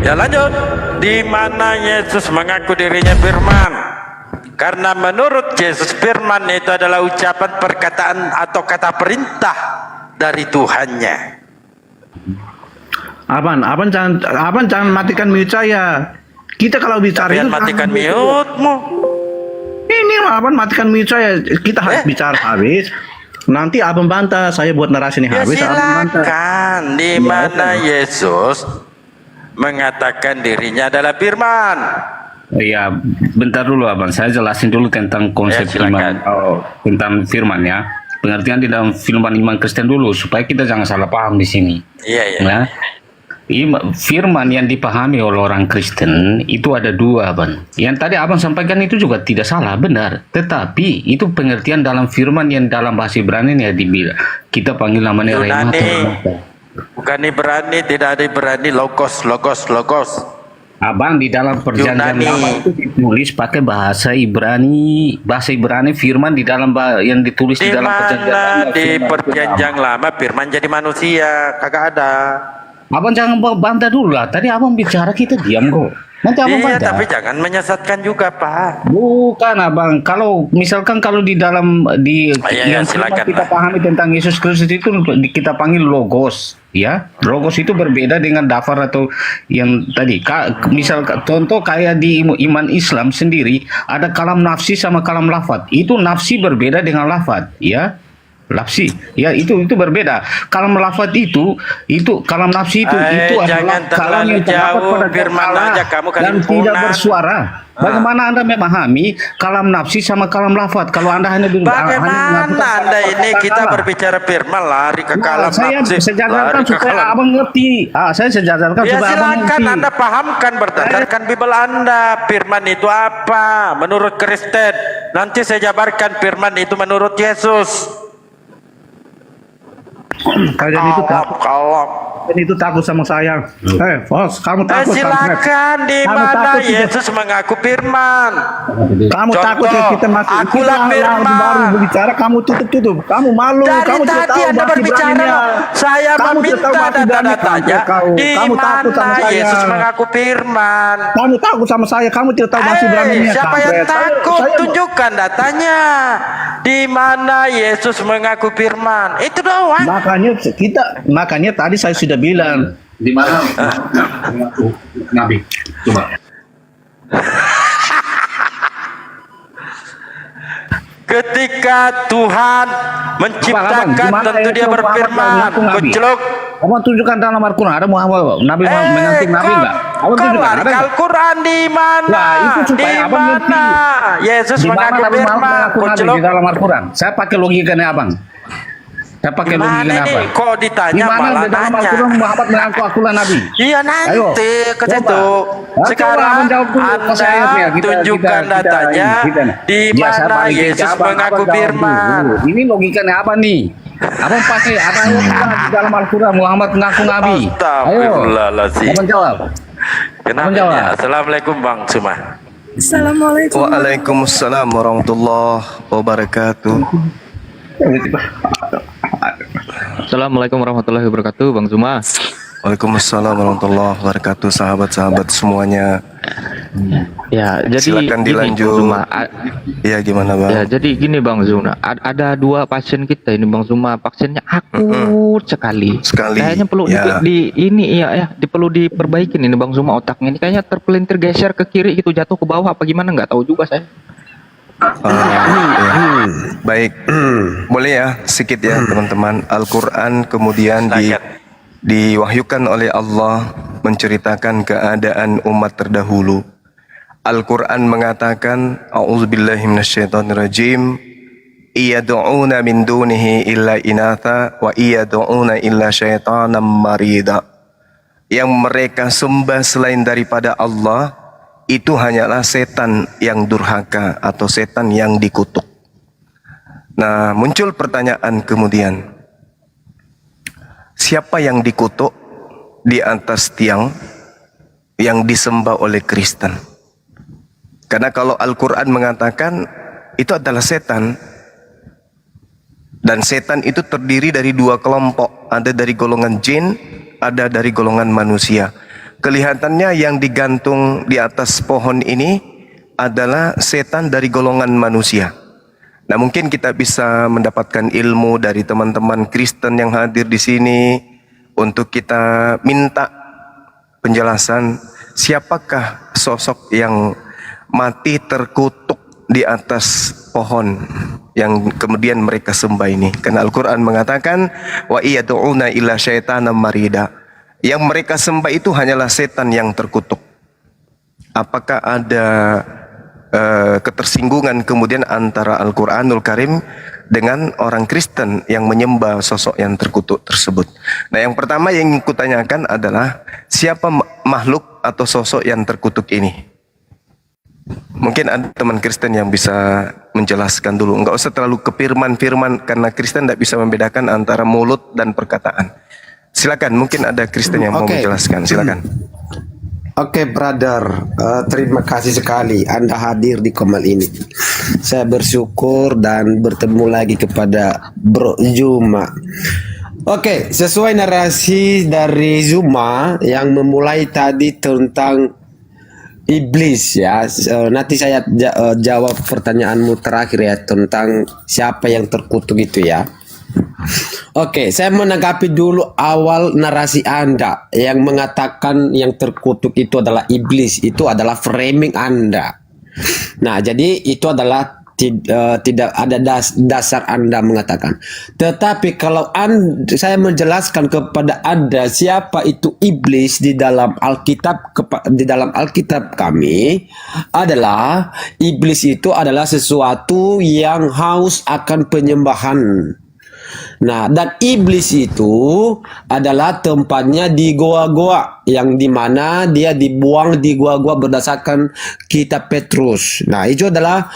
Ya lanjut. Di mana Yesus mengaku dirinya firman. Karena menurut Yesus firman itu adalah ucapan perkataan atau kata perintah dari Tuhannya. Abang jangan matikan mute saya. Kita kalau bicara Tapi itu matikan mute-mu. Ini abang matikan mute saya. Kita harus bicara habis. Nanti abang bantah saya buat narasi ini Ya habis. Abang bantah. silakan. Di mana Yesus mengatakan dirinya adalah firman. Iya, bentar dulu abang. Saya jelasin dulu tentang konsep Ya, iman, tentang firman ya. Pengertian di dalam firman iman Kristen dulu supaya kita jangan salah paham di sini. Iya, iya. Nah, firman yang dipahami oleh orang Kristen itu ada dua, abang. Yang tadi abang sampaikan itu juga tidak salah, benar. Tetapi itu pengertian dalam firman yang dalam bahasa Ibrani ya dibilang kita panggil namanya rema. Bukan Ibrani, tidak ada Ibrani, logos. Abang di dalam perjanjian lama itu ditulis pakai bahasa Ibrani firman di dalam yang ditulis di dalam perjanjian lama. Di perjanjian lama firman jadi manusia, kagak ada. Abang jangan bantah dulu lah. Tadi abang bicara kita diam kok. Nanti abang Iya, bantah. tapi jangan menyesatkan juga, Pak. Bukan abang. Kalau misalkan kalau di dalam yang silakan kita lah. pahami tentang Yesus Kristus itu kita panggil logos, ya. Logos itu berbeda dengan dafar atau yang tadi. Misal contoh kayak di iman Islam sendiri ada kalam nafsi sama kalam lafat. Itu nafsi berbeda dengan lafat, ya. Lafsi, ya itu berbeda. Kalam lafat itu kalam nafsi itu adalah kalam yang terdapat pada kepala dan tidak bersuara. Bagaimana Anda memahami kalam nafsi sama kalam lafat? Kalau Anda hanya bagaimana Anda ini kita berbicara firman lari ke kalam saya nafsi. Saya sejajarkan supaya abang ngerti. Saya sejajarkan ya, supaya abang ngerti. silakan Anda pahamkan berdasarkan Bible Anda. Firman itu apa? Menurut Kristen. Nanti saya jabarkan firman itu menurut Yesus. Kalian itu takut sama saya. Bos, kamu takut sama saya. Silakan di mana Yesus mengaku firman. Kamu takut ya kita masih akulah firman. Baru berbicara kamu tutup. Kamu malu. Dari kamu tadi Anda berbicara, saya meminta data-datanya. Di mana Yesus mengaku firman. Kamu takut sama saya. Kamu tidak tahu bahasa Ibrani-nya. Siapa yang takut? Tunjukkan datanya. Di mana Yesus mengaku firman. Itu doang. Makanya tadi saya sudah bilang Di mana Nabi? Coba. Ketika Tuhan menciptakan, tentu Dia berfirman. Kuceluk. Abang tunjukkan dalam Al-Quran ada Muhammad Nabi menganti Nabi enggak? Abang tunjukkan ada Al-Quran di mana? Nah, itu supaya abang ngerti. Yesus Di mana mengaku Nabi firman. mengaku di dalam Al-Quran? Saya pakai logikanya abang. Saya pakai logikanya abang. Kok ditanya Di mana malah di dalam nanya? Al-Quran Muhammad mengaku akulah Nabi? Iya nanti ke situ. Sekarang Anda tunjukkan datanya di mana Yesus mengaku firman. Ini logikanya apa nih? Abang pakai ada yang di dalam Al-Quran Muhammad mengaku Nabi. Astagfirullahaladzim. Abang jawab. Kenapa? Assalamualaikum Bang Suma. Assalamualaikum. Waalaikumsalam warahmatullahi wabarakatuh. Assalamualaikum warahmatullahi wabarakatuh, Bang Zuma. Waalaikumsalam warahmatullahi wabarakatuh, sahabat-sahabat semuanya. Ya, jadi silakan dilanjut. Bang Zuma. Ya, gimana Bang? Ya, jadi gini Bang Zuma. Ada dua pasien kita ini Bang Zuma. Pasiennya akut sekali. Kayaknya perlu perlu diperbaikin ini Bang Zuma otaknya ini kayaknya terpelintir geser ke kiri gitu jatuh ke bawah apa gimana nggak tahu juga saya. Baik, boleh ya sedikit ya teman-teman. Al-Quran kemudian diwahyukan oleh Allah menceritakan keadaan umat terdahulu. Al-Quran mengatakan, A'udzubillahi minasyaitonirrajim, iyad'una min dunihi illa inatha wa iyad'una illa syaitanan marida. Yang mereka sembah selain daripada Allah itu hanyalah setan yang durhaka atau setan yang dikutuk. Nah, muncul pertanyaan kemudian, siapa yang dikutuk di atas tiang yang disembah oleh Kristen? Karena kalau Al-Quran mengatakan itu adalah setan, dan setan itu terdiri dari dua kelompok, ada dari golongan jin, ada dari golongan manusia. kelihatannya yang digantung di atas pohon ini adalah setan dari golongan manusia. Nah, mungkin kita bisa mendapatkan ilmu dari teman-teman Kristen yang hadir di sini untuk kita minta penjelasan siapakah sosok yang mati terkutuk di atas pohon yang kemudian mereka sembah ini. Karena Al-Quran mengatakan wa iyad'una illa syaitanam marida. Yang mereka sembah itu hanyalah setan yang terkutuk. Apakah ada ketersinggungan kemudian antara Al-Quranul Karim dengan orang Kristen yang menyembah sosok yang terkutuk tersebut? Nah, yang pertama yang kutanyakan adalah siapa makhluk atau sosok yang terkutuk ini? Mungkin ada teman Kristen yang bisa menjelaskan dulu. Enggak usah terlalu ke firman-firman, karena Kristen tidak bisa membedakan antara mulut dan perkataan. Silakan, mungkin ada Kristen yang mau menjelaskan. Silakan. Oke, brother, terima kasih sekali Anda hadir di Komal ini. Saya bersyukur dan bertemu lagi kepada Bro Zuma. Oke, sesuai narasi dari Zuma yang memulai tadi tentang iblis ya. Nanti saya jawab pertanyaanmu terakhir ya tentang siapa yang terkutuk itu ya. Oke, saya menanggapi dulu awal narasi Anda yang mengatakan yang terkutuk itu adalah iblis. Itu adalah framing Anda. Nah, jadi itu adalah tidak ada dasar Anda mengatakan. Tetapi kalau saya menjelaskan kepada Anda siapa itu iblis di dalam Alkitab kami adalah iblis itu adalah sesuatu yang haus akan penyembahan. Nah, dan iblis itu adalah tempatnya di goa-goa, yang dimana dia dibuang di goa-goa berdasarkan kitab Petrus. Nah, itu adalah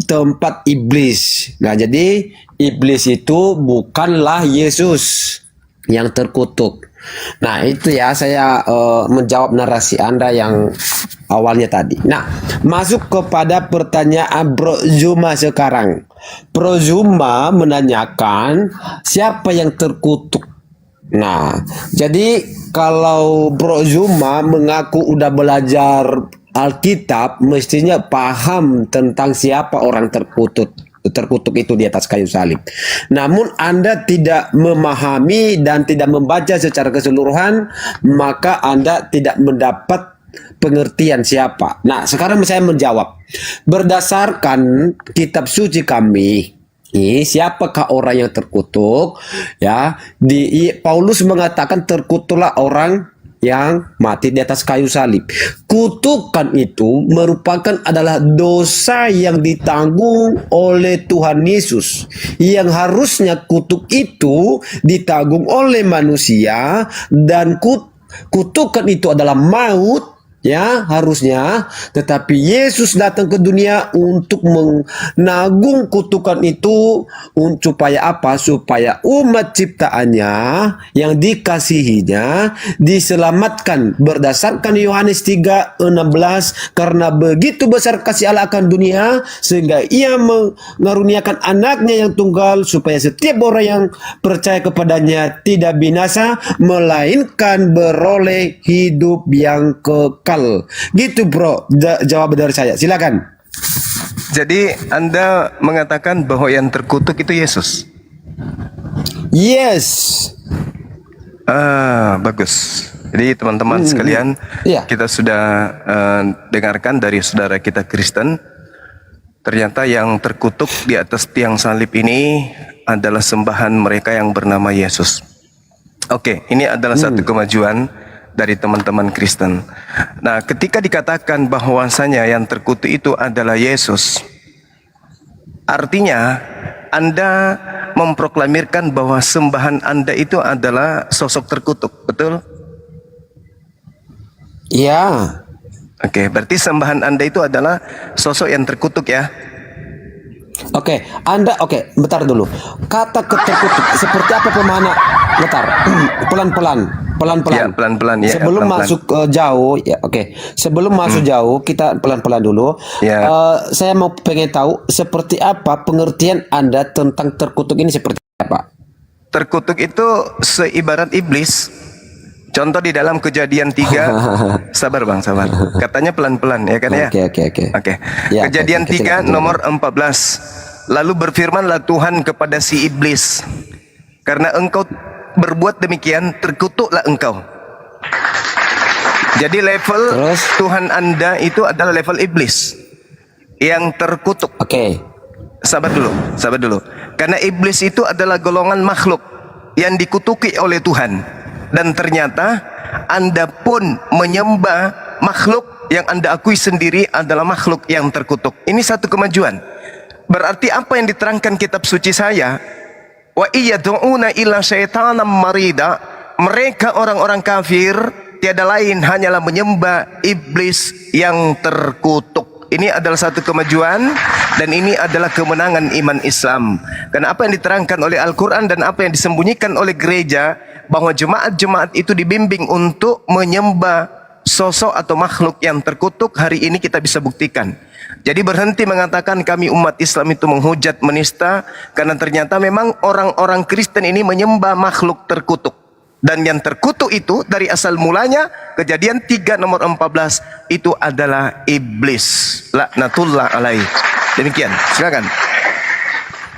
tempat iblis. Nah, jadi iblis itu bukanlah Yesus yang terkutuk. Nah, itu ya saya menjawab narasi Anda yang awalnya tadi. Nah, masuk kepada pertanyaan Bro Zuma sekarang. Bro Zuma menanyakan siapa yang terkutuk. Nah, jadi kalau Bro Zuma mengaku udah belajar Alkitab, mestinya paham tentang siapa orang terkutuk itu di atas kayu salib. Namun Anda tidak memahami dan tidak membaca secara keseluruhan, maka Anda tidak mendapat pengertian siapa. Nah, sekarang saya menjawab. Berdasarkan kitab suci kami, siapakah orang yang terkutuk? Ya, Paulus mengatakan terkutuklah orang yang mati di atas kayu salib. Kutukan itu merupakan adalah dosa yang ditanggung oleh Tuhan Yesus, yang harusnya kutuk itu ditanggung oleh manusia, dan kutukan itu adalah maut ya harusnya, tetapi Yesus datang ke dunia untuk menanggung kutukan itu. Supaya apa? Supaya umat ciptaannya yang dikasihinya diselamatkan. Berdasarkan Yohanes 3:16, karena begitu besar kasih Allah akan dunia sehingga ia mengaruniakan anaknya yang tunggal, supaya setiap orang yang percaya kepadanya tidak binasa, melainkan beroleh hidup yang kekal. Gitu bro, jawab dari saya. Silakan. Jadi Anda mengatakan bahwa yang terkutuk itu Yesus? Yes. Bagus. Jadi teman-teman sekalian, kita sudah dengarkan dari saudara kita Kristen, ternyata yang terkutuk di atas tiang salib ini adalah sembahan mereka yang bernama Yesus. Oke, ini adalah satu kemajuan dari teman-teman Kristen. Nah, ketika dikatakan bahwasanya yang terkutuk itu adalah Yesus, artinya Anda memproklamirkan bahwa sembahan Anda itu adalah sosok terkutuk, betul? Iya. Oke, berarti sembahan Anda itu adalah sosok yang terkutuk ya? Oke, bentar dulu. Kata terkutuk seperti apa pemahana? Bentar, pelan-pelan. Ya, pelan-pelan ya. Sebelum pelan-pelan. masuk jauh, ya oke. Sebelum masuk jauh, kita pelan-pelan dulu. Ya. Saya mau pengen tahu seperti apa pengertian Anda tentang terkutuk ini, seperti apa? Terkutuk itu seibarat iblis Contoh di dalam Kejadian 3, sabar Bang, sabar. Katanya pelan-pelan ya kan ya? Oke. Ya, Kejadian oke, 3 kecil. nomor 14. Lalu berfirmanlah Tuhan kepada si iblis, karena engkau berbuat demikian, terkutuklah engkau. Jadi level Terus? Tuhan Anda itu adalah level iblis yang terkutuk. Oke. Sabar dulu. Karena iblis itu adalah golongan makhluk yang dikutuki oleh Tuhan. Dan ternyata Anda pun menyembah makhluk yang Anda akui sendiri adalah makhluk yang terkutuk. Ini satu kemajuan. Berarti apa yang diterangkan kitab suci saya? Wa iyad'una illa syaitanan marida. Mereka orang-orang kafir tiada lain hanyalah menyembah iblis yang terkutuk. Ini adalah satu kemajuan dan ini adalah kemenangan iman Islam. Karena apa yang diterangkan oleh Al-Quran dan apa yang disembunyikan oleh gereja, bahwa jemaat-jemaat itu dibimbing untuk menyembah sosok atau makhluk yang terkutuk, hari ini kita bisa buktikan. Jadi berhenti mengatakan kami umat Islam itu menghujat, menista, karena ternyata memang orang-orang Kristen ini menyembah makhluk terkutuk. Dan yang terkutuk itu dari asal mulanya, Kejadian 3 nomor 14, itu adalah iblis. Laknatullah alaih. Demikian, silakan.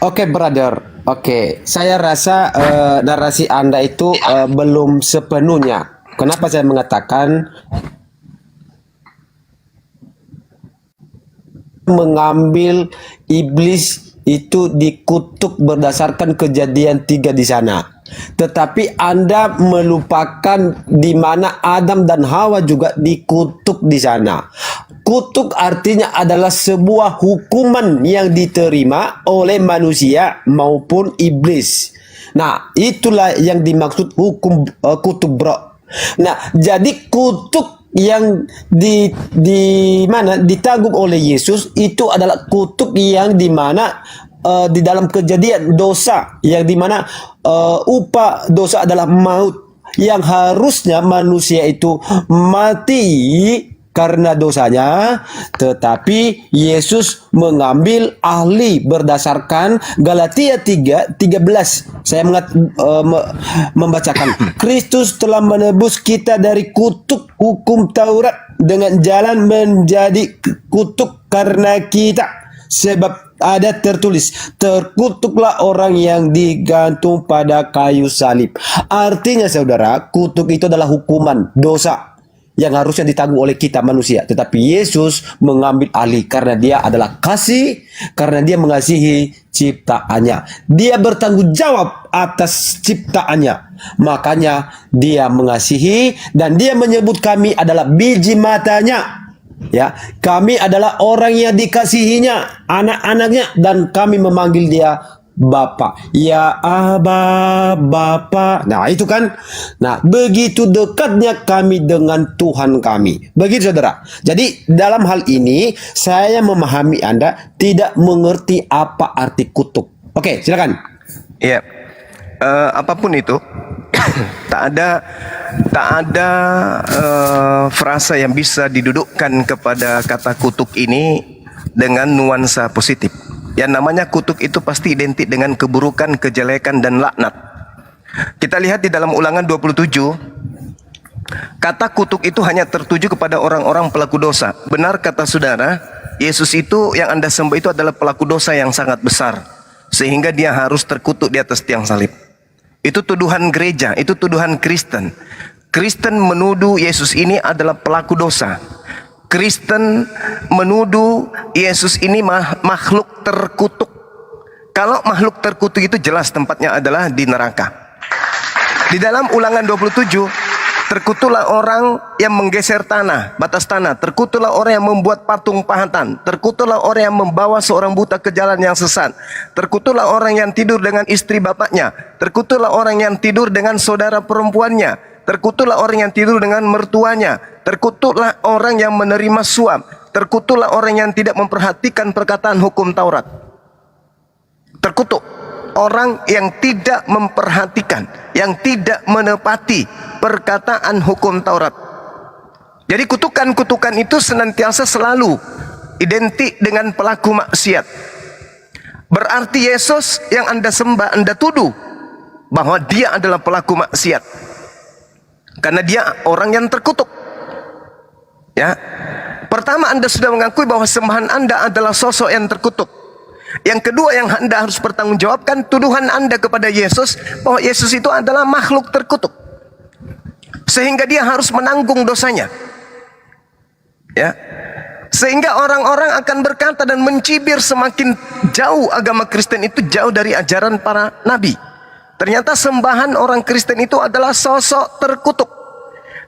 Oke, brother. Oke, saya rasa narasi Anda itu belum sepenuhnya. Kenapa saya mengatakan mengambil iblis itu dikutuk berdasarkan Kejadian 3 di sana. Tetapi Anda melupakan di mana Adam dan Hawa juga dikutuk di sana. Kutuk artinya adalah sebuah hukuman yang diterima oleh manusia maupun iblis. Nah, itulah yang dimaksud hukum kutuk, bro. Nah, jadi kutuk yang di mana ditanggung oleh Yesus itu adalah kutuk yang di mana di dalam Kejadian dosa yang di mana upah dosa adalah maut, yang harusnya manusia itu mati karena dosanya, tetapi Yesus mengambil ahli berdasarkan Galatia 3:13. Saya membacakan, Kristus telah menebus kita dari kutuk hukum Taurat dengan jalan menjadi kutuk karena kita. Sebab ada tertulis, terkutuklah orang yang digantung pada kayu salib. Artinya saudara, kutuk itu adalah hukuman dosa yang harusnya ditanggung oleh kita manusia. Tetapi Yesus mengambil alih karena dia adalah kasih, karena dia mengasihi ciptaannya. Dia bertanggung jawab atas ciptaannya. Makanya dia mengasihi dan dia menyebut kami adalah biji matanya. Ya, kami adalah orang yang dikasihinya, anak-anaknya, dan kami memanggil dia Bapa. Ya Aba, Bapa. Nah, itu kan. Nah, begitu dekatnya kami dengan Tuhan kami. Begitu saudara. Jadi, dalam hal ini saya memahami Anda tidak mengerti apa arti kutuk. Oke, silakan. Iya. Apapun itu, tak ada frasa yang bisa didudukkan kepada kata kutuk ini dengan nuansa positif. Yang namanya kutuk itu pasti identik dengan keburukan, kejelekan, dan laknat. Kita lihat di dalam Ulangan 27, kata kutuk itu hanya tertuju kepada orang-orang pelaku dosa. Benar kata saudara, Yesus itu yang Anda sembah itu adalah pelaku dosa yang sangat besar, sehingga dia harus terkutuk di atas tiang salib. Itu tuduhan gereja, itu tuduhan Kristen. Kristen menuduh Yesus ini adalah pelaku dosa. Kristen menuduh Yesus ini makhluk terkutuk. Kalau makhluk terkutuk itu jelas tempatnya adalah di neraka. Di dalam Ulangan 27, terkutuklah orang yang menggeser tanah, batas tanah. Terkutuklah orang yang membuat patung pahatan. Terkutuklah orang yang membawa seorang buta ke jalan yang sesat. Terkutuklah orang yang tidur dengan istri bapaknya. Terkutuklah orang yang tidur dengan saudara perempuannya. Terkutuklah orang yang tidur dengan mertuanya. Terkutuklah orang yang menerima suap. Terkutuklah orang yang tidak memperhatikan perkataan hukum Taurat. Terkutuk orang yang tidak memperhatikan, yang tidak menepati perkataan hukum Taurat. Jadi kutukan-kutukan itu senantiasa selalu identik dengan pelaku maksiat. Berarti Yesus yang Anda sembah, Anda tuduh bahwa dia adalah pelaku maksiat. Karena dia orang yang terkutuk. Ya. Pertama, Anda sudah mengakui bahwa sembahan Anda adalah sosok yang terkutuk. Yang kedua yang Anda harus pertanggungjawabkan tuduhan Anda kepada Yesus bahwa Yesus itu adalah makhluk terkutuk. Sehingga dia harus menanggung dosanya. Ya. Sehingga orang-orang akan berkata dan mencibir semakin jauh agama Kristen itu jauh dari ajaran para nabi. Ternyata sembahan orang Kristen itu adalah sosok terkutuk.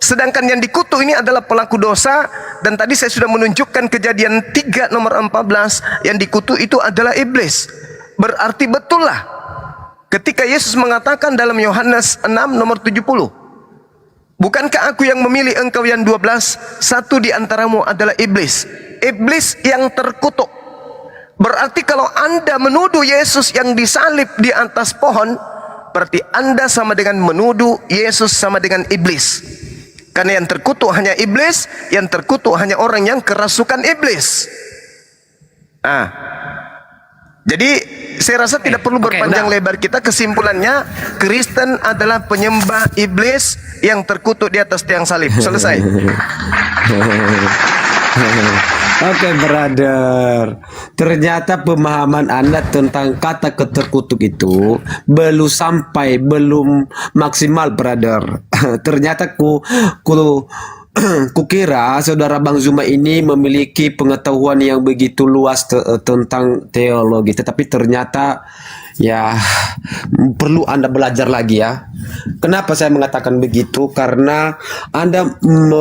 Sedangkan yang dikutuk ini adalah pelaku dosa. Dan tadi saya sudah menunjukkan Kejadian 3 nomor 14. Yang dikutuk itu adalah iblis. Berarti betul lah ketika Yesus mengatakan dalam Yohanes 6 nomor 70. Bukankah aku yang memilih engkau yang 12? Satu di antaramu adalah iblis. Iblis yang terkutuk. Berarti kalau Anda menuduh Yesus yang disalib di atas pohon, berarti Anda sama dengan menuduh Yesus sama dengan iblis. Karena yang terkutuk hanya iblis, yang terkutuk hanya orang yang kerasukan iblis. Jadi saya rasa tidak perlu berpanjang lebar kita. Kesimpulannya, Kristen adalah penyembah iblis yang terkutuk di atas tiang salib. Selesai. Oke, brother. Ternyata pemahaman Anda tentang kata keterkutuk itu belum maksimal, brother. Ternyata kukira saudara Bang Zuma ini memiliki pengetahuan yang begitu luas tentang teologi, tetapi ternyata ya perlu Anda belajar lagi ya. Kenapa saya mengatakan begitu? Karena Anda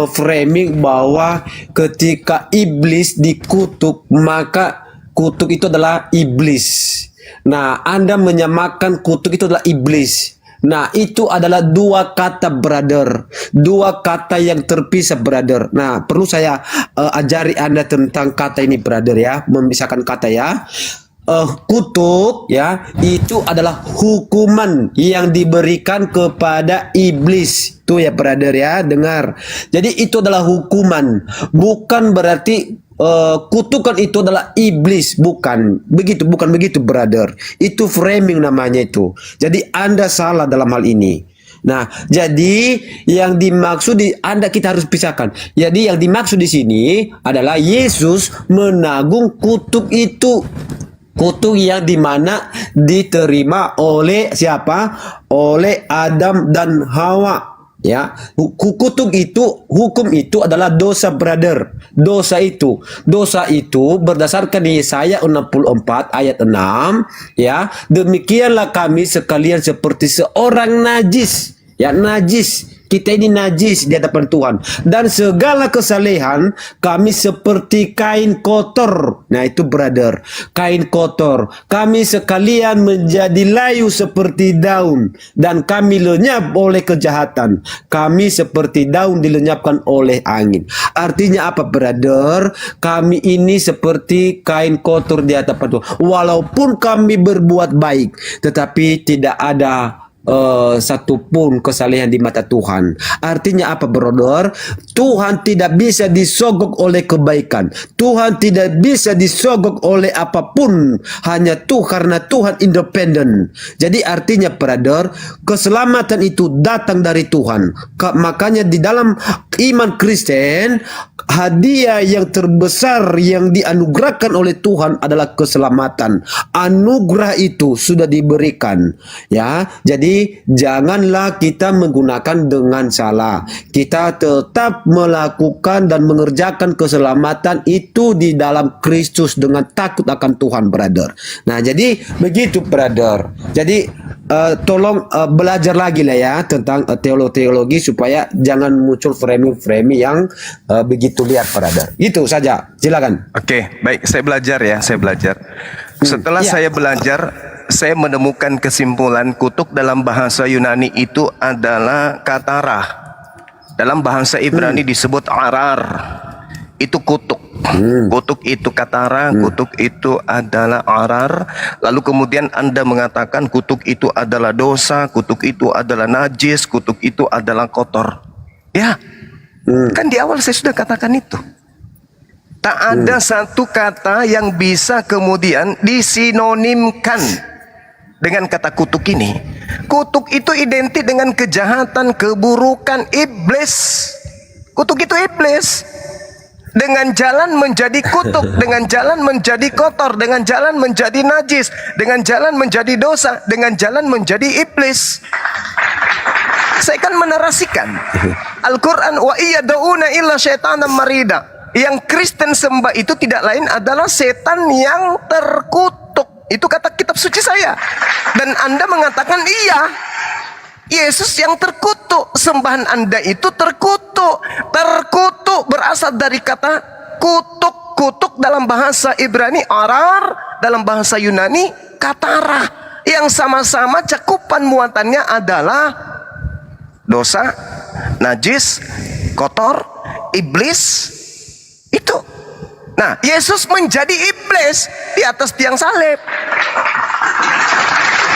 framing bahwa ketika iblis dikutuk, maka kutuk itu adalah iblis. Nah, Anda menyamakan kutuk itu adalah iblis. Nah, itu adalah dua kata, brother. Dua kata yang terpisah, brother. Nah, perlu saya ajari Anda tentang kata ini, brother ya. Memisahkan kata ya. Kutuk ya, itu adalah hukuman yang diberikan kepada iblis. Tuh ya, brother ya, dengar. Jadi itu adalah hukuman. Bukan berarti kutukan itu adalah iblis, bukan begitu, brother. Itu framing namanya itu. Jadi Anda salah dalam hal ini. Nah, jadi yang dimaksud kita harus pisahkan. Jadi yang dimaksud di sini adalah Yesus menanggung kutuk itu. Kutuk yang dimana diterima oleh siapa? Oleh Adam dan Hawa. Ya, kutuk itu, hukum itu adalah dosa, brother. Dosa itu berdasarkan Yesaya 64 ayat 6, ya. Demikianlah kami sekalian seperti seorang najis. Ya, najis. Kita ini najis di hadapan Tuhan. Dan segala kesalehan kami seperti kain kotor. Nah, itu, brother. Kain kotor. Kami sekalian menjadi layu seperti daun. Dan kami lenyap oleh kejahatan. Kami seperti daun dilenyapkan oleh angin. Artinya apa, brother? Kami ini seperti kain kotor di hadapan Tuhan. Walaupun kami berbuat baik, tetapi tidak ada satupun kesalehan di mata Tuhan. Artinya apa, brother? Tuhan tidak bisa disogok oleh kebaikan. Tuhan tidak bisa disogok oleh apapun. Hanya karena Tuhan independen. Jadi artinya, brother, keselamatan itu datang dari Tuhan. Makanya di dalam iman Kristen, hadiah yang terbesar yang dianugerahkan oleh Tuhan adalah keselamatan. Anugerah itu sudah diberikan, ya. Jadi janganlah kita menggunakan dengan salah. Kita tetap melakukan dan mengerjakan keselamatan itu di dalam Kristus dengan takut akan Tuhan, brother. Nah, jadi begitu, brother. Jadi tolong belajar lagi lah ya tentang teologi supaya jangan muncul framing-framing yang begitu liar, brother. Itu saja. Silakan. Oke, baik, saya belajar ya, saya belajar. Setelah saya belajar, saya menemukan kesimpulan kutuk dalam bahasa Yunani itu adalah katarah. Dalam bahasa Ibrani disebut arar. Itu kutuk. Kutuk itu katara, kutuk itu adalah arar. Lalu kemudian Anda mengatakan kutuk itu adalah dosa, kutuk itu adalah najis, kutuk itu adalah kotor. Ya, kan di awal saya sudah katakan itu. Tak ada satu kata yang bisa kemudian disinonimkan dengan kata kutuk ini. kutuk itu identik dengan kejahatan, keburukan, iblis. Kutuk itu iblis. Dengan jalan menjadi kutuk, dengan jalan menjadi kotor, dengan jalan menjadi najis, dengan jalan menjadi dosa, dengan jalan menjadi iblis. Saya kan menarasikan Al-Quran, wa iyada'una illa syaitanan marida. Yang Kristen sembah itu tidak lain adalah setan yang terkutuk. Itu kata kitab suci saya. Dan Anda mengatakan iya, Yesus yang terkutuk. Sembahan Anda itu terkutuk. Terkutuk berasal dari kata kutuk. Kutuk dalam bahasa Ibrani arar, dalam bahasa Yunani katara, yang sama-sama cakupan muatannya adalah dosa, najis, kotor, iblis. Itu. Nah, Yesus menjadi iblis di atas tiang salib.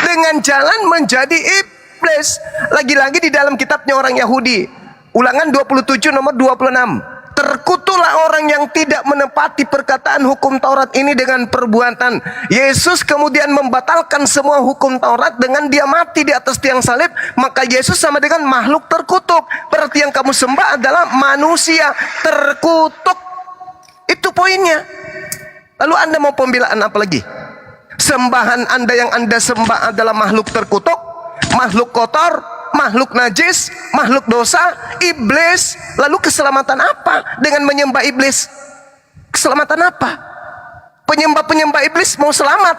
Dengan jalan menjadi iblis. Lagi-lagi di dalam kitabnya orang Yahudi, Ulangan 27 nomor 26. Terkutuklah orang yang tidak menepati perkataan hukum Taurat ini dengan perbuatan. Yesus kemudian membatalkan semua hukum Taurat dengan dia mati di atas tiang salib. Maka Yesus sama dengan makhluk terkutuk. Berarti yang kamu sembah adalah manusia terkutuk. Itu poinnya. Lalu Anda mau pembelaan apa lagi? Sembahan Anda yang Anda sembah adalah makhluk terkutuk, makhluk kotor, makhluk najis, makhluk dosa, iblis. Lalu keselamatan apa dengan menyembah iblis? Keselamatan apa? Penyembah-penyembah iblis mau selamat?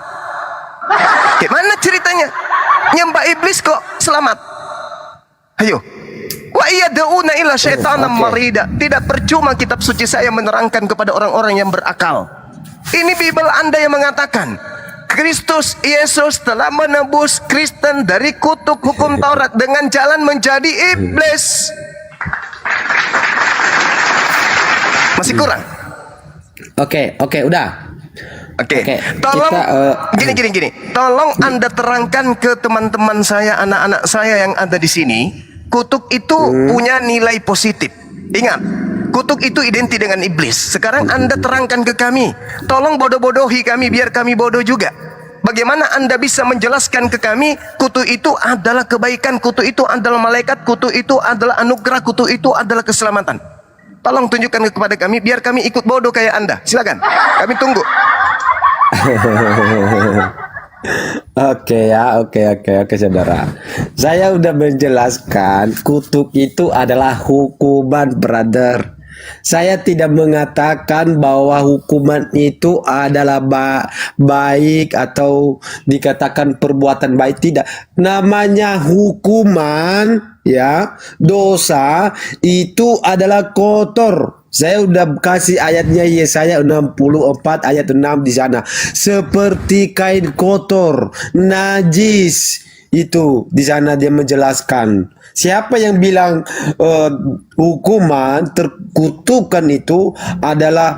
Gimana ceritanya? Nyembah iblis kok selamat? Ayo. Wa iyada'una illa syaitanan marida. Tidak percuma kitab suci saya menerangkan kepada orang-orang yang berakal. Ini Bible Anda yang mengatakan Kristus Yesus telah menebus Kristen dari kutuk hukum Taurat dengan jalan menjadi iblis. Masih kurang? Oke, udah. Oke. Oke, Tolong kita, gini. Tolong Anda terangkan ke teman-teman saya, anak-anak saya yang ada di sini, kutuk itu punya nilai positif. Ingat, kutuk itu identik dengan iblis. Sekarang Anda terangkan ke kami. Tolong bodoh-bodohi kami biar kami bodoh juga. Bagaimana Anda bisa menjelaskan ke kami kutuk itu adalah kebaikan, kutuk itu adalah malaikat, kutuk itu adalah anugerah, kutuk itu adalah keselamatan. Tolong tunjukkan kepada kami biar kami ikut bodoh kayak Anda. Silakan. Kami tunggu. Oke, saudara. Saya udah menjelaskan kutuk itu adalah hukuman, brother. Saya tidak mengatakan bahwa hukuman itu adalah baik atau dikatakan perbuatan baik, tidak. Namanya hukuman, ya, dosa itu adalah kotor. Saya udah kasih ayatnya Yesaya 64 ayat 6 di sana. Seperti kain kotor, najis. Itu di sana dia menjelaskan. Siapa yang bilang hukuman terkutukan itu adalah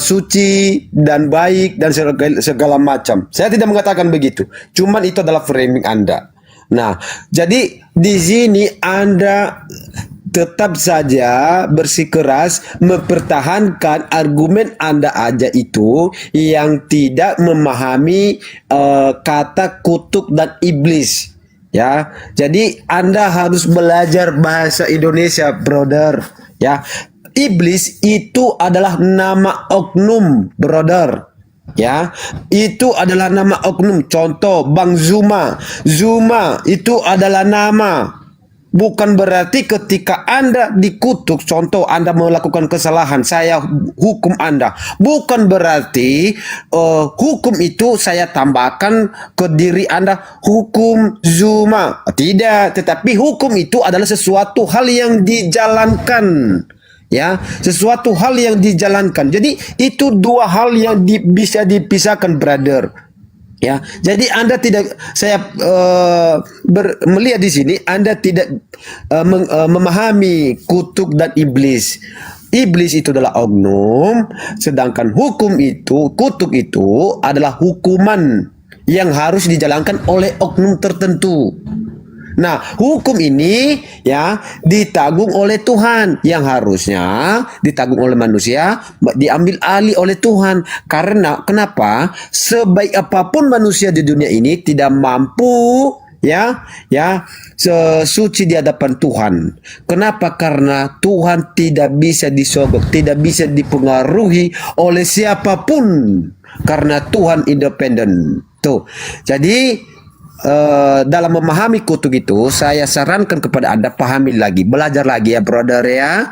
suci dan baik dan segala macam. Saya tidak mengatakan begitu. Cuman itu adalah framing Anda. Nah, jadi di sini Anda tetap saja bersikeras mempertahankan argumen Anda aja itu yang tidak memahami kata kutuk dan iblis, ya. Jadi Anda harus belajar bahasa Indonesia, brother, ya. Iblis itu adalah nama oknum, brother. Ya, itu adalah nama oknum. Contoh Bang Zuma. Zuma itu adalah nama. Bukan berarti ketika Anda dikutuk, contoh Anda melakukan kesalahan, saya hukum Anda. Bukan berarti hukum itu saya tambahkan ke diri Anda, hukum Zuma. Tidak, tetapi hukum itu adalah sesuatu hal yang dijalankan. Ya, sesuatu hal yang dijalankan. Jadi itu dua hal yang bisa dipisahkan, brother. Ya, jadi Anda tidak, saya melihat di sini Anda tidak memahami kutuk dan iblis. Iblis itu adalah oknum, sedangkan hukum itu, kutuk itu adalah hukuman yang harus dijalankan oleh oknum tertentu. Nah, hukum ini ya ditanggung oleh Tuhan, yang harusnya ditanggung oleh manusia diambil alih oleh Tuhan. Karena kenapa? Sebaik apapun manusia di dunia ini tidak mampu suci di hadapan Tuhan. Kenapa? Karena Tuhan tidak bisa disogok, tidak bisa dipengaruhi oleh siapapun, karena Tuhan independen. Tuh. Jadi dalam memahami kutuk itu, saya sarankan kepada Anda pahami lagi, belajar lagi ya brother ya,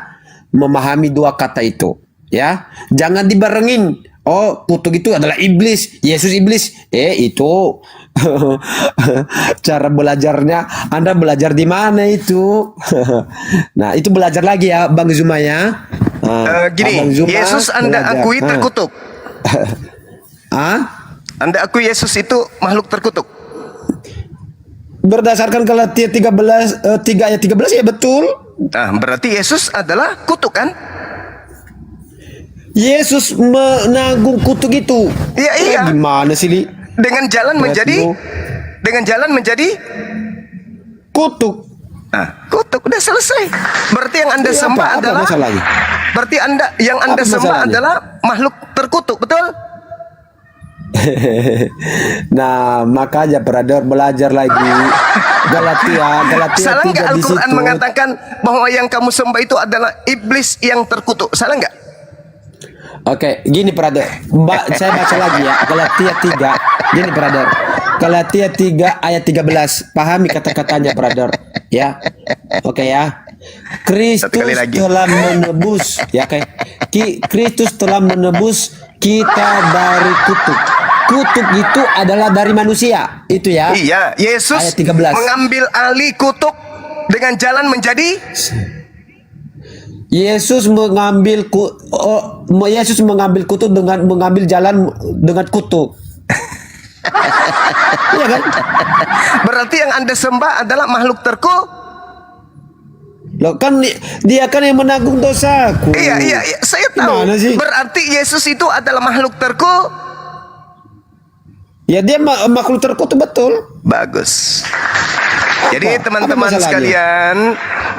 memahami dua kata itu ya. Jangan dibarengin. Oh, kutuk itu adalah iblis, Yesus iblis. Itu cara belajarnya. Anda belajar di mana itu? Nah, itu belajar lagi ya, Bang Zuma ya. Gini, Yesus Anda belajar. akui terkutuk. Anda akui Yesus itu makhluk terkutuk. Berdasarkan Galatia 3 ayat 13 ya betul. Nah, berarti Yesus adalah kutuk kan? Yesus menanggung kutuk itu. Iya. Gimana sih, Li? Dengan jalan menjadi kutuk. Nah, kutuk udah selesai. Berarti yang Anda sembah apa adalah masalahnya? Berarti yang Anda Apa sembah masalahnya? adalah makhluk terkutuk, betul? Nah, makanya brother belajar lagi. Galatia Salah nggak 3 di situ. Al-Quran mengatakan bahwa yang kamu sembah itu adalah iblis yang terkutuk? Salah nggak? Oke, gini brother. Saya baca lagi ya. Galatia 3. Gini brother. Galatia 3 ayat 13. Pahami kata-katanya brother. Ya. Oke ya. Kristus Satu kali lagi. telah menebus. Ya oke. Kristus telah menebus kita dari kutuk. Kutuk itu adalah dari manusia. Itu ya. Iya, Yesus Ayat 13. mengambil alih kutuk dengan jalan menjadi Yesus mengambil kutuk dengan mengambil jalan dengan kutuk. Iya kan? berarti yang Anda sembah adalah makhluk Loh kan dia kan yang menanggung dosaku. Iya, saya tahu. Gimana sih? Berarti Yesus itu adalah makhluk Ya dia makhluk terkutuk betul. Bagus. Jadi Apa teman-teman masalahnya? sekalian,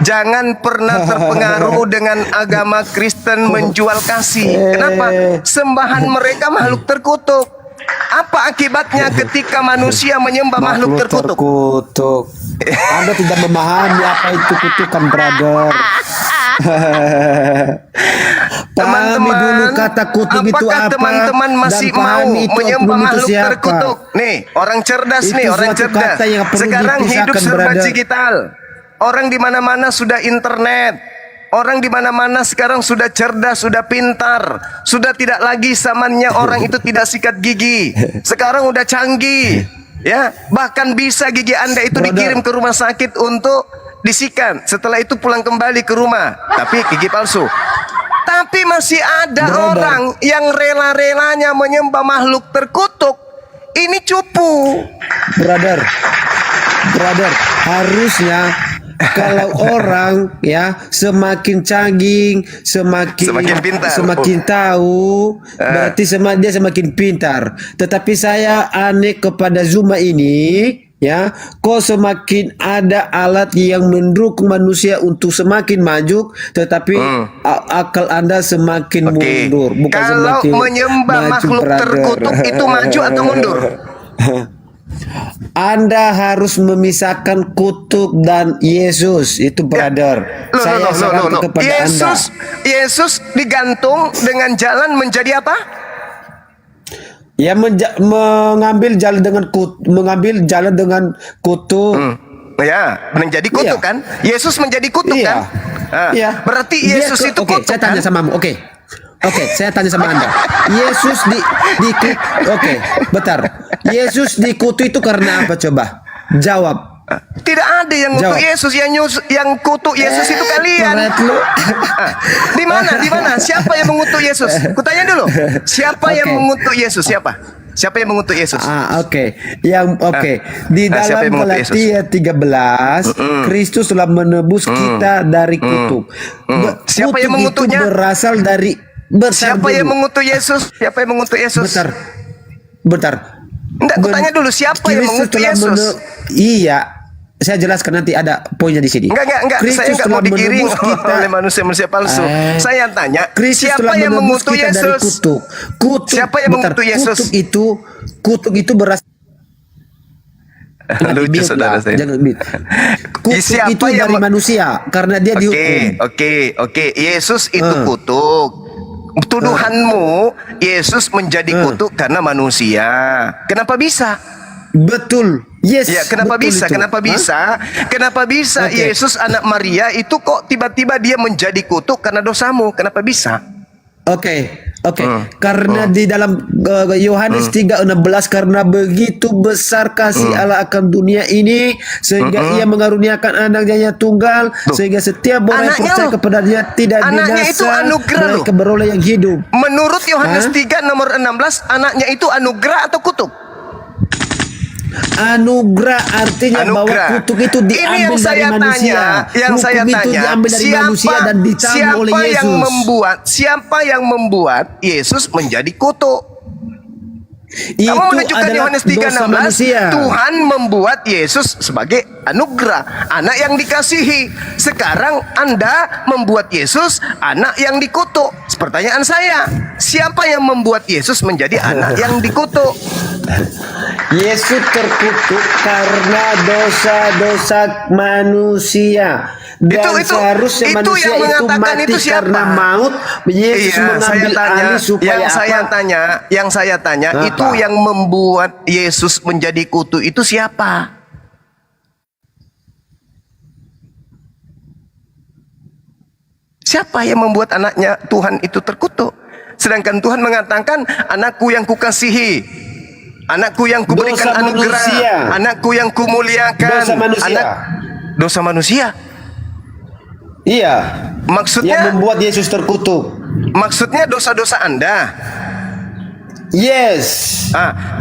jangan pernah terpengaruh dengan agama Kristen menjual kasih. Kenapa? Sembahan mereka makhluk terkutuk. Apa akibatnya ketika manusia menyembah makhluk terkutuk? Anda tidak memahami apa itu kutukan, brother. Pahami dulu kata kutuk itu apakah apa, teman-teman masih dan mau pahami itu menyembah oknum itu makhluk siapa. terkutuk? Nih, orang cerdas Itu nih, orang suatu cerdas. kata yang perlu Sekarang hidup dipisahkan, serba brother. digital. Orang di mana-mana sudah internet. Orang di mana-mana sekarang sudah cerdas, sudah pintar. Sudah tidak lagi zamannya orang itu tidak sikat gigi. Sekarang udah canggih. Ya, bahkan bisa gigi Anda itu dikirim ke rumah sakit untuk disikat. Setelah itu pulang kembali ke rumah, tapi gigi palsu. Tapi masih ada orang yang rela-relanya menyembah makhluk terkutuk. Ini cupu. Brother, harusnya kalau orang ya semakin canggih, semakin pintar, semakin tahu, berarti dia semakin pintar. Tetapi saya aneh kepada Zuma ini, ya, kok semakin ada alat yang mendukung manusia untuk semakin maju, tetapi akal Anda semakin mundur, bukan Kalau semakin menyembah maju, makhluk brother. terkutuk itu maju atau mundur? Anda harus memisahkan kutuk dan Yesus itu, brother. Saya sarankan kepada Anda. Yesus digantung dengan jalan menjadi apa? Ya mengambil jalan dengan kutuk. Ya, menjadi kutuk Iya. kan? Yesus menjadi kutuk Iya. kan? Nah, Iya. berarti Yesus itu Oke, kutuk saya tanya kan? sama kamu. Oke, saya tanya sama Anda. Yesus Oke, bentar. Yesus dikutuk itu karena apa coba? Jawab. Tidak ada yang kutuk Jawab. Yesus, yang kutuk Yesus itu kalian. Keren lu. Di mana? Siapa yang mengutuk Yesus? Kutanya dulu. Siapa yang Oke. mengutuk Yesus? Siapa yang mengutuk Yesus? Oke. Di siapa dalam yang mengutuk Yesus? Galatia 13, Kristus telah menebus kita dari kutuk. Siapa yang Kutuk mengutuknya? itu berasal dari Siapa yang mengutuk Yesus? Siapa yang mengutuk Yesus? Bentar. Enggak, kutanya dulu siapa yang Kristus mengutuk telah Yesus? Iya. Saya jelaskan nanti ada poinnya di sini. Enggak. Saya enggak mau telah digiring menebus kita. oleh manusia palsu. Saya tanya, Kristus siapa telah yang menebus mengutuk kita dari Yesus? kutuk. Siapa yang mengutuk Yesus? Kutuk itu berasal Lucu Di-mute saudara lah, saya. jangan mute. Kutuk Siapa itu yang dari manusia karena dia dihukum. Oke. Yesus itu kutuk. Tuduhanmu Yesus menjadi kutuk karena manusia. Kenapa bisa? Betul. Yes. Ya, kenapa betul bisa? itu. Kenapa Hah? bisa? Kenapa bisa Oke. Yesus anak Maria itu kok tiba-tiba dia menjadi kutuk karena dosamu? Kenapa bisa? Oke. Karena di dalam Yohanes 3:16 karena begitu besar kasih Allah akan dunia ini sehingga ia mengaruniakan anaknya yang tunggal sehingga setiap orang yang Anaknya percaya loh. kepadanya tidak Anaknya itu binasa anugerah loh. melainkan beroleh yang hidup. Menurut Yohanes Hah? 3 nomor 16, anaknya itu anugerah atau kutuk? Anugerah artinya bahwa Anugerah. kutuk itu Ini diambil yang dari saya manusia. yang Hukum saya itu tanya, diambil dari manusia dan ditanggung oleh Yesus. Siapa yang membuat Yesus menjadi kutuk? Itu Kamu menunjukkan adalah Yohanes dosa 3:16, manusia. Tuhan membuat Yesus sebagai anugerah, anak yang dikasihi. Sekarang Anda membuat Yesus anak yang dikutuk. Pertanyaan saya, siapa yang membuat Yesus menjadi anak yang dikutuk? Yesus terkutuk karena dosa-dosa manusia. Dan seharusnya itu manusia yang itu mengatakan mati itu siapa? karena maut. Yesus mengambil alih supaya yang saya tanya, Apa? itu yang membuat Yesus menjadi kutu itu siapa? Siapa yang membuat anaknya Tuhan itu terkutuk? Sedangkan Tuhan mengatakan, anakku yang kukasihi, anakku yang kuberikan Dosa anugerah, manusia. anakku yang kumuliakan. Dosa manusia. Dosa manusia. Iya. Maksudnya, Yang membuat Yesus terkutuk. maksudnya dosa-dosa Anda. Yes.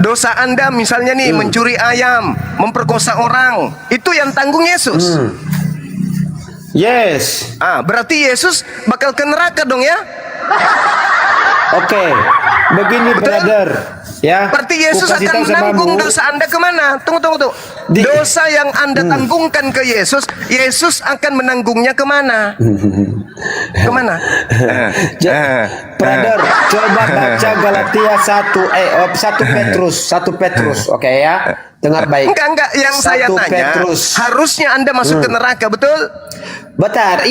Dosa Anda misalnya nih mencuri ayam, memperkosa orang, itu yang tanggung Yesus. Yes. Berarti Yesus bakal ke neraka dong ya? Oke. Begini brother. Ya. Berarti Yesus Ku kasih akan tahu menanggung samamu. dosa Anda kemana? Tunggu. Dosa yang Anda tanggungkan ke Yesus, Yesus akan menanggungnya kemana? Kemana? Brother, coba baca Galatia 1 Petrus, oke ya? Dengar baik. Enggak, yang saya 1 tanya, Petrus. harusnya Anda masuk ke neraka, betul? Betar.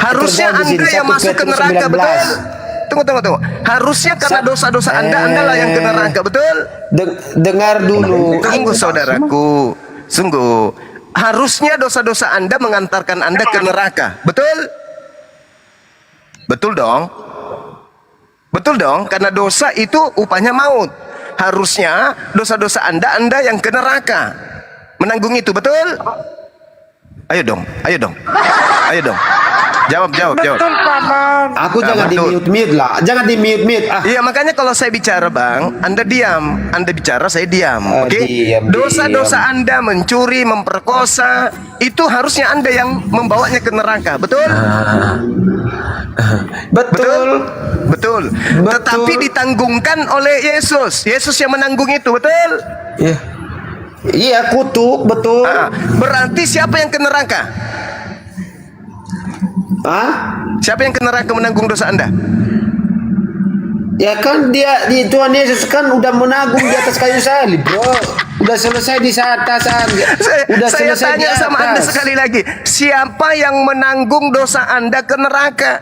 Harusnya terjadi di Anda sini, yang 1 masuk ke Petrus neraka, 19. betul? Tunggu. Harusnya karena dosa-dosa Anda lah yang ke neraka, betul? Dengar dulu. Tunggu saudaraku, sungguh. Harusnya dosa-dosa Anda mengantarkan Anda ke neraka, betul? Betul dong? Betul dong, karena dosa itu upahnya maut. Harusnya dosa-dosa Anda yang ke neraka. Menanggung itu, betul? Ayo dong. Jawab. Aku jangan di betul. mute lah. Jangan di mute. Iya, makanya kalau saya bicara, Bang, Anda diam. Anda bicara, saya diam. Oke? Diam. Dosa-dosa Anda mencuri, memperkosa, itu harusnya Anda yang membawanya ke neraka, betul? Betul. Tetapi ditanggungkan oleh Yesus. Yesus yang menanggung itu, betul? Iya, kutuk, betul. Berarti siapa yang ke neraka? Siapa yang ke neraka menanggung dosa Anda? Ya kan di Tuhan Yesus kan udah menanggung di atas kayu salib, bro. Udah selesai di atasan. Saya tanya sama Anda sekali lagi, siapa yang menanggung dosa Anda ke neraka?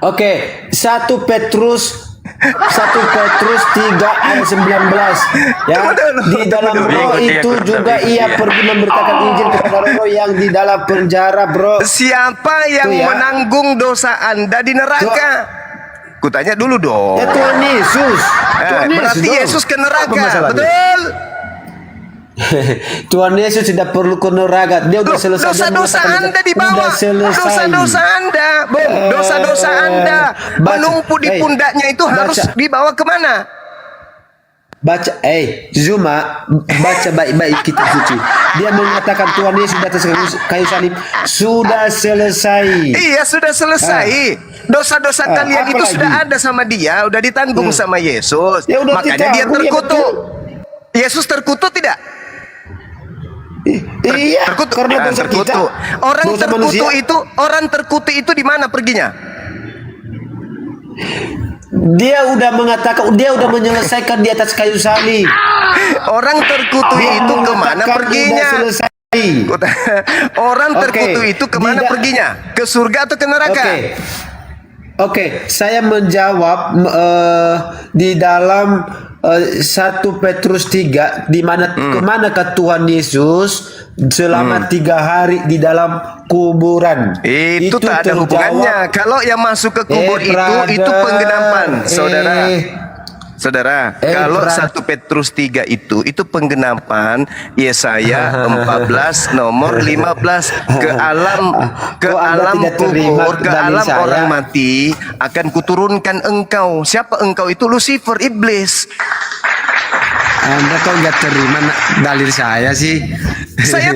Oke, 1 Petrus 3 ayat 19 ya. Di dalam roh itu juga ia pergi memberitakan Injil kepada roh yang di dalam penjara, bro. Siapa yang Tuh ya. menanggung dosa Anda di neraka? Kutanya dulu dong. Ya Tuhan Yesus. Berarti dong. Yesus ke Apa neraka, masalahnya? betul? Tuhan Yesus tidak perlu ke neraka. Dia udah selesai. Dosa-dosa Anda dibawa. Udah selesai. Dosa-dosa Anda, dosa-dosa Anda menumpu di pundaknya itu harus dibawa kemana? Baca, Zuma, baca baik-baik kitab suci. Dia mengatakan Tuhan Yesus di atas kayu salib sudah selesai. Iya, sudah selesai. Dosa-dosa kalian itu apalagi? sudah ada sama dia, udah ditanggung sama Yesus. Ya udah Makanya dia ditanggung, ya terkutuk. betul. Yesus terkutuk tidak? Iya, karena dosa kita. Orang Dosa terkutuk manusia. itu, orang terkutuk itu di mana perginya? Dia udah mengatakan, dia udah menyelesaikan di atas kayu salib. Orang terkutuk Dia itu kemana mengatakan perginya? udah selesai. Orang Oke. terkutuk itu kemana Tidak. perginya? Ke surga atau ke neraka? Oke, saya menjawab di dalam 1 Petrus 3 di mana kemanakah Tuhan Yesus selama 3 hari di dalam kuburan? Itu tak ada terjawab. hubungannya. Kalau yang masuk ke kubur itu brother. penggenapan, saudara. Saudara, kalau brother. 1 Petrus 3 itu penggenapan Yesaya 14 nomor 15 ke alam Anda tidak terima kubur, ke dalil alam saya? orang mati akan kuturunkan engkau. Siapa engkau itu? Lucifer, iblis. Anda kok nggak terima dalil saya sih? Saya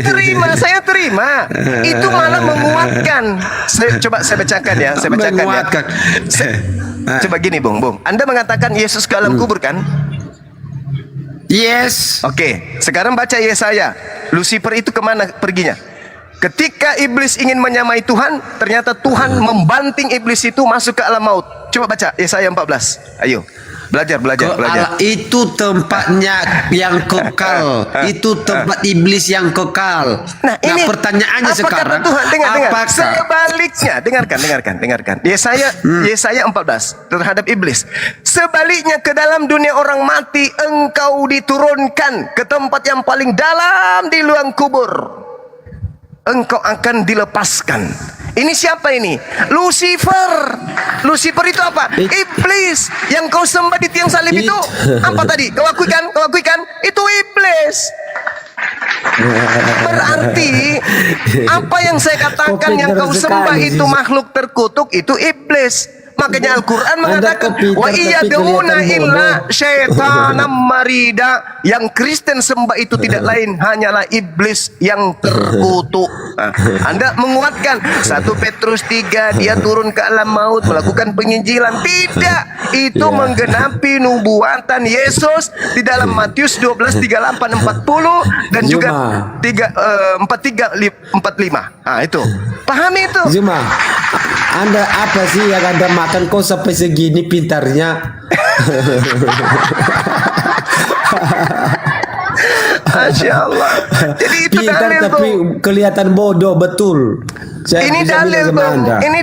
terima. Itu malah menguatkan. Saya bacakan ya. Menguatkan. Coba gini, Bung. Anda mengatakan Yesus ke alam kubur kan? Yes. Oke, sekarang baca Yesaya. Lucifer itu kemana perginya? Ketika iblis ingin menyamai Tuhan, ternyata Tuhan membanting iblis itu masuk ke alam maut. Coba baca Yesaya 14. Ayo. Belajar. Itu tempatnya yang kekal. Itu tempat iblis yang kekal. Nah, ini pertanyaannya apa sekarang, kata Tuhan? Dengar. apakah Sebaliknya, dengarkan. Yesaya 14 terhadap iblis. Sebaliknya ke dalam dunia orang mati engkau diturunkan ke tempat yang paling dalam di ruang kubur. Engkau akan dilepaskan. Ini siapa ini? Lucifer. Lucifer itu apa? Iblis yang kau sembah di tiang salib itu. Apa tadi? Kau akuikan? Itu iblis. Berarti apa yang saya katakan yang kau sembah itu makhluk terkutuk, itu iblis. Makanya Al-Quran mengatakan wa iya deuna illa syaitanam marida. Yang Kristen sembah itu tidak lain hanyalah iblis yang terkutuk. Nah, Anda menguatkan 1 Petrus 3 dia turun ke alam maut melakukan penginjilan. Tidak, itu menggenapi nubuatan Yesus di dalam Matius 12 38 40 dan juga 43 45. Nah, itu. Pahami itu. Zuma, Anda apa sih yang Anda makan kok sampai segini pintarnya? Masya Allah. Jadi itu Pintar dalil, tapi Bung. kelihatan bodoh betul. Saya Ini bisa dalil, bilang sama Bung. Anda. Ini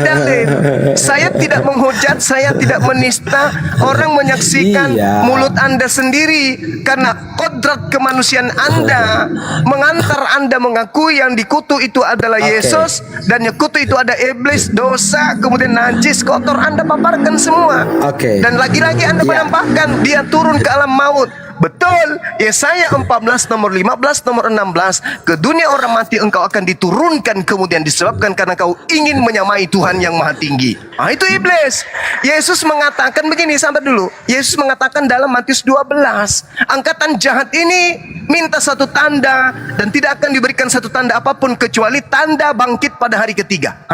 dalil. Saya tidak menghujat, saya tidak menista. Orang menyaksikan Iya. mulut Anda sendiri karena kodrat kemanusiaan Anda mengantar Anda mengakui yang dikutuk itu adalah Oke. Yesus dan yang kutuk itu ada iblis, dosa, kemudian najis, kotor. Anda paparkan semua. Oke. Dan lagi-lagi Anda Iya. menampakkan dia turun ke alam maut. Betul, Yesaya 14 nomor 15 nomor 16, ke dunia orang mati engkau akan diturunkan kemudian disebabkan karena kau ingin menyamai Tuhan yang maha tinggi. Ah, itu iblis. Yesus mengatakan begini, sabar dulu. Yesus mengatakan dalam Matius 12, angkatan jahat ini minta satu tanda dan tidak akan diberikan satu tanda apapun kecuali tanda bangkit pada hari ketiga.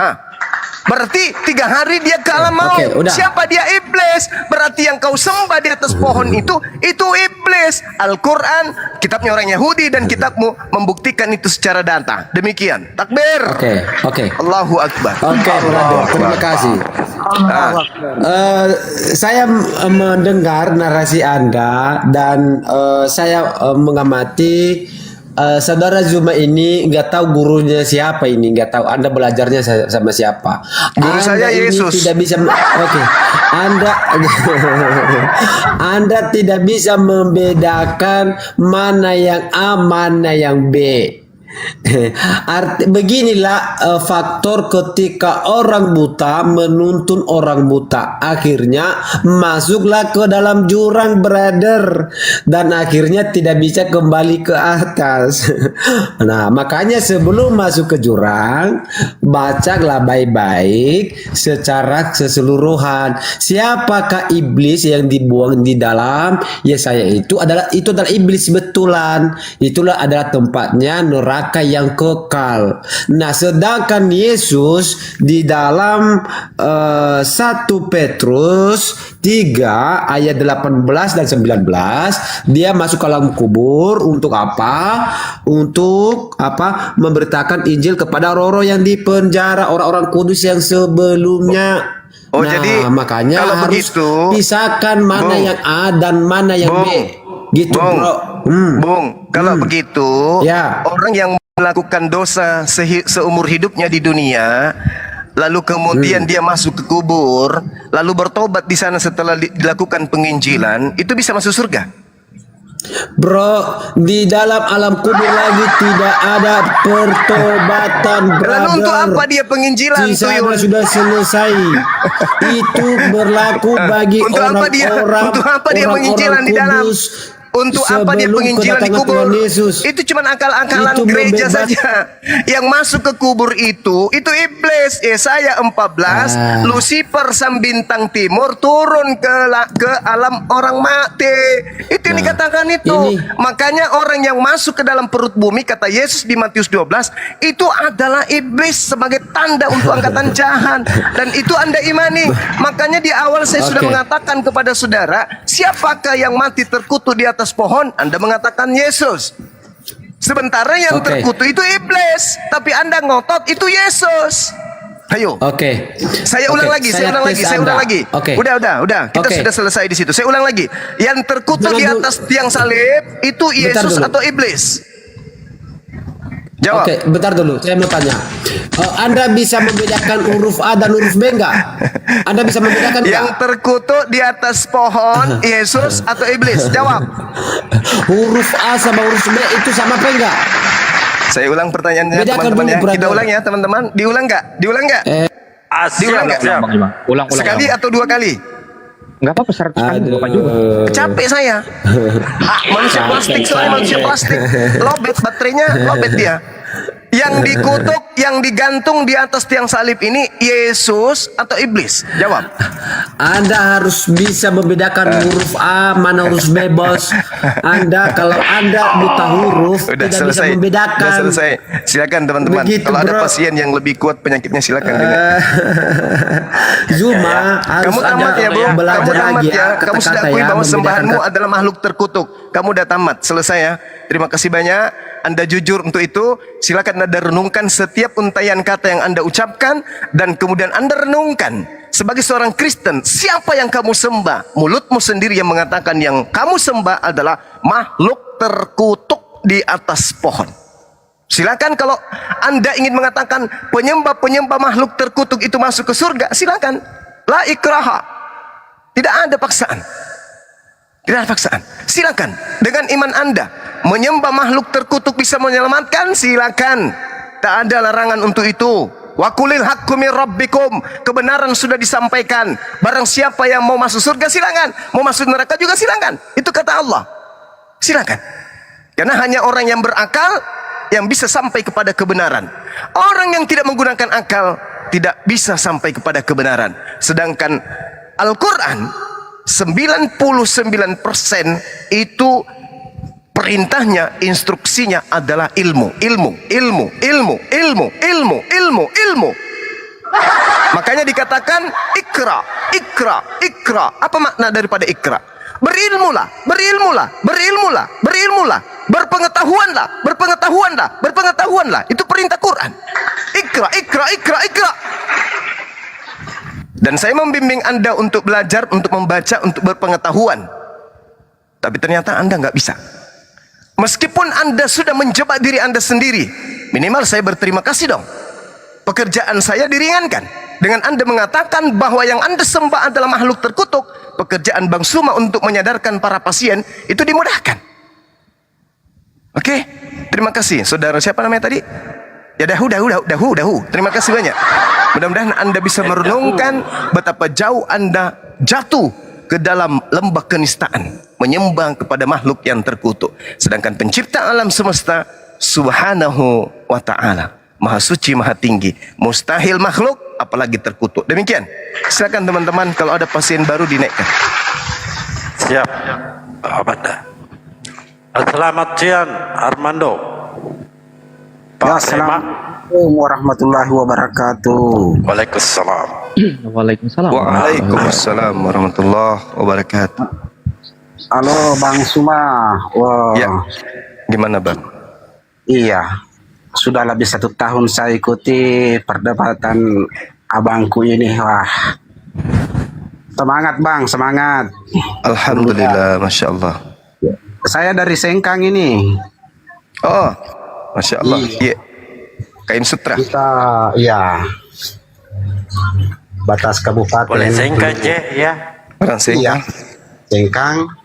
Berarti 3 hari dia ke alam maut. Oke, udah. Siapa dia? Iblis. Berarti yang kau sembah di atas pohon itu iblis. Al-Quran, kitabnya orang Yahudi dan kitabmu membuktikan itu secara data. Demikian. Takbir. Oke. Allahu Akbar. Oke, brother. Terima kasih. Saya mendengar narasi Anda dan saya mengamati saudara Zuma ini nggak tahu gurunya siapa ini, nggak tahu Anda belajarnya sama siapa. Guru saya ini Yesus. tidak bisa. Oke, Anda tidak bisa membedakan mana yang A, mana yang B. Beginilah faktor ketika orang buta menuntun orang buta, akhirnya masuklah ke dalam jurang, brother, dan akhirnya tidak bisa kembali ke atas. Nah, makanya sebelum masuk ke jurang, bacalah baik-baik secara keseluruhan. Siapakah iblis yang dibuang di dalam Yesaya itu adalah iblis betulan. Itulah adalah tempatnya neraka yang kekal. Nah, sedangkan Yesus di dalam 1 Petrus 3 ayat 18 dan 19 dia masuk ke dalam kubur untuk apa? Untuk apa? Memberitakan Injil kepada orang-orang yang dipenjara, orang-orang kudus yang sebelumnya. Oh, nah, jadi makanya kalau harus begitu, pisahkan mana Bung, yang A dan mana yang Bung, B. Gitu, Bung, Bro. Bung, kalau begitu, Ya. orang yang melakukan dosa seumur hidupnya di dunia, lalu kemudian dia masuk ke kubur, lalu bertobat di sana setelah dilakukan penginjilan, itu bisa masuk surga. Bro, di dalam alam kubur lagi tidak ada pertobatan, brother. Lalu untuk apa dia penginjilan, Di sana Tuyul? sudah selesai. Itu berlaku bagi Untuk apa dia? orang-orang Untuk apa dia penginjilan di dalam? kudus. Untuk apa dia Sebelum penginjilan di kedatangan kubur? Tuhan Yesus. Itu cuma akal-akalan Itu gereja membebas- saja. Yang masuk ke kubur itu iblis. Yesaya 14, Lucifer sang bintang timur turun ke alam orang mati. Itu yang dikatakan itu. Makanya orang yang masuk ke dalam perut bumi, kata Yesus di Matius 12, itu adalah iblis sebagai tanda untuk angkatan jahat. Dan itu Anda imani. Makanya di awal saya sudah mengatakan kepada saudara, siapakah yang mati terkutuk di atas pohon? Anda mengatakan Yesus. Sementara yang terkutuk itu iblis, tapi Anda ngotot itu Yesus. Ayo. Oke. Saya ulang lagi, saya ulang lagi. Oke. Udah. Kita sudah selesai di situ. Saya ulang lagi. Yang terkutuk di atas tiang salib itu Yesus atau iblis? Jawab. Oke, bentar dulu. Saya mau tanya. Anda bisa membedakan huruf A dan huruf B enggak? Anda bisa membedakan enggak? Yang terkutuk di atas pohon Yesus atau iblis? Jawab. Huruf A sama huruf B itu sama apa enggak? Saya ulang pertanyaannya, Bedakan teman-teman dulu, ya. Kita brother. ulang ya, teman-teman. Diulang nggak? Diulang nggak? Diulang nggak? Ulang. Sekali atau 2 kali? Enggak apa-apa 100 kali juga Pak juga. Capek saya. Manusia plastik, soalnya manusia plastik. Lobet baterainya, lobet dia. Yang dikutuk, yang digantung di atas tiang salib ini Yesus atau iblis? Jawab. Anda harus bisa membedakan huruf A mana huruf B, bos. Kalau Anda buta huruf Udah tidak selesai. bisa membedakan. Udah selesai. Silakan teman-teman. Begitu, Kalau ada bro. pasien yang lebih kuat penyakitnya silakan juga. Zuma harus Kamu tamat ada ya, Bro. belajar Kamu tamat lagi ya. Kamu sudah kata-kata akui ya, bahwa membedakan sembahanmu kata. adalah makhluk terkutuk. Kamu udah tamat. Selesai ya. Terima kasih banyak. Anda jujur untuk itu. Silakan Anda renungkan setiap untayan kata yang Anda ucapkan dan kemudian Anda renungkan sebagai seorang Kristen, siapa yang kamu sembah? Mulutmu sendiri yang mengatakan yang kamu sembah adalah makhluk terkutuk di atas pohon. Silakan kalau Anda ingin mengatakan penyembah-penyembah makhluk terkutuk itu masuk ke surga, silakan. La ikraha. Tidak ada paksaan. Tidak ada paksaan. Silakan. Dengan iman Anda menyembah makhluk terkutuk bisa menyelamatkan, silakan. Tak ada larangan untuk itu. Wa qulil haqqu mir rabbikum. Kebenaran sudah disampaikan. Barang siapa yang mau masuk surga silakan, mau masuk neraka juga silakan. Itu kata Allah. Silakan. Karena hanya orang yang berakal yang bisa sampai kepada kebenaran. Orang yang tidak menggunakan akal tidak bisa sampai kepada kebenaran. Sedangkan Al-Qur'an 99% itu perintahnya, instruksinya adalah ilmu. Makanya dikatakan ikra. Apa makna daripada ikra? Berpengetahuanlah. Itu perintah Quran. Ikra. Dan saya membimbing Anda untuk belajar, untuk membaca, untuk berpengetahuan. Tapi ternyata Anda nggak bisa. Meskipun Anda sudah menjebak diri Anda sendiri, minimal saya berterima kasih dong. Pekerjaan saya diringankan. Dengan Anda mengatakan bahwa yang Anda sembah adalah makhluk terkutuk, pekerjaan Bang Suma untuk menyadarkan para pasien itu dimudahkan. Oke, terima kasih. Saudara siapa namanya tadi? Ya Dahu. Terima kasih banyak. Mudah-mudahan Anda bisa merenungkan betapa jauh Anda jatuh ke dalam lembah kenistaan, menyembah kepada makhluk yang terkutuk. Sedangkan pencipta alam semesta subhanahu wa ta'ala, maha suci, maha tinggi, mustahil makhluk apalagi terkutuk. Demikian. Silakan teman-teman, kalau ada pasien baru dinaikkan. Siap. Selamat siang Armando. Ya, Assalamualaikum warahmatullahi wabarakatuh. Waalaikumsalam. Waalaikumsalam. Waalaikumsalam warahmatullahi wabarakatuh. Halo Bang Suma. Wah. Ya. Gimana Bang? Iya. Sudah lebih 1 tahun saya ikuti perdebatan abangku ini. Wah. Semangat Bang, semangat. Alhamdulillah, Masya Allah. Saya dari Sengkang ini. Oh, Masya Allah. Iya. Kain Sutra. Kita, ya, batas kabupaten. Boleh singkat je, ya. Orang Sengkang.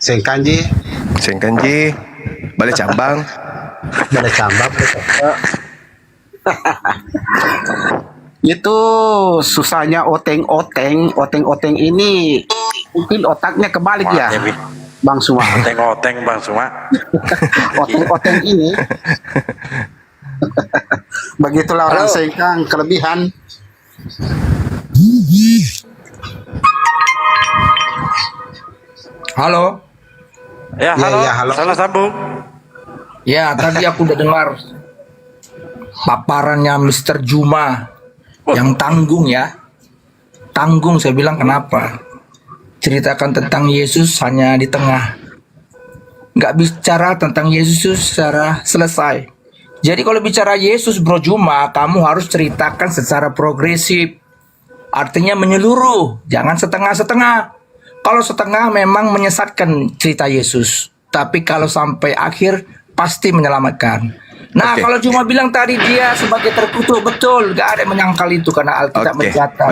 Sengkanji, Sengkanji. Balai Cambang. Balai Cambang. Itu susahnya oteng ini mungkin otaknya kebalik ya, Bang Suma. Oteng Bang Suma. Oteng ini. Begitulah orang Sengkang, kelebihan. Halo. Ya, halo. Salah sambung. Ya, tadi aku udah dengar paparannya Mr. Juma yang tanggung ya. Tanggung, saya bilang kenapa? Ceritakan tentang Yesus hanya di tengah. Nggak bicara tentang Yesus secara selesai. Jadi kalau bicara Yesus Bro Juma, kamu harus ceritakan secara progresif. Artinya menyeluruh, jangan setengah-setengah. Kalau setengah memang menyesatkan cerita Yesus. Tapi kalau sampai akhir pasti menyelamatkan. Nah, kalau cuma bilang tadi dia sebagai terkutuk, betul, gak ada yang menyangkal itu karena Alkitab mencatat.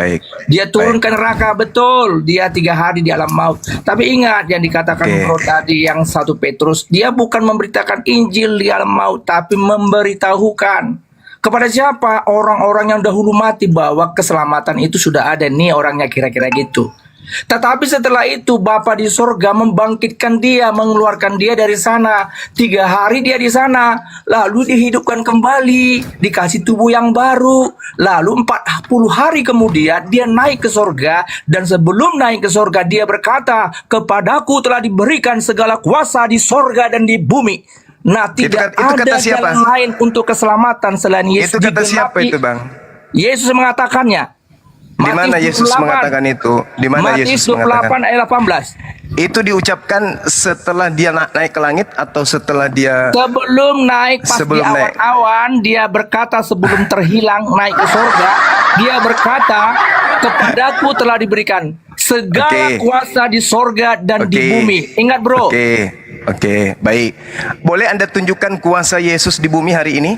Dia turun ke neraka, betul, dia 3 hari di alam maut. Tapi ingat yang dikatakan Bro tadi yang 1 Petrus, dia bukan memberitakan Injil di alam maut, tapi memberitahukan kepada siapa? Orang-orang yang dahulu mati bahwa keselamatan itu sudah ada. Nih orangnya kira-kira gitu. Tetapi setelah itu Bapa di sorga membangkitkan dia, mengeluarkan dia dari sana. 3 hari dia di sana, lalu dihidupkan kembali, dikasih tubuh yang baru. Lalu 40 hari kemudian dia naik ke sorga. Dan sebelum naik ke sorga dia berkata, kepadaku telah diberikan segala kuasa di sorga dan di bumi. Nah, tidak ada jalan lain untuk keselamatan selain Yesus. Itu kata siapa itu, Bang? Yesus mengatakannya. Di mana Yesus mengatakan itu? Di mana Yesus mengatakan? Matius 28 ayat 18. Itu diucapkan setelah dia naik ke langit atau setelah dia sebelum naik, pas di awan-awan dia berkata sebelum terhilang naik ke surga, dia berkata, kepadaku telah diberikan segala kuasa di surga dan di bumi. Ingat bro. Oke, baik. Boleh Anda tunjukkan kuasa Yesus di bumi hari ini?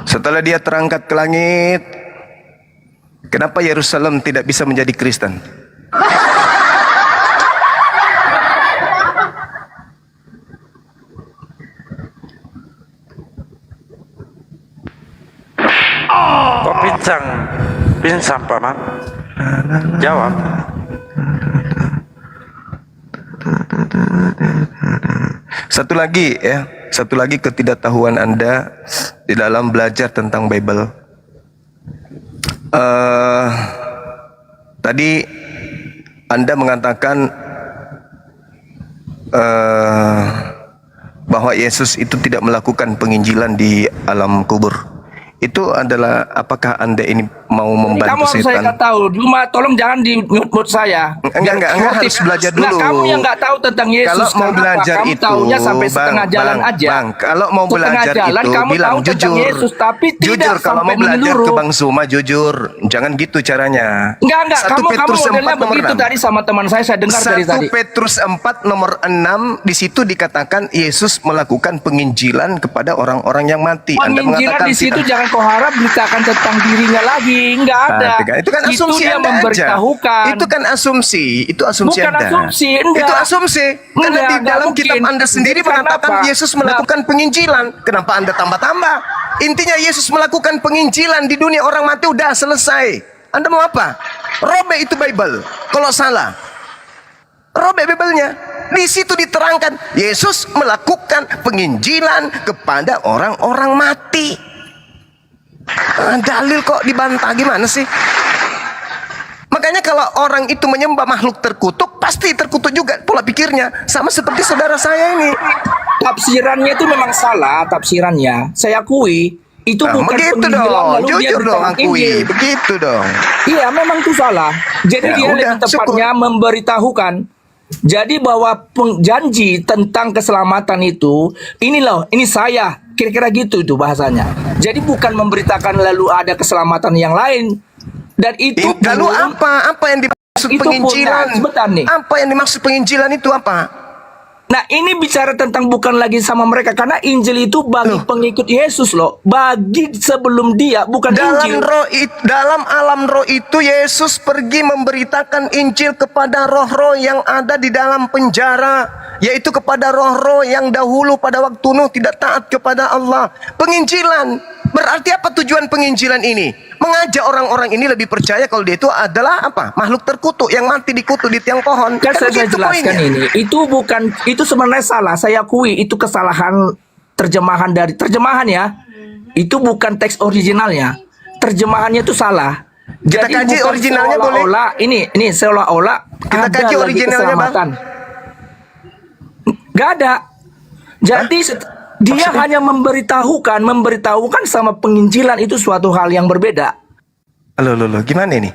Setelah dia terangkat ke langit, kenapa Yerusalem tidak bisa menjadi Kristen? Kok pinsang Paman? Jawab. Satu lagi ketidaktahuan Anda di dalam belajar tentang Bible. Tadi Anda mengatakan bahwa Yesus itu tidak melakukan penginjilan di alam kubur. Itu adalah apakah Anda ini mau membantu setan? Saya nggak tahu. Cuma tolong jangan di mute saya. Enggak harus belajar dulu. Kamu yang nggak tahu tentang Yesus. Kalau mau belajar kamu itu, taunya sampai setengah jalan aja. Bang, kalau mau belajar jalan, itu kamu bilang tahu jujur. Yesus, tapi jujur kalau mau belajar ke Bang Suma jujur. Jangan gitu caranya. Enggak. 1 Kamu Petrus 4 modelnya nomor begitu 6. tadi sama teman saya dengar dari tadi. 1 Petrus 4 nomor 6 di situ dikatakan Yesus melakukan penginjilan kepada orang-orang yang mati. Anda mengatakan di situ jangan kau harap beritakan tentang dirinya lagi, enggak ada. Itu kan asumsi dia Anda memberitahukan. Itu kan asumsi, itu asumsi Bukan Anda. asumsi, enggak. Itu asumsi. Karena di dalam kitab Anda sendiri mengatakan Yesus melakukan penginjilan. Kenapa Anda tambah-tambah? Intinya Yesus melakukan penginjilan di dunia orang mati udah selesai. Anda mau apa? Robek itu Bible. Kalau salah, robek Bible-nya. Di situ diterangkan Yesus melakukan penginjilan kepada orang-orang mati. Dalil kok dibantah, gimana sih? Makanya kalau orang itu menyembah makhluk terkutuk, pasti terkutuk juga pola pikirnya. Sama seperti saudara saya ini. Tafsirannya itu memang salah, tafsirannya. Saya akui. Itu bukan begitu dong, jujur dong akui. Begitu dong. Iya, memang itu salah. Jadi dia lebih tepatnya memberitahukan. Jadi bahwa janji tentang keselamatan itu, ini loh, ini saya, kira-kira gitu itu bahasanya. Jadi bukan memberitakan lalu ada keselamatan yang lain. Dan itu Lalu apa yang dimaksud itu penginjilan? pun, sebentar nih. Apa yang dimaksud penginjilan itu apa? Nah, ini bicara tentang bukan lagi sama mereka, karena Injil itu bagi pengikut Yesus loh. Bagi sebelum dia, bukan Injil. Dalam alam roh itu Yesus pergi memberitakan Injil kepada roh-roh yang ada di dalam penjara, yaitu kepada roh-roh yang dahulu pada waktu Nuh tidak taat kepada Allah. Penginjilan. Berarti apa tujuan penginjilan ini? Mengajak orang-orang ini lebih percaya kalau dia itu adalah apa? Makhluk terkutuk yang mati dikutuk di tiang pohon. Kan saya jelaskan ini. Itu bukan, itu sebenarnya salah. Saya akui itu kesalahan terjemahan dari terjemahan ya. Itu bukan teks originalnya. Terjemahannya itu salah. Kita Jadi kaji bukan originalnya boleh? seolah-olah, ini seolah-olah Kita ada kaji lagi originalnya, Bang. keselamatan. Gak ada. Jadi dia hanya memberitahukan sama penginjilan itu suatu hal yang berbeda. Loh, gimana ini?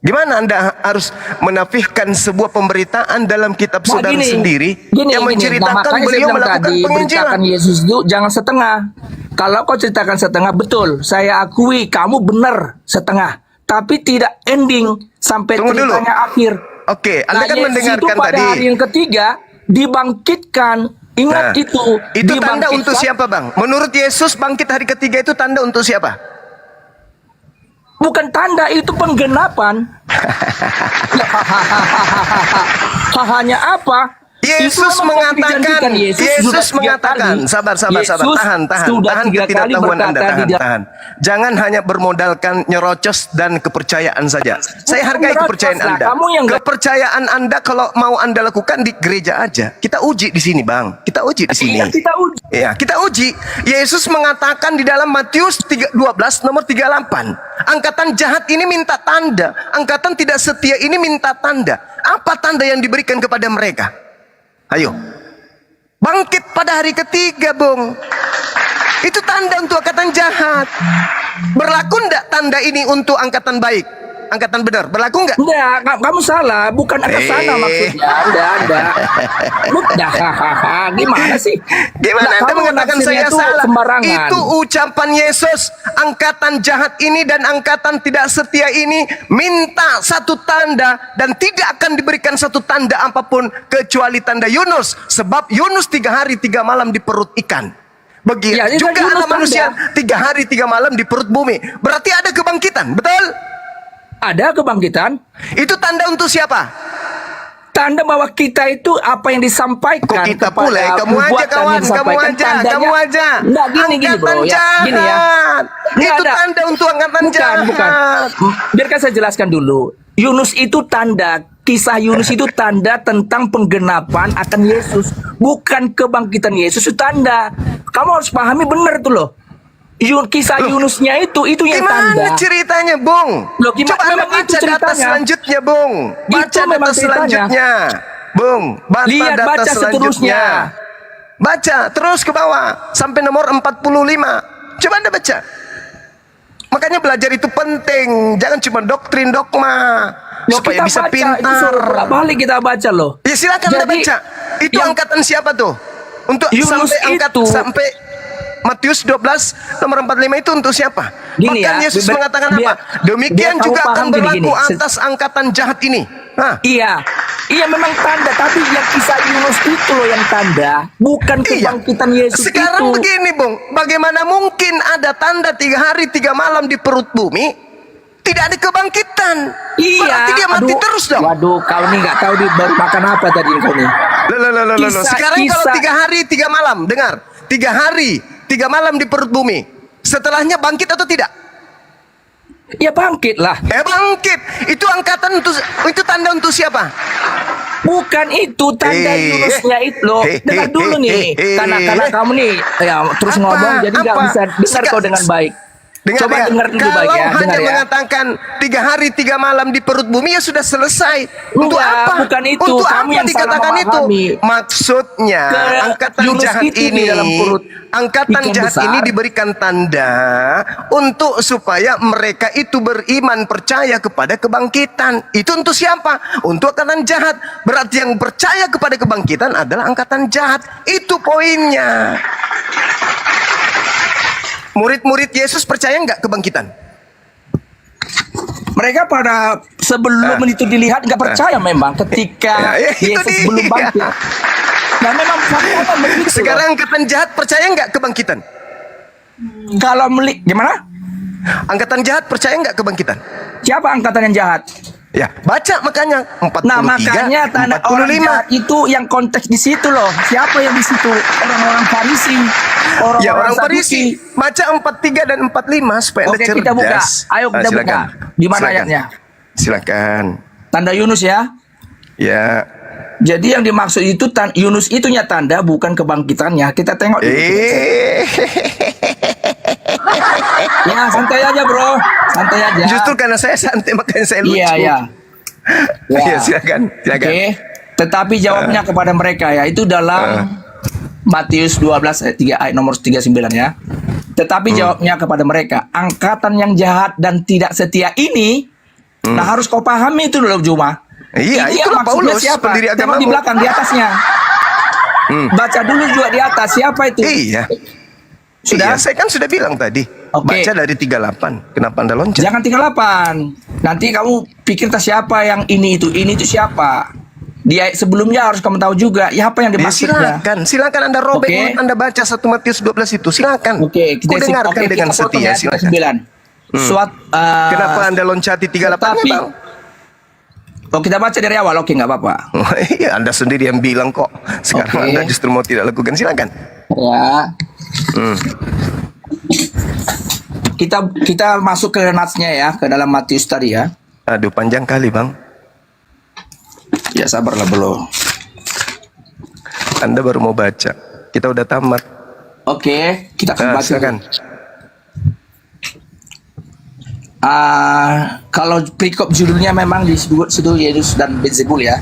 Gimana Anda harus menafikan sebuah pemberitaan dalam kitab saudara sendiri yang menceritakan beliau melakukan penginjilan? Yesus itu jangan setengah. Kalau kau ceritakan setengah, betul. Saya akui kamu benar setengah. Tapi tidak ending sampai ceritanya akhir. Oke, Anda kan Yesus mendengarkan itu pada tadi. hari yang ketiga dibangkitkan. Ingat itu tanda untuk siapa, Bang? Menurut Yesus bangkit hari ketiga itu tanda untuk siapa? Bukan tanda, itu penggenapan. Hanya apa? Yesus mengatakan, sabar, tahan ketidaktahuan Anda, tahan. Jangan hanya bermodalkan nyerocos dan kepercayaan saja. Saya hargai kepercayaan Anda. Kepercayaan Anda kalau mau Anda lakukan di gereja aja. Kita uji di sini, Bang. Kita uji di sini. Iya, kita uji. Yesus mengatakan di dalam Matius 12 nomor 38. Angkatan jahat ini minta tanda. Angkatan tidak setia ini minta tanda. Apa tanda yang diberikan kepada mereka? Ayo, bangkit pada hari ketiga, Bung. Itu tanda untuk angkatan jahat. Berlaku enggak tanda ini untuk angkatan baik? Angkatan benar, berlaku enggak? Enggak, kamu salah. Bukan ke sana maksudnya. Enggak. Gimana sih? Gimana? Anda mengatakan saya salah. Itu ucapan Yesus. Angkatan jahat ini dan angkatan tidak setia ini minta satu tanda dan tidak akan diberikan satu tanda apapun kecuali tanda Yunus. Sebab Yunus 3 hari 3 malam di perut ikan. Begitu ya, juga anak manusia 3 hari 3 malam di perut bumi. Berarti ada kebangkitan, betul? Ada kebangkitan. Itu tanda untuk siapa? Tanda bahwa kita itu apa yang disampaikan. Kok kita pula? Kamu aja kawan, kamu aja. Enggak gini bro. Gini ya. Itu tanda untuk angkatan jahat. Bukan. Biarkan saya jelaskan dulu. Yunus itu tanda. Kisah Yunus itu tanda tentang penggenapan akan Yesus. Bukan kebangkitan Yesus itu tanda. Kamu harus pahami benar tuh loh. Kisah Yunusnya itu yang tanda. Gimana ceritanya, Bung? Coba Anda baca data selanjutnya, Bung. Baca data selanjutnya, Bung. Lihat, baca seterusnya. Baca terus ke bawah sampai nomor 45. Coba Anda baca. Makanya belajar itu penting. Jangan cuma doktrin dogma. Supaya bisa pintar. Balik kita baca loh. Ya silakan Anda baca. Itu angkatan siapa tuh? Untuk sampai Matius 12 nomor 45 itu untuk siapa? Gini Bahkan Yesus mengatakan apa? Demikian juga akan berlaku atas angkatan jahat ini. Iya memang tanda, tapi yang kisah Yunus itu loh yang tanda, bukan kebangkitan Yesus. Sekarang begini, Bung, bagaimana mungkin ada tanda 3 hari 3 malam di perut bumi, tidak ada kebangkitan? Iya. Berarti dia mati terus dong. Waduh, kau nih nggak tahu baru makan apa tadi kau nih. Sekarang kalau 3 hari 3 malam, dengar, 3 hari 3 malam di perut bumi, setelahnya bangkit atau tidak? Ya bangkit lah. Bangkit. Itu angkatan itu tanda untuk siapa? Bukan itu tanda Yunusnya itu loh. Dengar dulu nih. Karena kamu nih terus ngomong jadi nggak bisa dengar kau dengan baik. Coba dengar dulu Kalau baik ya, hanya dengar ya. mengatakan 3 hari 3 malam di perut bumi ya sudah selesai. Untuk Enggak, apa? bukan itu. Untuk Kamu apa yang salah dikatakan itu? memahami. Maksudnya angkatan Yunus jahat itu di ini, dalam perut angkatan ikan jahat besar. ini diberikan tanda untuk supaya mereka itu beriman percaya kepada kebangkitan. Itu untuk siapa? Untuk angkatan jahat. Berarti yang percaya kepada kebangkitan adalah angkatan jahat. Itu poinnya. Murid-murid Yesus percaya nggak kebangkitan? Mereka pada sebelum itu dilihat nggak percaya memang ketika itu Yesus dia. belum bangkit. Nah memang faktanya begitu. Sekarang angkatan jahat percaya nggak kebangkitan? Kalau gimana? Angkatan jahat percaya nggak kebangkitan? Siapa angkatan yang jahat? Ya, baca makanya 43, Nah makanya tanda orang 45. jahat itu yang konteks di situ loh. Siapa yang di situ? Orang-orang Farisi, orang-orang Ya orang Saduki. Farisi. Baca 43 dan 45 supaya Anda Oke, cerdas. kita buka. Ayo kita buka. Silakan. Di mana Silakan. ayatnya? Silakan. Tanda Yunus ya. Ya. Jadi yang dimaksud itu Yunus itunya tanda bukan kebangkitannya. Kita tengok dulu. Ya santai aja bro, santai aja. Justru karena saya santai makanya saya lucu. Iya ya. Ya, silakan. Silakan. Oke. Tetapi jawabnya kepada mereka ya itu dalam Matius 12 ayat nomor 39 ya. Tetapi jawabnya kepada mereka, angkatan yang jahat dan tidak setia ini, nah harus kau pahami itu dulu Juma. Iya, Ini itulah yang maksudnya Paulus, siapa? pendiri Tengok agamamu. di belakang di atasnya. Baca dulu juga di atas siapa itu? Iya. Sudah? Iya, saya kan sudah bilang tadi. Oke. Baca dari 38. Kenapa Anda loncat? Jangan 38. Nanti kamu pikir siapa yang ini itu siapa? Di ayat sebelumnya harus kamu tahu juga ya apa yang Ya, dimaksudnya. silakan Anda robek Oke. mulut Anda baca 1 Matius 12 itu. Silakan. Oke, Ku dengarkan dengan kita potong setia. ya, Silakan. 9. Kenapa Anda loncati 38 Tetapi- Bang? Oh, kita baca dari awal. Oke, nggak apa-apa. Oh, iya, Anda sendiri yang bilang kok. Sekarang Oke. Anda justru mau tidak lakukan. Silakan. Ya. Kita masuk ke natsnya ya, ke dalam Matius tadi ya. Aduh, panjang kali Bang. Ya sabarlah belum. Anda baru mau baca. Kita udah tamat. Oke, kita akan baca. Silakan. Kalau perikop judulnya memang disebut situ Yesus dan Beelzebul ya.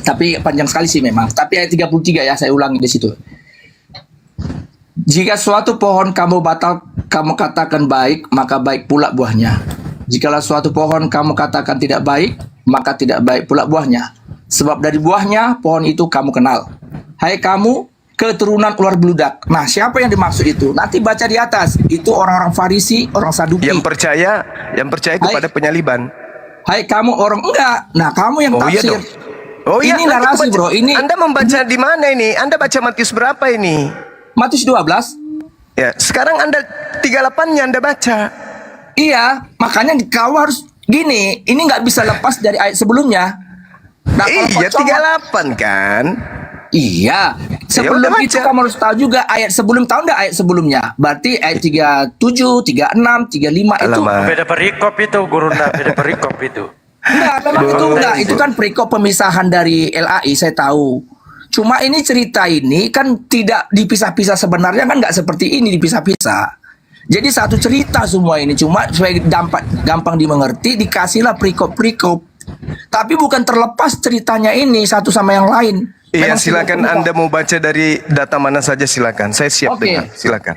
Tapi panjang sekali sih memang. Tapi ayat 33 ya, saya ulangi di situ. Jika suatu pohon kamu katakan baik, maka baik pula buahnya. Jikalau suatu pohon kamu katakan tidak baik, maka tidak baik pula buahnya. Sebab dari buahnya pohon itu kamu kenal. Hai kamu keturunan ular beludak. Nah, siapa yang dimaksud itu? Nanti baca di atas. Itu orang-orang Farisi, orang Saduki. Yang percaya kepada penyaliban. Hai kamu orang enggak. Nah, kamu yang Oh iya tafsir. dong. Oh iya, Ini nanti narasi, aku baca. bro. Ini Anda membaca di mana ini? Anda baca Matius berapa ini? Matius 12. Ya, sekarang Anda 38-nya Anda baca. Iya, makanya kau harus gini. Ini nggak bisa lepas dari ayat sebelumnya. Nah, kalau Iya, kau comot- 38 kan? Iya. Sebelum udah itu baca. kamu harus tahu juga ayat sebelum, tahu enggak ayat sebelumnya? Berarti ayat 37, 36, 35 itu. Alamak. Beda perikop itu, Gurunda, beda perikop itu. Enggak, memang itu enggak. Itu kan perikop pemisahan dari LAI, saya tahu. Cuma ini cerita ini kan tidak dipisah-pisah sebenarnya kan nggak seperti ini dipisah-pisah. Jadi satu cerita semua ini cuma supaya gampang dimengerti dikasihlah perikop-perikop. Tapi bukan terlepas ceritanya ini satu sama yang lain. Iya, Memang silakan tidak Anda mau baca dari data mana saja silakan. Saya siap Oke. dengar. Silakan.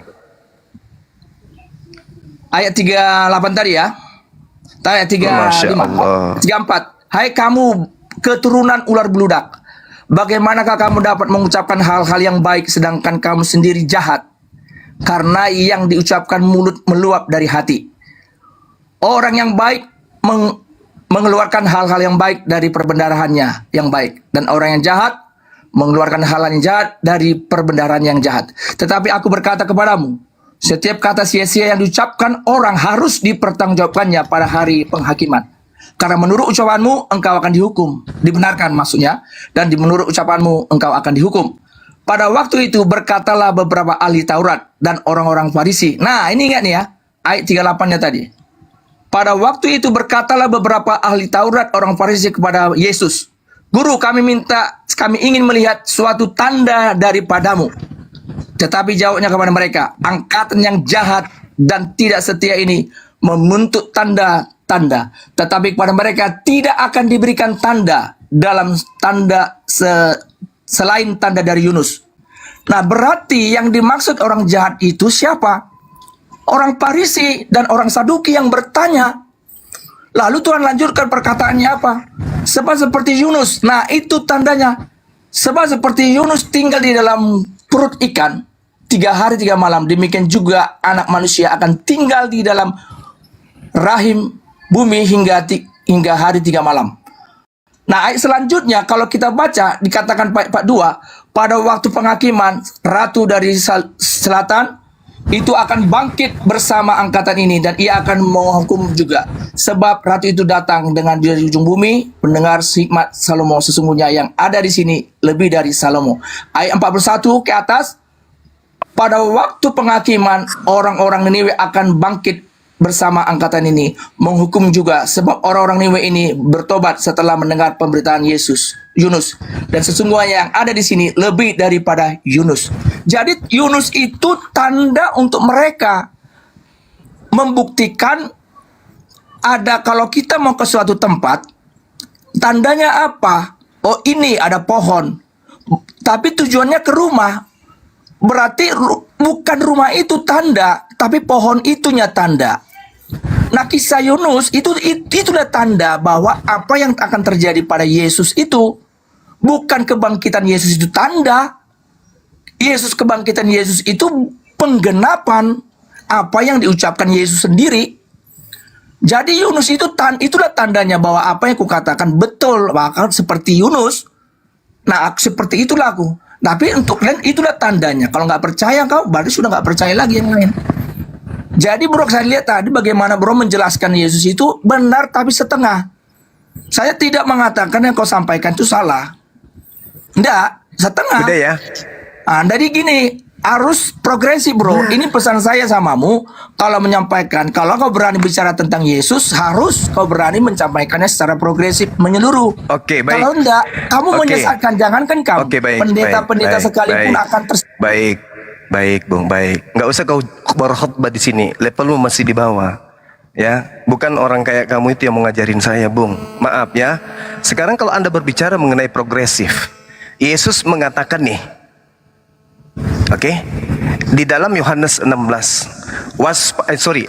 Ayat 38 tadi ya. Ayat Masya Allah. 34. Hai kamu keturunan ular beludak. Bagaimanakah kamu dapat mengucapkan hal-hal yang baik sedangkan kamu sendiri jahat? Karena yang diucapkan mulut meluap dari hati. Orang yang baik mengeluarkan hal-hal yang baik dari perbendarahannya yang baik. Dan orang yang jahat mengeluarkan hal-hal yang jahat dari perbendaharaan yang jahat. Tetapi aku berkata kepadamu, setiap kata sia-sia yang diucapkan orang harus dipertanggungjawabkannya pada hari penghakiman. Karena menurut ucapanmu engkau akan dihukum. Dibenarkan maksudnya. Dan menurut ucapanmu engkau akan dihukum. Pada waktu itu berkatalah beberapa ahli Taurat dan orang-orang Farisi. Nah ini ingat nih ya. Ayat 38-nya tadi. Pada waktu itu berkatalah beberapa ahli Taurat orang Farisi kepada Yesus. Guru, kami ingin melihat suatu tanda daripadamu. Tetapi jawabnya kepada mereka, angkatan yang jahat dan tidak setia ini menuntut tanda-tanda, tetapi kepada mereka tidak akan diberikan tanda dalam tanda selain tanda dari Yunus. Nah, berarti yang dimaksud orang jahat itu siapa? Orang Farisi dan orang Saduki yang bertanya. Lalu Tuhan lanjutkan perkataannya apa? Sebab seperti Yunus. Nah, itu tandanya. Sebab seperti Yunus tinggal di dalam perut ikan 3 hari 3 malam, demikian juga anak manusia akan tinggal di dalam rahim bumi hingga hari 3 malam. Nah, ayat selanjutnya kalau kita baca dikatakan ayat 42, pada waktu penghakiman ratu dari selatan itu akan bangkit bersama angkatan ini dan ia akan menghukum juga. Sebab ratu itu datang dengan dari ujung bumi mendengar hikmat Salomo, sesungguhnya yang ada di sini lebih dari Salomo. Ayat 41 ke atas, pada waktu penghakiman orang-orang Niniwe akan bangkit bersama angkatan ini menghukum juga, sebab orang-orang Niniwe ini bertobat setelah mendengar pemberitaan Yunus, dan sesungguhnya yang ada di sini lebih daripada Yunus. Jadi Yunus itu tanda untuk mereka membuktikan ada, kalau kita mau ke suatu tempat, tandanya apa? Oh, ini ada pohon, tapi tujuannya ke rumah. Berarti bukan rumah itu tanda, tapi pohon itunya tanda. Nah, kisah Yunus itulah tanda bahwa apa yang akan terjadi pada Yesus itu bukan kebangkitan Yesus itu tanda. Kebangkitan Yesus itu penggenapan apa yang diucapkan Yesus sendiri. Jadi Yunus itulah tandanya bahwa apa yang kukatakan betul, bahkan seperti Yunus. Nah, seperti itulah aku. Tapi untuk kalian itulah tandanya. Kalau nggak percaya kau, berarti sudah nggak percaya lagi yang lain. Jadi bro, saya lihat tadi bagaimana bro menjelaskan Yesus itu benar tapi setengah. Saya tidak mengatakan yang kau sampaikan itu salah. Enggak, setengah. Beda ya. Jadi gini, harus progresif bro. Ini pesan saya samamu. Kalau menyampaikan, kalau kau berani bicara tentang Yesus, harus kau berani menyampaikannya secara progresif, menyeluruh. Oke, baik. Kalau enggak, kamu menyesatkan. Jangankan kamu, Oke, baik, pendeta-pendeta baik, sekalipun baik. akan Baik, Bung, baik. Nggak usah kau berkhotbah di sini. Levelmu masih di bawah. Ya, bukan orang kayak kamu itu yang mau ngajarin saya, Bung. Maaf ya. Sekarang kalau Anda berbicara mengenai progresif, Yesus mengatakan nih, oke, di dalam Yohanes 16,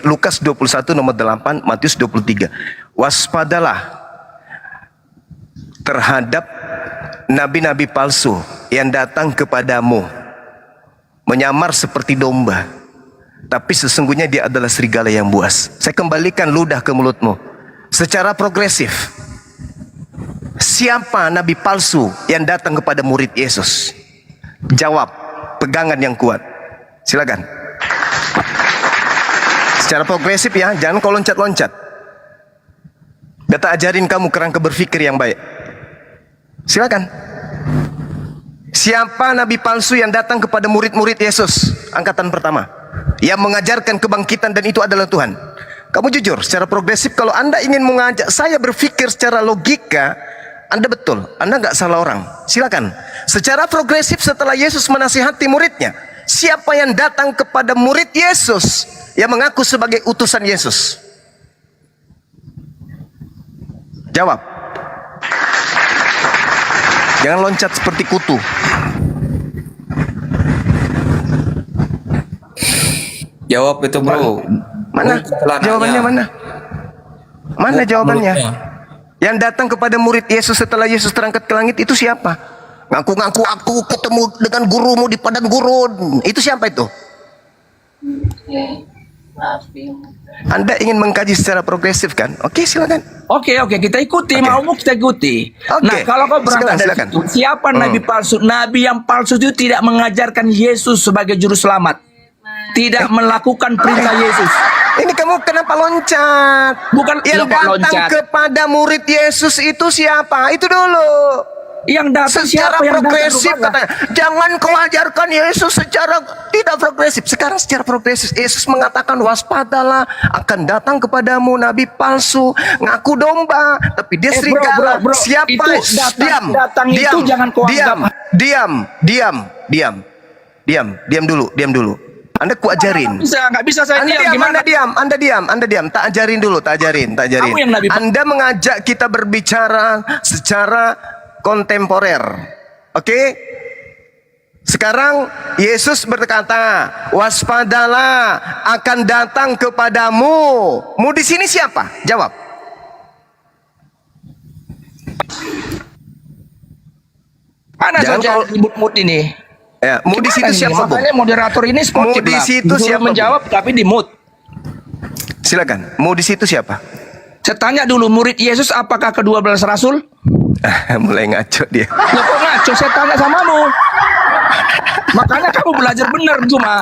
Lukas 21 nomor 8, Matius 23. Waspadalah terhadap nabi-nabi palsu yang datang kepadamu, menyamar seperti domba, tapi sesungguhnya dia adalah serigala yang buas. Saya kembalikan ludah ke mulutmu. Secara progresif, siapa nabi palsu yang datang kepada murid Yesus? Jawab, pegangan yang kuat. Silakan. Secara progresif ya, jangan kau loncat-loncat. Beta ajarin kamu kerangka berpikir yang baik. Silakan. Siapa nabi palsu yang datang kepada murid-murid Yesus? Angkatan pertama, yang mengajarkan kebangkitan dan itu adalah Tuhan. Kamu jujur, secara progresif, kalau Anda ingin mengajak saya berpikir secara logika, Anda betul, Anda nggak salah orang. Silakan. Secara progresif setelah Yesus menasihati muridnya, siapa yang datang kepada murid Yesus yang mengaku sebagai utusan Yesus? Jawab. Jangan loncat seperti kutu. Jawab itu bro. Mana? Jawabannya mana? Mana jawabannya? Yang datang kepada murid Yesus setelah Yesus terangkat ke langit itu siapa? Ngaku-ngaku aku ketemu dengan gurumu di padang gurun. Itu siapa itu? Anda ingin mengkaji secara progresif kan? Oke, silakan. Oke, kita ikuti. Maumu kita ikuti. Oke. Nah, kalau kau berangkat dari situ, siapa nabi palsu? Nabi yang palsu itu tidak mengajarkan Yesus sebagai juru selamat. Tidak melakukan perintah Yesus. Ini kamu kenapa loncat? Bukan yang datang loncat. kepada murid Yesus itu siapa? Itu dulu. Yang datang Secara siapa yang progresif datang katanya. Jangan kau ajarkan Yesus secara tidak progresif. Sekarang secara progresif Yesus mengatakan waspadalah, akan datang kepadamu nabi palsu, ngaku domba, tapi dia serigala. Bro, Siapa? itu datang itu jangan kau anggap. Diam dulu. Anda ku ajarin. Nggak bisa saya Anda diam. diam, Gimana? Anda diam. Tak ajarin dulu, tak ajarin. Kamu yang Nabi- Anda mengajak kita berbicara secara kontemporer. Oke? Sekarang Yesus berkata, waspadalah akan datang kepadamu. Mu di sini siapa? Jawab. Mana Jangan saja kalau- ribut-mut ini? Ya, mu di situ Gimana ini? siapa, Bung? Makanya moderator ini sportif Mu di lah. situ Disuruh siapa, Bung? menjawab tapi di mute. Silakan. Mu di situ siapa? Saya tanya dulu, murid Yesus apakah ke-12 rasul? Mulai ngaco dia. Loh kok ngaco, saya tanya samamu. Makanya kamu belajar benar cuma.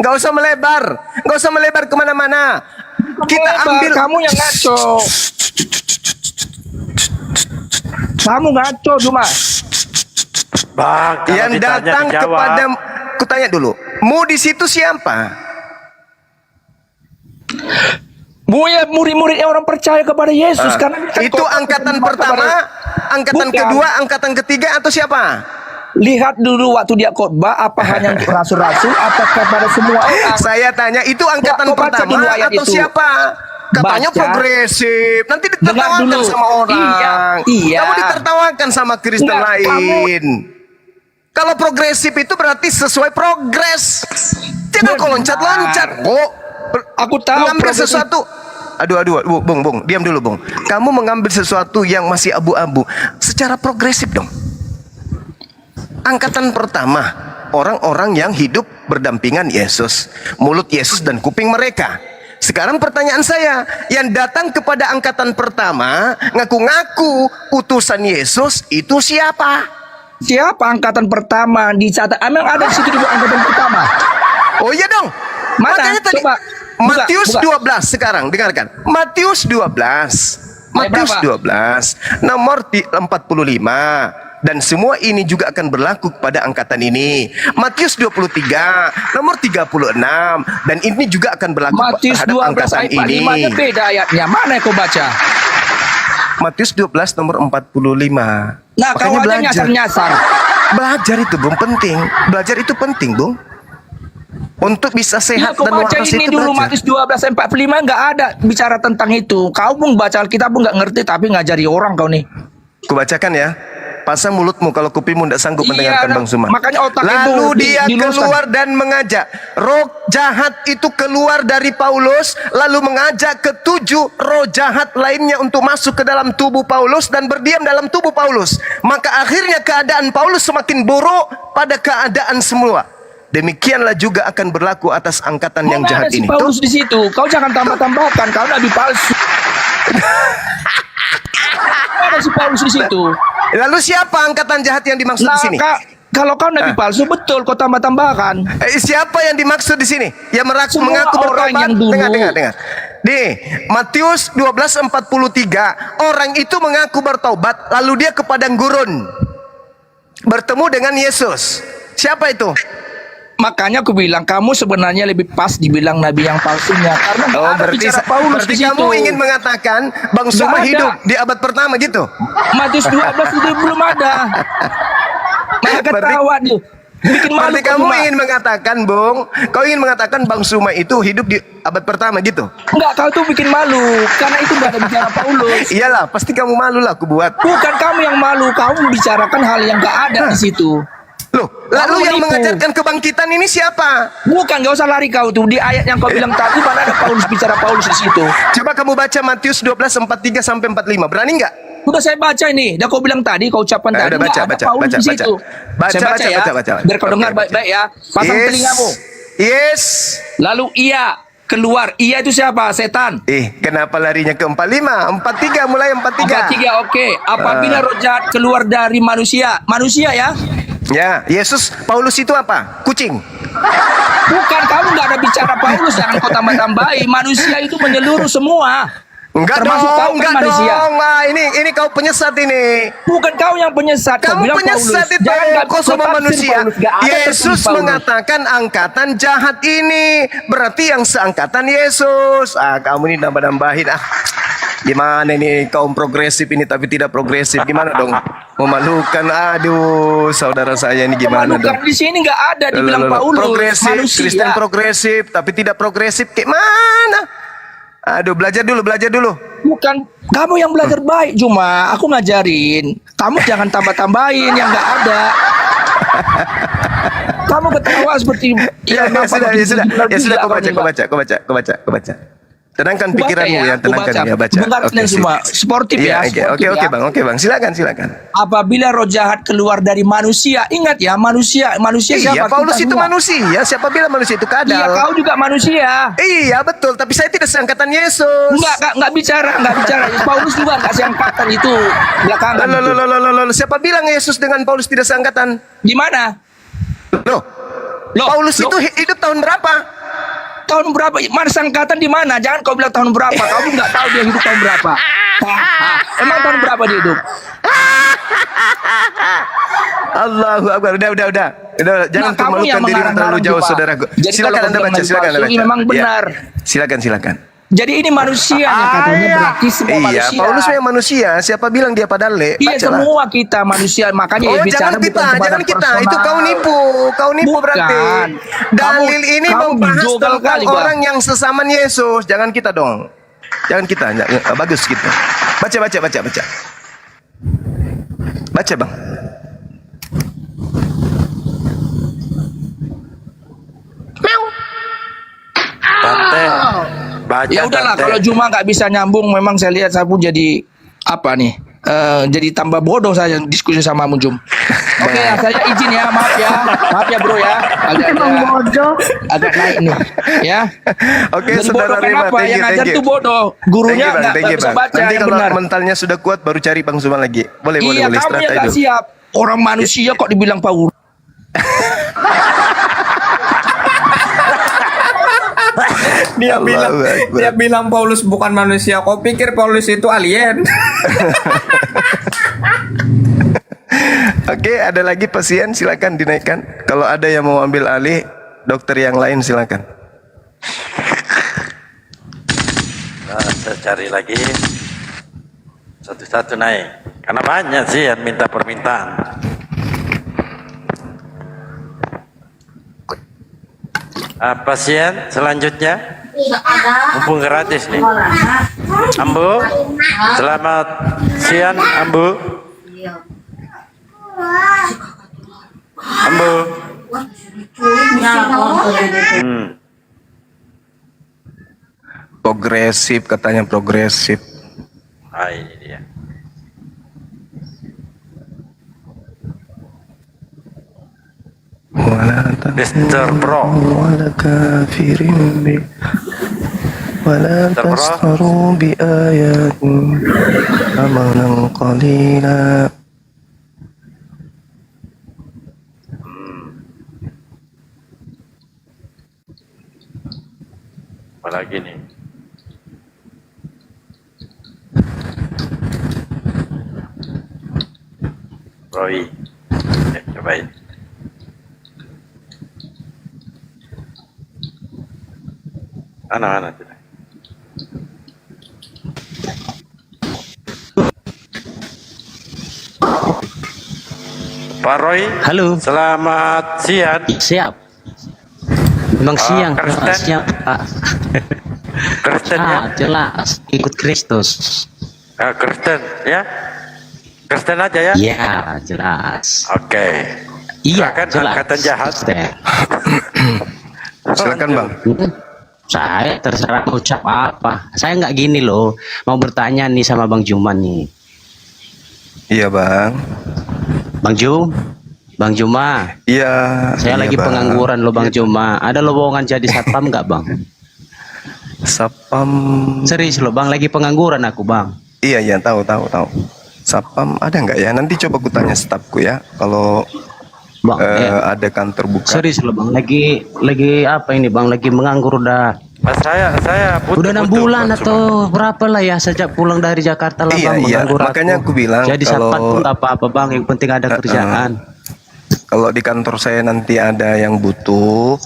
Gak usah melebar kemana-mana. Kita ambil. Kamu yang ngaco. Kamu ngaco cuma. Bang, kalau Yang ditanya datang dijawab. kepada, ku tanya dulu, mu di situ siapa? Ya murid-murid orang percaya kepada Yesus karena kita Itu kok- angkatan pertama, angkatan Bukan. kedua, angkatan ketiga atau siapa? Lihat dulu waktu dia khotbah apa hanya untuk rasul-rasul atau kepada semua orang. Saya tanya, itu angkatan Kok baca pertama dulu ayat atau itu? siapa? Katanya Baca. progresif. Nanti Dengar ditertawakan dulu. sama orang. Iya. Kamu ditertawakan sama Kristen Enggak, lain. Kalau progresif itu berarti sesuai progres. Jangan kau loncat-loncat, Bu. Aku tahu Mengambil progresif. sesuatu. Aduh, Bung, diam dulu, Bung. Kamu mengambil sesuatu yang masih abu-abu secara progresif dong. Angkatan pertama, orang-orang yang hidup berdampingan Yesus, mulut Yesus dan kuping mereka. Sekarang pertanyaan saya, yang datang kepada angkatan pertama, ngaku-ngaku utusan Yesus itu siapa? Siapa angkatan pertama dicatat? Emang ada di situ juga angkatan pertama? Oh iya dong. Mana? Makanya tadi Coba. Matius Buka. 12 sekarang dengarkan. Matius 12. Matius berapa? 12 nomor 45 dan semua ini juga akan berlaku kepada angkatan ini. Matius 23 nomor 36 dan ini juga akan berlaku Matius terhadap 12 angkatan ayat ini. 45 nya beda ayatnya. Mana yang kau baca? Matius 12 nomor 45. Nah, kau aja nyasar-nyasar. Belajar itu Bung penting. Belajar itu penting, Bung. Untuk bisa Ya, sehat kau dan baca waras ini itu dulu belajar. Matius 12 ayat 45 nggak ada bicara tentang itu. Kau pun baca Alkitab pun nggak ngerti tapi ngajari orang kau nih. Kubacakan ya. Pasang mulutmu kalau kupingmu tidak sanggup mendengarkan Iya, Bang Suma. makanya otak Lalu itu dia diluruskan. keluar dan mengajak. Roh jahat itu keluar dari Paulus. Lalu mengajak ketujuh roh jahat lainnya untuk masuk ke dalam tubuh Paulus dan berdiam dalam tubuh Paulus. Maka akhirnya keadaan Paulus semakin buruk pada keadaan semua. Demikianlah juga akan berlaku atas angkatan yang Mana jahat ada si ini. Paulus di situ? Kau jangan tambah-tambahkan. Kau nabi palsu. Ada si Paulus di situ. Lalu siapa angkatan jahat yang dimaksud di sini? Kalau kau nabi palsu betul kau tambah-tambahkan. Siapa yang dimaksud di sini? Yang Semua mengaku orang bertobat. yang dulu. Dengar. Di Matius 12:43, orang itu mengaku bertobat, lalu dia ke padang gurun. Bertemu dengan Yesus. Siapa itu? Makanya aku bilang kamu sebenarnya lebih pas dibilang nabi yang palsunya karena nggak ada bicara Paulus berarti di situ. kamu ingin mengatakan Bang Nggak Suma ada. hidup di abad pertama gitu? Matius 12 itu belum ada. Malah ketawa dia. Bikin malu Berarti kau kamu cuma. ingin mengatakan, Bung, kau ingin mengatakan Bang Suma itu hidup di abad pertama gitu? Enggak, kau tuh bikin malu karena itu nggak ada bicara Paulus. Iyalah, pasti kamu malu lah aku buat. Bukan kamu yang malu, kamu membicarakan hal yang nggak ada di situ. Loh, lalu yang menipu. mengajarkan kebangkitan ini siapa? Bukan, gak usah lari kau tuh. Di ayat yang kau bilang tadi mana ada Paulus bicara Paulus di situ. Coba kamu baca Matius 12:43 sampai 45. Berani nggak? Udah saya baca ini. Dah kau bilang tadi, kau ucapkan tadi. Udah baca, nggak ada baca, Paulus baca, di situ. baca. Saya Baca, ya. baca. Biar kau dengar Oke, baik-baik ya. Pasang telingamu. Yes. Lalu ia keluar. Ia itu siapa? Setan. Kenapa larinya ke 45? 43 mulai 43. 43, oke. Apabila roh jahat keluar dari manusia. Manusia ya. Ya, Yesus, Paulus itu apa? Kucing. Bukan, kamu nggak ada bicara Paulus. Jangan kau tambah-tambahi. Manusia itu menyeluruh semua. Enggak Termasuk kau dong, kan enggak manusia. dong. Wah, ini kau penyesat ini. Bukan kau yang penyesat. Kau Kamu bilang penyesat Paulus. itu. Kau semua tafsir manusia. Paulus. Nggak ada Yesus tertulis Paulus. mengatakan angkatan jahat ini berarti yang seangkatan Yesus. Kamu ini nambah-nambahin. Gimana ini kaum progresif ini tapi tidak progresif? Gimana dong? Memalukan. Aduh, saudara saya ini gimana dong? Memalukan di sini nggak ada dibilang Paulus. Progresif, Manusia. Kristen progresif tapi tidak progresif. Kayak mana? Aduh, belajar dulu. Bukan kamu yang belajar baik, cuma aku ngajarin. Kamu jangan tambah-tambahin yang nggak ada. Kamu ketawa seperti Ya sudah, kau baca. Tenangkan pikiranmu ya, tenangkan ya, baca. Oke, semua sportif ya. Oke bang, silakan. Apabila roh jahat keluar dari manusia, ingat ya, manusia Iya, siapa? Paulus Kita itu semua. manusia. Siapa bilang manusia itu kadal? Iya, kau juga manusia. Iya betul, tapi saya tidak seangkatan Yesus. Enggak bicara. Paulus juga enggak seangkatan itu belakangan. Loh, siapa bilang Yesus dengan Paulus tidak seangkatan? Di mana? Loh, Paulus itu hidup tahun berapa? Tahun berapa? Mana seangkatan di mana? Jangan kau bilang tahun berapa. Kamu enggak tahu dia hidup tahun berapa. Emang tahun berapa dia hidup? Allahu Akbar. Udah. Jangan kamu yang permalukan dirimu terlalu jauh, juga. saudaraku. Jadi Silakan kalau Anda baca, kau silakan Anda palsu, baca. memang benar. Ya, silakan. Jadi ini manusianya katanya berarti semua Iya, manusia. Paulus memang manusia. Siapa bilang dia padale? Iya, Bacalah. semua kita manusia. Makanya Oh, bicara jangan kita. personal. Itu kau nipu Bukan. berarti. Dalil ini kamu membahas jogal tentang kali, Bang. orang yang sesaman Yesus. Jangan kita dong. Jangan kita. Bagus gitu. Baca. Baca, Bang. Tante, baca Ya udahlah, Tante. kalau Juma nggak bisa nyambung, memang saya lihat saya pun jadi apa nih? Jadi tambah bodoh saya diskusi sama Mujum. Oke, ya, saya izin ya, maaf ya bro ya, agak naik nih, ya. Oke, Jadi saudara bodoh Rima, kenapa? Yang ngajar tuh bodoh, gurunya nggak bisa baca Nanti yang kalau benar. mentalnya sudah kuat, baru cari Bang Zuma lagi. Boleh. Iya, kamu Istirahat yang nggak aja. siap. Orang manusia kok dibilang Paulus. Dia bilang Paulus bukan manusia. Kau pikir Paulus itu alien? Oke, ada lagi pasien, silakan dinaikkan. Kalau ada yang mau ambil alih, dokter yang lain silakan. Nah, saya cari lagi. Satu-satu naik. Karena banyak sih yang minta permintaan. Pasien selanjutnya. Mumpung gratis nih. Ambu, selamat siang Ambu. Ambu. Progresif, katanya progresif. Ah, ini dia. Mr. Pro. ولا كافر به ولا تسخروا بآياتي ثمنا قليلا. Apalagi nih. Roy. Cobain. Anak-anak tidak. Pak Roy. Halo. Selamat siang. Siap. Memang siang, Kristen? siap, Pak. Kristen ya? Jelas, ikut Kristus. Kristen ya? Kristen aja ya? Ya, jelas. Oke. Iya, Silakan jelas. angkatan jahat. Kristen. Silakan Bang. Saya terserah mau ucap apa. Saya nggak gini loh, mau bertanya nih sama Bang Juman nih. Iya Bang. Bang Juma. Iya. Saya iya, lagi Bang. pengangguran loh Bang Juma. Ada lowongan jadi satpam nggak Bang? Sapam. Serius loh Bang, lagi pengangguran aku Bang. Iya tahu. Sapam ada nggak ya? Nanti coba ku tanya stafku ya. Kalau Bang, ada kantor buka. serius loh Bang, lagi apa ini Bang? Lagi menganggur udah. Mas saya Udah 6 bulan atau berapa lah ya sejak pulang dari Jakarta lah Bang, Iya, menganggur makanya aku bilang jadi kalau satpam pun nggak apa-apa Bang, yang penting ada kerjaan. Kalau di kantor saya nanti ada yang butuh,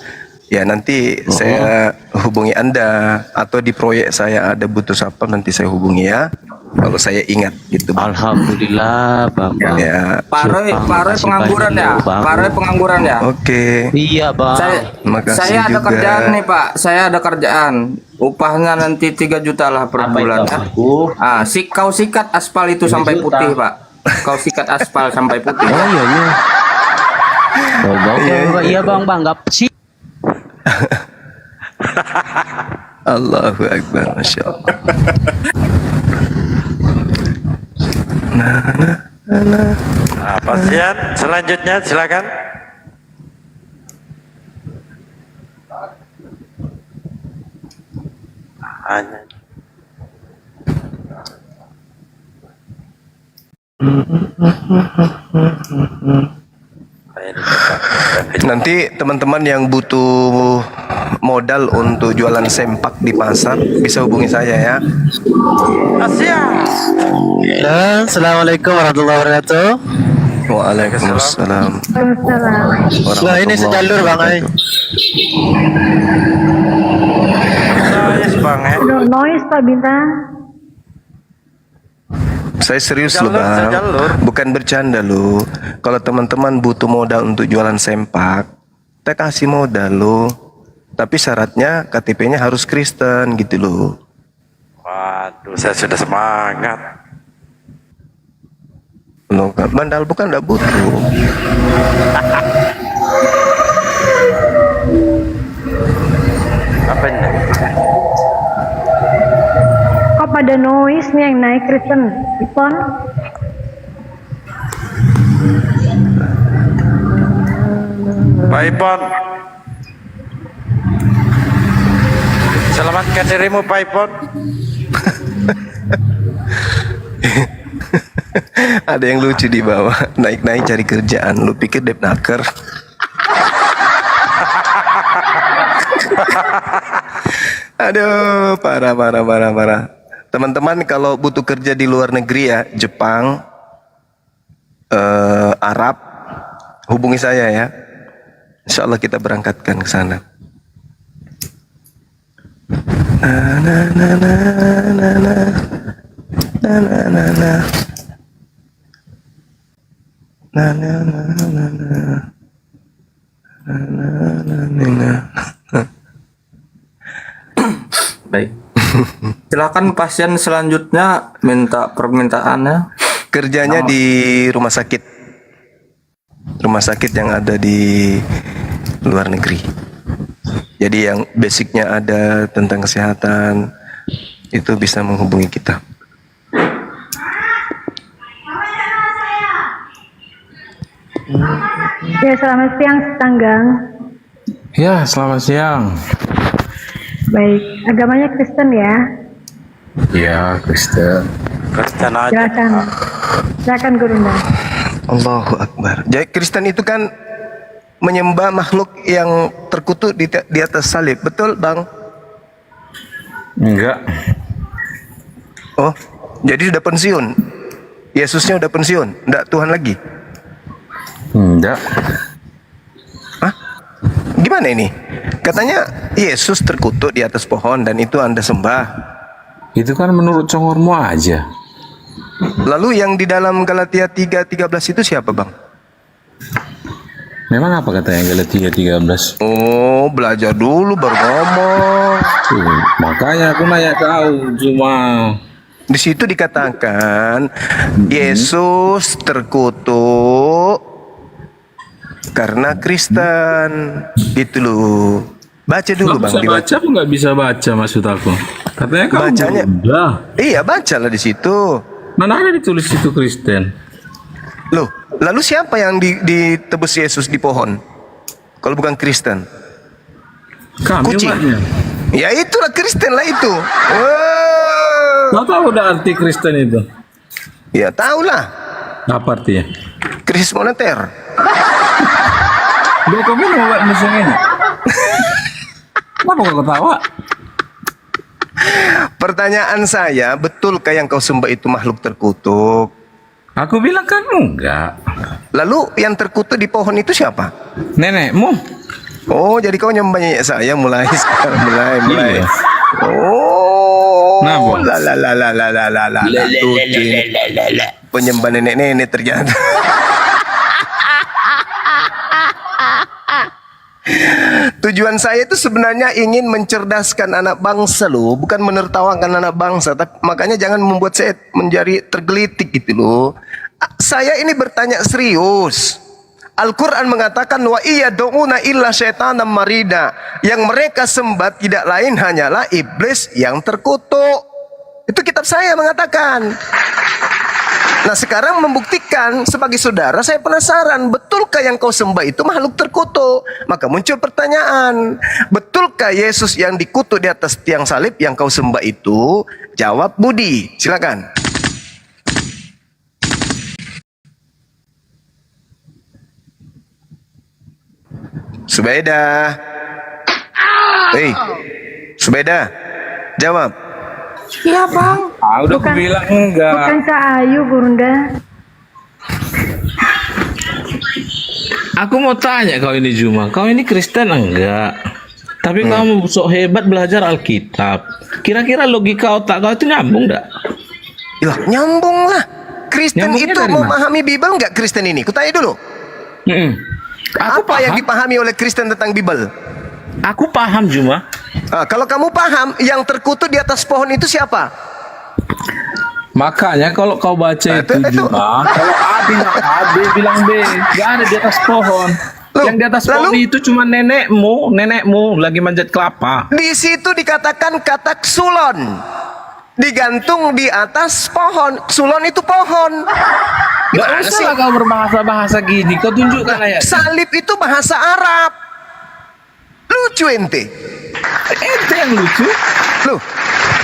ya nanti saya hubungi Anda, atau di proyek saya ada butuh siapa nanti saya hubungi ya. Kalau saya ingat gitu. Alhamdulillah, Bang. Ya. Pak Roy pengangguran ya? Pak Roy pengangguran ya? Oke. Iya, Bang. Makasih Saya ada juga. kerjaan nih Pak, saya ada kerjaan. Upahnya nanti 3 juta lah per Apa bulan itu, ya. Bang? Kau sikat aspal itu 3 sampai juta. putih Pak. Kau sikat aspal sampai putih. Oh iya, iya. Oh, Bang. Iya, Bang, nggak sih. Allahu Akbar, Masya Allah. Pasien selanjutnya silakan. Hanya. Nanti teman-teman yang butuh modal untuk jualan sempak di pasar bisa hubungi saya ya. Asia. Assalamualaikum warahmatullahi wabarakatuh. Waalaikumsalam. Lah ini sejalur Bang Ai. Yes, Bang. Noise Pak Bintang. Saya serius loh Bang, bukan bercanda loh. Kalau teman-teman butuh modal untuk jualan sempak, saya kasih modal loh. Tapi syaratnya KTP-nya harus Kristen gitu loh. Waduh, saya sudah semangat. Loh, bandal bukan enggak butuh. Apa ini? Kok pada noise nih yang naik Kristen? Ipon? Pak Ipon. Selamatkan dirimu Pak Ipon. Ada yang lucu di bawah, naik-naik cari kerjaan. Lu pikir Depnaker? Aduh, parah. Teman-teman kalau butuh kerja di luar negeri ya, Jepang, Arab, hubungi saya ya. Insya Allah kita berangkatkan ke sana. Baik. Silakan pasien selanjutnya minta permintaannya. Kerjanya di rumah sakit. Rumah sakit yang ada di luar negeri. Jadi yang basicnya ada tentang kesehatan, itu bisa menghubungi kita. Ya, selamat siang Tanggang. Ya, selamat siang. Baik, agamanya Kristen ya? Ya, Kristen. Kristen aja. Silakan Gurunda. Allahu Akbar. Jadi Kristen itu kan menyembah makhluk yang terkutuk di atas salib. Betul, Bang? Enggak. Oh, jadi sudah pensiun. Yesusnya udah pensiun, enggak Tuhan lagi. Enggak. Hah? Gimana ini? Katanya Yesus terkutuk di atas pohon dan itu Anda sembah. Itu kan menurut congormu aja. Lalu yang di dalam Galatia 3:13 itu siapa, Bang? Memang apa katanya Galatia 13? Oh, belajar dulu baru ngomong. Makanya aku nanya kau cuma. Di situ dikatakan Yesus terkutuk karena Kristen. Gitu loh. Baca dulu Bang. Bisa baca apa nggak bisa baca maksud aku? Katanya kamu bacanya. Udah. Iya, bacalah di situ. Mana ada ditulis itu Kristen? Loh, lalu siapa yang ditebus Yesus di pohon? Kalau bukan Kristen? Kami Kucing. umatnya. Ya itulah Kristen lah itu. Kau tahu udah arti Kristen itu? Ya tahulah. Apa artinya? Krisis moneter. Udah kau minum obat musuh ini? Kenapa kau ketawa? Pertanyaan saya, betulkah yang kau sembah itu makhluk terkutuk? Aku bilang kan enggak. Lalu yang terkutuk di pohon itu siapa? Nenekmu. Oh, jadi kau nyembah nyek saya mulai sekarang, mulai. Iya. Oh, Nah, Bang. penyembah nenek-nenek ternyata. Tujuan saya itu sebenarnya ingin mencerdaskan anak bangsa loh, bukan menertawakan anak bangsa. Tapi makanya jangan membuat saya menjadi tergelitik gitu loh. Saya ini bertanya serius. Al-Quran mengatakan wa iyad'una illa syaitanan marida. Yang mereka sembah tidak lain hanyalah iblis yang terkutuk. Itu kitab saya mengatakan. Nah sekarang membuktikan sebagai saudara saya penasaran, betulkah yang kau sembah itu makhluk terkutuk? Maka muncul pertanyaan, betulkah Yesus yang dikutuk di atas tiang salib yang kau sembah itu? Jawab Budi, silakan. Subeda. Hei, Subeda, jawab. Iya bang. Udah aku bilang enggak. Bukan Cahayu Gurunda. Aku mau tanya kau ini Juma, kau ini Kristen enggak? Tapi kamu sok hebat belajar Alkitab. Kira-kira logika otak kau itu nyambung enggak? Lah, nyambung lah. Kristen Nyambungnya itu dari mana? memahami Bible enggak Kristen ini? Kutanya dulu. Aku Apa yang paham. dipahami oleh Kristen tentang Bible? Aku paham Juma. Kalau kamu paham, yang terkutuk di atas pohon itu siapa? Makanya kalau kau baca itu itu. Juma, kalau A bilang B, nggak ada di atas pohon. Loh, Yang di atas pohon itu cuma nenekmu lagi manjat kelapa. Di situ dikatakan kata sulon. Digantung di atas pohon. Sulon itu pohon. Nggak usah lah kau berbahasa-bahasa gini. Kau tunjukkan ayat. Salib itu bahasa Arab. Lucu ente. Ente yang lucu. Loh,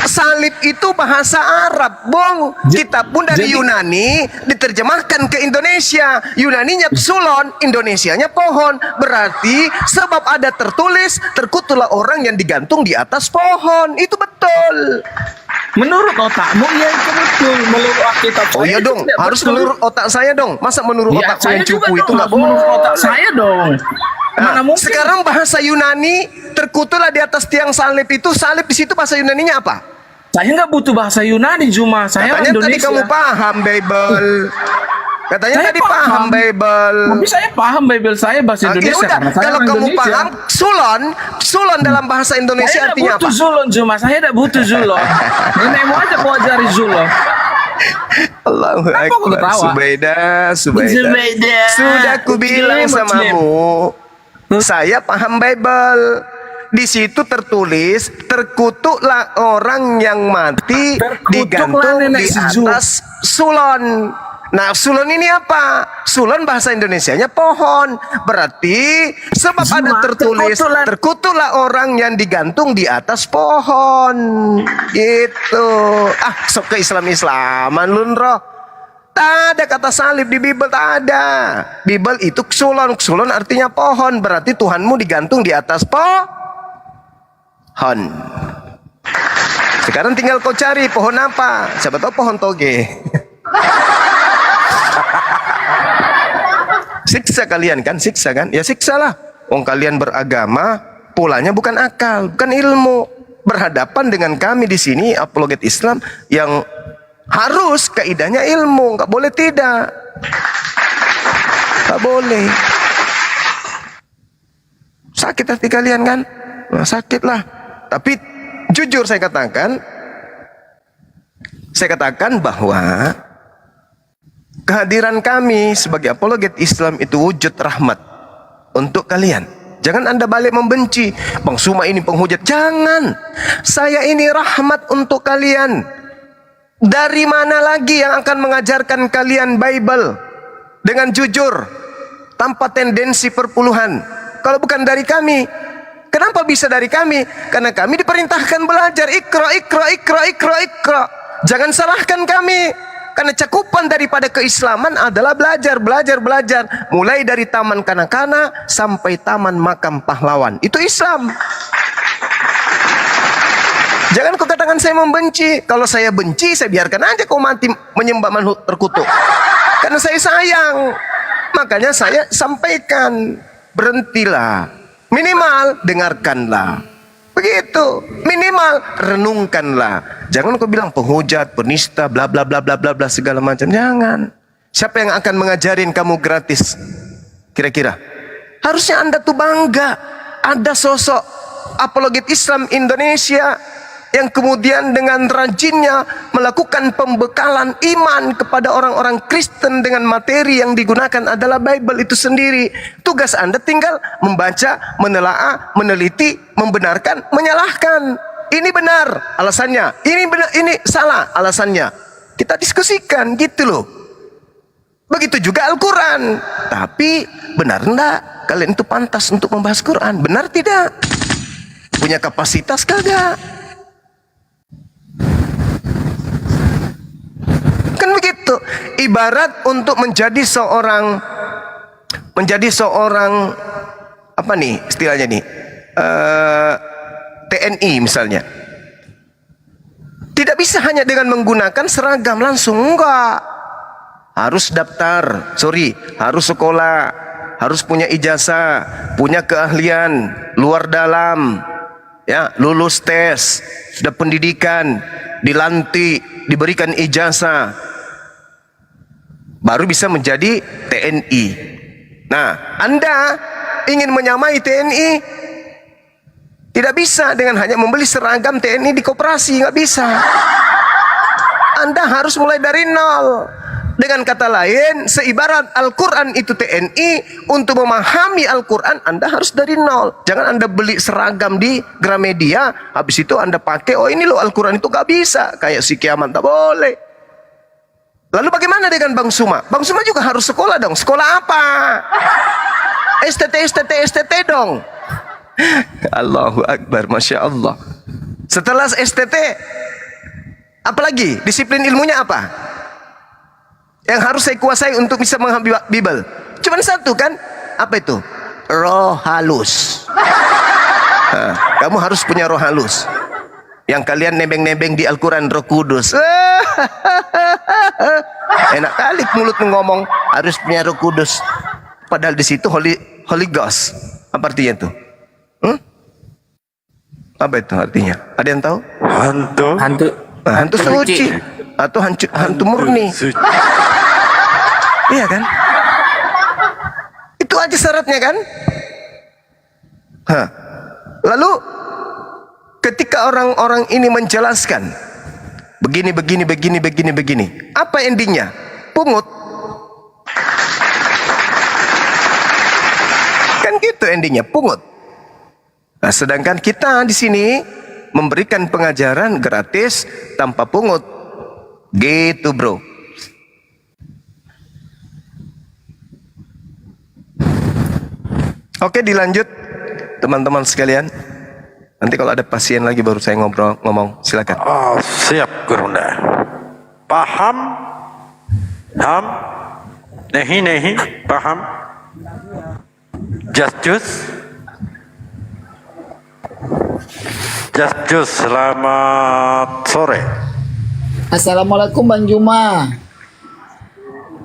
salib itu bahasa Arab, Bong. Kitab pun dari Yunani diterjemahkan ke Indonesia. Yunaninya sulon, Indonesianya pohon. Berarti sebab ada tertulis, terkutuklah orang yang digantung di atas pohon. Itu betul. Menurut otakmu ya itu betul. Menurut Alkitab Oh iya dong, harus menurut otak saya dong. Masa menurut Ya, otak yang saya juga cupu itu dong, nggak harus menurut boleh? otak saya dong. Mana mungkin? Sekarang bahasa Yunani terkutuklah di atas tiang salib itu. Salib di situ bahasa Yunaninya apa? Saya nggak butuh bahasa Yunani Juma. Saya Katanya orang tadi Indonesia. kamu paham Bible. Katanya Saya tadi paham Bible. Tapi saya paham Bible saya bahasa Oke, Indonesia. udah. Karena saya Kalau orang kamu Indonesia. paham sulon dalam bahasa Indonesia Saya artinya tidak butuh apa? zulon Juma. Saya tidak butuh zulon. Nenekmu aja kau ajari zulon. Allahu Kenapa kau Akbar. ketawa? Subeda. Zubaida. Sudah aku bilang Muslim. samamu, saya paham Bible. Di situ tertulis, terkutuklah orang yang mati digantung nenek di si Zul. atas sulon. Nah, sulon ini apa? Sulon bahasa Indonesianya pohon. Berarti sebab ada tertulis, terkutuklah orang yang digantung di atas pohon. Gitu. Sok ke Islam-Islaman lunro. Tak ada kata salib di Bible, tak ada. Bible itu sulon. Sulon artinya pohon. Berarti Tuhanmu digantung di atas pohon. Sekarang tinggal kau cari pohon apa. Siapa tahu pohon toge. Siksa kalian kan, siksa kan? Ya siksa lah. Wong kalian beragama, polanya bukan akal, bukan ilmu. Berhadapan dengan kami di sini apologet Islam yang harus kaidahnya ilmu, nggak boleh tidak. Nggak boleh. Sakit hati kalian kan? Nah, sakit lah. Tapi jujur saya katakan bahwa kehadiran kami sebagai apologet Islam itu wujud rahmat untuk kalian. Jangan Anda balik membenci. Bang Suma ini penghujat. Jangan. Saya ini rahmat untuk kalian. Dari mana lagi yang akan mengajarkan kalian Bible dengan jujur, tanpa tendensi perpuluhan? Kalau bukan dari kami. Kenapa bisa dari kami? Karena kami diperintahkan belajar. Ikra. Jangan salahkan kami. Karena cakupan daripada keislaman adalah belajar. Mulai dari taman kanak-kanak sampai taman makam pahlawan. Itu Islam. Jangan kau katakan saya membenci. Kalau saya benci, saya biarkan aja kau mati menyembah makhluk terkutuk. Karena saya sayang. Makanya saya sampaikan, berhentilah Minimal dengarkanlah. Begitu. Minimal renungkanlah. Jangan kau bilang penghujat, penista, bla bla bla bla bla bla segala macam. Jangan. Siapa yang akan mengajarin kamu gratis? Kira-kira. Harusnya Anda tuh bangga. Ada sosok apologet Islam Indonesia yang kemudian dengan rajinnya melakukan pembekalan iman kepada orang-orang Kristen dengan materi yang digunakan adalah Bible itu sendiri. Tugas Anda tinggal membaca, menelaah, meneliti, membenarkan, menyalahkan. Ini benar alasannya, ini benar, ini salah alasannya. Kita diskusikan gitu loh. Begitu juga Al-Quran. Tapi benar enggak kalian itu pantas untuk membahas Quran? Benar tidak? Punya kapasitas kagak? Kan begitu. Ibarat untuk menjadi seorang apa nih istilahnya nih, TNI misalnya. Tidak bisa hanya dengan menggunakan seragam langsung, enggak. Harus daftar, harus sekolah, harus punya ijazah, punya keahlian luar dalam, ya, lulus tes, sudah pendidikan, dilantik, diberikan ijazah, baru bisa menjadi TNI. Nah, Anda ingin menyamai TNI, tidak bisa dengan hanya membeli seragam TNI di koperasi, nggak bisa. Anda harus mulai dari nol. Dengan kata lain, seibarat Al-Quran itu TNI, untuk memahami Al-Quran Anda harus dari nol. Jangan Anda beli seragam di Gramedia, habis itu Anda pakai, oh ini loh Al-Quran itu gak bisa, kayak si kiamat, tak boleh. Lalu bagaimana dengan Bang Suma? Bang Suma juga harus sekolah dong. Sekolah apa? STT dong. Allahu Akbar, Masya Allah. Setelah STT, apalagi disiplin ilmunya apa yang harus saya kuasai untuk bisa menghafal Bible? Cuman satu kan? Apa itu? Roh halus. Nah, kamu harus punya roh halus. Yang kalian nebeng-nebeng di Al-Quran Roh Kudus. Enak kali mulut ngomong harus punya Roh Kudus. Padahal di situ Holy Ghost. Apa artinya itu? Apa itu artinya? Ada yang tahu? Hantu suci atau hantu murni. Iya kan? Itu aja syaratnya kan? Lalu ketika orang-orang ini menjelaskan begini, apa endingnya? Pungut. Kan gitu endingnya, pungut. Nah, sedangkan kita di sini memberikan pengajaran gratis tanpa pungut. Gitu, bro. Oke, dilanjut teman-teman sekalian. Nanti kalau ada pasien lagi baru saya ngomong. Silakan. Oh, siap Gurunda. Paham? Nehi, paham? Just, selamat sore. Assalamualaikum Bang Juma.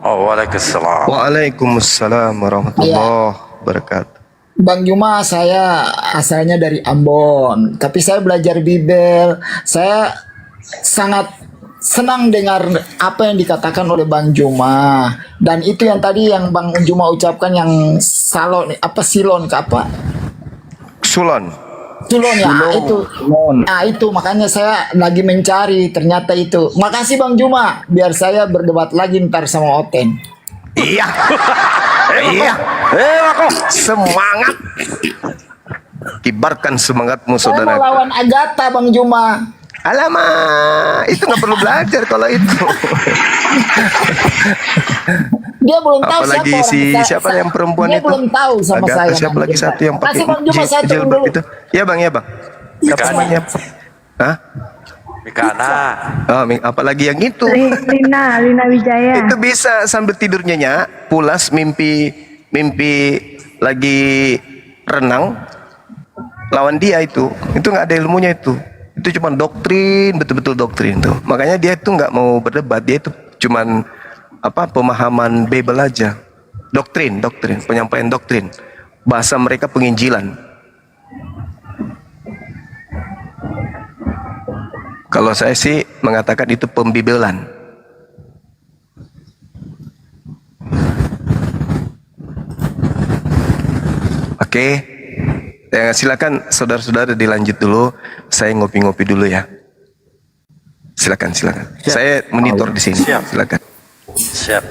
Oh, waalaikumsalam. Waalaikumsalam warahmatullahi wabarakatuh. Bang Juma, saya asalnya dari Ambon, tapi saya belajar Bible. Saya sangat senang dengar apa yang dikatakan oleh Bang Juma, dan itu yang tadi yang Bang Juma ucapkan yang silon ya, itu. Nah, itu makanya saya lagi mencari, ternyata itu. Makasih Bang Juma, biar saya berdebat lagi ntar sama Oteng. Iya. Iya. Semangat. Kibarkan semangatmu, saudara. Saya mau lawan Agatha Bang Juma. Alamak, itu nggak perlu belajar kalau itu. Dia belum tahu. Apalagi siapa yang perempuan dia itu? Belum tahu sama Agatha, saya. Siapa lagi satu yang pakai jilbab itu? Ya bang. Siapa namanya? Hah? Mikana. Oh, apalagi yang itu? Lina Wijaya. Itu bisa sambil tidur nyenyak, pulas mimpi lagi renang, lawan dia itu nggak ada ilmunya itu cuma doktrin, betul-betul doktrin tuh. Makanya dia itu nggak mau berdebat, dia itu cuman pemahaman Bible aja, doktrin, penyampaian doktrin, bahasa mereka penginjilan. Kalau saya sih mengatakan itu pembibelan. Oke, silakan saudara-saudara dilanjut dulu. Saya ngopi-ngopi dulu ya. Silakan. Saya monitor di sini. Silakan. Siap.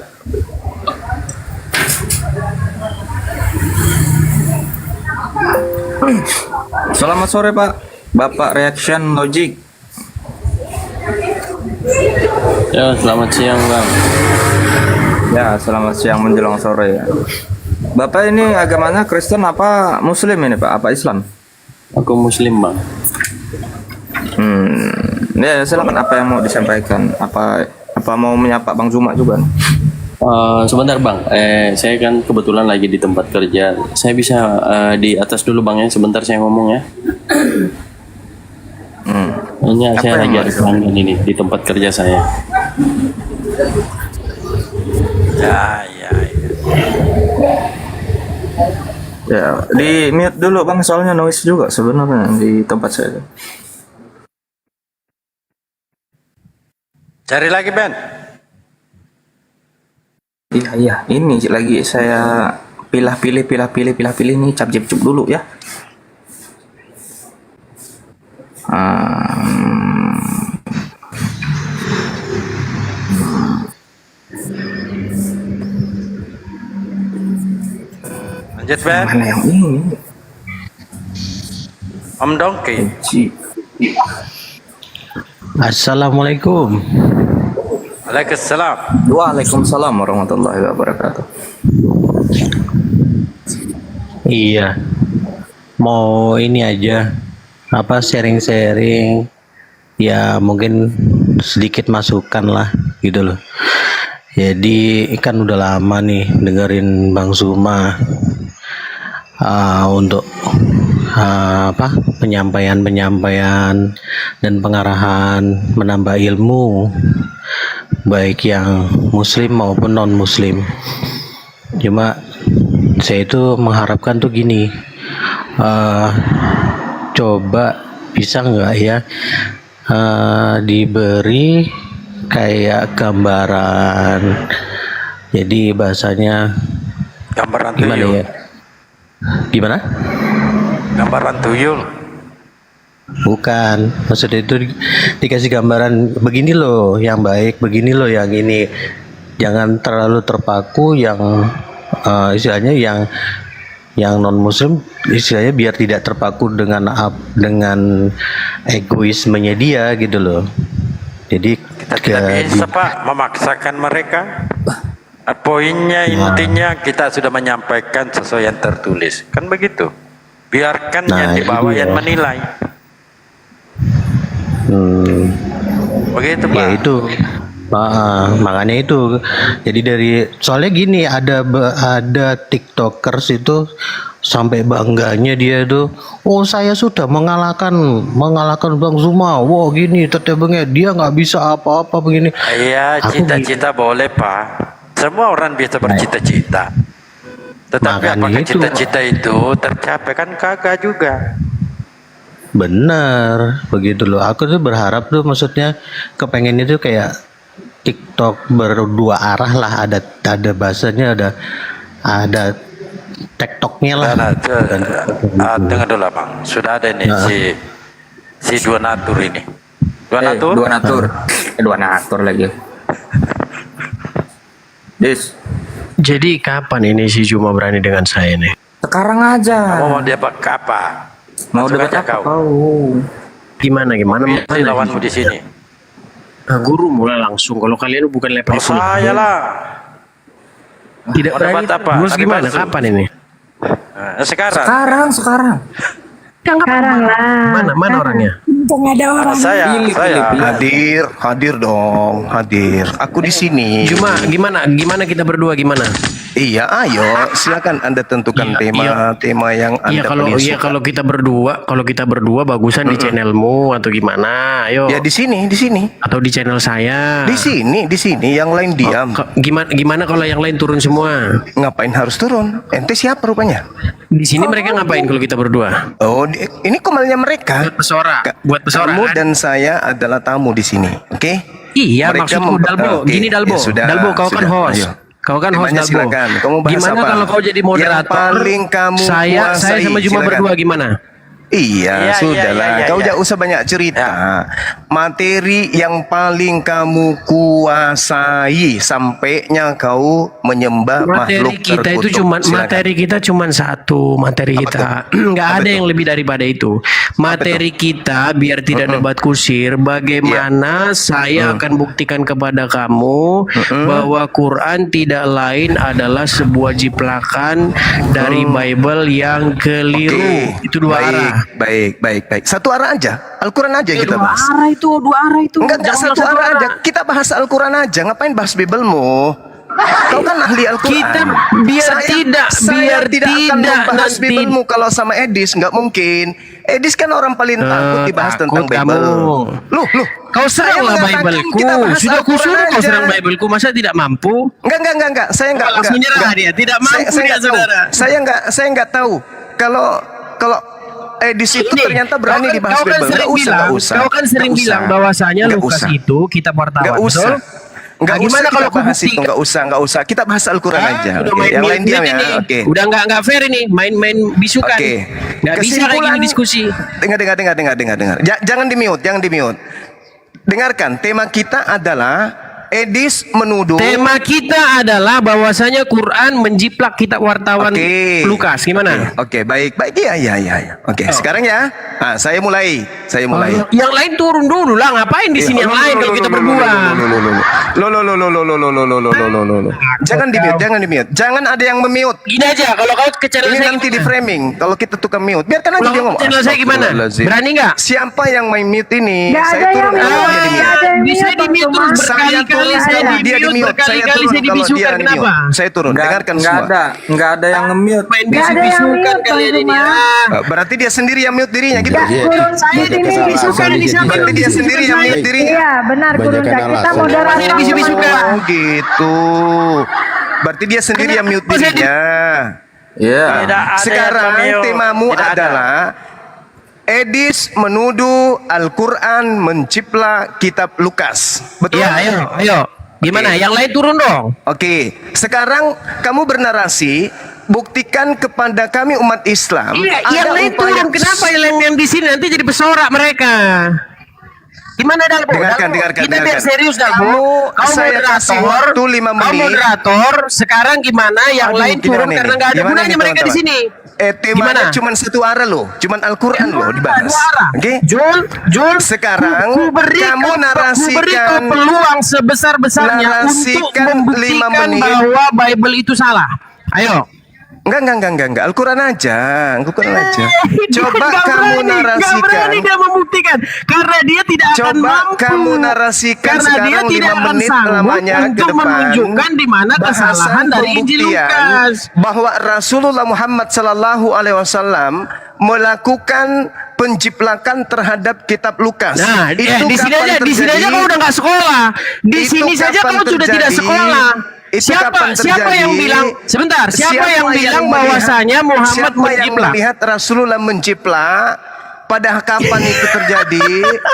Selamat sore Pak, Bapak Reaction Logic. Ya, selamat siang Bang. Ya, selamat siang menjelang sore ya. Bapak ini agamanya Kristen apa Muslim ini Pak? Apa Islam? Aku Muslim Bang. Ya silakan, apa yang mau disampaikan? Apa mau menyapa Bang Zuma juga? Sebentar Bang, saya kan kebetulan lagi di tempat kerja. Saya bisa di atas dulu Bang ya, sebentar saya ngomong ya. Ini saya lagi ada pelanggan ini di tempat kerja saya. Ya, di mute dulu Bang, soalnya noise juga sebenarnya di tempat saya. Cari lagi Ben. Iya, ini lagi saya pilih-pilih nih, cap-cap dulu ya. Lanjut Ben. Mana yang ini? Om Dongki. Assalamualaikum. Waalaikumsalam. Waalaikumsalam warahmatullahi wabarakatuh. Iya. Mau ini aja, sharing-sharing, ya mungkin sedikit masukan lah gitu loh. Jadi kan udah lama nih dengerin Bang Zuma untuk penyampaian dan pengarahan menambah ilmu, baik yang muslim maupun non muslim. Cuma saya itu mengharapkan tuh gini, coba bisa nggak ya diberi kayak gambaran, jadi bahasanya Gambaran gimana tuyul. ya, gimana? Gambaran tuyul. Bukan, maksudnya itu dikasih gambaran begini loh yang baik, begini loh yang ini, jangan terlalu terpaku yang istilahnya yang non muslim, istilahnya biar tidak terpaku dengan egoismenya dia gitu loh. Jadi Kita tidak bisa Pak memaksakan mereka. Poinnya, intinya kita sudah menyampaikan sesuai yang tertulis, kan begitu. Biarkan yang di bawah yang menilai. Begitu Pak. Ya itu, makanya itu. Jadi soalnya gini, ada tiktokers itu sampai bangganya dia itu, oh saya sudah mengalahkan Bang Zuma, wow gini tetebengnya, dia nggak bisa apa-apa begini. Iya, cita-cita boleh Pak. Semua orang bisa bercita-cita. Tetapi apakah cita-cita itu tercapai, kan kagak juga. Bener, begitu loh. Aku tuh berharap tuh, maksudnya kepengen itu kayak TikTok berdua arah lah, ada bahasanya, ada TikToknya lah. Dengar dulu Bang, sudah ada ini si dua natur ini. Dua natur lagi. Jadi kapan ini si Zuma berani dengan saya nih? Sekarang aja. Mau debat apa? Mau debat apa kau? Gimana? Mana lawanmu di sini? Guru mulai langsung. Kalau kalian bukan level saya lah. Tidak berani. Terus gimana? Kapan ini? Sekarang. Sekarang lah. Mana orangnya? Untung ada orang. Saya. Hadir dong, hadir. Aku di sini. Gimana kita berdua gimana? Iya, ayo silakan Anda tentukan tema yang Anda paling suka. Kalau kita berdua bagusan di channelmu atau gimana? Ayo. Ya di sini. Atau di channel saya. Di sini yang lain diam. Gimana kalau yang lain turun semua? Ngapain harus turun? Ente siapa rupanya? Di sini mereka ngapain kalau kita berdua? Oh, ini komalnya mereka. Buat pesora. Kamu kan? dan saya adalah tamu di sini, oke? Iya, Mereka maksudku Dalbo. oke. Gini Dalbo. Ya sudah, Dalbo, kau kan sudah. host. Ayo. Kau kan host Temanya Dalbo. silakan. Kamu bahas Gimana apa? kalau kau jadi moderator? Yang paling kamu saya kuasai, sama Juma silakan. berdua gimana? Iya, sudahlah. Kau jangan usah banyak cerita. Materi yang paling kamu kuasai sampainya kau menyembah makhluk Kita itu terkutuk. Silakan. materi kita cuma satu materi kita. Nggak ada yang lebih daripada itu. Materi kita biar tidak debat kusir. Bagaimana saya akan buktikan kepada kamu bahwa Quran tidak lain adalah sebuah jiplakan dari Bible yang keliru. Itu dua arah. Baik. Satu arah aja. Al-Quran aja kita bahas. Dua arah itu. Enggak satu arah aja. Kita bahas Al-Quran aja. Ngapain bahas Biblemu? Kau kan ahli Al-Quran. Kita Saya tidak akan membahas Biblemu kalau sama Edis. Nggak mungkin. Edis kan orang paling takut dibahas tentang Bible. Loh. Kau seranglah Bibleku. Sudah kusuruh kau serang Bibleku. Masa tidak mampu? Enggak. Saya enggak. Langsung nyerah dia. Tidak mampu dia, saudara. Saya enggak tahu. Kalau Edis itu ternyata berani dibahas Bible. Enggak usah. Kau kan sering bilang bahwasanya Lukas itu kitab wartawan. Enggak usah. Enggak gimana usah kalau kita bahas itu, enggak usah. Kita bahas Al-Quran aja. Oke. Yang lain diam ya. Oke. Udah enggak fair ini, main bisukan. Oke. Enggak bisa kayak gini diskusi. Dengar. Jangan di-mute. Dengarkan, tema kita adalah Edis menuduh. Tema kita adalah bahwasanya Quran menjiplak kitab wartawan Lukas. Gimana? Oke, baik. Iya. Oke, sekarang ya. Nah, saya mulai. Yang lain turun dulu lah. Ngapain di sini yang lain kalau kita berdua? Jangan di-mute. Jangan ada yang memute. Gini aja, kalau kau ke channel Ini saya nanti di framing. Kalau kita tukang mute, biarkan aja dia ngomong. channel saya gimana? Berani nggak? Siapa yang main mute ini? Nggak Saya ada turun yang kalau dia di mute. Bisa di mute terus berkali-kali saya di Dia di mute, mute. Saya berkali-kali turun saya kalau dia dibisukan. di Kenapa? mute. Saya turun. Dengarkan semua. Nggak ada yang nge-mute. Main Nggak ada yang bisu-bisukan mute, kalian Bang ini. Zuma. Berarti dia sendiri yang mute dirinya gitu. Kurun saya ini Bisukan ini siapa? Berarti dia sendiri yang mute dirinya. Iya benar Kurun kita moderator. Oh gitu. Berarti dia sendiri yang mute dirinya. Iya. Sekarang temamu adalah Edis menuduh Al-Quran menciplak kitab Lukas. Betul? Iya, ayo. Gimana? Yang lain turun dong. Oke. Sekarang kamu bernarasi, buktikan kepada kami umat Islam. Iya, ada yang lain upaya- turun. Kenapa yang di sini nanti jadi pesorak mereka? Gimana Dalbo? Dengarkan. Kita biar serius Dalbo. Kau Saya kasih waktu 5 Kau menit. moderator. Sekarang gimana? Yang lain turun Gimana karena ini? nggak ada Gimana gunanya ini, mereka di sini. Temanya cuma satu arah loh, cuma Al-Quran loh dibahas. Oke? Jul, sekarang ku beri kamu kau narasikan peluang sebesar-besarnya untuk membuktikan bahwa Bible itu salah. Ayo. Enggak. Al-Quran aja. Coba Nggak kamu berani, narasikan. nggak berani dia membuktikan karena dia tidak akan Coba mampu. kamu narasikan Karena dia sekarang tidak 5 akan menit sanggup lamanya ke untuk depan. menunjukkan di mana kesalahan dari Injil Lukas. Bahwa Rasulullah Muhammad sallallahu alaihi wasallam melakukan penjiplakan terhadap kitab Lukas. Nah, itu di sini aja kau udah nggak sekolah. Di sini saja kau sudah tidak sekolah. Siapa yang bilang sebentar? Siapa yang bilang bahwasanya Muhammad menjiplak? Melihat Rasulullah menjiplak? Pada kapan itu terjadi?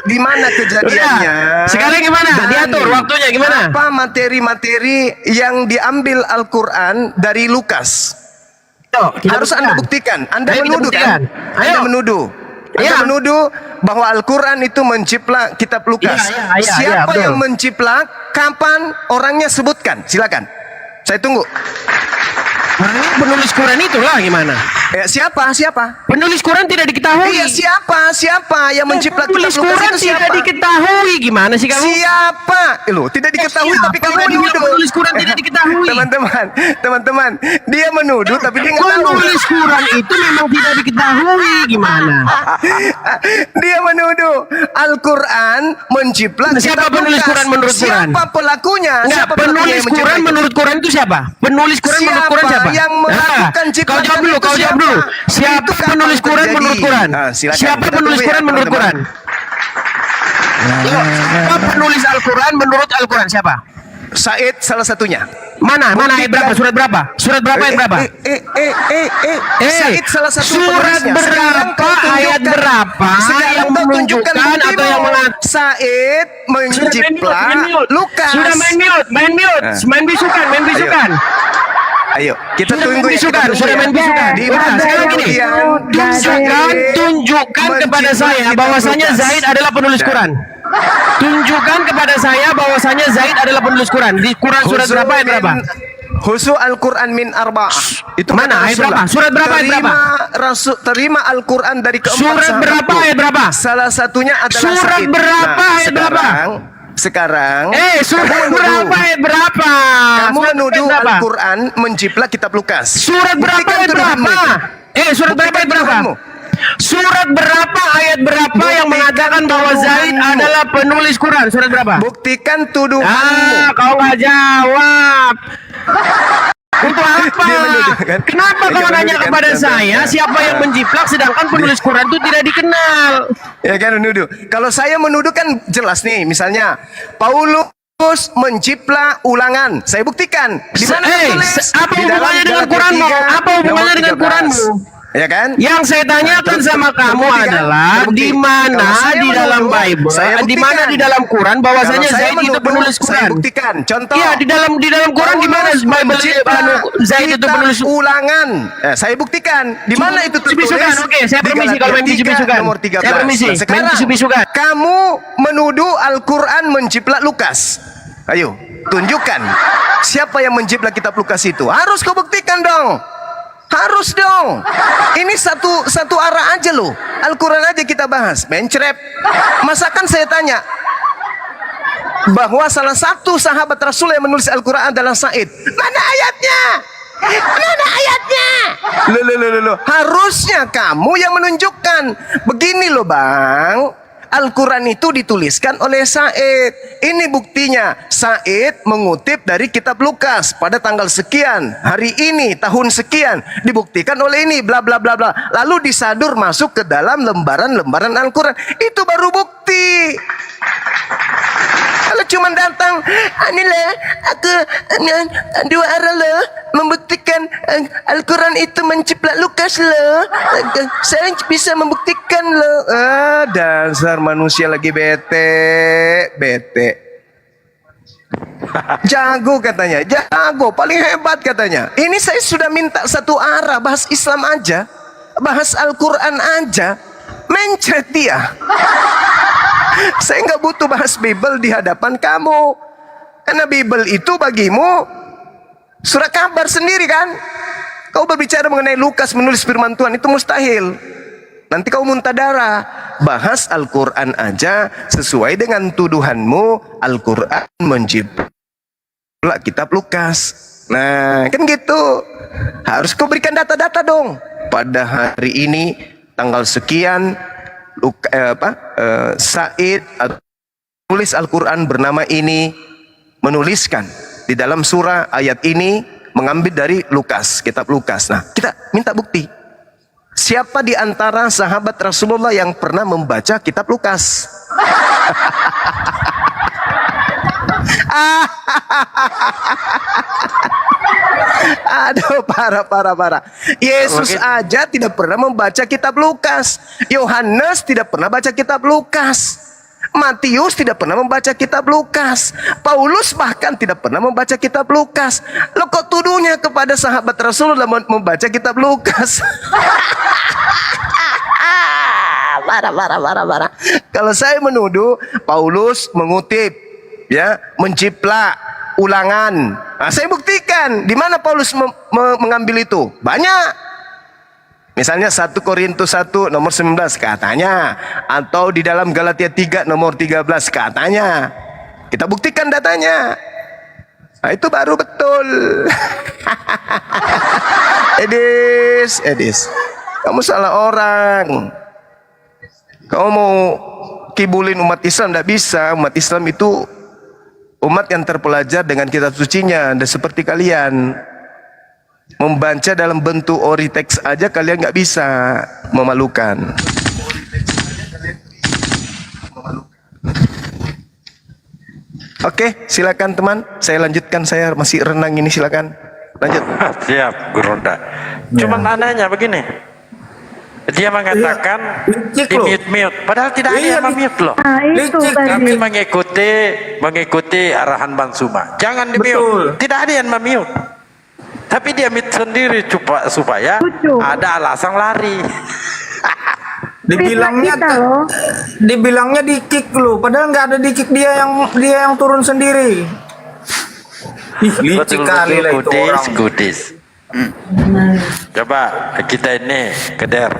Di mana kejadiannya? Sekarang gimana? Diatur waktunya gimana? Apa materi-materi yang diambil Al-Quran dari Lukas? Harus Anda buktikan. Anda menuduh kan? Anda menuduh bahwa Al-Quran itu menciplak kitab Lukas. Siapa yang menciplak? Kapan? Orangnya sebutkan. Silakan. Saya tunggu. Penulis Quran itulah gimana? Siapa? Penulis Quran tidak diketahui. Iya, siapa yang mencipta Penulis kitab Lukas Quran itu tidak siapa? diketahui, gimana sih kamu? Siapa? Loh, tidak diketahui tapi kamu menuduh. Penulis Quran tidak diketahui. Teman-teman, dia menuduh tapi dia nggak tahu. Penulis Quran itu memang tidak diketahui, gimana? Dia menuduh Al-Quran menciplak Siapa kitab penulis Lukas. Quran menurut Quran? Siapa pelakunya? Enggak, Siapa pelakunya penulis yang menciplak Quran itu? menurut Quran itu siapa? Penulis Quran menurut Quran siapa? Yang melakukan Kau jawab dulu, itu kau jawab siapa? dulu. Siapa Itu kapan penulis Quran terjadi? menurut Quran? Silakan, Siapa kita penulis tunggu ya, Quran menurut teman-teman. Quran? Siapa penulis Al-Quran menurut Al-Quran siapa? Said salah satunya. Mana ayat berapa? Surat berapa? Surat berapa ayat berapa? Said salah satu surat penulisnya. berapa ayat berapa yang menunjukkan atau yang mengatakan Said menciplak Lukas. Sudah main bisukan. Ayo, kita Sudah tunggu main bisukan, sudah main bisukan. Di Udah, mana sekarang gini, tunjukkan kepada saya bahwasanya Zaid adalah penulis Quran. Tunjukkan kepada saya bahwasanya Zaid adalah penulis Quran. Di Quran surat berapa ayat berapa? Husu Al-Quran min arba'ah. Itu Mana ayat berapa? Surat berapa ayat berapa? Terima Al-Quran dari keempat Surat berapa sahabatku. ayat berapa? Salah satunya adalah Surat Said. berapa ayat berapa? Sekarang surat berapa ayat berapa? Kamu Surat menuduh berapa? Al-Quran menjiplak kitab Lukas. Surat berapa Buktikan ayat tuduhanmu berapa? itu. Surat berapa ayat berapa? Tuduhanmu. Surat berapa ayat berapa yang mengatakan bahwa Zaid adalah penulis Quran? Surat berapa? Buktikan tuduhanmu. Kau nggak jawab. Untuk apa? Kenapa kau nanya kepada saya siapa yang menjiplak sedangkan penulis Quran itu tidak dikenal? Ya kan menuduh. Kalau saya menuduh kan jelas nih, misalnya Paulus menciplak ulangan. Saya buktikan. Di mana tertulis? Apa Di dalam hubungannya dengan Galatia Quranmu? 3, Apa hubungannya nomor dengan 13. Quranmu? Ya kan? Yang saya tanyakan sama kamu adalah di mana di dalam Bible, di mana di dalam Quran bahwasanya Zaid itu penulis Quran. Saya buktikan. Contoh. Iya, di dalam Quran di mana Bible Zaid itu penulis ulangan. Saya buktikan. Di mana itu tertulis? Oke, saya permisi kalau main bisu-bisukan. Nomor 13. Saya permisi. Nah, sekarang Main bisu-bisukan. kamu menuduh Al-Quran menjiplak Lukas. Ayo, tunjukkan siapa yang menjiplak kitab Lukas itu. Harus kau buktikan dong. Harus dong. Ini satu arah aja loh. Al-Quran aja kita bahas. Mencrep. Masakan saya tanya bahwa salah satu sahabat Rasul yang menulis Al-Quran adalah Said. Mana ayatnya? Mana ayatnya? Loh. Harusnya kamu yang menunjukkan. Begini loh bang. Al-Quran itu dituliskan oleh Said. Ini buktinya. Said mengutip dari kitab Lukas pada tanggal sekian, hari ini, tahun sekian. Dibuktikan oleh ini, bla bla bla bla. Lalu disadur masuk ke dalam lembaran-lembaran Al-Quran. Itu baru bukti. Kalau cuma datang, inilah aku dua arah loh, membuktikan Al-Quran itu menciplak Lukas loh. Saya bisa membuktikan loh. Dasar manusia lagi bete. Jago katanya, jago, paling hebat katanya. Ini saya sudah minta satu arah, bahas Islam aja, bahas Al-Quran aja, mencret dia. Saya nggak butuh bahas Bible di hadapan kamu, karena Bible itu bagimu surat kabar sendiri kan. Kau berbicara mengenai Lukas menulis firman Tuhan itu mustahil. Nanti kau muntah darah. Bahas Al-Quran aja sesuai dengan tuduhanmu. Al-Quran menjiplak kitab Lukas. Nah kan gitu. Harus kau berikan data-data dong. Pada hari ini tanggal sekian Said tulis Al-Quran bernama ini, menuliskan di dalam surah ayat ini, mengambil dari Lukas, kitab Lukas. Nah kita minta bukti. Siapa di antara sahabat Rasulullah yang pernah membaca kitab Lukas? Aduh, parah. Yesus aja tidak pernah membaca kitab Lukas. Yohanes tidak pernah baca kitab Lukas. Matius tidak pernah membaca kitab Lukas. Paulus bahkan tidak pernah membaca kitab Lukas. Lo kok tuduhnya kepada sahabat Rasulullah membaca kitab Lukas? Parah. Kalau saya menuduh Paulus mengutip, ya, menciplak Ulangan. Nah, saya buktikan di mana Paulus mengambil itu. Banyak. Misalnya 1 Korintus 1 nomor 19 katanya, atau di dalam Galatia 3 nomor 13 katanya. Kita buktikan datanya. Nah, itu baru betul. Edis, kamu salah orang. Kamu mau kibulin umat Islam, tidak bisa. Umat Islam itu umat yang terpelajar dengan kitab sucinya. Dan seperti kalian membaca dalam bentuk ori teks aja kalian nggak bisa, memalukan. Oke, silakan teman. Saya lanjutkan, saya masih renang ini, silakan. Lanjut. Siap, Guru Ronda. Cuman anehnya begini. Dia mengatakan di mute, padahal tidak ada yang mute loh. Kami mengikuti arahan Bang Suma. Jangan di mute. Tidak ada yang mute. Tapi dia mute sendiri supaya ada alasan lari. Dibilangnya di kick lo, padahal nggak ada di kick, dia yang turun sendiri. Ih, licik kali lah itu orang. Kudis. Coba kita ini Keder.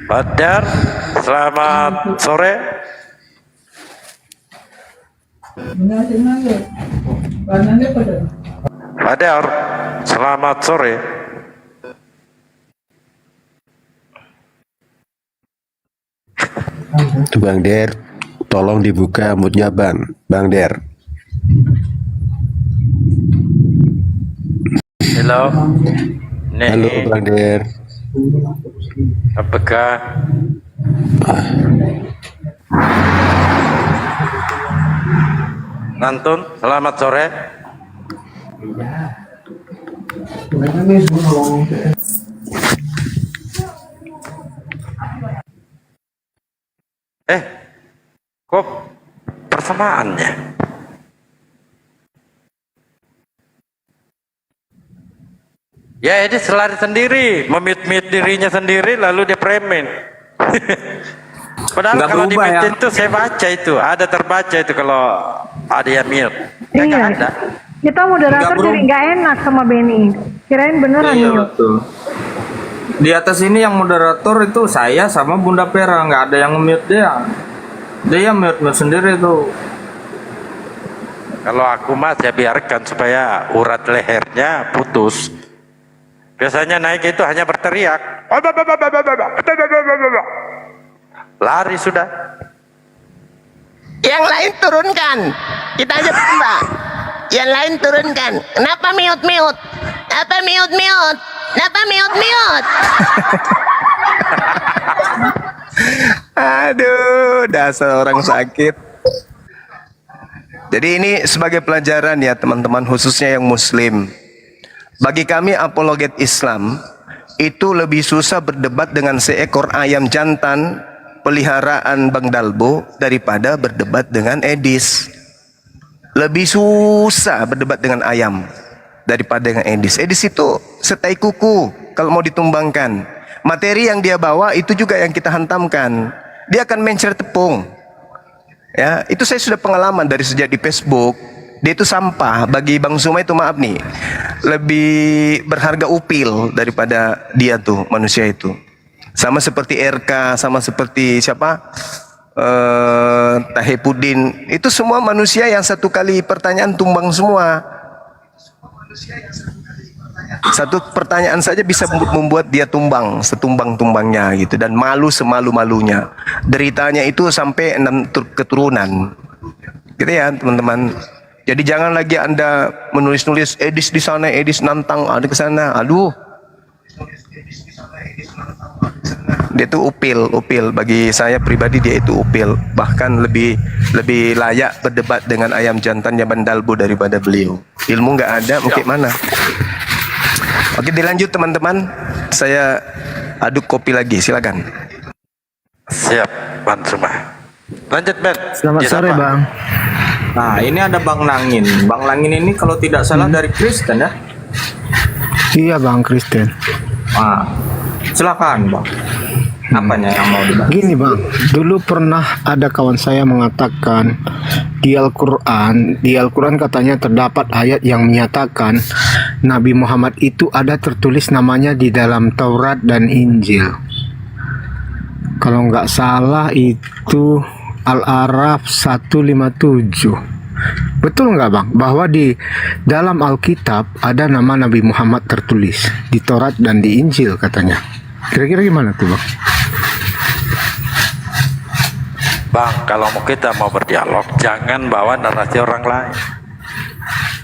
Badar, selamat sore. Badar, selamat sore. Itu Bang Der, tolong dibuka moodnya Bang Der. Halo. Halo Bang Der. Apakah Nantun, selamat sore. Kok persamaannya? Ya, ini selari sendiri, memit-mit dirinya sendiri, lalu dia premen. Padahal Nggak kalau di berubah, mute ya? itu saya baca itu, ada terbaca itu kalau ada yang mute. Iya. Kita moderator jadi nggak enak sama Benny. Kirain beneran Iya, yuk. betul. Di atas ini yang moderator itu saya sama Bunda Pera, nggak ada yang nge-mute dia. Dia yang mute sendiri tuh. Kalau aku mah saya biarkan supaya urat lehernya putus. Biasanya naik itu hanya berteriak. Lari sudah. Yang lain turunkan. Kita aja Mbak. Yang lain turunkan. Kenapa mute? Apa mute? Kenapa mute? Aduh, dasar orang sakit. Jadi ini sebagai pelajaran ya teman-teman, khususnya yang muslim. Bagi kami apologet Islam, itu lebih susah berdebat dengan seekor ayam jantan peliharaan Bang Dalbo daripada berdebat dengan Edis. Lebih susah berdebat dengan ayam daripada dengan Edis. Edis itu setai kuku kalau mau ditumbangkan. Materi yang dia bawa itu juga yang kita hantamkan. Dia akan mencer tepung. Ya, itu saya sudah pengalaman dari sejak di Facebook. Dia itu sampah bagi Bang Suma itu, maaf nih, lebih berharga upil daripada dia tuh manusia itu. Sama seperti RK, sama seperti siapa, Tahepudin. Itu semua manusia yang satu kali pertanyaan tumbang semua. Satu pertanyaan saja bisa membuat dia tumbang setumbang-tumbangnya gitu, dan malu semalu-malunya. Deritanya itu sampai 6 keturunan. Gitu ya teman-teman. Jadi jangan lagi Anda menulis-nulis Edis di sana, Edis nantang ada ke sana. Aduh. Dia itu upil bagi saya pribadi, dia itu upil. Bahkan lebih layak berdebat dengan ayam jantannya Bang Dalbo daripada beliau. Ilmu nggak ada, mungkin mana? Oke, dilanjut teman-teman. Saya aduk kopi lagi, silakan. Siap, Bang Suma. Lanjut, Ben. Selamat sore, Bang. Nah, ini ada Bang Langin. Bang Langin ini kalau tidak salah dari Kristen ya? Iya, Bang, Kristen. Nah, silakan, Bang. Apanya yang mau dibahas? Gini bang, dulu pernah ada kawan saya mengatakan di Al-Quran katanya terdapat ayat yang menyatakan Nabi Muhammad itu ada tertulis namanya di dalam Taurat dan Injil. Kalau nggak salah itu Al-Araf 157. Betul nggak bang? Bahwa di dalam Alkitab ada nama Nabi Muhammad tertulis di Taurat dan di Injil katanya. Kira-kira gimana tuh bang? Bang, kalau kita mau berdialog, jangan bawa narasi orang lain.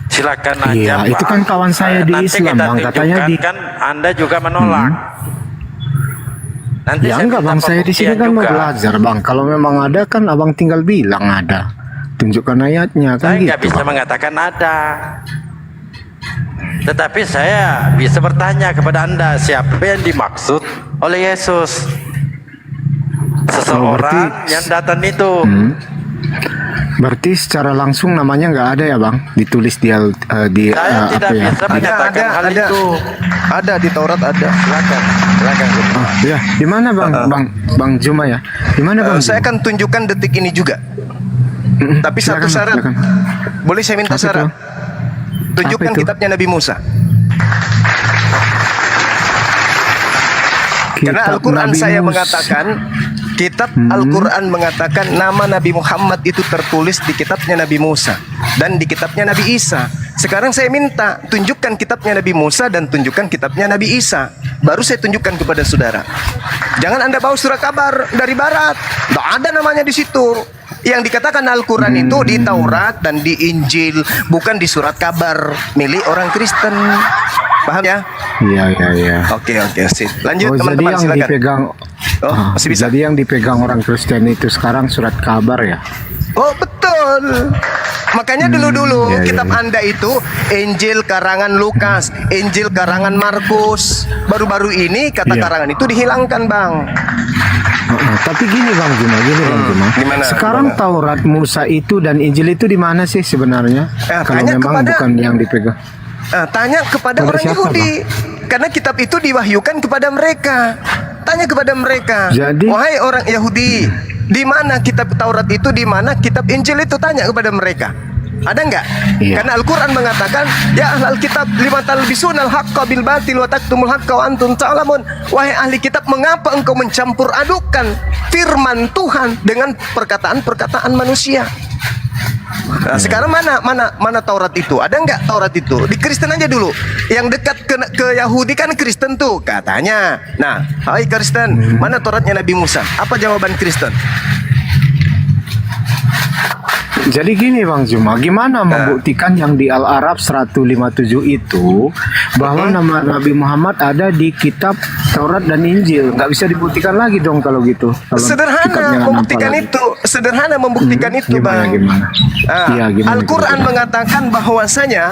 Silakan aja. Iya, Bang. itu kan kawan saya di Nanti Islam, kita Bang. Katanya tunjukkan, di kan Anda juga menolak. Nanti ya saya enggak minta bang, saya di sini pembuktian kan mau juga. belajar bang. Kalau memang ada kan abang tinggal bilang ada. Tunjukkan ayatnya kan Saya nggak gitu. bisa mengatakan ada. Tetapi saya bisa bertanya kepada Anda, siapa yang dimaksud oleh Yesus? Seseorang yang datang itu. Berarti secara langsung namanya nggak ada ya bang? Ditulis di Saya tidak apa ya? bisa mengatakan hal ada. itu. Ada di Taurat ada. Silakan. Oh, ya, di mana bang? Bang Juma ya? Di mana bang? Saya akan tunjukkan detik ini juga. Tapi satu syarat. Boleh saya minta Apa syarat? itu? Tunjukkan Apa itu? kitabnya Nabi Musa. Karena Kitab Al-Quran Nabi saya Musa. mengatakan, kitab Al-Quran mengatakan nama Nabi Muhammad itu tertulis di kitabnya Nabi Musa dan di kitabnya Nabi Isa. Sekarang saya minta tunjukkan kitabnya Nabi Musa dan tunjukkan kitabnya Nabi Isa. Baru saya tunjukkan kepada saudara. Jangan Anda bawa surat kabar dari barat. Tidak ada namanya di situ. Yang dikatakan Al-Quran itu di Taurat dan di Injil, bukan di surat kabar milik orang Kristen. Paham ya? Iya. Oke, sip. Lanjut Oh, jadi teman-teman, yang silakan. dipegang, masih bisa. Jadi yang dipegang orang Kristen itu sekarang surat kabar ya? Oh betul. Makanya dulu-dulu iya, kitab Anda itu Injil karangan Lukas, Injil karangan Markus. Baru-baru ini kata karangan itu dihilangkan, Bang. Tapi gini Bang Juma, Gimana? Sekarang Taurat, Musa itu dan Injil itu di mana sih sebenarnya? Kalau tanya memang kepada- bukan yang dipegang. Tanya kepada Kepada orang siapa, Yahudi. Karena kitab itu diwahyukan kepada mereka. Tanya kepada mereka. Jadi- Wahai orang Yahudi, di mana kitab Taurat itu, di mana kitab Injil itu? Tanya kepada mereka. Ada enggak? Iya. Karena Al-Quran mengatakan, ya ahlal kitab lima talbisunal haqqa bil batil wa taktumul haqqa wa antum ta'lamun. Wahai ahli kitab, mengapa engkau mencampur adukan firman Tuhan dengan perkataan-perkataan manusia? Nah, sekarang mana Taurat itu? Ada enggak Taurat itu? Di Kristen aja dulu. Yang dekat ke Yahudi kan Kristen tuh katanya. Nah, hai Kristen, mana Tauratnya Nabi Musa? Apa jawaban Kristen? Jadi gini Bang Juma, gimana membuktikan yang di Al-Araf 157 itu bahwa nama Nabi Muhammad ada di kitab Taurat dan Injil? Nggak bisa dibuktikan lagi dong kalau gitu. Kalau Sederhana kitabnya nggak membuktikan nampak lagi. itu. Sederhana membuktikan itu, Bang. Gimana? Iya, gimana Al-Quran kira-kira? mengatakan bahwasanya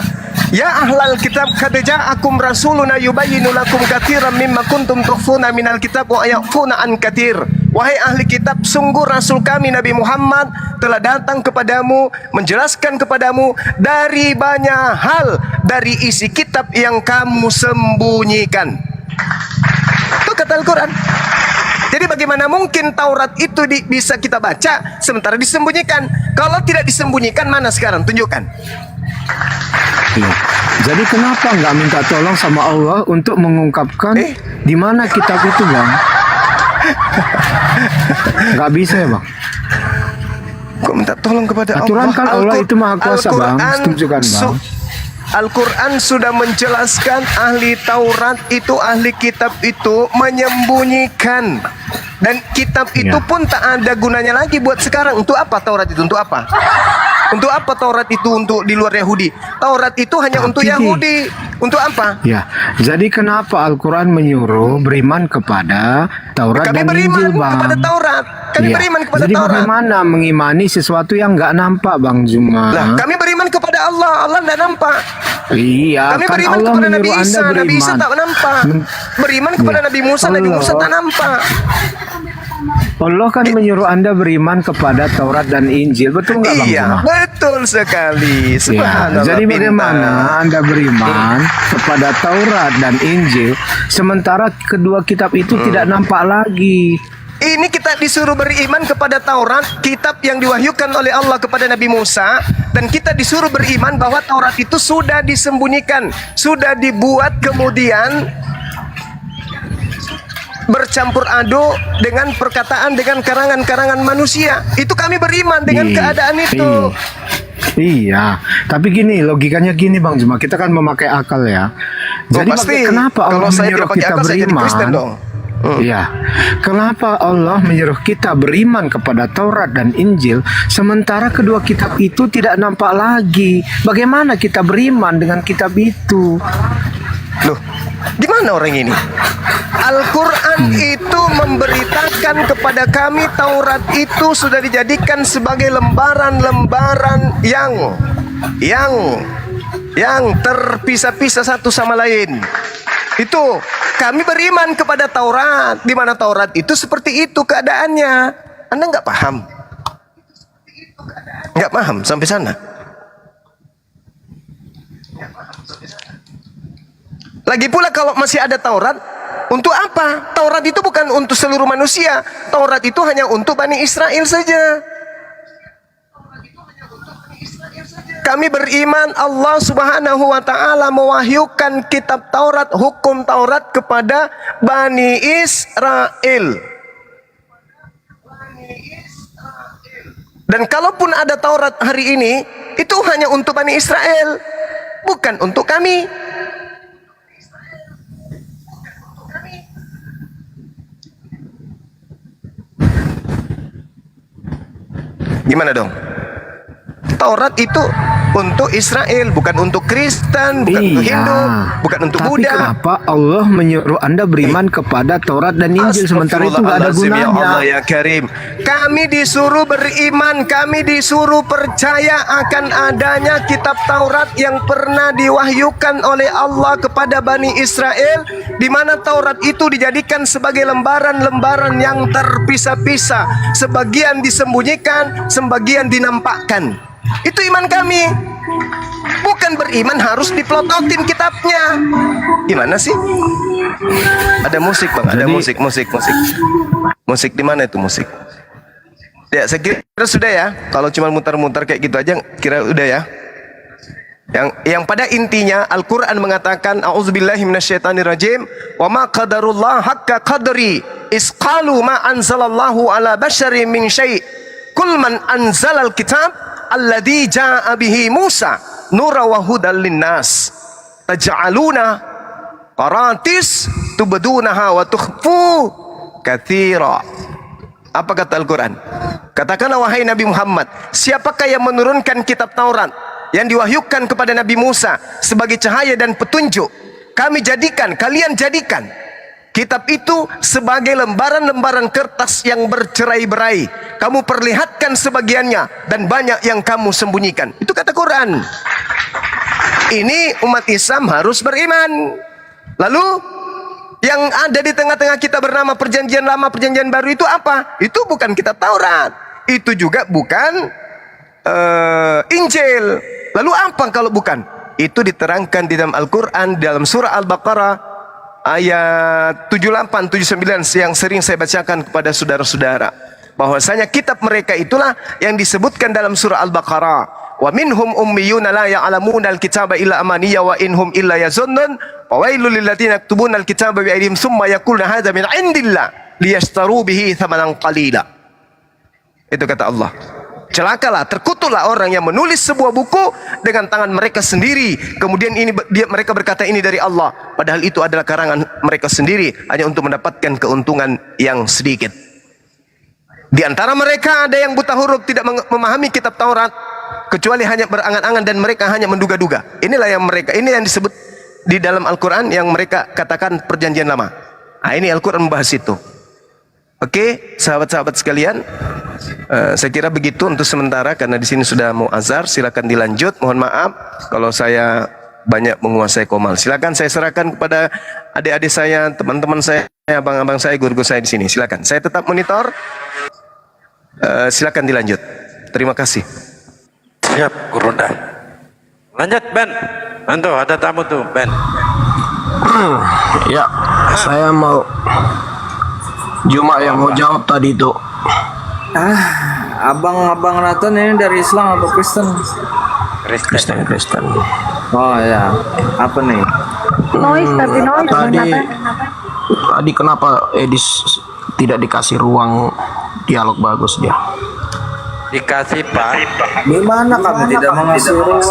ya ahlal kitab qad ja'akum rasuluna yubayyinu lakum katsiran mimma kuntum tukhfuna minal kitab wa ya'funa an katsir. Wahai ahli kitab, sungguh Rasul kami Nabi Muhammad telah datang kepadamu, menjelaskan kepadamu dari banyak hal dari isi kitab yang kamu sembunyikan. Itu kata Al-Quran. Jadi bagaimana mungkin Taurat itu bisa kita baca sementara disembunyikan? Kalau tidak disembunyikan, mana sekarang? Tunjukkan. Iya. Jadi kenapa nggak minta tolong sama Allah untuk mengungkapkan di mana kitab itu Bang? Nggak bisa ya Bang? Kok minta tolong kepada Aturan Allah? kan Allah itu maha kuasa Bang, setuju kan Bang? Al-Quran sudah menjelaskan ahli Taurat itu, ahli kitab itu menyembunyikan. Dan kitab itu pun tak ada gunanya lagi buat sekarang. Untuk apa Taurat itu? Untuk apa? Untuk apa Taurat itu untuk di luar Yahudi? Taurat itu hanya untuk Yahudi. Untuk apa? Ya, jadi kenapa Al-Quran menyuruh beriman kepada Taurat Kami dan beriman Injil Bang? kepada Taurat. Kami Iya. beriman kepada Jadi Taurat. bagaimana mengimani sesuatu yang nggak nampak Bang Juma? Lah, kami beriman kepada Allah. Allah tidak nampak. Iya, Kami kan beriman Allah kepada Nabi menyuruh Isa. Anda beriman. Nabi Isa tak nampak. Beriman kepada Iya. Nabi Musa. Nabi Musa tak nampak. Allah kan menyuruh Anda beriman kepada Taurat dan Injil, betul nggak Bang Iya, Juma? betul sekali. Ya, Subhanallah. jadi pintar. bagaimana Anda beriman kepada Taurat dan Injil sementara kedua kitab itu tidak nampak lagi? Ini kita disuruh beriman kepada Taurat, kitab yang diwahyukan oleh Allah kepada Nabi Musa, dan kita disuruh beriman bahwa Taurat itu sudah disembunyikan, sudah dibuat kemudian bercampur aduk dengan perkataan, dengan karangan-karangan manusia. Itu kami beriman dengan keadaan itu. Iya, tapi gini logikanya gini Bang Juma, kita kan memakai akal ya. Jadi pasti. kenapa Kalau Allah saya menyuruh tidak pakai kita akal, saya jadi beriman? Kristen dong. Iya, kenapa Allah menyuruh kita beriman kepada Taurat dan Injil sementara kedua kitab itu tidak nampak lagi? Bagaimana kita beriman dengan kitab itu? Loh, gimana orang ini? Al-Quran itu memberitakan kepada kami Taurat itu sudah dijadikan sebagai lembaran-lembaran yang terpisah-pisah satu sama lain. Itu kami beriman kepada Taurat, di mana Taurat itu seperti itu keadaannya. Anda nggak paham? Nggak paham sampai sana? Lagi pula kalau masih ada Taurat, untuk apa? Taurat itu bukan untuk seluruh manusia. Taurat itu hanya untuk Bani Israel saja. Kami beriman Allah Subhanahu wa taala mewahyukan kitab Taurat, hukum Taurat kepada Bani Israel. Dan kalaupun ada Taurat hari ini, itu hanya untuk Bani Israel, bukan untuk kami. Gimana dong? Taurat itu untuk Israel, bukan untuk Kristen, bukan untuk Hindu, bukan untuk Tapi Buddha. kenapa Allah menyuruh Anda beriman kepada Taurat dan Injil sementara itu nggak ada Astagfirullahaladzim, ya gunanya? Allah ya Karim. Kami disuruh beriman, kami disuruh percaya akan adanya kitab Taurat yang pernah diwahyukan oleh Allah kepada Bani Israel, di mana Taurat itu dijadikan sebagai lembaran-lembaran yang terpisah-pisah, sebagian disembunyikan, sebagian dinampakkan. Itu iman kami. Bukan beriman harus dipelototin kitabnya. Gimana sih? Ada musik Bang, ada musik. Musik di mana itu musik? Ya, saya kira sudah ya. Kalau cuma mutar-mutar kayak gitu aja, kira udah ya. Yang pada intinya Al-Quran mengatakan a'udzubillahi minasyaitonirrajim wa ma qadarullah haqqa qadri isqalu ma anzalallahu ala basyari min syai' kul man anzalal kitab alladzi ja'a bihi Musa nura wa hudal linnas taj'aluna qaratis tubdunaha wa tukhfu katsira. Apa kata Al-Quran? Katakanlah wahai Nabi Muhammad, siapakah yang menurunkan kitab Taurat yang diwahyukan kepada Nabi Musa sebagai cahaya dan petunjuk? Kalian jadikan kitab itu sebagai lembaran-lembaran kertas yang bercerai-berai. Kamu perlihatkan sebagiannya dan banyak yang kamu sembunyikan. Itu kata Quran. Ini umat Islam harus beriman. Lalu yang ada di tengah-tengah kita bernama perjanjian lama, perjanjian baru itu apa? Itu bukan kitab Taurat. Itu juga bukan Injil. Lalu apa kalau bukan? Itu diterangkan di dalam Al-Quran, dalam surah Al-Baqarah ayat 78, 79 yang sering saya bacakan kepada saudara-saudara, bahwasanya kitab mereka itulah yang disebutkan dalam surah Al-Baqarah, wa minhum ummiyuna la ya'lamuna al-kitaba illa amaniya wa inhum illa yazunnun wa wailul lil ladzina yaktubuna al-kitaba bi aydihim thumma yaquluna hadza min indillah liyashtaru bihi thamanan qalila. Itu kata Allah. Celakalah, terkutuklah orang yang menulis sebuah buku dengan tangan mereka sendiri, kemudian mereka berkata ini dari Allah, padahal itu adalah karangan mereka sendiri, hanya untuk mendapatkan keuntungan yang sedikit. Di antara mereka ada yang buta huruf, tidak memahami kitab Taurat, kecuali hanya berangan-angan dan mereka hanya menduga-duga. Inilah yang mereka, ini yang disebut di dalam Al-Quran yang mereka katakan perjanjian lama. Nah, ini Al-Quran membahas itu. Oke, sahabat-sahabat sekalian, saya kira begitu untuk sementara karena di sini sudah mau azhar. Silakan dilanjut. Mohon maaf kalau saya banyak menguasai komal. Silakan saya serahkan kepada adik-adik saya, teman-teman saya abang-abang saya, guru-guru saya di sini. Silakan. Saya tetap monitor. Silakan dilanjut. Terima kasih. Siap, Guru dah. Lanjut, Ben. Nanti ada tamu tuh, Ben. Ya, saya mau Juma yang mau jawab tadi tuh. Abang Nathan ini dari Islam atau Kristen? Kristen. Oh ya, apa nih? Noise tapi noise. Tadi kenapa Edis tidak dikasih ruang dialog bagus dia? Dikasih, Pak. Gimana kami tidak mengasih ruang?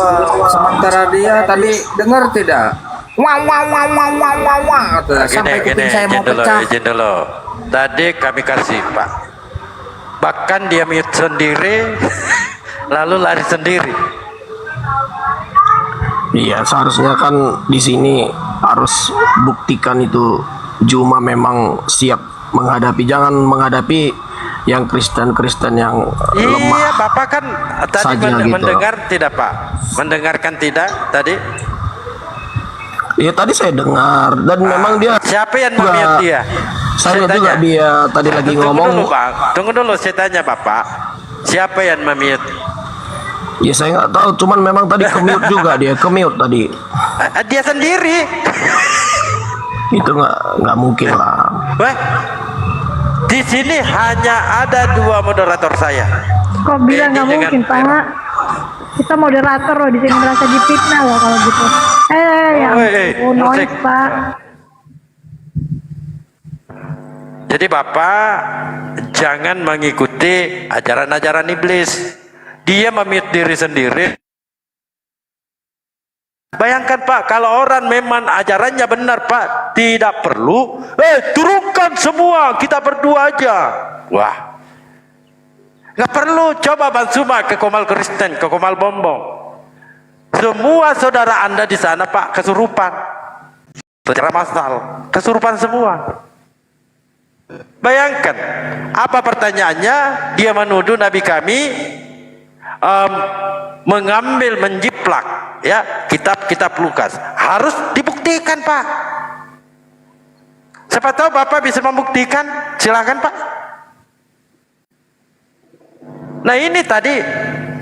Sementara dia tadi dengar tidak? Wah. Sampai kuping saya mau pecah. Izin dulu. Tadi kami kasih, Pak. Bahkan dia mute sendiri, lalu lari sendiri. Iya, seharusnya kan di sini harus buktikan itu Juma memang siap menghadapi, jangan menghadapi yang Kristen yang lemah. Iya, Bapak kan tadi saja gitu. mendengar tidak, Pak? Mendengarkan tidak tadi? Iya, tadi saya dengar dan memang dia siapa yang memute dia? Saya juga dia tadi lagi ngomong. Dulu, Bang. Tunggu dulu, saya tanya Bapak. Siapa yang memute? Ya saya nggak tahu, cuman memang tadi kemute juga dia, kemute tadi. Dia sendiri. Itu nggak mungkin lah. Wah, di sini hanya ada 2 moderator saya. Kok bilang nggak mungkin, Pak? Kita moderator loh, di sini merasa difitnah loh kalau gitu. Noise, Pak. Jadi Bapak jangan mengikuti ajaran-ajaran iblis. Dia memute diri sendiri. Bayangkan, Pak, kalau orang memang ajarannya benar, Pak, tidak perlu turunkan semua, kita berdua aja. Wah, nggak perlu. Coba Bang Suma ke Komal Kristen, ke Komal Bombong. Semua saudara Anda di sana, Pak, kesurupan secara massal, kesurupan semua. Bayangkan, apa pertanyaannya? Dia menuduh Nabi kami mengambil, menjiplak ya kitab-kitab Lukas. Harus dibuktikan, Pak. Siapa tahu Bapak bisa membuktikan. Silakan, Pak. Nah, ini tadi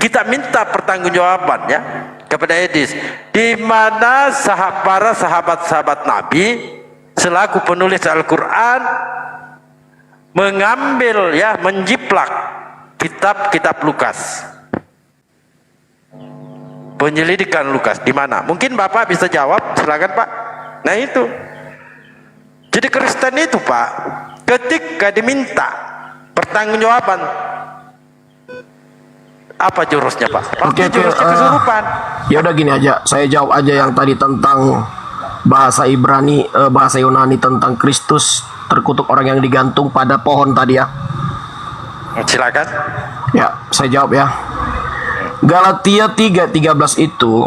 kita minta pertanggungjawaban ya kepada Edis, di mana para sahabat-sahabat Nabi selaku penulis Al-Quran mengambil ya, menjiplak kitab-kitab Lukas. Penyelidikan Lukas di mana? Mungkin Bapak bisa jawab, silakan, Pak. Nah, itu. Jadi Kristen itu, Pak, ketika diminta pertanggungjawaban, apa jurusnya, Pak? Oke, jurusnya kesurupan. Ya udah gini aja, saya jawab aja yang tadi tentang bahasa Ibrani, bahasa Yunani tentang Kristus terkutuk orang yang digantung pada pohon tadi ya. Silakan. Ya, saya jawab ya. Galatia 3:13 itu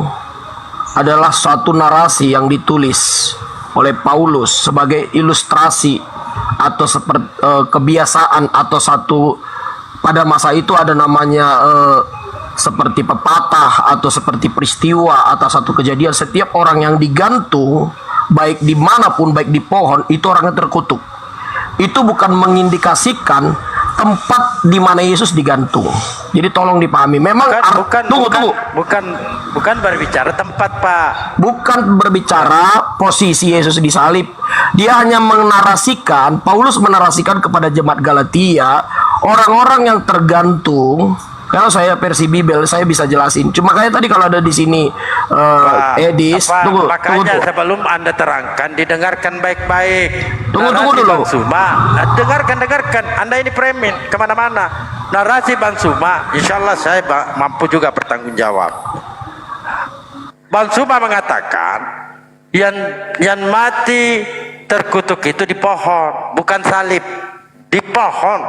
adalah suatu narasi yang ditulis oleh Paulus sebagai ilustrasi atau seperti kebiasaan atau satu pada masa itu ada namanya seperti pepatah atau seperti peristiwa atau satu kejadian. Setiap orang yang digantung baik dimanapun, baik di pohon, itu orangnya terkutuk. Itu bukan mengindikasikan tempat di mana Yesus digantung. Jadi tolong dipahami. Memang bukan berbicara tempat, Pak. Bukan berbicara posisi Yesus disalib. Dia hanya menarasikan, Paulus menarasikan kepada jemaat Galatia, orang-orang yang tergantung. Kalau saya versi Bibel, saya bisa jelasin. Cuma kayak tadi kalau ada di sini Edis, makanya sebelum Anda terangkan, didengarkan baik-baik. Tunggu dulu. Bang Suma, dengarkan. Anda ini premin kemana-mana. Narasi Bang Suma, insya Allah saya mampu juga bertanggung jawab. Bang Suma mengatakan yang mati terkutuk itu di pohon, bukan salib. Di pohon.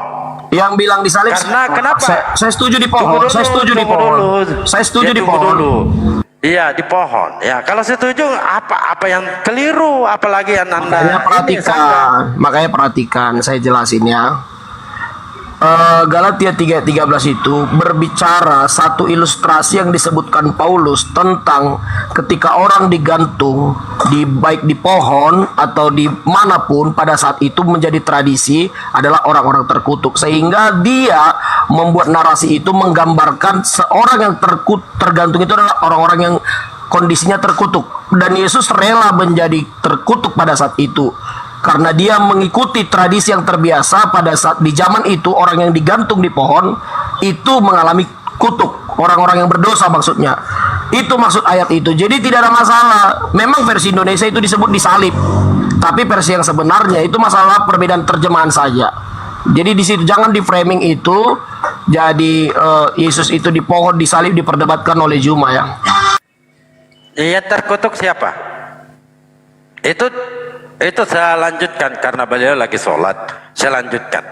Yang bilang disalib. Karena kenapa? Saya setuju di pohon. Saya setuju di pohon. Saya setuju di pohon. Iya, di pohon. Ya, kalau setuju apa yang keliru, apalagi yang Anda makanya perhatikan, saya jelasin ya. Galatia 3:13 itu berbicara satu ilustrasi yang disebutkan Paulus tentang ketika orang digantung baik di pohon atau di manapun pada saat itu menjadi tradisi adalah orang-orang terkutuk, sehingga dia membuat narasi itu menggambarkan seorang yang tergantung itu adalah orang-orang yang kondisinya terkutuk, dan Yesus rela menjadi terkutuk pada saat itu karena dia mengikuti tradisi yang terbiasa pada saat di zaman itu. Orang yang digantung di pohon itu mengalami kutuk, orang-orang yang berdosa maksudnya. Itu maksud ayat itu. Jadi tidak ada masalah. Memang versi Indonesia itu disebut disalib, tapi versi yang sebenarnya itu masalah perbedaan terjemahan saja. Jadi di situ jangan di framing itu jadi Yesus itu di pohon disalib diperdebatkan oleh Juma ya. Yang terkutuk siapa? Itu saya lanjutkan karena beliau lagi sholat. Saya lanjutkan.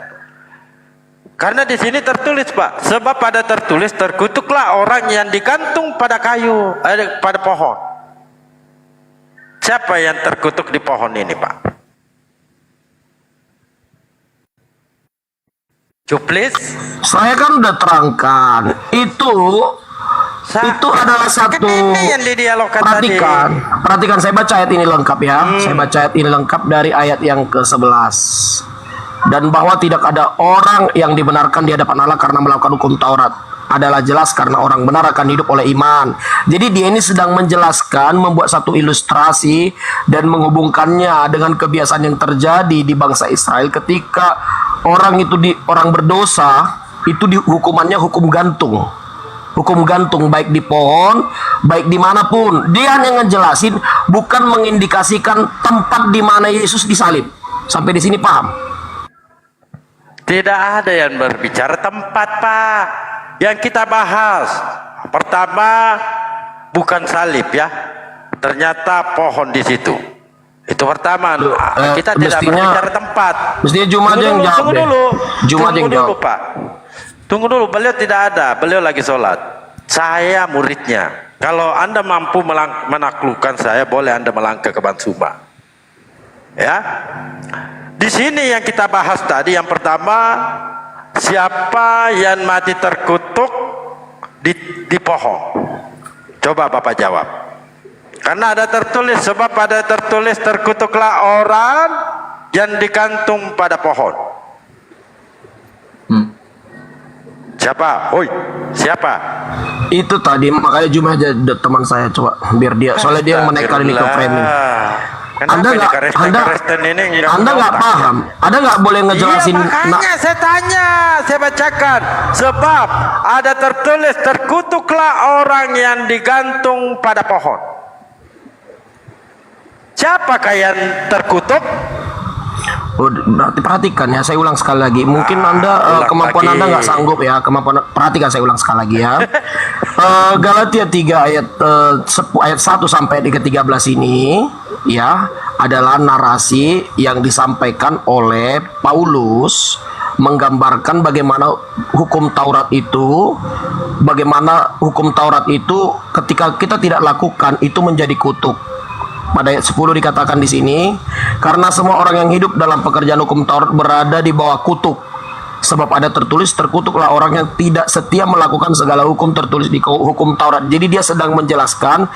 Karena di sini tertulis, Pak, sebab pada tertulis terkutuklah orang yang digantung pada kayu, pada pohon. Siapa yang terkutuk di pohon ini, Pak? Cuplis? Saya kan udah terangkan. Itu adalah satu, perhatikan saya baca ayat ini lengkap ya. Saya baca ayat ini lengkap dari ayat yang ke-11. Dan bahwa tidak ada orang yang dibenarkan di hadapan Allah karena melakukan hukum Taurat adalah jelas karena orang benar akan hidup oleh iman. Jadi dia ini sedang menjelaskan, membuat satu ilustrasi dan menghubungkannya dengan kebiasaan yang terjadi di bangsa Israel ketika orang berdosa itu hukumannya hukum gantung. Hukum gantung baik di pohon, baik dimanapun. Dia hanya ngejelasin, bukan mengindikasikan tempat di mana Yesus disalib. Sampai di sini paham? Tidak ada yang berbicara tempat, Pak. Yang kita bahas pertama bukan salib ya. Ternyata pohon di situ. Itu pertama. Kita tidak berbicara tempat. Mestinya Juma aja yang jawab. Tunggu dulu. Juma aja yang jawab, Pak. Tunggu dulu, beliau tidak ada, beliau lagi sholat. Saya muridnya. Kalau Anda mampu menaklukkan saya, boleh Anda melangkah ke Bansuma. Ya, di sini yang kita bahas tadi, yang pertama, siapa yang mati terkutuk di pohon? Coba Bapak jawab. Karena ada tertulis, sebab ada tertulis terkutuklah orang yang digantung pada pohon. Siapa? Oi, siapa? Itu tadi makanya Juma aja teman saya, coba biar dia, soalnya dia yang menaikkan ini ke framing. Anda nggak paham? Anda nggak boleh ngejelasin. Iya, makanya saya tanya, saya bacakan. Sebab ada tertulis terkutuklah orang yang digantung pada pohon. Siapakah yang terkutuk? Berarti perhatikan ya, saya ulang sekali lagi. Mungkin Anda kemampuan Anda nggak sanggup ya. Perhatikan, saya ulang sekali lagi ya. Galatia 3 ayat 1 sampai di ke-13 ini ya adalah narasi yang disampaikan oleh Paulus menggambarkan bagaimana hukum Taurat itu, ketika kita tidak lakukan itu menjadi kutuk. Pada ayat 10 dikatakan di sini, karena semua orang yang hidup dalam pekerjaan hukum Taurat berada di bawah kutuk. Sebab ada tertulis, terkutuklah orang yang tidak setia melakukan segala hukum tertulis di hukum Taurat. Jadi dia sedang menjelaskan,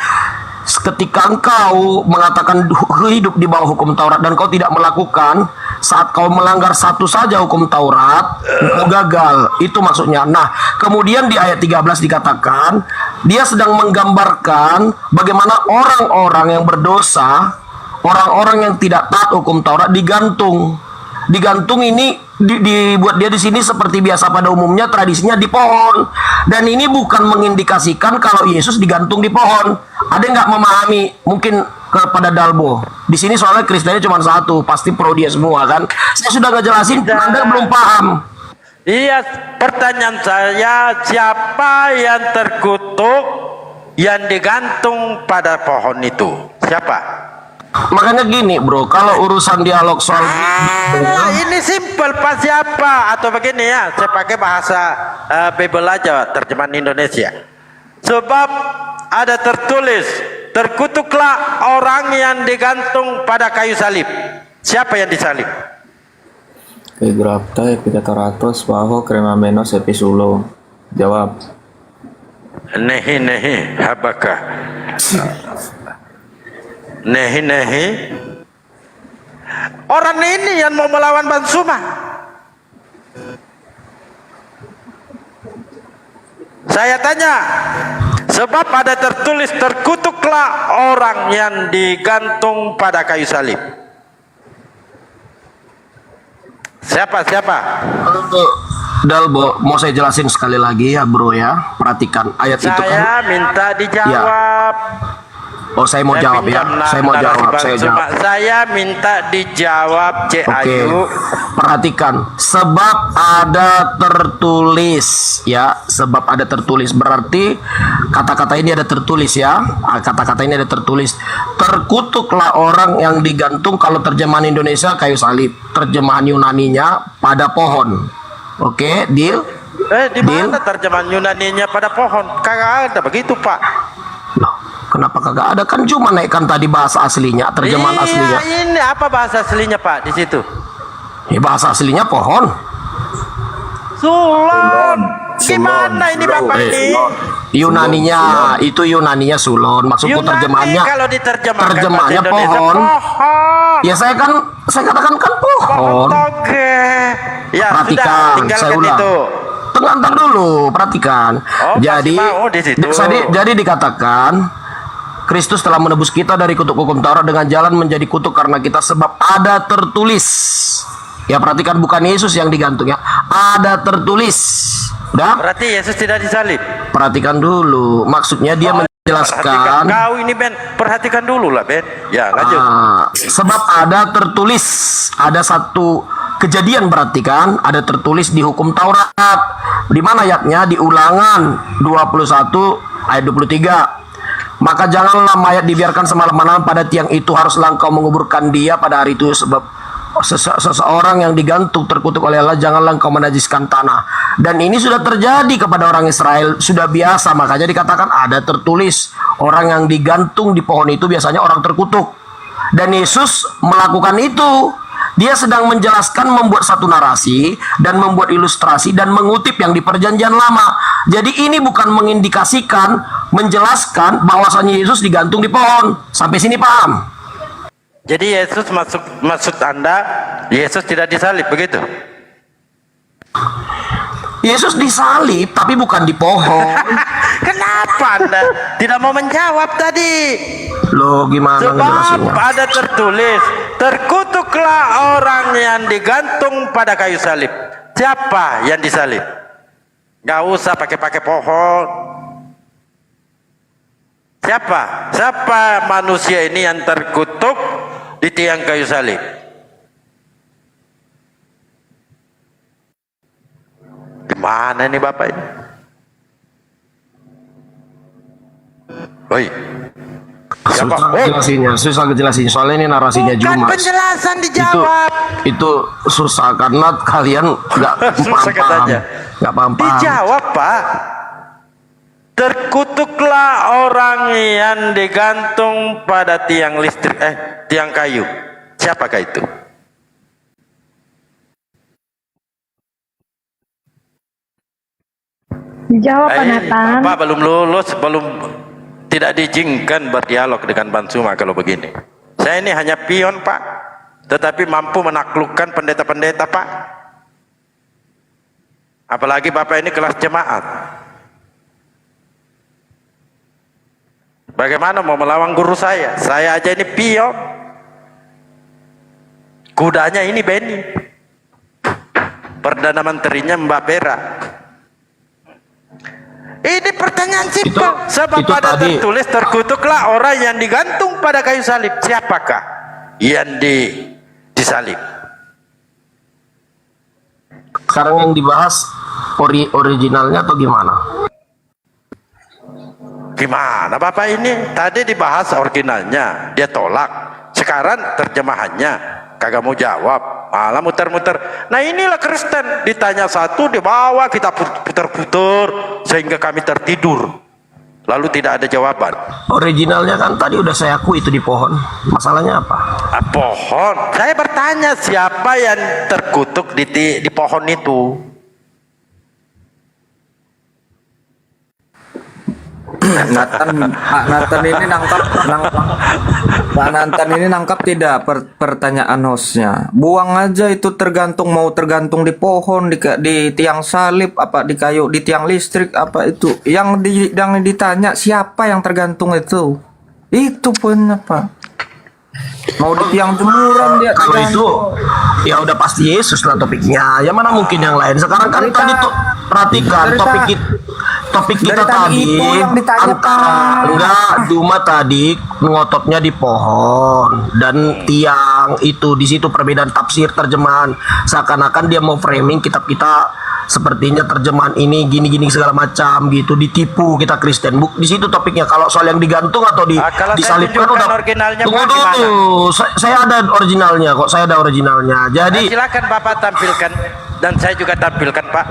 ketika engkau mengatakan hidup di bawah hukum Taurat dan kau tidak melakukan, saat kau melanggar satu saja hukum Taurat, kau gagal. Itu maksudnya. Nah, kemudian di ayat 13 dikatakan, dia sedang menggambarkan bagaimana orang-orang yang berdosa, orang-orang yang tidak taat hukum Taurat digantung. Digantung ini dibuat dia di sini seperti biasa pada umumnya tradisinya di pohon. Dan ini bukan mengindikasikan kalau Yesus digantung di pohon. Ada nggak memahami? Mungkin kepada Dalbo. Di sini soalnya Kristennya cuma satu, pasti pro dia semua kan. Saya sudah ngejelasin, Anda belum paham. Iya, pertanyaan saya, siapa yang terkutuk yang digantung pada pohon itu? Siapa? Makanya gini bro, kalau urusan dialog soal ini simpel, Pak, siapa? Atau begini ya, saya pakai bahasa Bible aja, terjemahan Indonesia. Sebab ada tertulis, terkutuklah orang yang digantung pada kayu salib. Siapa yang disalib? Kay Grapta, Epicataratos, Bajo, Crema Menos, Episulo. Jawab. Nehi habaka. Nehi. Orang ini yang mau melawan Bansuma. Saya tanya, sebab ada tertulis terkutuklah orang yang digantung pada kayu salib. Siapa? Dalbo, mau saya jelasin sekali lagi ya bro ya. Perhatikan ayat itu kan. Saya minta dijawab. Oh, saya mau jawab ya. Saya mau jawab. Saya minta dijawab, Cik Ayu. Perhatikan, sebab ada tertulis ya. Sebab ada tertulis berarti kata-kata ini ada tertulis ya. Kata-kata ini ada tertulis. Terkutuklah orang yang digantung, kalau terjemahan Indonesia kayu salib. Terjemahan Yunaninya pada pohon. Oke, deal? Di mana terjemahan Yunaninya pada pohon? Kagak ada begitu, Pak. Loh, kenapa kagak ada? Kan cuma naikkan tadi bahasa aslinya, terjemahan aslinya. Ini apa bahasa aslinya, Pak, di situ? Ya, bahasa aslinya pohon. Sulon. Gimana ini Bapak ini? Yunaninya itu Yunaninya sulon. Maksudku terjemahannya kalau diterjemahkan terjemahannya pohon. Ya saya katakan kan pohon. Oke. Ya, perhatikan, sudah, saya ulang. Tenang dulu, perhatikan. Jadi dikatakan Kristus telah menebus kita dari kutuk hukum Taurat dengan jalan menjadi kutuk karena kita, sebab ada tertulis. Ya, perhatikan, bukan Yesus yang digantung ya. Ada tertulis. Udah? Berarti Yesus tidak disalib. Perhatikan dulu. Maksudnya dia menjelaskan. Kau ini Ben, perhatikan dulu lah Ben. Ya, lanjut. Sebab ada tertulis. Ada satu kejadian, berarti kan ada tertulis di hukum Taurat. Di mana ayatnya? Di Ulangan 21 ayat 23. Maka janganlah mayat dibiarkan semalam-malam, pada tiang itu haruslah engkau menguburkan dia pada hari itu, sebab seseorang yang digantung terkutuk oleh Allah, janganlah engkau menajiskan tanah. Dan ini sudah terjadi kepada orang Israel, sudah biasa. Makanya dikatakan ada tertulis, orang yang digantung di pohon itu biasanya orang terkutuk. Dan Yesus melakukan itu. Dia sedang menjelaskan, membuat satu narasi dan membuat ilustrasi dan mengutip yang di Perjanjian Lama. Jadi ini bukan mengindikasikan, menjelaskan bahwasanya Yesus digantung di pohon. Sampai sini paham? Jadi Yesus maksud Anda, Yesus tidak disalib, begitu? Yesus disalib, tapi bukan di pohon. Kenapa Anda tidak mau menjawab tadi? Loh, gimana ngejelasinnya? Sebab ada tertulis, terkutuklah orang yang digantung pada kayu salib. Siapa yang disalib? Gak usah pakai pohon. Siapa manusia ini yang terkutuk di tiang kayu salib? Gimana ini Bapak ini? Oi. Susah ngejelasinnya. Soalnya ini narasinya Juma. Penjelasan dijawab. Itu susah karena kalian nggak paham. Dijawab, Pak. Terkutuklah orang yang digantung pada tiang listrik, tiang kayu. Siapakah itu? Dijawab Pak Nathan. Bapak belum lulus, belum tidak diizinkan berdialog dengan Bansuma kalau begini. Saya ini hanya pion Pak, tetapi mampu menaklukkan pendeta-pendeta Pak. Apalagi Bapak ini kelas jemaat. Bagaimana mau melawan guru saya? Saya aja ini pion. Kudanya ini Benny. Perdana Menterinya Mbak Bera. Ini pertanyaan simpel. Sebab pada tertulis, terkutuklah orang yang digantung pada kayu salib. Siapakah yang disalib? Sekarang yang dibahas originalnya atau gimana? Gimana Bapak ini? Tadi dibahas originalnya, dia tolak. Sekarang terjemahannya, kagak mau jawab, malah muter-muter. Nah inilah Kristen, ditanya satu dibawa kita putar-putar sehingga kami tertidur. lalu tidak ada jawaban. Originalnya kan tadi udah saya akui itu di pohon. Masalahnya apa? Pohon. Saya bertanya siapa yang terkutuk di pohon itu. Nathan ini Pak Nathan ini nangkap tidak pertanyaan hostnya. Buang aja itu, tergantung di pohon, di tiang salib, apa di kayu, di tiang listrik, apa itu. Yang ditanya siapa yang tergantung itu. Itu poinnya, Pak. Mau di tiang jemuran dia. Kalau itu ya udah pasti Yesus lah topiknya. Ya mana mungkin yang lain. Sekarang kan tadi tuh perhatikan topik kita tadi antara enggak cuma tadi ngototnya di pohon dan tiang itu, di situ perbedaan tafsir terjemahan. Seakan-akan dia mau framing kitab kita sepertinya terjemahan ini gini-gini segala macam gitu, ditipu kita Kristen. Di situ topiknya. Kalau soal yang digantung atau disalibkan udah tunggu dulu. Saya ada originalnya kok. Saya ada originalnya. Jadi silakan Bapak tampilkan dan saya juga tampilkan, Pak.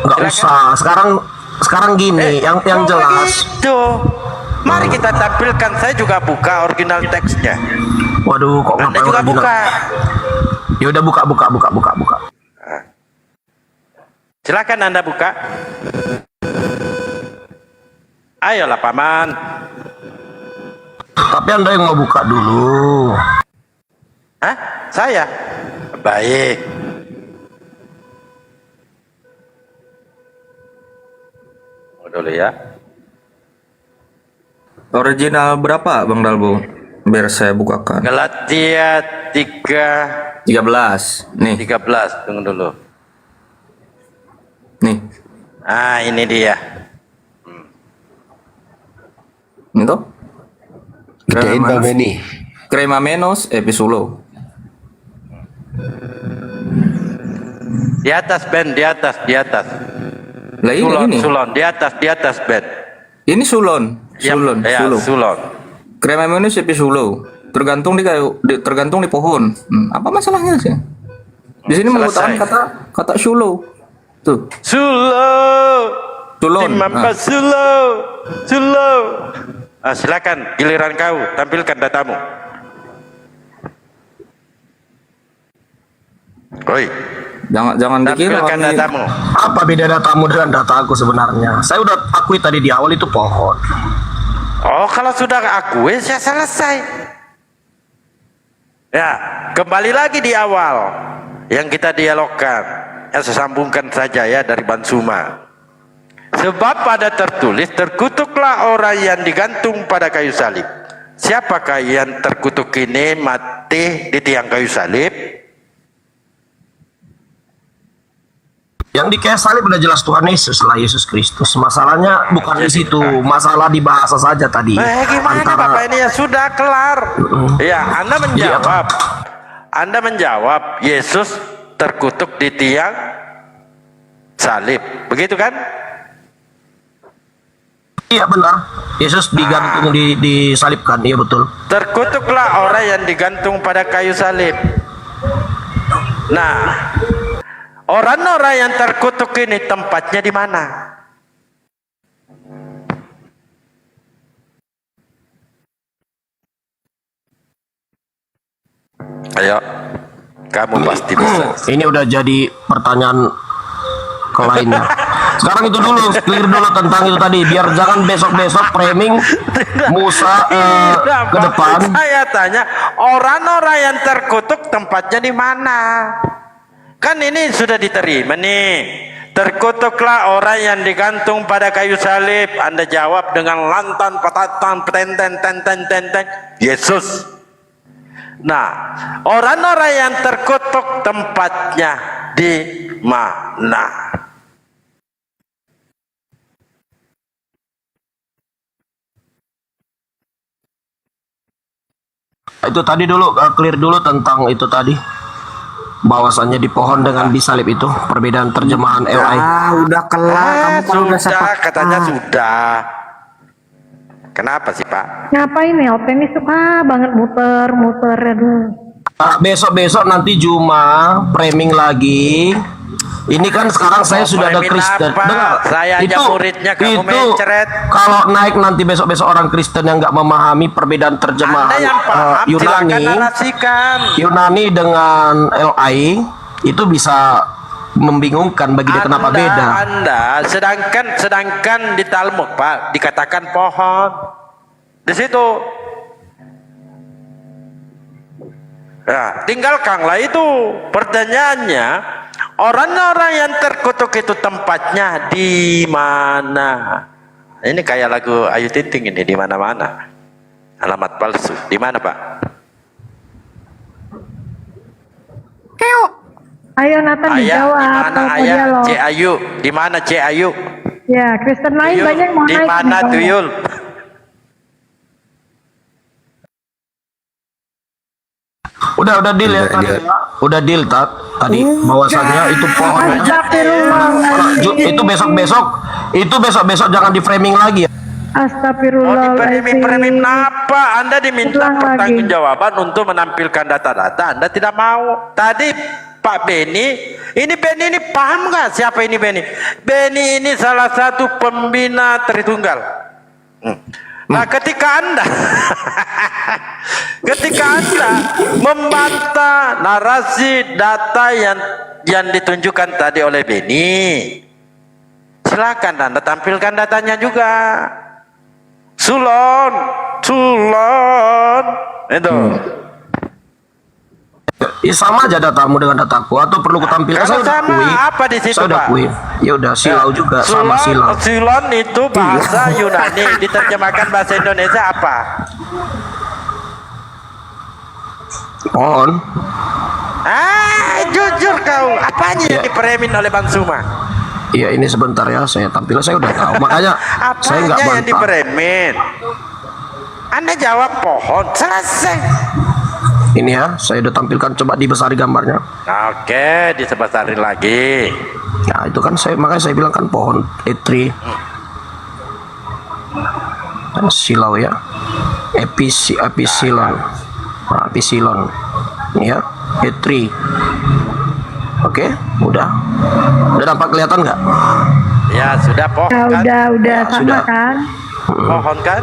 Nggak usah. Sekarang gini, yang jelas. Itu. Mari kita tampilkan. Saya juga buka original teksnya. Waduh, kok Anda juga buka. Ya udah buka. Silakan Anda buka. Ayolah Paman. Tapi Anda yang mau buka dulu. Hah? Saya? Baik. Dulu ya. Original berapa Bang Dalbo? Biar saya bukakan. Galatia 13. Nih. 13. Tunggu dulu. Nih. Ah, ini dia. Ini tuh. Cremamenos Episulo. Di atas Ben, di atas. Lah ini. Sulon, di atas Ben. Ini Sulon. Sulon. Cremamenos Episulo. Tergantung di kayu, tergantung di pohon. Apa masalahnya sih? Di sini mengutarakan kata Sulo. Tuh. Sulon. Sulo. Silakan, giliran kau tampilkan datamu. Oi. Jangan dikira datamu. Apa beda datamu dengan data aku sebenarnya? Saya udah akui tadi di awal itu pohon. Oh, kalau sudah akui saya selesai. Ya, kembali lagi di awal yang kita dialogkan. Ya, saya sambungkan saja ya dari Bansuma. Sebab pada tertulis, terkutuklah orang yang digantung pada kayu salib. Siapakah yang terkutuk ini mati di tiang kayu salib? Yang di kayu salib udah jelas Tuhan Yesus lah, Yesus Kristus. Masalahnya bukan di situ, masalah di bahasa saja tadi. Gimana Bapak ini ya sudah kelar. Ya, Anda menjawab Yesus terkutuk di tiang salib, begitu kan? Iya benar, Yesus digantung disalibkan, iya betul. Terkutuklah orang yang digantung pada kayu salib. Nah, orang-orang yang terkutuk ini tempatnya di mana? Ayo, kamu pasti bisa. Ini udah jadi pertanyaan ke lainnya. Sekarang itu dulu, clear dulu tentang itu tadi, biar jangan besok-besok framing Musa ke depan. Saya tanya, orang-orang yang terkutuk tempatnya di mana? Kan ini sudah diterima nih. Terkutuklah orang yang digantung pada kayu salib. Anda jawab dengan lantan, patatan, tenten, Yesus. Nah, orang-orang yang terkutuk tempatnya di mana? Itu tadi dulu, clear dulu tentang itu tadi. Bahwasannya di pohon dengan di salib itu perbedaan terjemahan LI. Udah kelar. Sudah, katanya sudah. Kenapa sih Pak? Ngapain nih Oteng ini suka banget muter-muter. Aduh. Besok-besok nanti Juma framing lagi Ini kan sekarang saya sudah ada Kristen. Dengar, Saya aja muridnya, kamu itu mencret. kalau naik nanti besok-besok orang Kristen yang nggak memahami perbedaan terjemahan Anda yang paham, silakan narasikan. Yunani dengan LI itu bisa membingungkan bagi dia kenapa beda. Anda sedangkan di Talmud, Pak, dikatakan pohon. Di situ. Ya, tinggalkanlah itu. Pertanyaannya, orang-orang yang terkutuk itu tempatnya di mana? Ini kayak lagu Ayu Ting Ting ini, di mana-mana. Alamat palsu. Di mana, Pak? Ayo Nathan dijawab. Di mana ayah? C Ayu. Di mana C Ayu? Ya, Kristen lain Tuyul. banyak mau Di naik. mana nih, Tuyul? Udah deal ya tadi. Udah deal tadi bahwasannya itu pohon. Itu besok-besok jangan di framing lagi ya. Astagfirullah. Framing apa? Anda diminta pertanggungjawaban untuk menampilkan data-data. Anda tidak mau. Tadi Pak Beni ini paham nggak siapa ini Beni? Beni ini salah satu pembina Tritunggal. Nah, ketika Anda membantah narasi data yang ditunjukkan tadi oleh Beni, silakan Anda tampilkan datanya juga. Sulon itu. Ya, sama aja datamu dengan dataku atau perlu kutampilkan? Kalau Saya udah sama akui. apa di situ, Saya udah Pak? akui. Ya udah silau juga sama silau. Sulon itu bahasa Yunani, diterjemahkan bahasa Indonesia apa? Pohon. Jujur kau, apanya yang diperemin oleh Bang Suma? Iya ini sebentar ya, saya tampil. Saya udah tahu. Makanya saya nggak Apanya yang bantah. diperemin? Anda jawab pohon, selesai. Ini ya, saya udah tampilkan. Coba dibesari gambarnya. Oke, disebesarin lagi. Ya itu kan makanya saya bilang kan pohon tree. Silau ya. Episilon. Nah, episilon. Ini ya, tree. Oke, udah nampak kelihatan nggak? Ya sudah pohon kan? Udah sama sudah. kan? Pohon kan?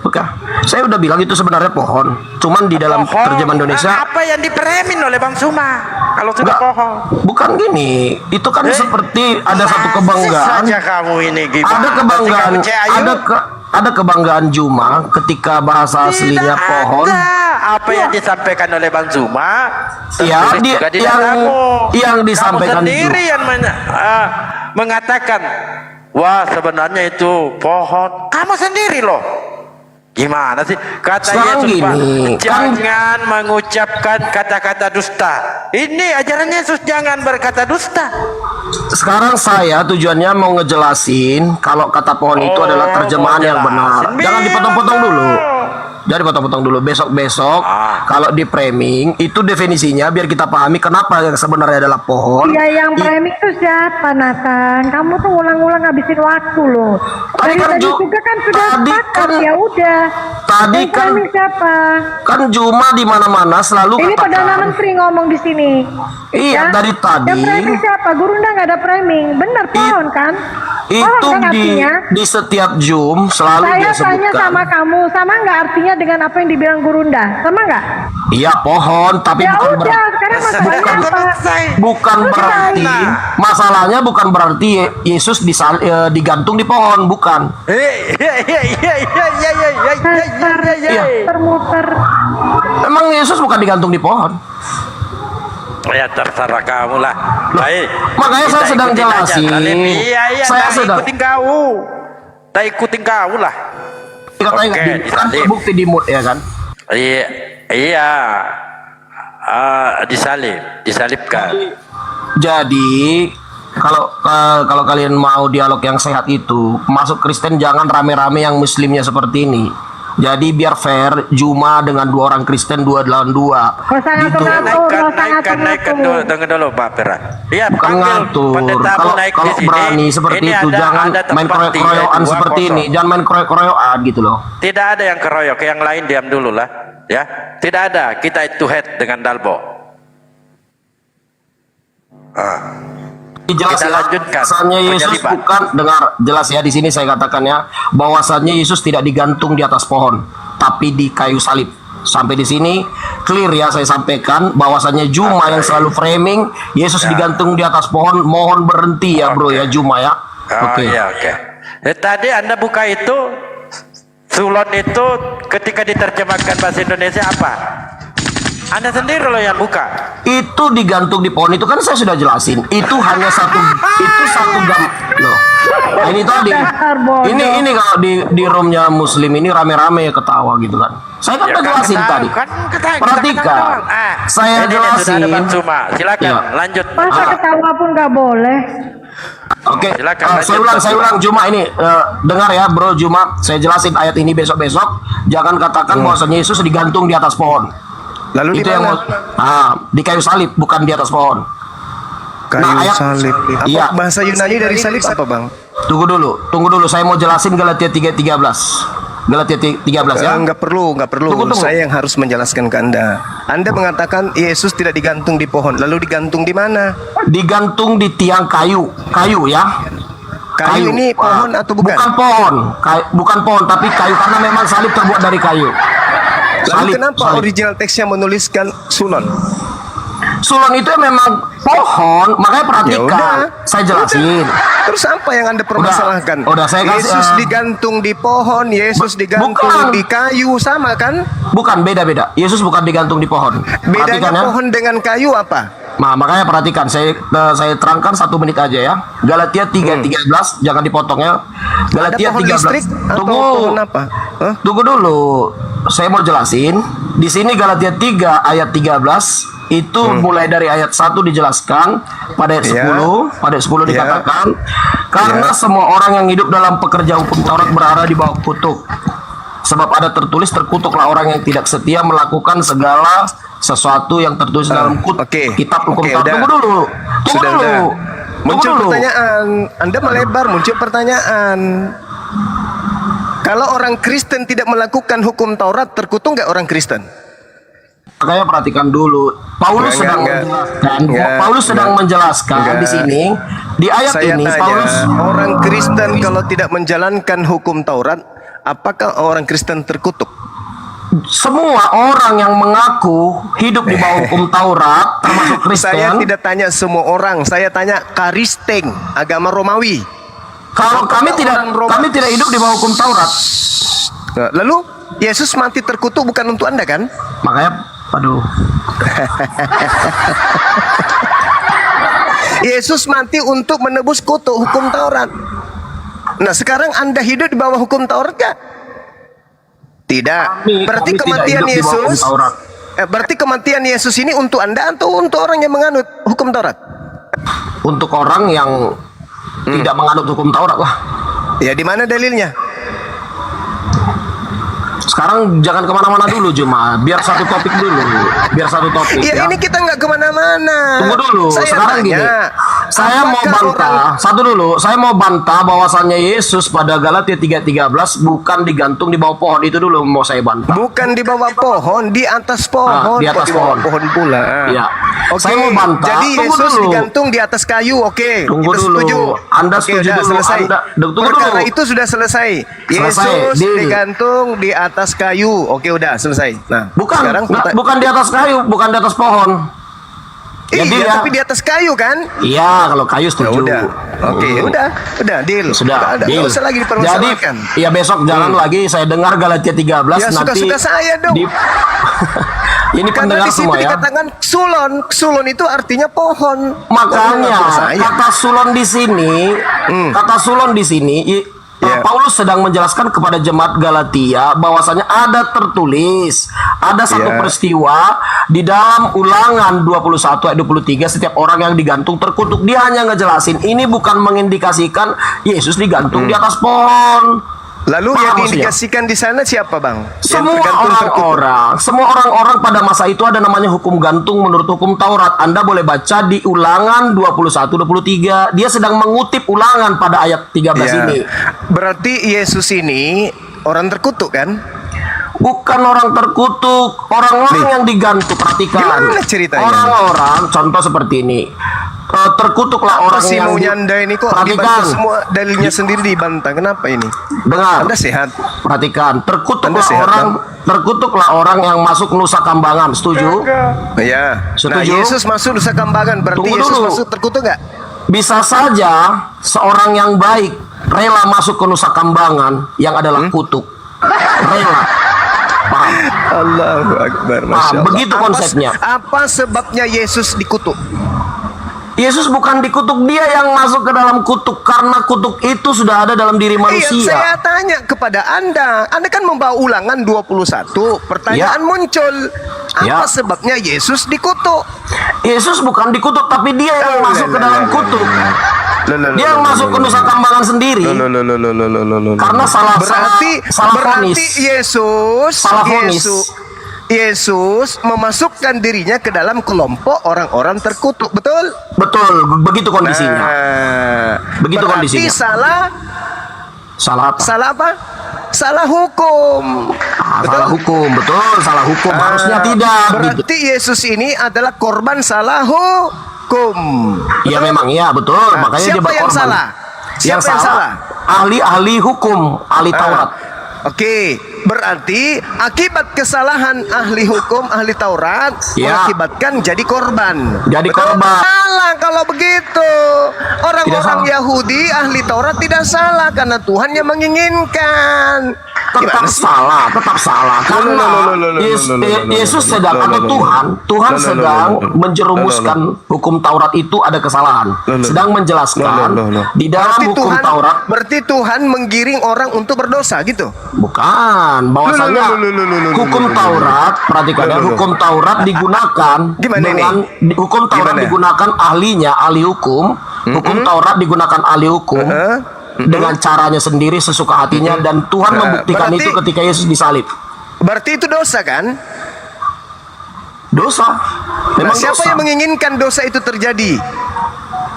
Bukan. Saya udah bilang itu sebenarnya pohon. Cuman di dalam terjemahan Indonesia. Apa yang diperemin oleh Bang Suma? Kalau sudah pohon. Bukan gini. Itu kan seperti ada satu kebanggaan. Saja kamu ini gimana? Ada kebanggaan. Ada kebanggaan Juma ketika bahasa aslinya pohon. Apa yang disampaikan oleh Bang Zuma Ya, juga di datamu. yang disampaikan kamu sendiri yang mengatakan wah sebenarnya itu pohon. Kamu sendiri loh. Gimana sih? Kata Sekarang Yesus, Pak, gini, jangan mengucapkan kata-kata dusta. Ini ajaran Yesus, jangan berkata dusta. Sekarang saya tujuannya mau ngejelasin kalau kata pohon itu adalah terjemahan yang benar. Jangan dipotong-potong dulu. Jadi potong-potong dulu. Besok-besok kalau di framing itu definisinya biar kita pahami kenapa yang sebenarnya adalah pohon. Iya, yang framing itu siapa, Nathan? Kamu tuh ulang-ulang ngabisin waktu loh. Dari tadi juga kan sudah sepakat, ya udah. Tadi yang framing siapa? Kan Juma di mana-mana selalu Ini katakan. Perdana Menteri ngomong di sini. Iya, dari tadi. Yang framing siapa? Gurunda nggak ada framing. Bener pohon kan? Itu Pohon kan artinya? di setiap Zoom selalu Saya dia tanya sebutkan. sama kamu, sama nggak artinya dengan apa yang dibilang Gurunda? Sama nggak? Iya pohon, tapi Ya bukan udah, sekarang masalahnya apa? bukan berarti masalahnya bukan berarti Yesus digantung di pohon, bukan. Termuter. Emang Yesus bukan digantung di pohon. Ya terserah kamu lah. Baik. Makanya saya Kita sedang ikutin aja. jelasin. Iya, Saya sedang ikutin kau. Tak ikutin kau lah. Katanya kan terbukti di mood ya kan? Iya. Disalibkan. Jadi kalau kalian mau dialog yang sehat itu masuk Kristen jangan rame-rame yang Muslimnya seperti ini. Jadi biar fair, Juma dengan dua orang Kristen 2 lawan 2. Naikkan dulu Pak Pera. Iya, Bukan ngatur. Kalau berani seperti itu jangan main keroyokan seperti ini. Jangan main keroyokan gitu loh. Tidak ada yang keroyok, yang lain diam dulu lah. Ya, tidak ada. Kita head to head dengan Dalbo. Jelas Kita ya, lanjutkan. bahwasannya Yesus Penyaliban. bukan, dengar jelas ya, di sini saya katakan ya, bahwasannya Yesus tidak digantung di atas pohon, tapi di kayu salib. Sampai di sini clear ya, saya sampaikan bahwasannya Juma yang selalu framing Yesus digantung di atas pohon, mohon berhenti ya bro ya Juma ya. Oh, iya, oke. Tadi Anda buka itu, sulon itu ketika diterjemahkan bahasa Indonesia apa? Anda sendiri loh yang buka. Itu digantung di pohon itu kan saya sudah jelasin. Itu hanya satu, itu satu loh. Nah, ini tadi. Ini kalau di roomnya Muslim ini rame-rame ya ketawa gitu kan. Saya kan udah jelasin tadi. Perhatikan. Saya jelasin. Silakan lanjut. Masa ketawa pun nggak boleh. Oke, saya ulang Juma ini dengar ya bro Juma, saya jelasin ayat ini besok-besok. Jangan katakan bahwasanya Yesus digantung di atas pohon. Lalu itu di mana? Di kayu salib, bukan di atas pohon. Kayu salib. Apa Iya. bahasa Yunani dari salib apa bang? Tunggu dulu. Saya mau jelasin Galatia 3:13. Galatia 13 ya. Enggak perlu. Tunggu. Saya yang harus menjelaskan ke Anda. Anda mengatakan Yesus tidak digantung di pohon. Lalu digantung di mana? Digantung di tiang kayu ya. Kayu ini pohon atau bukan? Bukan pohon, tapi kayu karena memang salib terbuat dari kayu. Lalu kenapa original teksnya menuliskan sulon? Sulon itu memang pohon, makanya perhatikan. Saya jelasin. Terus apa yang Anda permasalahkan? Udah saya kasih. Yesus digantung di pohon, Yesus digantung di kayu, sama kan? Bukan, beda. Yesus bukan digantung di pohon. Bedanya ya. pohon dengan kayu apa? Nah, makanya perhatikan, saya terangkan 1 menit aja ya. Galatia 3:13, jangan dipotong ya. Galatia 13. Tunggu dulu. Saya mau jelasin. Di sini Galatia 3 ayat 13 itu mulai dari ayat 1 dijelaskan pada ayat 10, pada ayat 10 dikatakan karena semua orang yang hidup dalam pekerja hukum Taurat berada di bawah kutuk. Sebab ada tertulis, terkutuklah orang yang tidak setia melakukan segala sesuatu yang tertulis dalam kitab hukum Taurat. Tunggu dulu. Muncul pertanyaan. Anda melebar, muncul pertanyaan. Kalau orang Kristen tidak melakukan hukum Taurat, terkutuk nggak orang Kristen? Makanya perhatikan dulu. Paulus sedang menjelaskan di sini di ayat Saya ini. tanya, Paulus, orang Kristen kalau tidak menjalankan hukum Taurat, apakah orang Kristen terkutuk? Semua orang yang mengaku hidup di bawah hukum Taurat, termasuk Kristen. Saya tidak tanya semua orang, saya tanya Karisteng, agama Romawi. Kalau kami tidak hidup di bawah hukum Taurat. Nah, lalu Yesus mati terkutuk bukan untuk Anda kan? Makanya, aduh. Yesus mati untuk menebus kutuk hukum Taurat. Nah, sekarang Anda hidup di bawah hukum Taurat gak? Tidak. Berarti kematian Yesus, berarti kematian Yesus ini untuk Anda atau untuk orang yang menganut hukum Taurat? Untuk orang yang tidak menganut hukum Taurat lah. Ya, di mana dalilnya? Sekarang jangan kemana-mana dulu Juma, biar satu topik dulu, Ya, ini kita nggak kemana-mana. Tunggu dulu. Sekarang gini, saya mau bantah saya mau bantah bahwasannya Yesus pada Galatia 3:13 bukan digantung di bawah pohon. Itu dulu mau saya bantah. Bukan di bawah pohon, di atas pohon. Di atas pohon. Pohon pula. Ya. Oke. Saya mau bantah. Jadi Yesus digantung di atas kayu. Oke. Tunggu kita dulu. Setuju. Anda setuju dulu. Selesai. Tunggu Perkara dulu. itu sudah selesai. Yesus digantung di atas kayu. Oke, udah selesai. Nah, bukan di atas kayu, bukan di atas pohon. Iya, tapi di atas kayu kan? Iya, kalau kayu setuju. Ya udah. Oke, udah deal. Sudah, Nggak usah lagi dipermasalahkan. Jadi, ya besok jangan lagi saya dengar Galatia 13 ya, nanti. suka-suka saya dong. Ini pendengar di situ semua ya. dikatakan sulon. Sulon itu artinya pohon. Makanya kata sulon di sini, Paulus sedang menjelaskan kepada jemaat Galatia bahwasanya ada tertulis, ada satu peristiwa di dalam Ulangan 21 ayat 23, setiap orang yang digantung terkutuk. Dia hanya ngejelasin, ini bukan mengindikasikan Yesus digantung di atas pohon. Lalu yang diindikasikan di sana siapa, Bang? Semua orang-orang pada masa itu ada namanya hukum gantung menurut hukum Taurat. Anda boleh baca di Ulangan 21-23. Dia sedang mengutip Ulangan pada ayat 13 ini. Berarti Yesus ini orang terkutuk kan? Bukan orang terkutuk, orang-orang yang digantung. Perhatikan. Gimana ceritanya? Orang-orang, contoh seperti ini. terkutuklah Apa orang sih yang maunya Anda ini kok perhatikan. dibantah semua dalilnya sendiri dibantah. Kenapa ini? Dengar. Anda sehat? Perhatikan, Anda sehat, terkutuklah orang yang masuk Nusa Kambangan. Setuju? Ya. Nah, Setuju? Yesus masuk Nusa Kambangan, berarti Tunggu Yesus dulu. masuk terkutuk nggak? Bisa saja seorang yang baik rela masuk ke Nusa Kambangan yang adalah kutuk. Rela. Paham? Allahu Akbar. Masya Allah. Begitu konsepnya. Apa sebabnya Yesus dikutuk? Yesus bukan dikutuk, dia yang masuk ke dalam kutuk karena kutuk itu sudah ada dalam diri manusia. Iya, saya tanya kepada Anda. Anda kan membawa ulangan 21. Pertanyaan muncul. Apa sebabnya Yesus dikutuk? Yesus bukan dikutuk, tapi dia yang masuk ke dalam kutuk. Dia yang masuk ke Nusa Kambangan sendiri. Karena salah Berarti Yesus memasukkan dirinya ke dalam kelompok orang-orang terkutuk, betul? Betul, begitu kondisinya. Begitu Berarti kondisinya. Salah apa? Salah hukum. Salah hukum, betul, salah hukum. Harusnya tidak. Berarti Yesus ini adalah korban salah hukum. Iya memang iya, betul. Makanya dia Siapa yang berkorban. salah? Siapa yang salah? Ahli hukum, ahli Taurat. Oke, berarti akibat kesalahan ahli hukum, ahli Taurat mengakibatkan jadi korban. Jadi Betul? korban. Salah kalau begitu. Orang-orang Yahudi ahli Taurat tidak salah karena Tuhan yang menginginkan. Tetap salah. Karena Yesus sedang atau Tuhan sedang menjerumuskan hukum Taurat itu ada kesalahan. Sedang menjelaskan di dalam hukum Taurat. Berarti Tuhan menggiring orang untuk berdosa gitu? Bukan, bahwasanya hukum Taurat, perhatikan ya, hukum Taurat digunakan hukum Taurat digunakan ahlinya, ahli hukum. Hukum Taurat digunakan ahli hukum dengan caranya sendiri, sesuka hatinya, dan Tuhan membuktikan itu ketika Yesus disalib. Berarti itu dosa kan? Dosa. Memang siapa dosa. yang menginginkan dosa itu terjadi?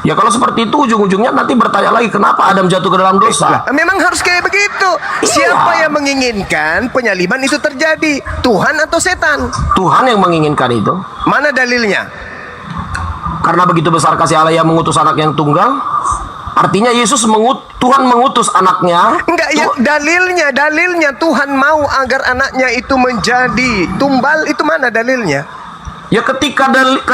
Ya kalau seperti itu ujung-ujungnya nanti bertanya lagi kenapa Adam jatuh ke dalam dosa. Memang harus kayak begitu. Siapa yang menginginkan penyaliban itu terjadi? Tuhan atau setan? Tuhan yang menginginkan itu. Mana dalilnya? Karena begitu besar kasih Allah yang mengutus anak yang tunggal. Artinya Tuhan mengutus anaknya. Enggak, ya dalilnya Tuhan mau agar anaknya itu menjadi tumbal, itu mana dalilnya? Ya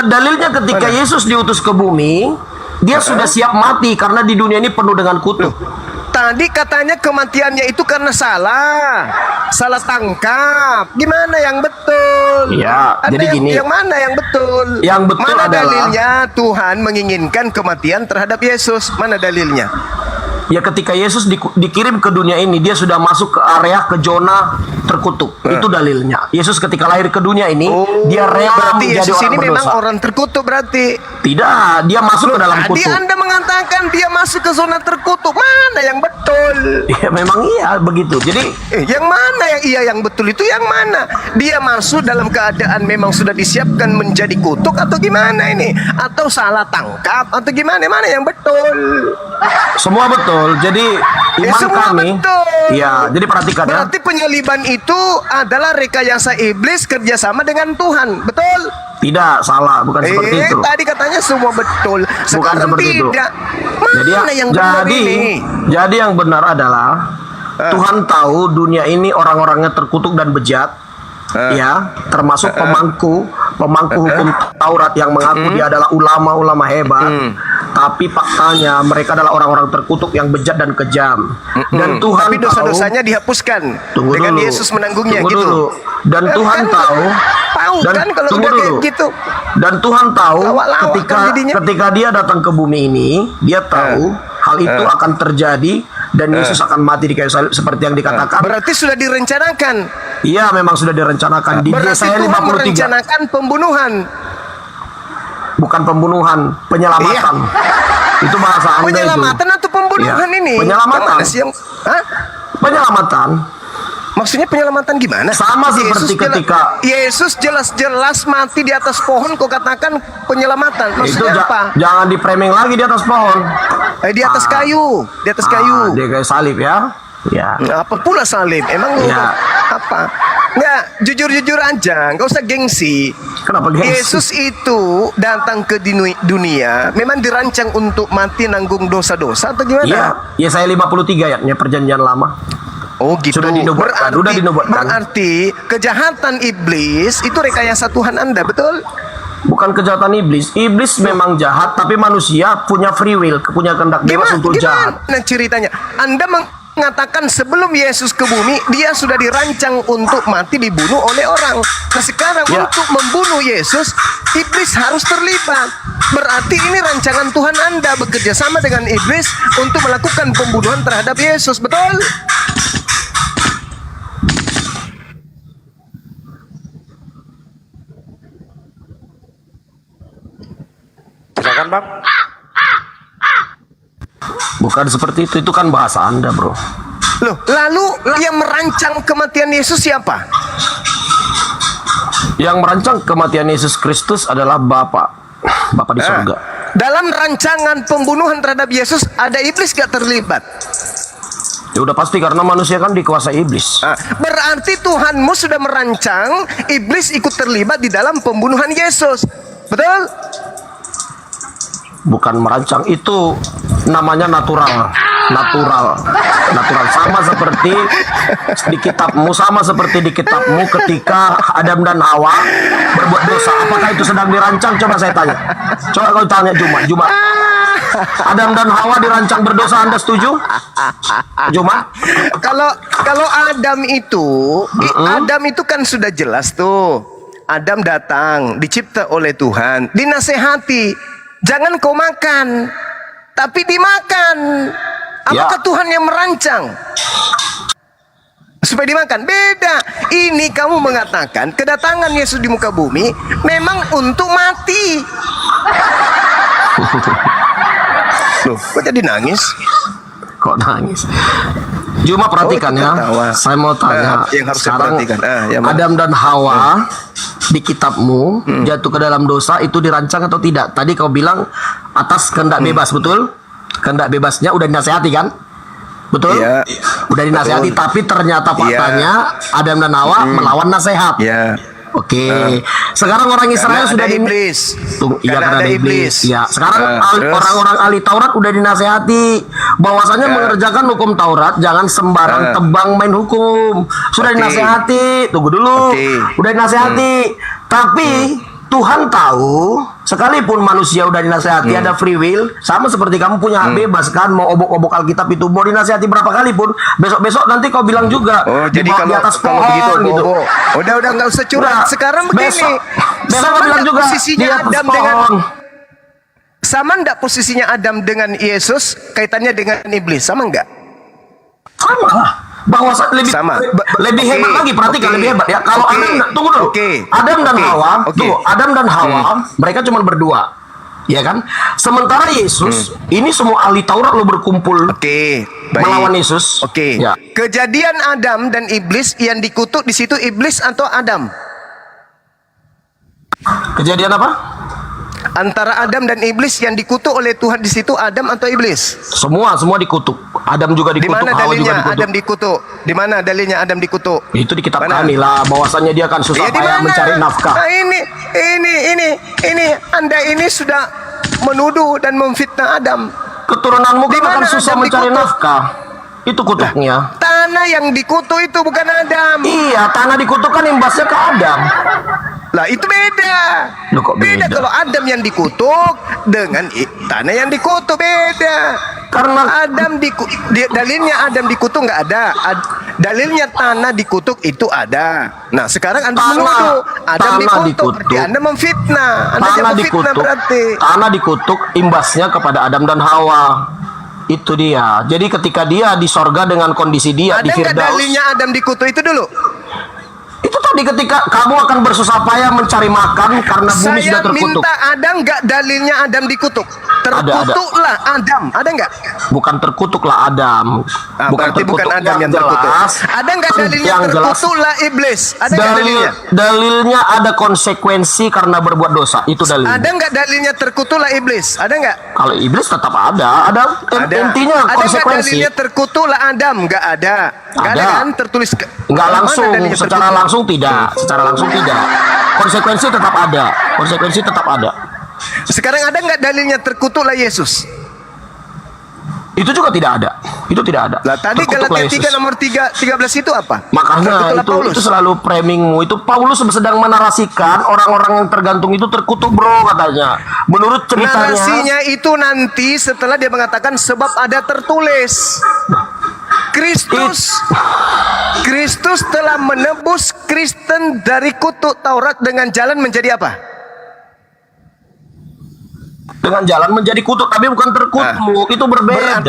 dalilnya ketika Yesus diutus ke bumi, dia sudah siap mati karena di dunia ini penuh dengan kutuk. Tadi katanya kematiannya itu karena salah tangkap. Gimana yang betul? Ya, jadi gini. Yang mana yang betul? Yang betul mana adalah dalilnya Tuhan menginginkan kematian terhadap Yesus? Mana dalilnya? Ya ketika Yesus dikirim ke dunia ini, dia sudah masuk ke area ke zona terkutuk. Itu dalilnya. Yesus ketika lahir ke dunia ini, dia rela berarti menjadi Yesus orang ini berdosa. memang orang terkutuk berarti. Tidak, dia masuk ke dalam Tadi kutuk. Anda mengatakan dia masuk ke zona terkutuk. Mana yang betul? Ya memang iya begitu. Jadi yang mana yang iya yang betul itu yang mana? Dia masuk dalam keadaan memang sudah disiapkan menjadi kutuk atau gimana ini? Atau salah tangkap atau gimana? Mana yang betul? semua betul. Jadi iman semua kami. betul. Ya, jadi perhatikan ya. Berarti penyaliban itu adalah rekayasa iblis kerjasama dengan Tuhan, betul? Tidak, salah, bukan seperti itu. Tadi katanya semua betul. Bukan Sekarang seperti itu. tidak. Mana yang benar ini? Jadi yang benar adalah Tuhan tahu dunia ini orang-orangnya terkutuk dan bejat. Ya, termasuk pemangku hukum Taurat yang mengaku dia adalah ulama-ulama hebat. Tapi faktanya mereka adalah orang-orang terkutuk yang bejat dan kejam. Dan Tuhan Tapi dosa-dosanya dihapuskan dengan Yesus menanggungnya gitu. Dan Tuhan tahu kan kalau udah kayak gitu. Dan Tuhan tahu Lawak-lawak kan jadinya. ketika dia datang ke bumi ini, dia tahu hal itu akan terjadi dan Yesus akan mati di kayu salib seperti yang dikatakan. Berarti sudah direncanakan. Iya, memang sudah direncanakan di Berarti Yesaya Tuhan 53. merencanakan pembunuhan. Bukan pembunuhan, penyelamatan. Itu bahasa Anda itu. Penyelamatan atau pembunuhan Iya. ini? Penyelamatan. Penyelamatan. Maksudnya penyelamatan gimana? Sama seperti ketika Yesus jelas-jelas mati di atas pohon, kau katakan penyelamatan. Maksudnya apa? Jangan di framing lagi di atas pohon. Di atas kayu, di atas kayu. Di kayu salib ya. Ya. Apa pula salib? Emang lu apa? Nggak, jujur-jujur aja, nggak usah gengsi. Kenapa gengsi? Yesus itu datang ke dunia memang dirancang untuk mati nanggung dosa-dosa atau gimana? Iya, ya saya 53 ayatnya perjanjian lama. Oh gitu. Sudah dinubuatkan, berarti kejahatan iblis itu rekayasa Tuhan Anda, betul? Bukan kejahatan iblis. Iblis memang jahat, tapi manusia punya free will, punya kehendak bebas untuk jahat. Gimana ceritanya? Anda mengatakan sebelum Yesus ke bumi, dia sudah dirancang untuk mati dibunuh oleh orang. Nah sekarang untuk membunuh Yesus, iblis harus terlibat. Berarti ini rancangan Tuhan Anda bekerja sama dengan iblis untuk melakukan pembunuhan terhadap Yesus, betul? Silakan Bang. Bukan seperti itu kan bahasa Anda, bro. Loh, lalu yang merancang kematian Yesus siapa? Yang merancang kematian Yesus Kristus adalah Bapa di surga. Dalam rancangan pembunuhan terhadap Yesus ada iblis gak terlibat? Ya udah pasti karena manusia kan dikuasai iblis. Berarti Tuhanmu sudah merancang iblis ikut terlibat di dalam pembunuhan Yesus, betul? Bukan merancang, itu namanya natural sama seperti di kitabmu ketika Adam dan Hawa berbuat dosa. Apakah itu sedang dirancang? Coba saya tanya. Coba kau tanya Juma. Adam dan Hawa dirancang berdosa, Anda setuju? Juma? Kalau Adam itu kan sudah jelas tuh. Adam datang, dicipta oleh Tuhan, dinasehati. Jangan kau makan, tapi dimakan. Apakah Tuhan yang merancang supaya dimakan? Beda. Ini kamu mengatakan kedatangan Yesus di muka bumi memang untuk mati. Loh, kok jadi nangis? Kok nangis? Cuma perhatikan saya mau tanya. Yang harus sekarang perhatikan. Adam dan Hawa di kitabmu jatuh ke dalam dosa itu dirancang atau tidak? Tadi kau bilang atas kehendak bebas, betul? Kehendak bebasnya udah dinasehati kan? Betul? Iya. Udah dinasehati, tapi ternyata faktanya Adam dan Hawa melawan nasihat. Iya. Oke. Sekarang orang Israel sudah iblis. Iya, karena ada iblis. Ya, sekarang Terus? orang-orang ahli Taurat udah dinasehati bahwasanya mengerjakan hukum Taurat jangan sembarang tebang main hukum. Sudah dinasehati. Tunggu dulu. Udah dinasehati. Tapi Tuhan tahu, sekalipun manusia udah dinasehati ada free will, sama seperti kamu punya hak bebas kan, mau obok-obok Alkitab itu, mau dinasehati berapa kali pun, besok-besok nanti kau bilang juga. Oh, jadi di atas pohon begitu, gitu. Udah nggak usah curhat. Sekarang begini, besok kau bilang juga posisinya di atas Adam pohon. Sama enggak posisinya Adam dengan Yesus, kaitannya dengan iblis, sama enggak? Sama lah. Bahwa lebih hebat lagi, perhatikan lebih hebat ya. Kalau Adam, tunggu dulu. Adam dan Hawa, mereka cuma berdua. Ya kan? Sementara Yesus, ini semua ahli Taurat lo berkumpul melawan Yesus. Ya. Kejadian Adam dan iblis yang dikutuk di situ iblis atau Adam? Kejadian apa? Antara Adam dan iblis yang dikutuk oleh Tuhan di situ Adam atau iblis? Semua dikutuk. Adam juga dikutuk. Di mana Hawa juga dalilnya dikutuk. Adam dikutuk? Di mana dalilnya Adam dikutuk? Itu di kitab kami lah, bahwasannya dia akan susah payah mencari nafkah. Nah, ini Anda ini sudah menuduh dan memfitnah Adam. Keturunanmu kan akan susah mencari nafkah. Itu kutuknya. Tanah yang dikutuk itu bukan Adam. Iya, tanah dikutuk kan imbasnya ke Adam. Lah itu beda. Loh, kok beda? Kalau Adam yang dikutuk dengan tanah yang dikutuk beda. Karena Adam dalilnya Adam dikutuk nggak ada. Dalilnya tanah dikutuk itu ada. Nah sekarang Anda menuduh Adam dikutuk. Berarti Anda memfitnah. Anda jangan memfitnah berarti. Tanah dikutuk imbasnya kepada Adam dan Hawa. Itu dia. Jadi ketika dia di sorga dengan kondisi dia di Firdaus. Ada nggak dalilnya Adam dikutuk itu dulu? Itu tadi ketika kamu akan bersusah payah mencari makan karena bumi sudah terkutuk. Saya minta ada nggak dalilnya Adam dikutuk? Terkutuklah Adam, ada nggak? Bukan terkutuklah Adam. Bukan Adam yang terkutuk. Ada nggak dalilnya terkutuklah iblis? Ada nggak dalilnya? Dalilnya ada konsekuensi karena berbuat dosa. Itu dalilnya. Ada nggak dalilnya terkutuklah iblis? Ada nggak? Kalau iblis tetap ada intinya Ada nggak konsekuensi. dalilnya terkutuklah Adam? Nggak ada. Nggak ada Ada. kan tertulis. Nggak Mana langsung, dalilnya secara terkutuk? langsung tidak, secara langsung tidak. Konsekuensi tetap ada, konsekuensi tetap ada. Sekarang ada nggak dalilnya terkutuklah Yesus? Itu juga tidak ada, itu tidak ada. Lah tadi Terkutuklah Galatia 3 Yesus. nomor 13 itu apa? Makanya Terkutuklah Paulus. itu selalu framingmu. Itu Paulus sedang menarasikan orang-orang yang tergantung itu terkutuk bro katanya. Menurut ceritanya. Narasinya itu nanti setelah dia mengatakan sebab ada tertulis. Kristus telah menebus Kristen dari kutuk Taurat dengan jalan menjadi apa? Dengan jalan menjadi kutuk, tapi bukan terkutuk. Itu berbeda.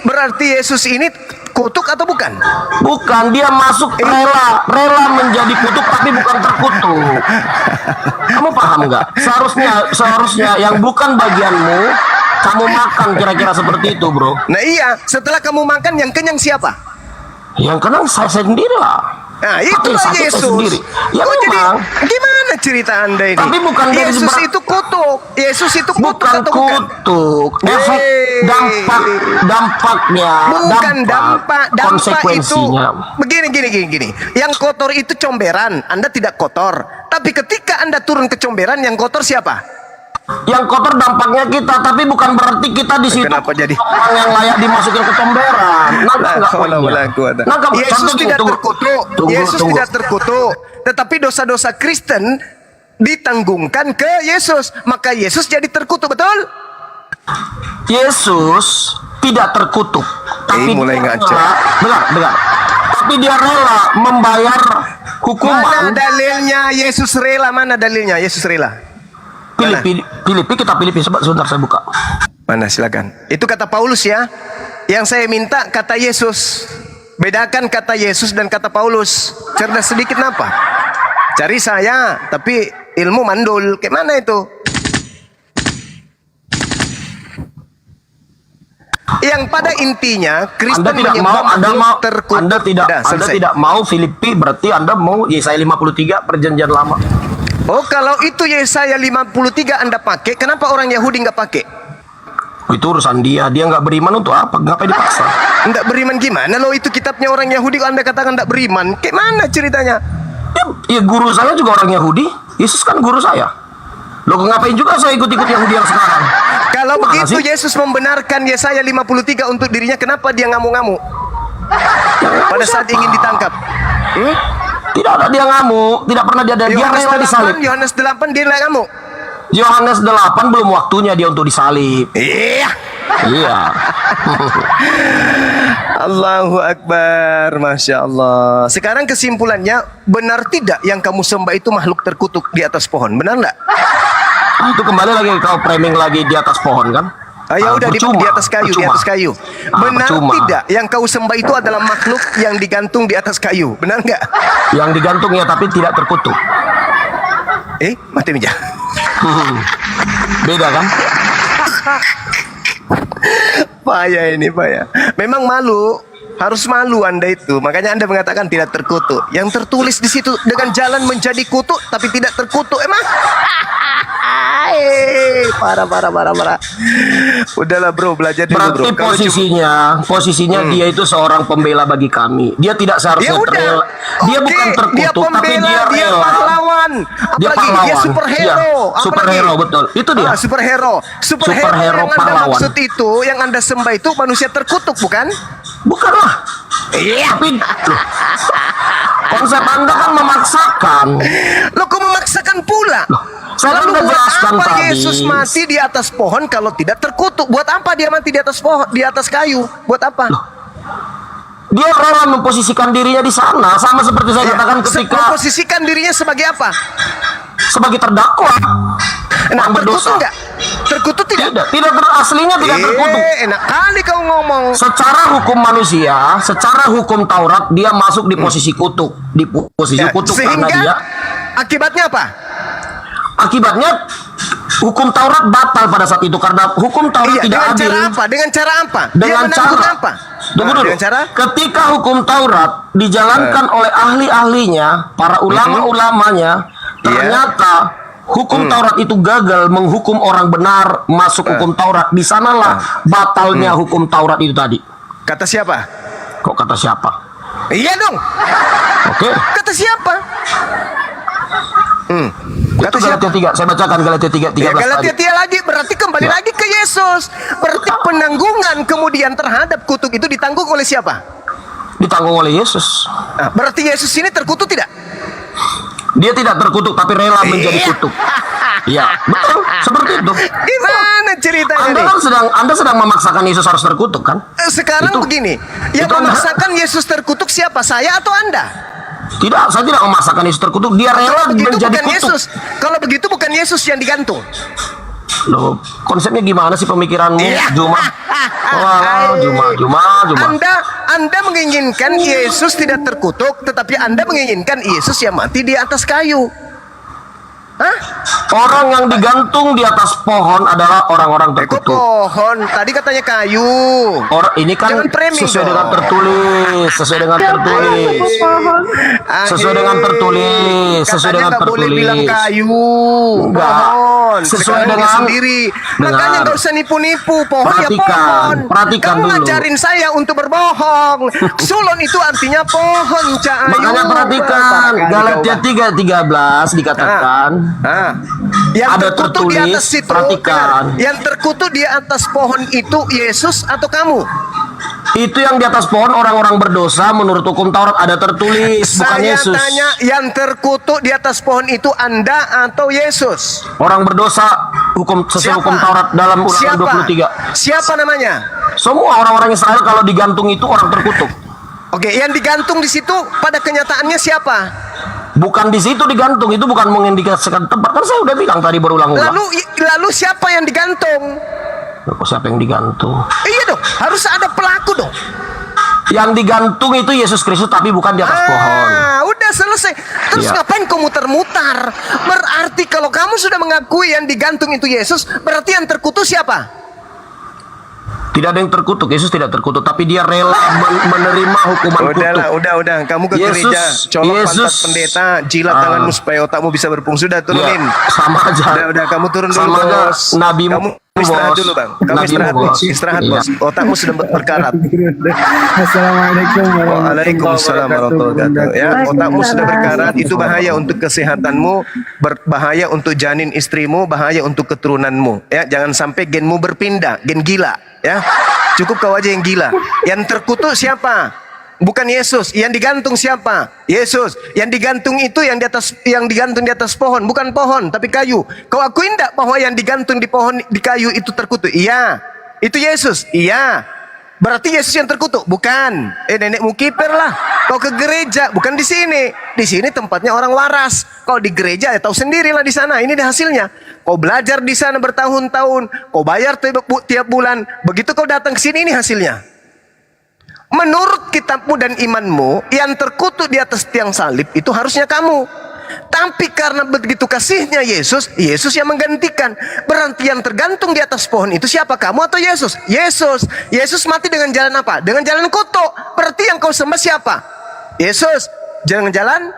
Berarti Yesus ini kutuk atau bukan? Bukan, dia masuk rela menjadi kutuk tapi bukan terkutuk. Kamu paham nggak? Seharusnya yang bukan bagianmu kamu makan, kira-kira seperti itu, bro. Nah iya, setelah kamu makan yang kenyang siapa? Yang kenyang saya sendiri lah. Nah itulah Sakit Yesus. saya sendiri. Ya Oh, jadi memang. gimana cerita Anda ini? Tapi bukan dari Yesus itu kutuk. Yesus itu kutuk bukan atau bukan? kutuk. Efek dampaknya, Bukan dampak itu konsekuensinya. begini. Yang kotor itu comberan, Anda tidak kotor. Tapi ketika Anda turun ke comberan, yang kotor siapa? Yang kotor dampaknya kita, tapi bukan berarti kita di situ Kenapa jadi orang yang layak dimasukin ke comberan. Yesus tidak terkutuk. Yesus tidak terkutuk. Tetapi dosa-dosa Kristen ditanggungkan ke Yesus. Maka Yesus jadi terkutuk, betul? Yesus tidak terkutuk, tapi mulai ngaco. Dengar. Tapi dia rela membayar hukuman. Mana dalilnya Yesus rela? Mana dalilnya Yesus rela? Filipi, sebentar saya buka. Mana silakan. Itu kata Paulus ya. Yang saya minta kata Yesus. Bedakan kata Yesus dan kata Paulus. Cerdas sedikit kenapa? Cari saya, tapi ilmu mandul. Kayak mana itu? Yang pada intinya Kristen Anda tidak mau, Anda tidak mau Filipi, berarti Anda mau Yesaya 53 perjanjian lama. Oh, kalau itu Yesaya 53 Anda pakai, kenapa orang Yahudi nggak pakai? Itu urusan dia nggak beriman untuk apa? Ngapain dipaksa? Nggak beriman gimana? Lo itu kitabnya orang Yahudi, kok Anda katakan nggak beriman? Kayak mana ceritanya? Ya guru saya juga orang Yahudi. Yesus kan guru saya. Lo ngapain juga saya ikut-ikut Yahudi yang sekarang? Kalau begitu Yesus membenarkan Yesaya 53 untuk dirinya, kenapa dia ngamuk-ngamuk? Pada saat ingin ditangkap. Tidak ada dia ngamuk, tidak pernah dia rela disalib. Yohanes 8 dia ngamuk. Yohanes 8 belum waktunya dia untuk disalib. Iya. Allahu Akbar, Masya Allah. Sekarang kesimpulannya, benar tidak yang kamu sembah itu makhluk terkutuk di atas pohon? Benar nggak? Itu kembali lagi kau framing lagi di atas pohon kan? Ya udah di atas kayu, di atas kayu. Benar percuma. tidak yang kau sembah itu adalah makhluk yang digantung di atas kayu? Benar nggak? Yang digantung ya, tapi tidak terkutuk. Mati meja. Beda kan? Payah ini, payah. Memang malu, harus malu Anda itu. Makanya Anda mengatakan tidak terkutuk. Yang tertulis di situ dengan jalan menjadi kutuk tapi tidak terkutuk. Emang? Parah. Udahlah bro, belajar dulu bro. Berarti posisinya dia itu seorang pembela bagi kami. Dia tidak seharusnya rela. Dia bukan terkutuk, dia pembela, tapi dia rela. Dia pahlawan. Apalagi dia superhero. Superhero, betul. Itu dia. Superhero yang Anda maksud itu, yang Anda sembah itu manusia terkutuk, bukan? Bukanlah. Tapi konsep Anda kan memaksakan. Loh, kok memaksakan pula? Saya Lalu sudah buat jelaskan apa tadi. Yesus mati di atas pohon kalau tidak terkutuk? Buat apa dia mati di atas pohon, di atas kayu? Buat apa? Dia rela memposisikan dirinya di sana, sama seperti saya katakan ketika memposisikan dirinya sebagai apa? Sebagai terdakwa. Nah, terkutuk enggak? Terkutuk tidak? Tidak aslinya tidak terkutuk. Enak kali kau ngomong. Secara hukum manusia, secara hukum Taurat dia masuk di posisi kutuk, di posisi kutuk karena dia. Akibatnya apa? Akibatnya hukum Taurat batal pada saat itu karena hukum Taurat tidak adil. Dengan cara apa? Dengan cara Tunggu dulu. Ketika hukum Taurat dijalankan oleh ahli-ahlinya, para ulama-ulamanya, ternyata hukum Taurat itu gagal menghukum orang benar masuk hukum Taurat, di sanalah batalnya hukum Taurat itu tadi. Kata siapa? Kok kata siapa? Iya dong. Oke. Kata siapa? Itu Galatia 3. Saya bacakan Galatia 3:13 Ya, Galatia tadi. 3 lagi berarti kembali lagi ke Yesus. Berarti penanggungan kemudian terhadap kutuk itu ditanggung oleh siapa? Ditanggung oleh Yesus. Nah, berarti Yesus ini terkutuk tidak? Dia tidak terkutuk tapi rela menjadi kutuk. Iya, betul. Seperti itu. Gimana ceritanya Anda sedang memaksakan Yesus harus terkutuk kan? Sekarang begini, yang memaksakan Yesus terkutuk siapa? Saya atau Anda? Tidak, saya tidak memaksakan Yesus terkutuk. Dia rela menjadi bukan kutuk. Yesus. Kalau begitu bukan Yesus yang digantung. Loh, konsepnya gimana sih pemikiranmu, Juma? Wah, Juma. Anda menginginkan Yesus tidak terkutuk, tetapi Anda menginginkan Yesus yang mati di atas kayu. Hah? Orang yang digantung di atas pohon adalah orang-orang terkutuk. Pohon, tadi katanya kayu. Orang ini kan sesuai dengan tertulis, sesuai dengan tertulis. Katanya nggak boleh bilang kayu, pohon. Sesuai dengan sendiri. Makanya nggak usah nipu-nipu. Pohon ya pohon. Perhatikan Kamu dulu. ngajarin saya untuk berbohong. Sulon itu artinya pohon, Cak Ayu. Makanya perhatikan Galatia 3:13 dikatakan. Yang ada terkutuk di tertulis, atas situ, perhatikan. yang terkutuk di atas pohon itu Yesus atau kamu? Itu yang di atas pohon orang-orang berdosa menurut hukum Taurat, ada tertulis, bukan Saya Yesus. tanya, yang terkutuk di atas pohon itu Anda atau Yesus? Orang berdosa sesuai hukum Taurat dalam Ulangan 23. Siapa namanya? Semua orang-orang Israel kalau digantung itu orang terkutuk. Oke, yang digantung di situ pada kenyataannya siapa? Bukan di situ digantung, itu bukan mengindikasikan tempat. Kan saya udah bilang tadi berulang-ulang. Lalu siapa yang digantung? Loh, siapa yang digantung? Iya dong, harus ada pelaku dong. Yang digantung itu Yesus Kristus tapi bukan di atas pohon. Udah selesai. Terus ngapain kau muter-muter? Berarti kalau kamu sudah mengakui yang digantung itu Yesus, berarti yang terkutuk siapa? Tidak ada yang terkutuk, Yesus tidak terkutuk, tapi dia rela menerima hukuman kutuk. Udah. Kamu ke gereja, colok pantat pendeta, jilat tanganmu supaya otakmu bisa berfungsi. Sudah turunin. Sama aja. Udah, kamu turun dulu, sama aja. bos. Nabi Kamu istirahat dulu, Bang. Kamu istirahat, bos. Otakmu sudah berkarat. Assalamualaikum Waalaikumsalam warahmatullahi wabarakatuh. Ya, otakmu sudah berkarat, itu bahaya untuk kesehatanmu, berbahaya untuk janin istrimu, bahaya untuk keturunanmu. Ya, jangan sampai genmu berpindah, gen gila. Ya, cukup kau aja yang gila. Yang terkutuk siapa? Bukan Yesus. Yang digantung siapa? Yesus. Yang digantung itu yang digantung di atas pohon, bukan pohon tapi kayu. Kau akui enggak bahwa yang digantung di pohon di kayu itu terkutuk? Iya. Itu Yesus. Iya. Berarti Yesus yang terkutuk? Bukan. Nenekmu kiper lah. Kau ke gereja, bukan di sini. Di sini tempatnya orang waras. Kau di gereja ya tahu sendirilah di sana. Ini hasilnya. Kau belajar di sana bertahun-tahun, kau bayar tiap bulan. Begitu kau datang ke sini, ini hasilnya. Menurut kitabmu dan imanmu, yang terkutuk di atas tiang salib itu harusnya kamu. Tapi karena begitu kasihnya Yesus, Yesus yang menggantikan. Berarti yang tergantung di atas pohon itu siapa? Kamu atau Yesus? Yesus. Yesus mati dengan jalan apa? Dengan jalan kutuk. Berarti yang kau sembah siapa? Yesus. Jangan jalan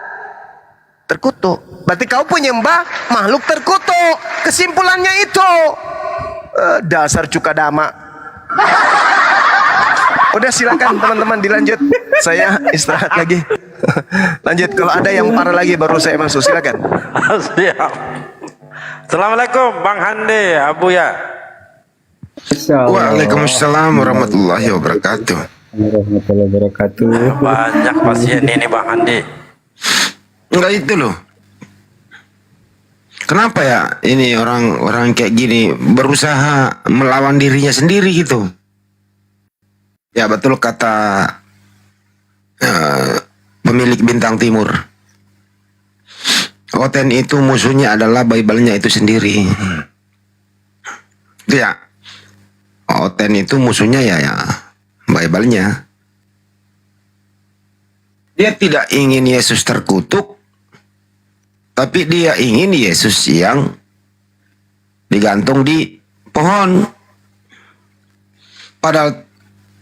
terkutuk. Berarti kau penyembah makhluk terkutuk. Kesimpulannya itu. Dasar cukadama. Udah silakan teman-teman dilanjut. Saya istirahat lagi. Lanjut, kalau ada yang parah lagi baru saya masuk. Silakan. Siap. Assalamualaikum Bang Hande, Abu ya. Waalaikumsalam warahmatullahi wabarakatuh. Banyak pasien ini Bang Hande. Enggak itu loh. Kenapa ya ini orang-orang kayak gini berusaha melawan dirinya sendiri gitu? Ya betul kata pemilik Bintang Timur. Oten itu musuhnya adalah Bible-nya itu sendiri. Ya. Oten itu musuhnya ya Bible-nya. Dia tidak ingin Yesus terkutuk, tapi dia ingin Yesus yang digantung di pohon. Padahal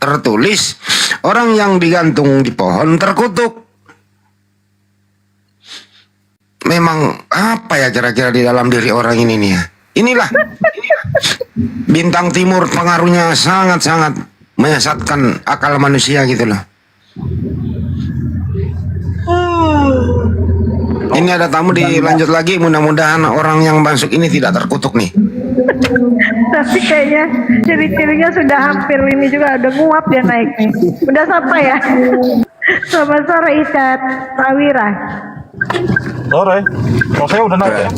tertulis orang yang digantung di pohon terkutuk. Memang apa ya kira-kira di dalam diri orang ini nih ya. Inilah bintang timur pengaruhnya sangat-sangat menyesatkan akal manusia gitu loh. Ini ada tamu dilanjut lagi, mudah-mudahan orang yang masuk ini tidak terkutuk nih. Tapi kayaknya ciri-cirinya sudah hampir ini juga udah nguap dia naik nih. Udah sampai ya. Selamat sore Icat, Pak Wira. Sore, kok saya udah naik ya?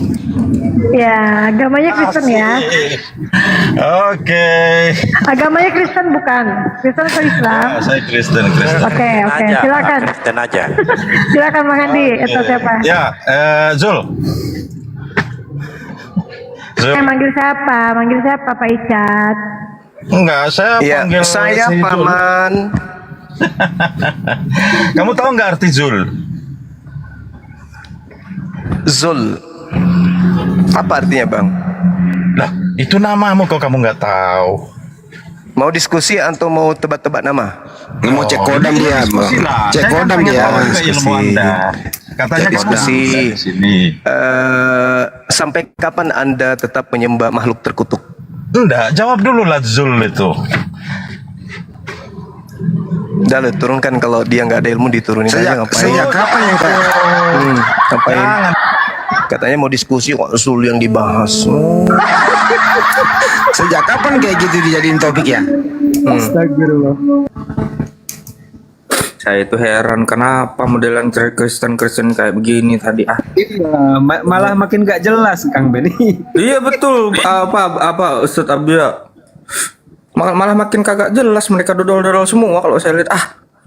Ya, agamanya Kristen ya. Oke. Agamanya Kristen bukan? Kristen atau Islam? Saya Kristen. Oke, silakan. Kristen aja. Silakan Bang Andi atau siapa? Ya, Zul. Manggil siapa Pak Icat? Enggak, saya Ya, panggil saya si Zul. Paman. Kamu tahu nggak arti Zul? Zul. Apa artinya, Bang? Lah, itu namamu kok kamu nggak tahu. Mau diskusi atau mau tebak-tebak nama? Mau cek kodam dia, Bang. Cek kodam dia. Katanya diskusi. di sini. Sampai kapan Anda tetap menyembah makhluk terkutuk? Enggak, jawab dulu lah Zul itu. Udah lu turunkan, kalau dia nggak ada ilmu diturunin aja, ngapain? Sejak kapan yang ngapain? Katanya mau diskusi kok Zul yang dibahas. Sejak kapan kayak gitu dijadiin topik ya? Astagfirullah. Saya itu heran kenapa modelan Kristen kayak begini tadi. Iya, malah makin gak jelas Kang Beni. Iya betul. Apa Ustadz Abdullah? Malah makin kagak jelas, mereka dodol-dodol semua kalau saya lihat.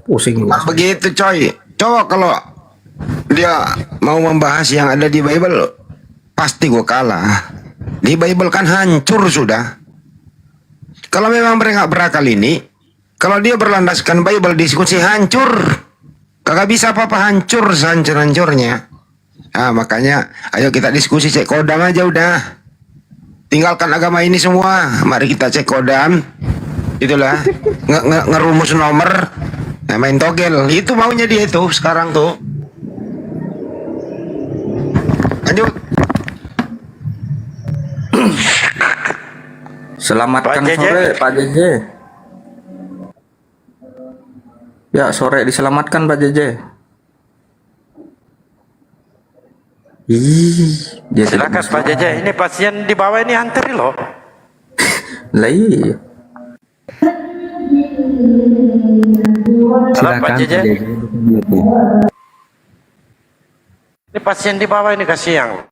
Pusing. Begitu coy. Coba kalau dia mau membahas yang ada di Bible, pasti gue kalah. Di Bible kan hancur sudah. Kalau memang mereka berakal ini, kalau dia berlandaskan Bible diskusi hancur. Kagak bisa apa-apa, hancur sehancur-hancurnya. Makanya ayo kita diskusi cek kodam aja udah. Tinggalkan agama ini semua. Mari kita cek kodam. Itulah ngerumus nomor. Main togel. Itu maunya dia itu sekarang tuh. Lanjut. Selamatkan sore Pak JJ. Ya sore diselamatkan Pak JJ. Silakan Pak JJ, ini pasien di bawah ini antri loh. Lah iya. Silakan Pak JJ. Ini pasien di bawah ini kasihan.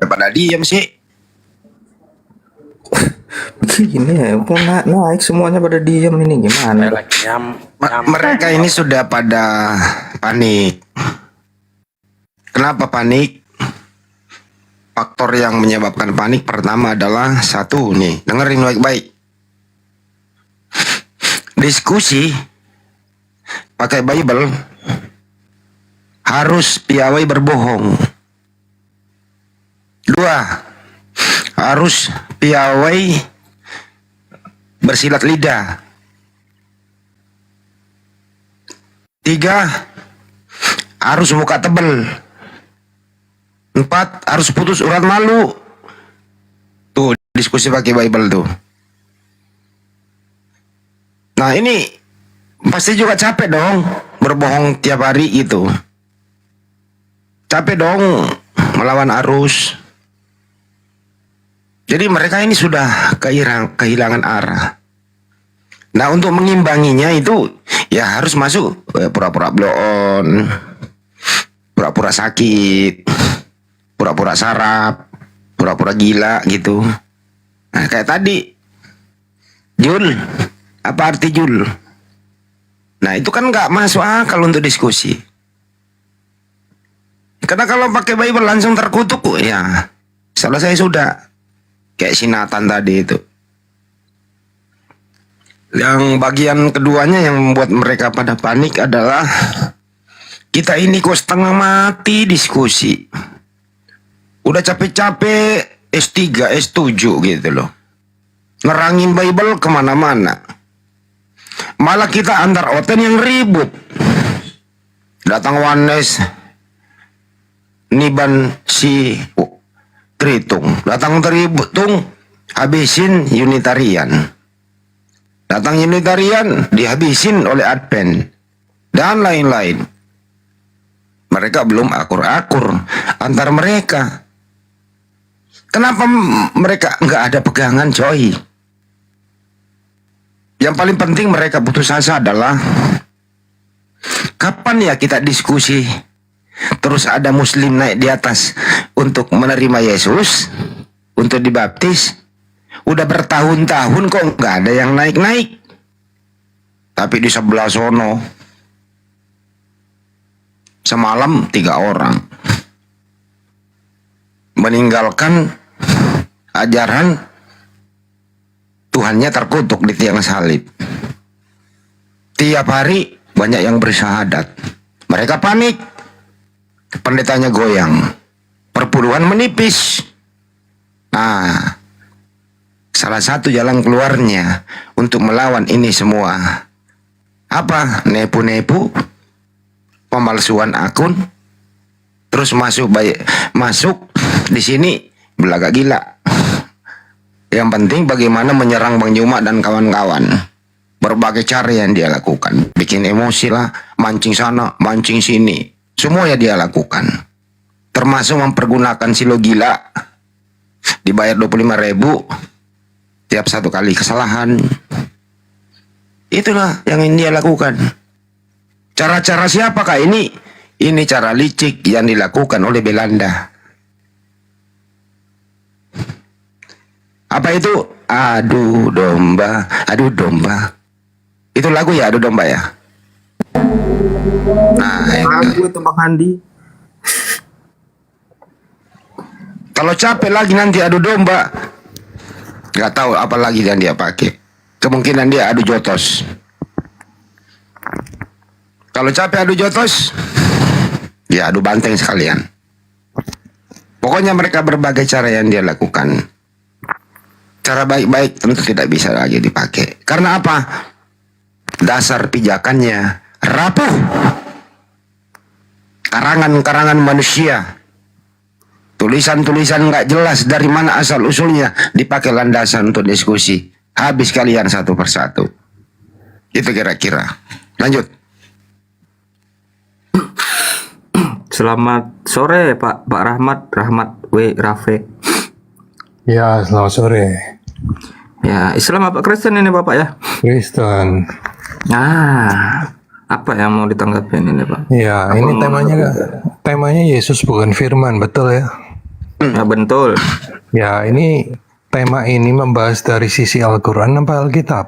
Pada diam sih. Begini ya, kok naik semuanya pada diam ini gimana? Mereka ini sudah pada panik. Kenapa panik? Faktor yang menyebabkan panik pertama adalah satu nih, dengerin baik-baik. Diskusi pakai Bible harus piawai berbohong. Dua, harus piawai bersilat lidah. Tiga, harus muka tebel. Empat, harus putus urat malu. Tuh, diskusi pakai Bible tuh. Nah ini pasti juga capek dong berbohong tiap hari gitu. Capek dong melawan arus. Jadi mereka ini sudah kehilangan arah. Nah untuk mengimbanginya itu ya harus masuk pura-pura blow on, pura-pura sakit, pura-pura sarap, pura-pura gila gitu. Nah kayak tadi Jul, Apa arti jul? Nah itu kan nggak masuk akal untuk diskusi. Karena kalau pakai Bible langsung terkutuk, ya selesai sudah. Kayak si Nathan tadi itu. Yang bagian keduanya yang membuat mereka pada panik adalah kita ini kok setengah mati diskusi. Udah capek-capek S3, S7 gitu loh. Nerangin Bible kemana-mana. Malah kita antar oten yang ribut. Datang Wanes, Niban si Tritung. Datang Tritung, habisin Unitarian. Datang Unitarian, dihabisin oleh Advent. Dan lain-lain. Mereka belum akur-akur antar mereka. Kenapa mereka nggak ada pegangan, coy? Yang paling penting mereka putus asa adalah kapan ya kita diskusi terus ada muslim naik di atas untuk menerima Yesus, untuk dibaptis. Udah bertahun-tahun kok nggak ada yang naik-naik. Tapi di sebelah sono semalam 3 orang meninggalkan ajaran Tuhannya terkutuk di tiang salib. Tiap hari banyak yang bersyahadat. Mereka panik. Pendetanya goyang. Perpuluhan menipis. Nah, salah satu jalan keluarnya untuk melawan ini semua apa? Nepu-nepu, pemalsuan akun, terus masuk di sini belaga gila. Yang penting bagaimana menyerang Bang Juma dan kawan-kawan. Berbagai cara yang dia lakukan. Bikin emosi lah, mancing sana, mancing sini. Semua ya dia lakukan. Termasuk mempergunakan silo gila. Dibayar 25.000 tiap satu kali kesalahan. Itulah yang dia lakukan. Cara-cara siapakah ini? Ini cara licik yang dilakukan oleh Belanda. Apa itu? Adu domba, adu domba. Itu lagu ya, adu domba ya. Nah, Lagu itu Bang Handi. kalau capek lagi nanti adu domba, nggak tahu apa lagi yang dia pakai. Kemungkinan dia adu jotos. Kalau capek adu jotos, ya adu banteng sekalian. Pokoknya mereka berbagai cara yang dia lakukan. Cara baik-baik tentu tidak bisa lagi dipakai. Karena apa? Dasar pijakannya rapuh. Karangan-karangan manusia. Tulisan-tulisan nggak jelas dari mana asal usulnya dipakai landasan untuk diskusi. Habis kalian satu persatu. Itu kira-kira. Lanjut. Selamat sore Pak Rahmat W. Rafe. Ya, selamat sore. Ya, Islam apa Kristen ini Bapak ya? Kristen. Apa yang mau ditanggapin ini Pak? Ya, Apa ini mau- temanya Yesus bukan firman, betul ya? Ya betul. Ya, ini tema ini membahas dari sisi Al-Quran apa Alkitab?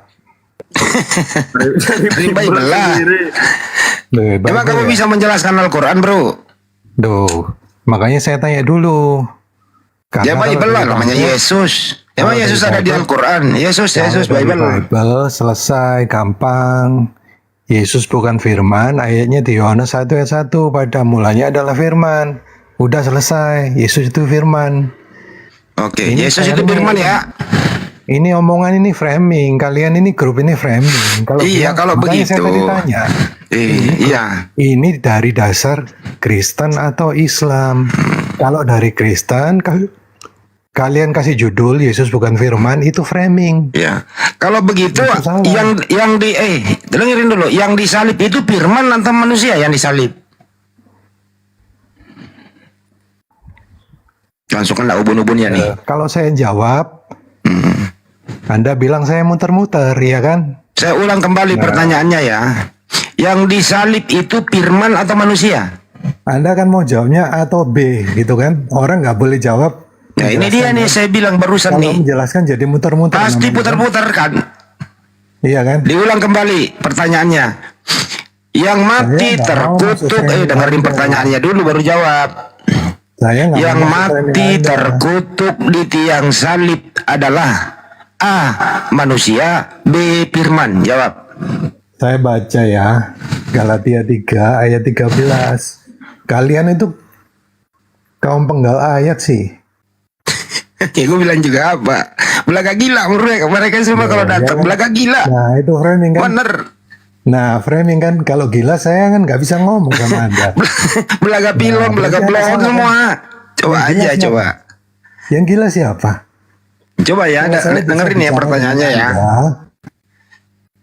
Ini Bible lah. Emang kamu bisa menjelaskan Al-Quran, bro? Duh, makanya saya tanya dulu. Ya Bible lah, namanya Yesus. Yesus. Emang Kalau Yesus dari ada di Bible- Al-Quran. Yesus Kalau dari Bible. Bible selesai, gampang. Yesus bukan firman, ayatnya di Yohanes 1 ayat 1, pada mulanya adalah firman. Udah selesai, Yesus itu firman. Oke, Yesus itu firman ya. Ini omongan ini framing, kalian ini grup ini framing. Iya, kalau makanya saya begitu. tadi tanya. Iya. Ini dari dasar Kristen atau Islam? Kalau dari Kristen, kalian kasih judul Yesus bukan firman, itu framing. Ya. Kalau begitu yang dengerin dulu, yang disalib itu firman atau manusia yang disalib? Langsung kena ubun-ubunnya nih. Kalau saya jawab, Anda bilang saya muter-muter, ya kan? Saya ulang kembali pertanyaannya ya. Yang disalib itu firman atau manusia? Anda kan mau jawabnya A atau B, gitu kan? Orang nggak boleh jawab. Nah ini dia nih saya bilang barusan Kalau nih. menjelaskan jadi muter-muter. Pasti namanya. putar-putar kan. Iya kan? Diulang kembali pertanyaannya. Yang mati Saya nggak mau terkutuk, masuk framing dengerin Anda. pertanyaannya dulu baru jawab. Saya nggak Yang mau masuk framing mati Anda. terkutuk di tiang salib adalah A. Manusia, B. Firman. Jawab. Saya baca ya, Galatia 3 ayat 13. Kalian itu kaum penggal ayat sih. Ya gue bilang juga apa? Belaga gila mereka semua kalau datang. Belaga gila. Nah itu framing kan. Bener. Nah framing kan, kalau gila saya kan nggak bisa ngomong sama Anda. Belaga pilon, belaga berarti pelon Anda semua. salah. Coba Yang gila aja, siapa? coba. Yang gila siapa? Coba ya, Kalau saya bisa dengerin ya bicara pertanyaannya dengan ya. Anda,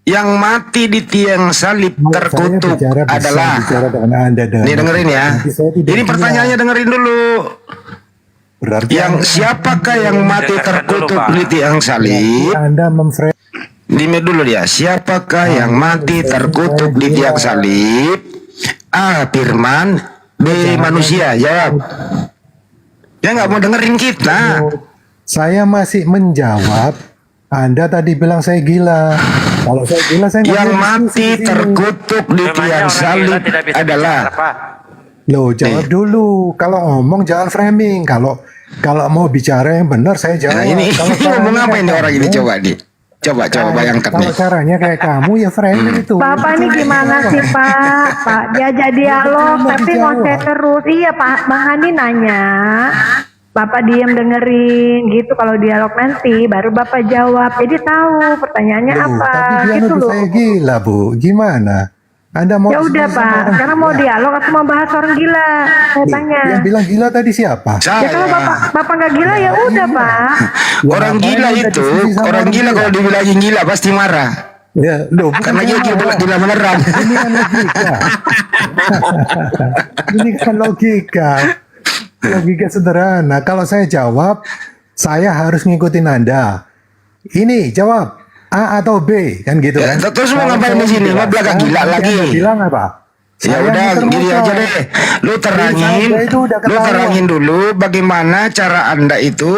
Yang mati di tiang salib terkutuk bisa adalah. bicara dengan Anda dengan Nih dengerin ya. Nanti saya tidak Ini gila. pertanyaannya dengerin dulu. Berarti Yang siapakah yang mati terkutuk di tiang salib? Anda memframe. Dime dulu dia. Siapakah yang mati terkutuk di tiang salib? A. Firman, B. Manusia. Jawab. Dia nggak mau dengerin kita. Saya masih menjawab. Anda tadi bilang saya gila. Kalau saya gila saya nggak Yang mau mati diskusi di sini. terkutuk di tiang salib adalah. Loh, jawab dulu. Kalau ngomong jangan framing. Kalau mau bicara yang benar saya jawab. Nah, ini Kalau ngomong caranya apa kayak ini orang ini kamu, coba nih. Coba bayangkan Kalau nih. caranya kayak kamu ya framing itu. Bapak ini gimana sih Pak? Pak diajak dialog tapi ngoceh terus. Iya Pak, Bang Handi nanya. Bapak diam dengerin gitu, kalau dialog nanti baru Bapak jawab. Jadi tahu pertanyaannya Loh, apa tapi dia gitu nuduh loh. saya gila, Bu. Gimana? Anda mau Ya udah diskusi sama Pak, orang sekarang mau gila? dialog atau mau bahas orang gila? Saya Loh, tanya. yang bilang gila tadi siapa? Ya kalau Bapak nggak gila ya udah Pak. Orang ngapain gila Anda itu, diskusi sama orang gila kalau dibilangin gila pasti marah. Ya, loh, bukan Karena dia gila beneran. Ini kan logika. Ini kan logika. Logika sederhana. Kalau saya jawab, saya harus ngikutin Anda. Ini jawab A atau B, kan gitu kan? Terus mau Kalau ngapain saya di sini? Mau belakang menjelaskan, gila nanti lagi. Anda bilang apa? Ya Saya udah gini muter-muter. aja deh. Lu terangin, Saya itu udah lu ketahuan. terangin dulu bagaimana cara Anda itu,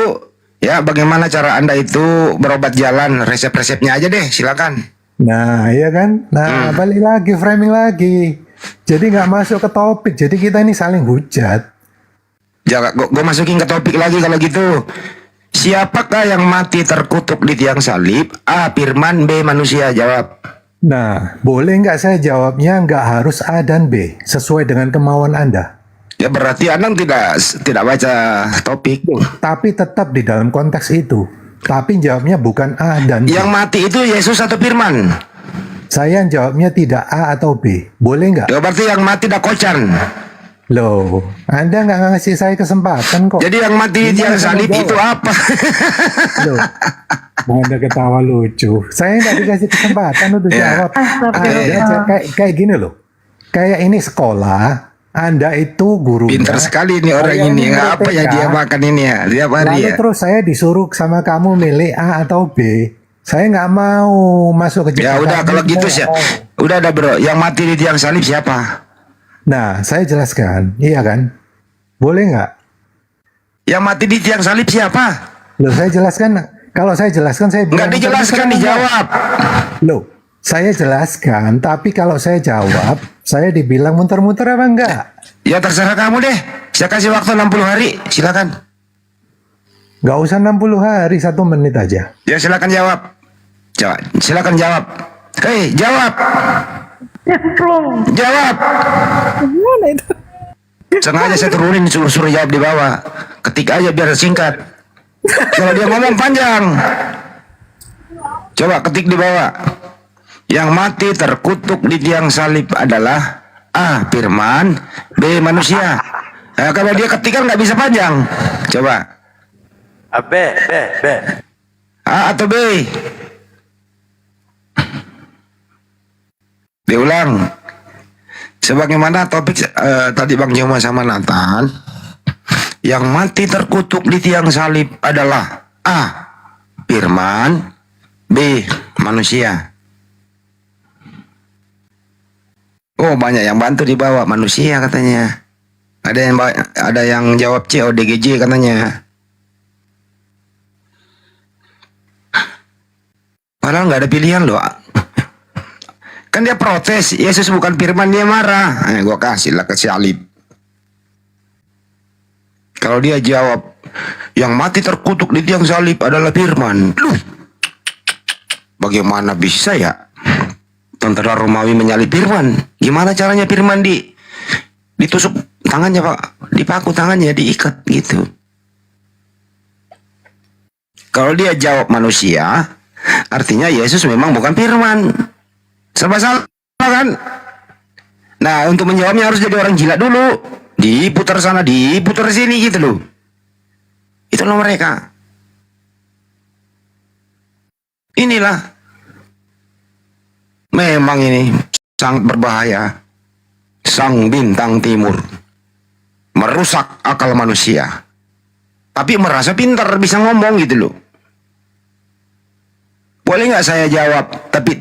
ya bagaimana cara Anda itu berobat jalan, resep-resepnya aja deh, silakan. Nah, iya kan? Nah, balik lagi, framing lagi. Jadi nggak masuk ke topik. Jadi kita ini saling hujat. Jangan, gue masukin ke topik lagi kalau gitu. Siapakah yang mati terkutuk di tiang salib? A. Firman, B. Manusia. Jawab. Nah, boleh nggak saya jawabnya nggak harus A dan B, sesuai dengan kemauan Anda. Ya berarti Anda tidak baca topik. Tapi tetap di dalam konteks itu. Tapi jawabnya bukan A dan B. Yang mati itu Yesus atau Firman? Saya jawabnya tidak A atau B. Boleh nggak? Ya berarti yang mati dah kocan. Loh, Anda nggak ngasih saya kesempatan kok. Jadi yang mati di tiang Gimana saya salib mau itu jawab? apa? Loh, Anda ketawa lucu. Saya nggak dikasih kesempatan untuk Ya. jawab. Kayak gini loh. Kayak ini sekolah. Anda itu gurunya. Pinter sekali nih orang Saya ini. Nggak apa ya TK, dia makan ini ya. Tiap hari Lalu ya. terus saya disuruh sama kamu milih A atau B. Saya nggak mau masuk ke Ya jebakan udah kalau ini, gitu saya sih. nggak mau. Udah ada bro. Yang mati di tiang salib siapa? Nah, saya jelaskan. Iya kan? Boleh nggak? Yang mati di tiang salib siapa? Loh, saya jelaskan. Kalau saya jelaskan, saya bilang. Nggak dijelaskan, dijawab. Loh, saya jelaskan. Tapi kalau saya jawab, saya dibilang muter-muter apa enggak? Ya terserah kamu deh. Saya kasih waktu 60 hari. Silakan. Nggak usah 60 hari, 1 menit aja. Ya silakan jawab. Silakan jawab. Hei, jawab. Jawab. Gimana itu? Sengaja saya turunin suruh jawab di bawah. Ketik aja biar singkat. Kalau dia ngomong panjang. Coba ketik di bawah. Yang mati terkutuk di tiang salib adalah A. Firman, B. Manusia. Nah, kalau dia ketik kan nggak bisa panjang. Coba. B. A atau B? Diulang. Sebagaimana topik tadi Bang Joma sama Nathan, yang mati terkutuk di tiang salib adalah A. Firman, B. Manusia. Oh banyak yang bantu di bawah, manusia katanya. Ada yang jawab C, ODGJ katanya. Padahal nggak ada pilihan loh. Kan dia protes, Yesus bukan firman, dia marah. Gua kasih lah ke salib. Kalau dia jawab, yang mati terkutuk di tiang salib adalah firman. Loh, bagaimana bisa ya tentara Romawi menyalib firman? Gimana caranya firman ditusuk tangannya, Pak? Dipaku tangannya, diikat gitu. Kalau dia jawab manusia, artinya Yesus memang bukan firman. Serba salah kan? Nah, untuk menjawabnya harus jadi orang gila dulu. Diputar sana, diputar sini gitu loh. Itulah mereka. Inilah. Memang ini sangat berbahaya. Sang bintang timur. Merusak akal manusia. Tapi merasa pintar, bisa ngomong gitu loh. Boleh nggak saya jawab, tapi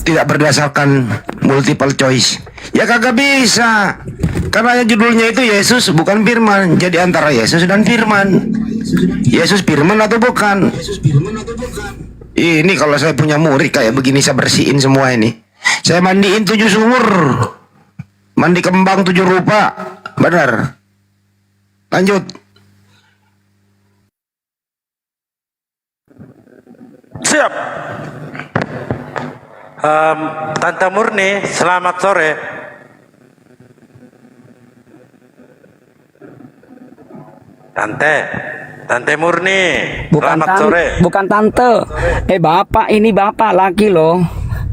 tidak berdasarkan multiple choice? Ya kagak bisa. Karena judulnya itu Yesus bukan firman. Jadi antara Yesus dan firman. Yesus firman atau bukan? Ini kalau saya punya murid kayak begini, saya bersihin semua ini. Saya mandiin 7 sumur. Mandi kembang 7 rupa. Benar. Lanjut. Siap. Tante Murni, selamat sore. Tante Murni, selamat sore. Bukan tante. Bapak, ini bapak laki loh.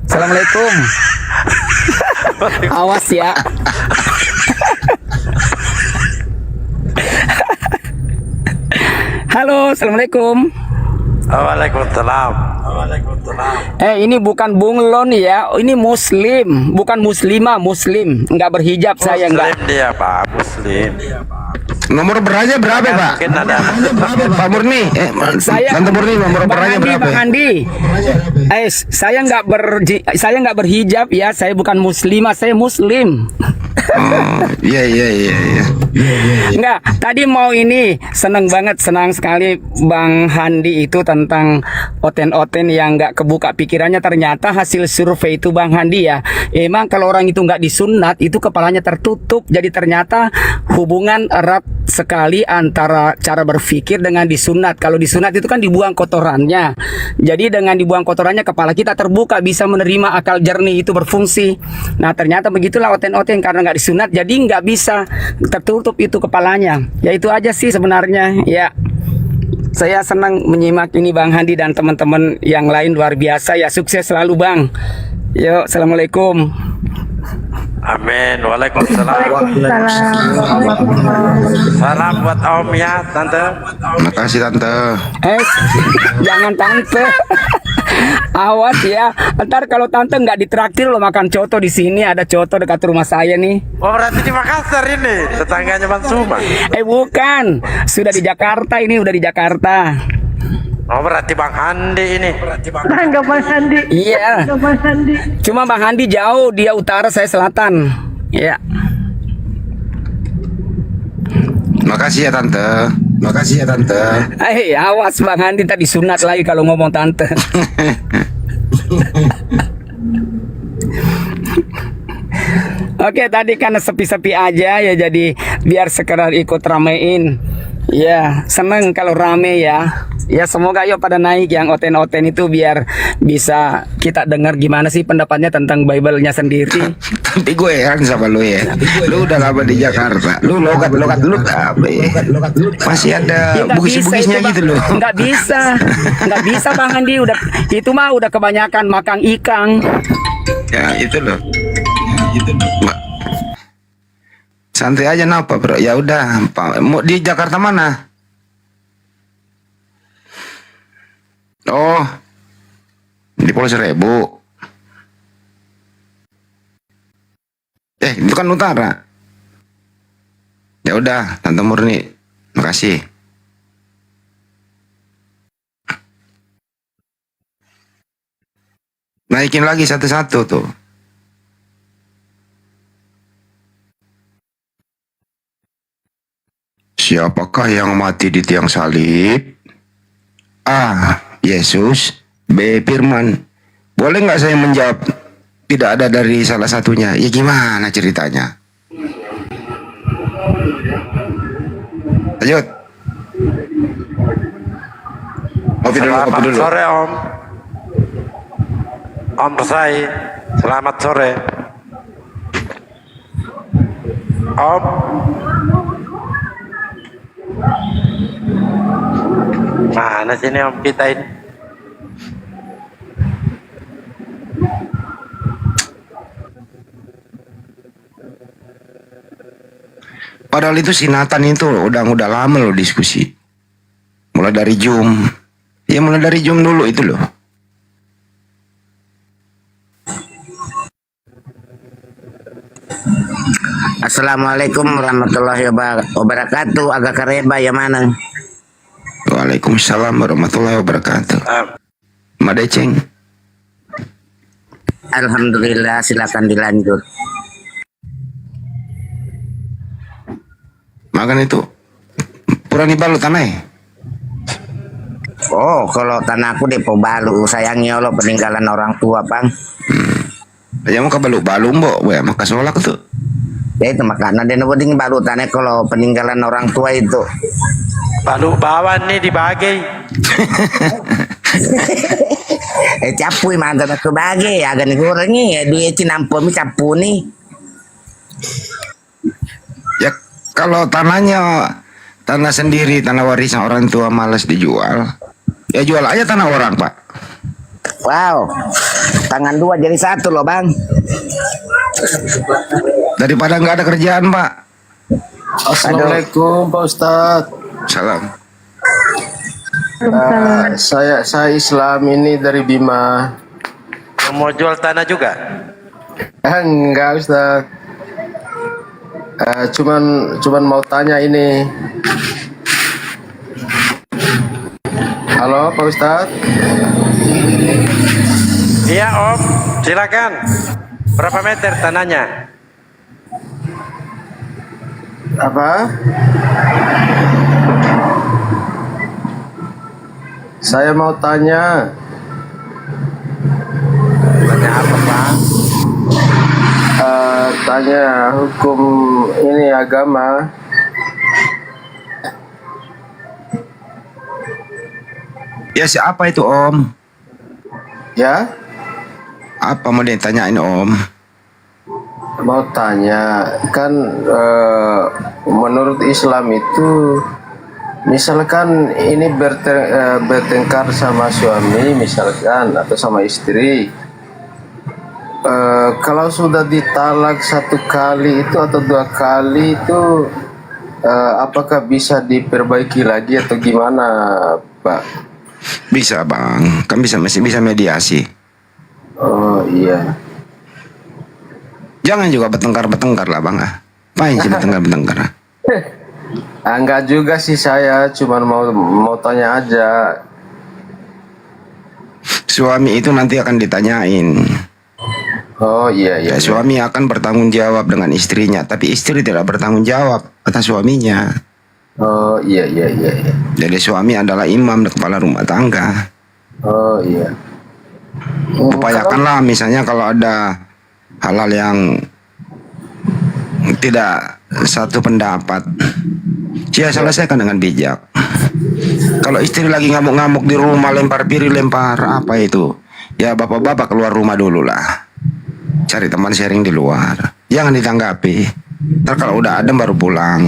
Assalamualaikum. Awas ya. Halo, assalamualaikum. Waalaikumsalam. Ini bukan bunglon ya, ini muslim, bukan muslimah, muslim, nggak berhijab saya nggak. Muslim dia Pak, Muslim. Nomor beranya berapa Pak? Mungkin ada. Pak Murni, Tante Murni, nomor beranya berapa? Bang Andi, saya nggak berhijab ya, saya bukan muslimah, saya muslim. Iya. Enggak, tadi mau ini senang sekali Bang Handi itu tentang oten-oten yang nggak kebuka pikirannya. Ternyata hasil survei itu Bang Handi ya, emang kalau orang itu nggak disunat itu kepalanya tertutup. Jadi ternyata hubungan erat sekali antara cara berpikir dengan disunat. Kalau disunat itu kan dibuang kotorannya. Jadi dengan dibuang kotorannya kepala kita terbuka, bisa menerima, akal jernih itu berfungsi. Nah ternyata begitulah oten-oten, karena nggak disunat jadi nggak bisa, tertutup itu kepalanya. Ya itu aja sih sebenarnya ya. Saya senang menyimak ini Bang Handi dan teman-teman yang lain, luar biasa ya. Sukses selalu Bang. Yuk, assalamualaikum. Amin. Waalaikumsalam. Salam buat Om ya, Tante. Makasih Tante. Jangan Tante. Awas ya. Ntar kalau Tante nggak ditraktir lo makan coto di sini, ada coto dekat rumah saya nih. Oh berarti di Makassar ini, tetangganya Bang Suma. Bukan. Sudah di Jakarta ini, udah di Jakarta. Oh berarti Bang Handi ini. Enggak Bang Handi. Iya. Enggak Bang Handi. Cuma Bang Handi jauh, dia utara, saya selatan. Iya. Makasih ya Tante. Makasih ya Tante. Awas Bang Handi tadi sunat lagi kalau ngomong Tante. Oke, tadi karena sepi-sepi aja ya, jadi biar sekedar ikut ramein. Ya, seneng kalau rame ya. Ya semoga yuk pada naik yang oten-oten itu, biar bisa kita dengar gimana sih pendapatnya tentang Bible-nya sendiri. Tapi gue heran sama lu ya. Lu udah lama di Jakarta. Lu logat lu apa ya? Masih ada bugis-bugisnya gitu loh. Nggak bisa Bang Andi, itu mah udah kebanyakan makan ikan. Ya itu loh. Santai aja napa bro. Ya udah, mau di Jakarta mana? Oh, di Pulau Seribu. Itu kan utara. Ya udah, Tante Murni, makasih. Naikin lagi satu-satu tuh. Siapakah yang mati di tiang salib? A. Yesus. B. Firman. Boleh nggak saya menjawab tidak ada dari salah satunya? Ya gimana ceritanya? Lanjut. Kopi dulu, kopi Selamat dulu. sore Om. Om Resai, selamat sore. Om. Mana sini Om kita ini? Padahal itu si Nathan itu udah lama loh diskusi. Mulai dari Zoom. Ya mulai dari Zoom dulu itu loh. Assalamualaikum warahmatullahi wabarakatuh. Agak kareba ya mana? Waalaikumsalam warahmatullahi wabarakatuh. Madeceng. Alhamdulillah, silakan dilanjut. Makan itu purani balu tanah. Oh, kalau tanahku di Pobalu, sayangnya lo peninggalan orang tua, Bang. Ya mau ke balu-balu mbok, maka solak tuh. Ya itu makanya dia neboding balu tanah kalau peninggalan orang tua itu. Balu bawan nih dibagi. Capui mantan aku bagi, agak kurangi ya duit cinampo mi capu nih. Ya kalau tanah sendiri, tanah warisan orang tua malas dijual. Ya jual aja tanah orang, Pak. Wow, tangan dua jadi satu loh, Bang. Daripada nggak ada kerjaan, Pak. Assalamualaikum Pak Ustadz. Salam. Saya Islam ini dari Bima. Mau jual tanah juga? Enggak Ustadz. Cuman mau tanya ini. Halo Pak Ustadz. Iya Om, silakan. Berapa meter tanahnya? Apa? Saya mau tanya. Tanya apa Pak? Tanya hukum ini agama. Ya siapa itu Om? Ya? Apa mau ditanyain Om? Mau tanya, kan menurut Islam itu misalkan ini bertengkar sama suami misalkan atau sama istri, kalau sudah ditalak satu kali itu atau dua kali itu apakah bisa diperbaiki lagi atau gimana Pak? Bisa Bang, kan masih bisa mediasi. Oh iya. Jangan juga bertengkar lah Bang. Main sih bertengkar. Enggak juga sih, saya cuma mau tanya aja. Suami itu nanti akan ditanyain. Oh iya. Suami akan bertanggung jawab dengan istrinya, tapi istri tidak bertanggung jawab atas suaminya. Oh iya. Jadi suami adalah imam dan kepala rumah tangga. Oh iya. Upayakanlah misalnya kalau ada hal-hal yang tidak satu pendapat, ya selesaikan dengan bijak. Kalau istri lagi ngamuk-ngamuk di rumah, lempar piring, lempar apa itu, ya bapak-bapak keluar rumah dulu lah, cari teman sharing di luar, jangan ditanggapi. Ntar kalau udah adem baru pulang.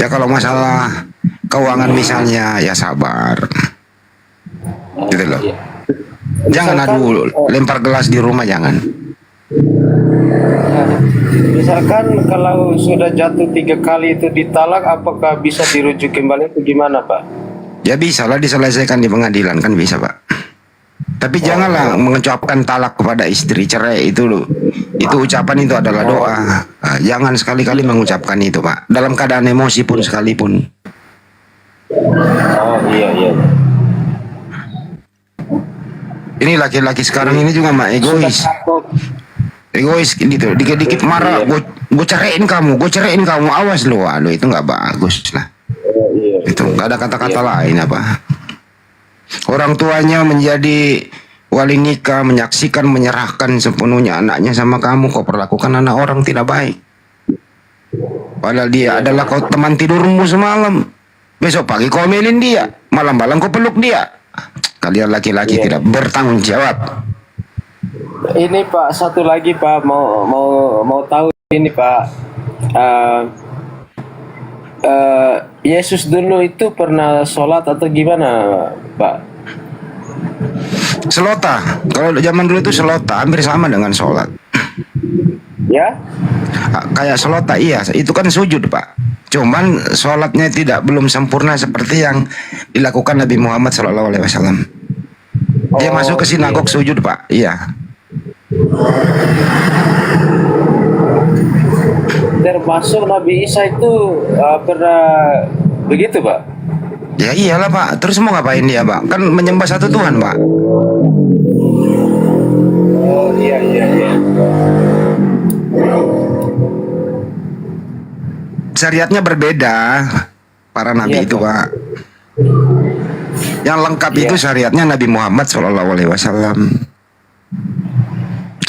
Ya kalau masalah keuangan misalnya, ya sabar, gitu loh. Jangan adu lempar gelas di rumah, jangan. Misalkan kalau sudah jatuh 3 kali itu ditalak, apakah bisa dirujuk kembali atau gimana Pak? Ya bisa lah diselesaikan di pengadilan, kan bisa Pak. Tapi janganlah mengucapkan talak kepada istri, cerai itu loh. Itu ucapan itu adalah doa. Nah, jangan sekali-kali mengucapkan itu Pak. Dalam keadaan emosi pun sekalipun. Oh iya. Ini laki-laki sekarang ini juga mah egois. Egois gitu. Dikit-dikit marah, gue ceraiin kamu, awas lo. Aduh itu nggak bagus lah. Itu nggak ada kata-kata lain apa. Orang tuanya menjadi wali nikah, menyaksikan, menyerahkan sepenuhnya anaknya sama kamu. Kau perlakukan anak orang tidak baik. Padahal dia adalah kau teman tidurmu semalam. Besok pagi kau omelin dia, malam-malam kau peluk dia. Kalian laki-laki tidak bertanggung jawab. Ini Pak, satu lagi Pak, mau tahu ini Pak. Yesus dulu itu pernah sholat atau gimana Pak? Selota. Kalau zaman dulu itu selota hampir sama dengan sholat. Ya? Kayak selota, iya. Itu kan sujud, Pak. Cuman sholatnya belum sempurna seperti yang dilakukan Nabi Muhammad SAW. Dia masuk ke sinagog sujud, Pak. Iya. Termasuk Nabi Isa itu pernah begitu Pak? Ya iyalah, Pak. Terus mau ngapain dia, Pak? Kan menyembah satu Tuhan, Pak. Oh iya. Syariatnya berbeda para nabi itu, Pak. Yang lengkap itu syariatnya Nabi Muhammad SAW.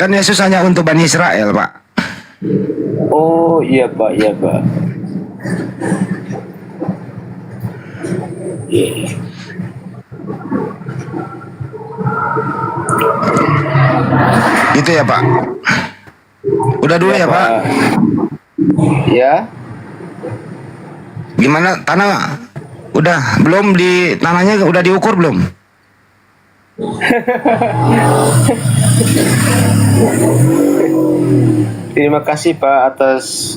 Kan Yesus hanya untuk Bani Israel, Pak. Oh iya Pak. Itu ya, Pak. Udah dulu ya, Pak. Ya. Gimana tanah? Udah belum di tanahnya udah diukur belum? Terima kasih Pak atas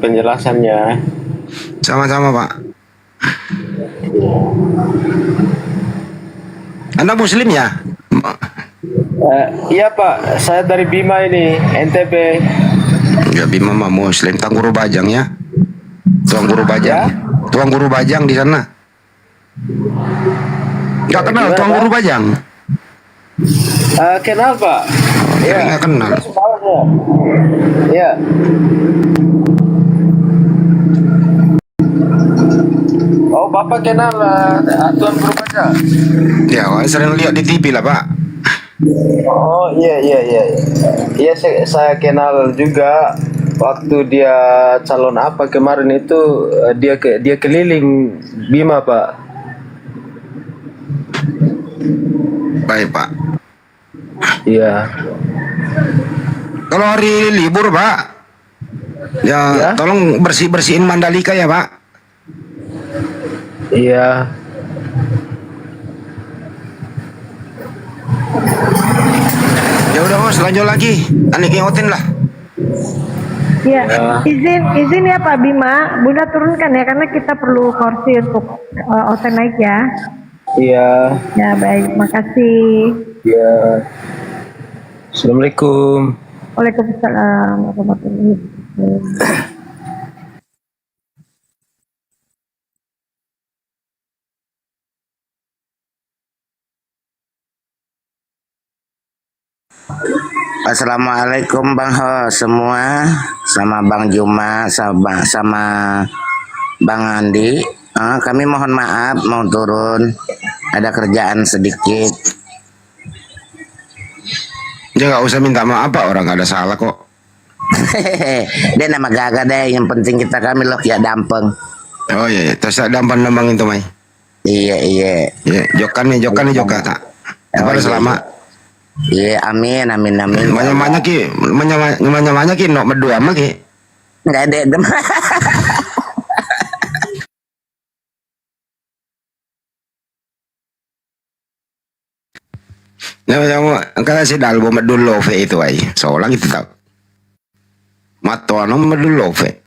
penjelasannya. Sama-sama, Pak. Anda Muslim ya? Iya Pak, saya dari Bima ini, NTB. Ya Bima mah Muslim, Tangguru Bajang ya. Tuang Guru Bajang. Tuang Guru Bajang di sana. Enggak kenal Tuang Guru Bajang? Kenal Pak. Ya, enggak kenal. Ya. Oh, Bapak kenal Tuan Guru Bajang? Ya, sering lihat di TV lah, Pak. Oh iya. Iya saya kenal juga waktu dia calon apa kemarin itu dia keliling Bima Pak. Baik Pak. Iya. Kalau hari libur Pak, ya tolong bersihin Mandalika ya Pak. Iya. Ya udah Bos, lanjut lagi. Anik ingotin lah. Ya, izin ya Pak Bima, Bunda turunkan ya karena kita perlu kursi untuk oten naik ya. Iya. Ya baik, makasih. Iya. Assalamualaikum. Waalaikumsalam warahmatullahi wabarakatuh. Assalamualaikum Bang Ho semua, sama Bang Juma, sama Bang Andi. Kami mohon maaf mau turun, ada kerjaan sedikit. Dia nggak usah minta maaf Pak, orang nggak ada salah kok. Dia nama gaga deh, yang penting kita kami loh ya dampeng. Oh iya, terus dampeng nambang itu Mai. Iya. Jokan nih joka tak. Apa selama? Iya, amin. Banyak ki, banyak ki, nok berdua mah ki. Nggak ada dem. Kaya si dalbo medulove itu ay. Seolah gitu tau. Matoano medulove.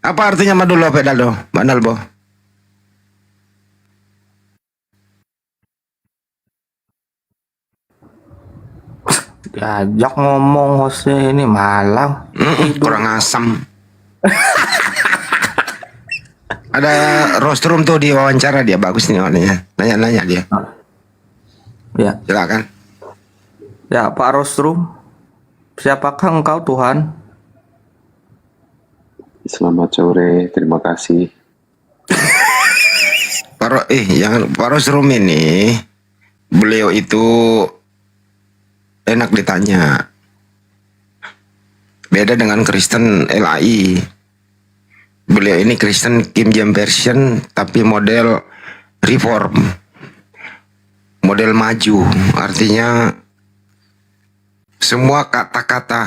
Apa artinya medulove daldo? Dalbo? Diajak ngomong hostnya ini malang. Kurang asam. Ada rostrum tuh di wawancara dia, bagus nih orangnya. Nanya-nanya dia. Ya. Silakan. Ya Pak Rostrum, siapakah engkau Tuhan? Selamat sore, terima kasih. Pak Pak Rosrum ini, beliau itu enak ditanya. Beda dengan Kristen LAI. Beliau ini Kristen King James Version tapi model reform. Model maju. Artinya semua kata-kata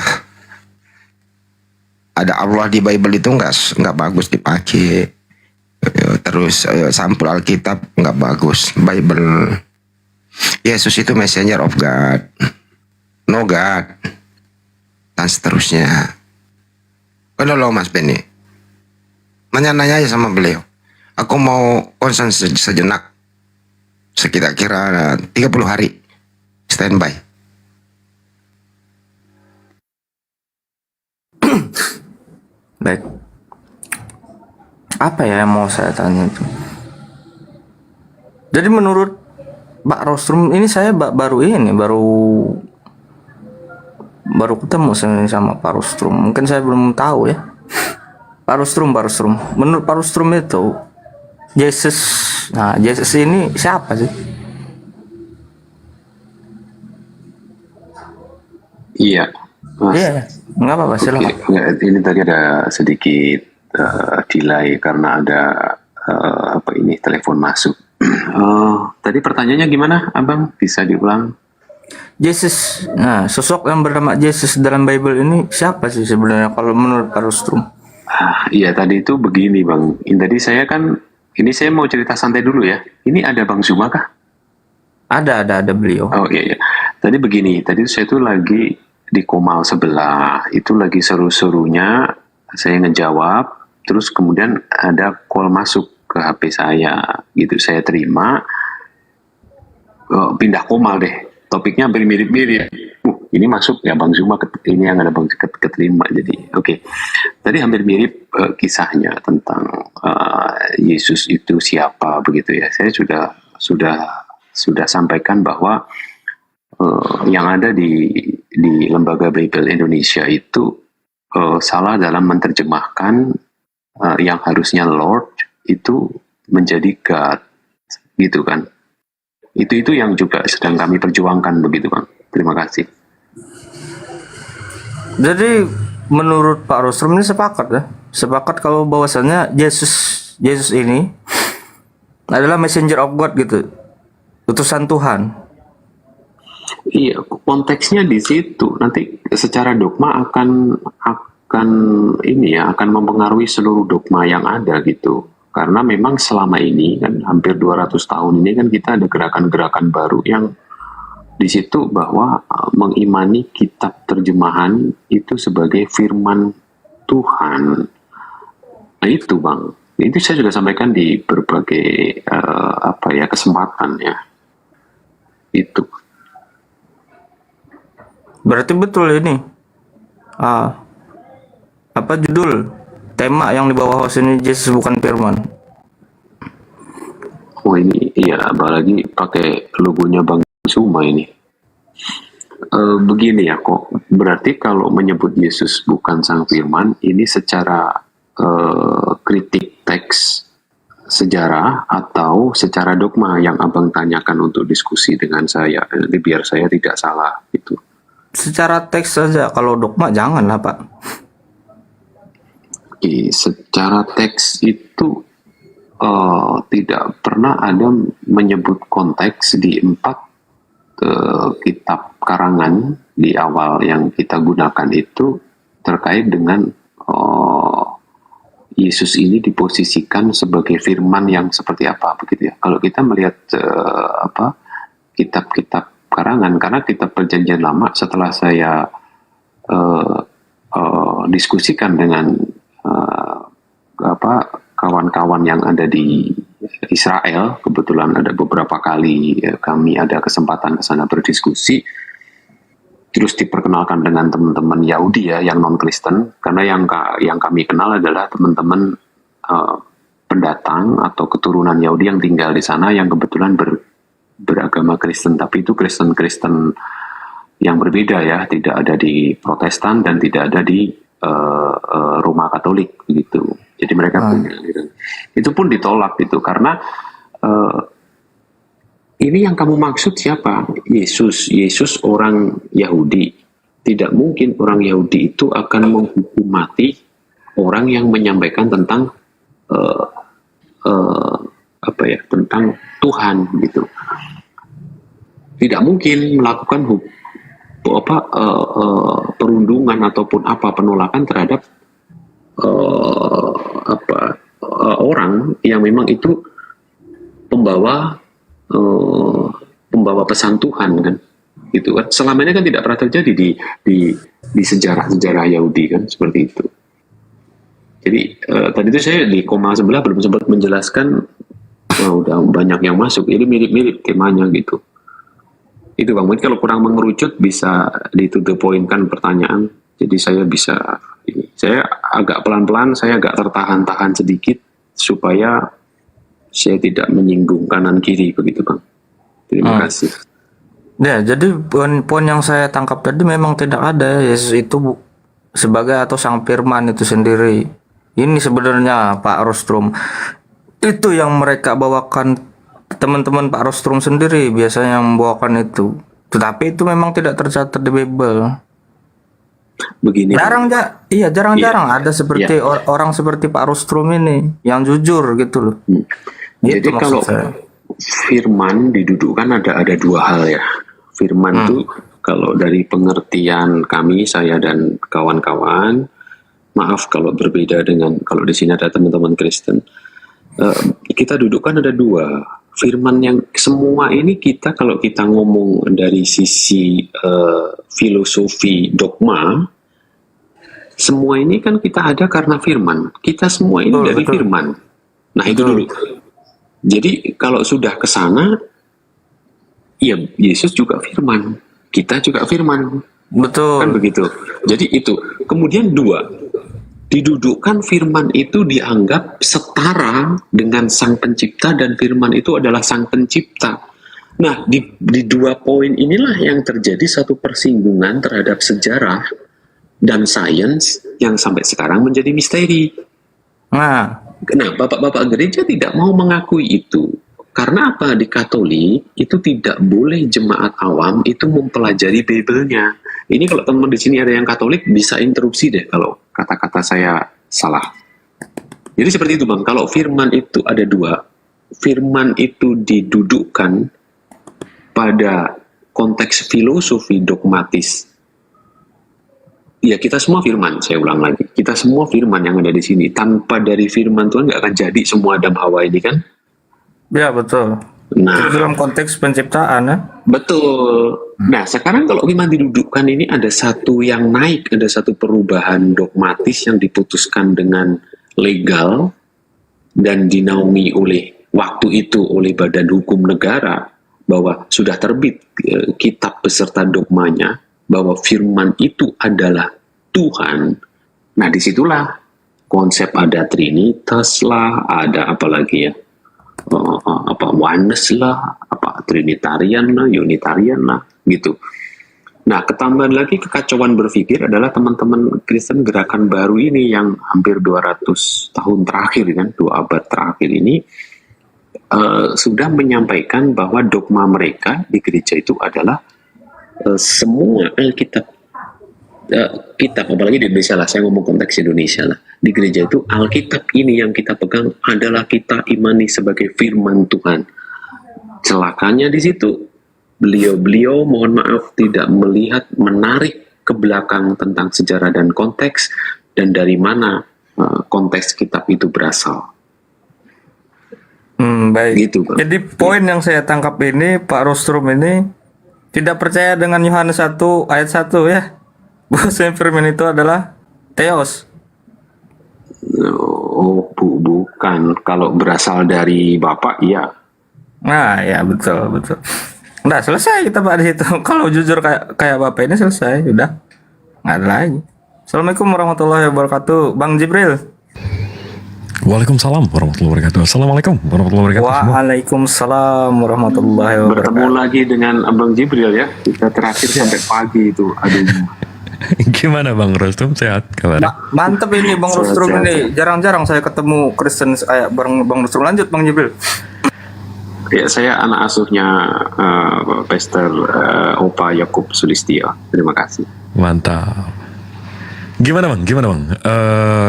ada Allah di Bible itu nggak bagus dipakai. Terus sampul Alkitab nggak bagus. Bible Yesus itu messenger of God, no God, dan seterusnya. Loh Mas Benny, nanya-nanya aja sama beliau. Aku mau konsen sejenak, sekitar kira 30 hari standby. Baik. Apa ya yang mau saya tanya itu? Jadi menurut Pak Rosrum ini saya baru ketemu sama Pak Rosrum. Mungkin saya belum tahu ya. Pak Rosrum. Menurut Pak Rosrum itu Yesus ini siapa sih? Iya. Mas. Iya, nggak apa-apa, silakan. Ini tadi ada sedikit delay karena ada telepon masuk. Tadi pertanyaannya gimana, Abang? Bisa diulang? Yesus, sosok yang bernama Yesus dalam Bible ini siapa sih sebenarnya kalau menurut Pak Rosrum? Iya, tadi itu begini, Bang. Tadi saya mau cerita santai dulu ya. Ini ada Bang Zuma kah? Ada beliau. Oh iya. Tadi begini, tadi saya tuh lagi di Komal sebelah, itu lagi seru-serunya saya ngejawab, terus kemudian ada call masuk ke HP saya, gitu saya terima, pindah Komal deh, topiknya hampir mirip-mirip, ini masuk ya Bang Zuma, ini yang ada Bang keterima, jadi oke. Tadi hampir mirip kisahnya tentang Yesus itu siapa begitu ya, saya sudah sampaikan bahwa yang ada di Lembaga Bible Indonesia itu salah dalam menerjemahkan yang harusnya Lord itu menjadi God, gitu kan? Itu yang juga sedang kami perjuangkan begitu, Bang. Terima kasih. Jadi menurut Pak Rosrum ini sepakat kalau bahwasannya Yesus ini adalah messenger of God gitu, utusan Tuhan. Iya, konteksnya di situ. Nanti secara dogma akan mempengaruhi seluruh dogma yang ada gitu. Karena memang selama ini kan hampir 200 tahun ini kan kita ada gerakan-gerakan baru yang di situ bahwa mengimani kitab terjemahan itu sebagai firman Tuhan. Nah itu Bang, itu saya sudah sampaikan di berbagai kesempatan ya. Itu. Berarti betul ini apa judul tema yang di bawah host ini, Yesus bukan firman. Oh ini iya, apalagi pakai logonya Bang Zuma ini. Begini ya kok, berarti kalau menyebut Yesus bukan sang firman, ini secara kritik teks sejarah atau secara dogma yang Abang tanyakan untuk diskusi dengan saya, biar saya tidak salah gitu. Secara teks saja, kalau dogma janganlah Pak. Secara teks itu tidak pernah ada menyebut konteks di 4 kitab karangan di awal yang kita gunakan itu terkait dengan Yesus ini diposisikan sebagai firman yang seperti apa begitu ya. Kalau kita melihat kitab-kitab karangan, karena kitab Perjanjian Lama setelah saya diskusikan dengan kawan-kawan yang ada di Israel, kebetulan ada beberapa kali kami ada kesempatan ke sana berdiskusi, terus diperkenalkan dengan teman-teman Yahudi ya yang non Kristen, karena yang kami kenal adalah teman-teman pendatang atau keturunan Yahudi yang tinggal di sana yang kebetulan beragama Kristen, tapi itu Kristen yang berbeda ya, tidak ada di Protestan dan tidak ada di Roma Katolik gitu. Jadi mereka punya gitu. Itu pun ditolak gitu karena ini yang kamu maksud siapa? Yesus orang Yahudi. Tidak mungkin orang Yahudi itu akan menghukum mati orang yang menyampaikan tentang tentang Tuhan gitu. Tidak mungkin melakukan perundungan ataupun penolakan terhadap orang yang memang itu pembawa pesan Tuhan kan, gitu kan. Selama ini kan tidak pernah terjadi di sejarah Yahudi kan seperti itu. Jadi tadi itu saya di koma sebelah belum sempat menjelaskan, udah banyak yang masuk. Ini mirip-mirip temanya gitu. Itu Bang, mungkin kalau kurang mengerucut bisa di to the point kan pertanyaan. Jadi saya agak pelan-pelan, saya agak tertahan-tahan sedikit supaya saya tidak menyinggung kanan kiri begitu Bang. Terima kasih. Ya, jadi poin yang saya tangkap tadi memang tidak ada Yesus itu sebagai atau sang firman itu sendiri. Ini sebenarnya Pak Rostrum itu yang mereka bawakan, teman-teman Pak Rostrum sendiri biasanya yang membawakan itu. Tetapi itu memang tidak tercatat di Bible. Begini. Jarang-jarang ada seperti orang seperti Pak Rostrum ini yang jujur gitu loh. Jadi kalau firman didudukkan ada dua hal ya. Firman itu kalau dari pengertian kami, saya dan kawan-kawan, maaf kalau berbeda dengan kalau di sini ada teman-teman Kristen, kita dudukkan ada dua. Firman yang semua ini kalau kita ngomong dari sisi filosofi dogma, semua ini kan kita ada karena firman. Kita semua ini dari firman. Nah itu dulu. Jadi kalau sudah ke sana, ya Yesus juga firman, kita juga firman. Betul. Kan begitu. Jadi itu. Kemudian dua, didudukkan firman itu dianggap setara dengan sang pencipta dan firman itu adalah sang pencipta. Nah, di dua poin inilah yang terjadi satu persinggungan terhadap sejarah dan sains yang sampai sekarang menjadi misteri. Nah, bapak-bapak gereja tidak mau mengakui itu. Karena apa? Di Katolik itu tidak boleh jemaat awam itu mempelajari Bible-nya. Ini kalau teman di sini ada yang Katolik bisa interupsi deh kalau kata-kata saya salah. Jadi seperti itu Bang. Kalau firman itu ada dua. Firman itu didudukkan pada konteks filosofi dogmatis. Ya kita semua firman, saya ulang lagi. Kita semua firman yang ada di sini. Tanpa dari firman Tuhan nggak akan jadi semua Adam Hawa ini kan? Ya betul. Nah, itu dalam konteks penciptaan ya. Betul. Nah sekarang kalau firman didudukkan ini ada satu yang naik, ada satu perubahan dogmatis yang diputuskan dengan legal dan dinaungi oleh waktu itu oleh Badan Hukum Negara bahwa sudah terbit kitab beserta dogmanya bahwa firman itu adalah Tuhan. Nah disitulah konsep ada Trinitas lah, ada apa lagi ya, oneness lah, Trinitarian lah, Unitarian lah, gitu. Nah ketambahan lagi kekacauan berpikir adalah teman-teman Kristen gerakan baru ini yang hampir 200 tahun terakhir kan, 2 abad terakhir ini sudah menyampaikan bahwa dogma mereka di gereja itu adalah semua Alkitab, kitab apalagi di Indonesia lah, saya ngomong konteks Indonesia lah, di gereja itu Alkitab ini yang kita pegang adalah kita imani sebagai firman Tuhan. Celakanya di situ beliau mohon maaf tidak melihat menarik ke belakang tentang sejarah dan konteks dan dari mana konteks kitab itu berasal. Baik. Gitu, Bang. Jadi poin yang saya tangkap ini Pak Rostrum ini tidak percaya dengan Yohanes 1 ayat 1 ya. Bahwa firman itu adalah Theos. Oh, bukan. Kalau berasal dari Bapak, iya. Nah, ya betul. Udah selesai kita Pak di situ. Kalau jujur kayak Bapak ini selesai, udah. Nggak ada lagi. Assalamualaikum warahmatullahi wabarakatuh. Bang Jibril. Waalaikumsalam warahmatullahi wabarakatuh. Assalamualaikum warahmatullahi wabarakatuh. Waalaikumsalam warahmatullahi wabarakatuh. Bertemu lagi dengan Abang Jibril ya. Kita terakhir sampai pagi itu. Aduh. Gimana Bang Rostrum, sehat kabar? Mantep ini Bang Rostrum ini. Jarang-jarang saya ketemu Kristen kayak Bang Rostrum. Lanjut Bang Jibril. Ya, saya anak asuhnya Pastor Opa Yakub Sulistyo. Terima kasih. Mantap. Gimana bang?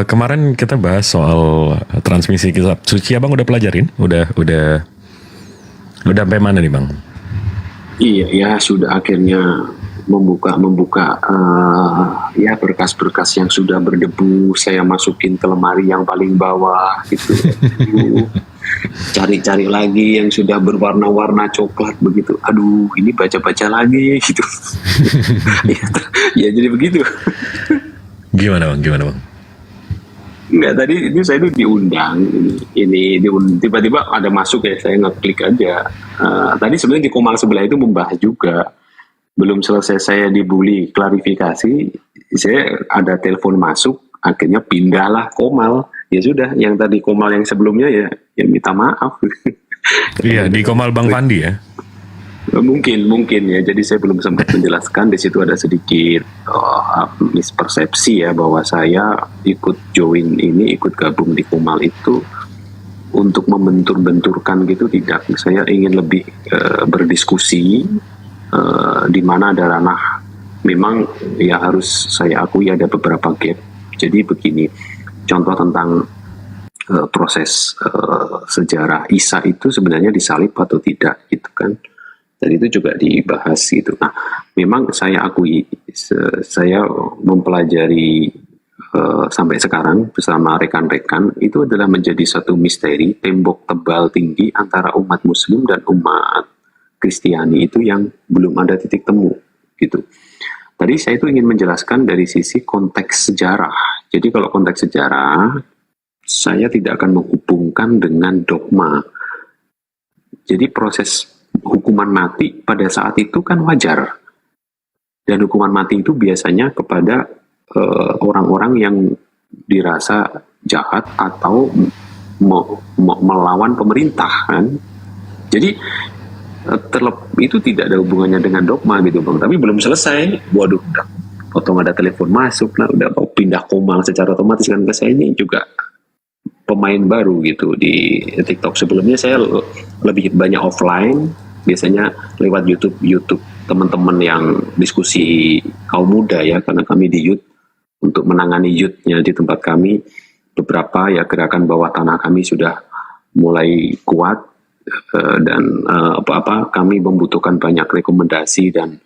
Kemarin kita bahas soal transmisi kitab suci. Abang udah pelajarin? Udah sampai mana nih bang? Iya, ya sudah akhirnya membuka ya berkas-berkas yang sudah berdebu saya masukin ke lemari yang paling bawah gitu. Cari-cari lagi yang sudah berwarna-warna coklat begitu. Aduh, ini baca-baca lagi gitu. ya jadi begitu. Gimana bang? Enggak, tadi itu saya itu diundang tiba-tiba ada masuk ya, saya ngeklik aja. Tadi sebenarnya di Komal sebelah itu membahas juga. Belum selesai saya dibully klarifikasi, saya ada telepon masuk, akhirnya pindahlah Komal. Ya sudah, yang tadi Komal yang sebelumnya ya minta maaf. Iya, di Komal Bang Fandi ya. Mungkin ya. Jadi saya belum sempat menjelaskan. Di situ ada sedikit mispersepsi ya, bahwa saya ikut gabung di Komal itu untuk membentur-benturkan gitu, tidak. Saya ingin lebih berdiskusi di mana ada ranah. Memang ya harus saya akui ada beberapa gap. Jadi begini, contoh tentang proses sejarah Isa itu sebenarnya disalib atau tidak gitu kan. Dan itu juga dibahas gitu. Nah, memang saya akui, saya mempelajari sampai sekarang bersama rekan-rekan, itu adalah menjadi satu misteri, tembok tebal tinggi antara umat Muslim dan umat Kristiani itu yang belum ada titik temu gitu. Tadi saya itu ingin menjelaskan dari sisi konteks sejarah. Jadi kalau konteks sejarah, saya tidak akan menghubungkan dengan dogma. Jadi proses hukuman mati pada saat itu kan wajar. Dan hukuman mati itu biasanya kepada orang-orang yang dirasa jahat atau melawan pemerintah kan. Jadi itu tidak ada hubungannya dengan dogma gitu bang. Tapi belum selesai. Waduh, udah potong ada telepon masuk lah, udah mau pindah Komal secara otomatis kan. Ke saya ini juga pemain baru gitu di TikTok. Sebelumnya saya lebih banyak offline, biasanya lewat YouTube teman-teman yang diskusi kaum muda ya, karena kami di youth untuk menangani youthnya di tempat kami. Beberapa ya gerakan bawah tanah kami sudah mulai kuat, dan kami membutuhkan banyak rekomendasi dan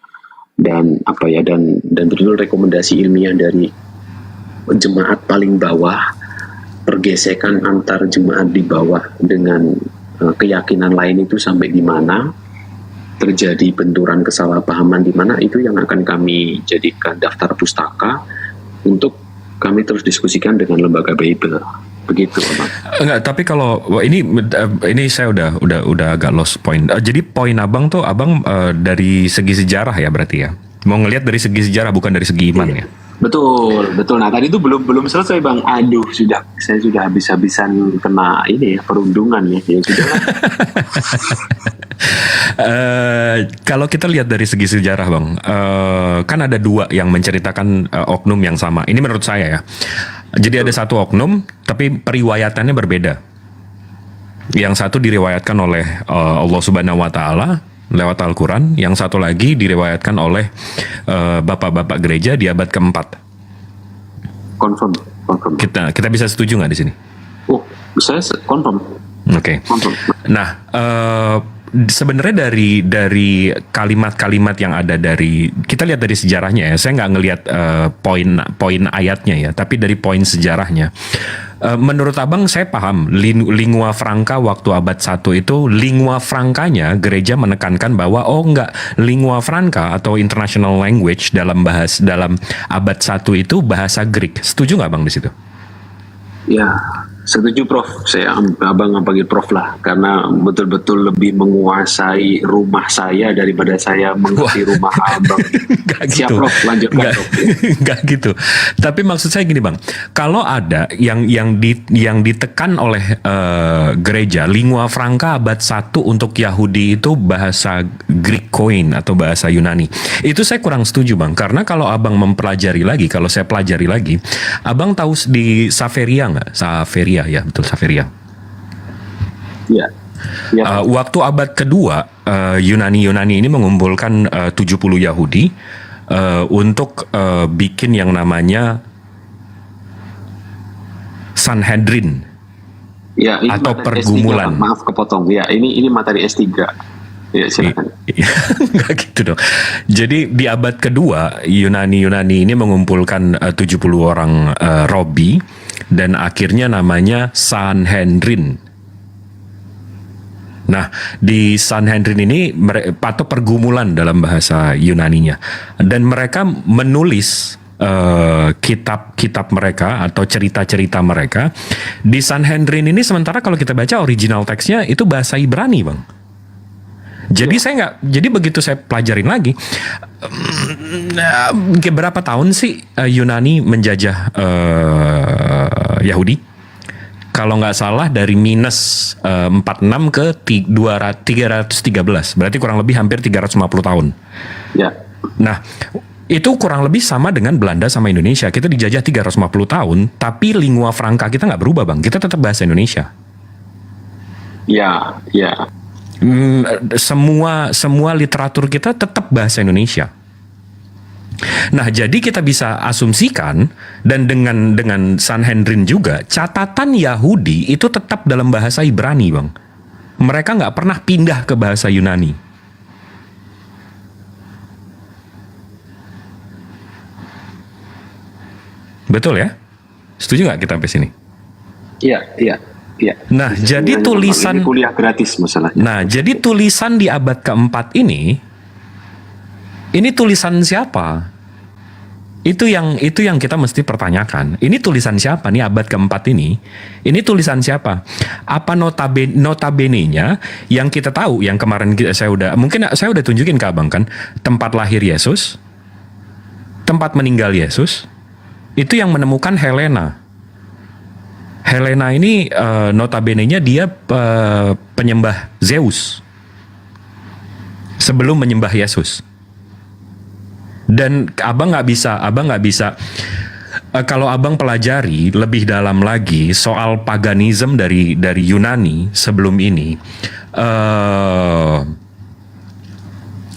betul rekomendasi ilmiah dari jemaat paling bawah, pergesekan antar jemaat di bawah dengan keyakinan lain itu sampai di mana, terjadi benturan kesalahpahaman di mana, itu yang akan kami jadikan daftar pustaka untuk kami terus diskusikan dengan lembaga Bible. Begitu, Bang. Enggak, tapi kalau ini saya udah agak lost point. Jadi poin Abang tuh dari segi sejarah ya berarti ya. Mau ngelihat dari segi sejarah bukan dari segi iman ya. Betul. Nah, tadi itu belum selesai, Bang. Aduh, saya sudah habis-habisan kena ini ya, perundungan ya. Ya sudah. Kalau kita lihat dari segi sejarah, Bang, kan ada dua yang menceritakan oknum yang sama. Ini menurut saya ya. Jadi ada satu oknum, tapi periwayatannya berbeda. Yang satu diriwayatkan oleh Allah Subhanahu Wa Taala lewat Al-Quran, yang satu lagi diriwayatkan oleh bapak-bapak gereja di abad keempat. Confirm. Kita bisa setuju nggak di sini? Oh, saya confirm. Oke. Nah, sebenarnya dari kalimat-kalimat yang ada dari, kita lihat dari sejarahnya ya, saya nggak ngelihat poin ayatnya ya, tapi dari poin sejarahnya. Menurut Abang, saya paham lingua franca waktu abad 1 itu, lingua francanya gereja menekankan bahwa lingua franca atau international language dalam abad 1 itu bahasa Greek. Setuju nggak Bang di situ? Ya, setuju Prof. Abang panggil Prof lah, karena betul-betul lebih menguasai rumah saya daripada saya mengerti rumah Abang. Siap gitu. Prof, lanjutkan Prof. Nggak gitu. Tapi maksud saya gini Bang, kalau ada yang ditekan oleh gereja, lingua franca abad 1 untuk Yahudi itu bahasa Greek Koine atau bahasa Yunani. Itu saya kurang setuju Bang, karena kalau Abang mempelajari lagi, kalau saya pelajari lagi, Abang tahu di Saveria nggak? Saveria ya, betul Saveria. Ya. Waktu abad kedua, Yunani ini mengumpulkan 70 Yahudi untuk bikin yang namanya Sanhedrin. Ya, ini atau materi pergumulan. S3, maaf kepotong. Ya, ini materi S3. Ya, silakan. Enggak gitu dong. Jadi di abad kedua Yunani ini mengumpulkan 70 orang Robi dan akhirnya namanya Sanhedrin. Nah, di Sanhedrin ini atau pergumulan dalam bahasa Yunaninya, dan mereka menulis kitab-kitab mereka atau cerita-cerita mereka di Sanhedrin ini. Sementara kalau kita baca original teksnya itu bahasa Ibrani, Bang. Jadi jadi begitu saya pelajarin lagi, berapa tahun sih Yunani menjajah Yahudi? Kalau nggak salah dari minus 46 ke 313, berarti kurang lebih hampir 350 tahun. Ya. Nah, itu kurang lebih sama dengan Belanda sama Indonesia. Kita dijajah 350 tahun, tapi lingua franca kita nggak berubah, Bang. Kita tetap bahasa Indonesia. Ya. Semua literatur kita tetap bahasa Indonesia. Nah, jadi kita bisa asumsikan, dan dengan Sanhedrin juga, catatan Yahudi itu tetap dalam bahasa Ibrani, Bang. Mereka nggak pernah pindah ke bahasa Yunani. Betul ya? Setuju nggak kita sampai sini? Iya. Nah, jadi tulisan ini kuliah gratis masalahnya. Nah, jadi tulisan di abad keempat ini tulisan siapa? Itu yang kita mesti pertanyakan. Ini tulisan siapa nih abad keempat ini? Ini tulisan siapa? Apa notabene-nya yang kita tahu, yang kemarin saya udah tunjukin ke Abang kan, tempat lahir Yesus, tempat meninggal Yesus, itu yang menemukan Helena. Helena ini notabene-nya dia penyembah Zeus sebelum menyembah Yesus. Dan abang nggak bisa kalau abang pelajari lebih dalam lagi soal paganisme dari Yunani sebelum ini,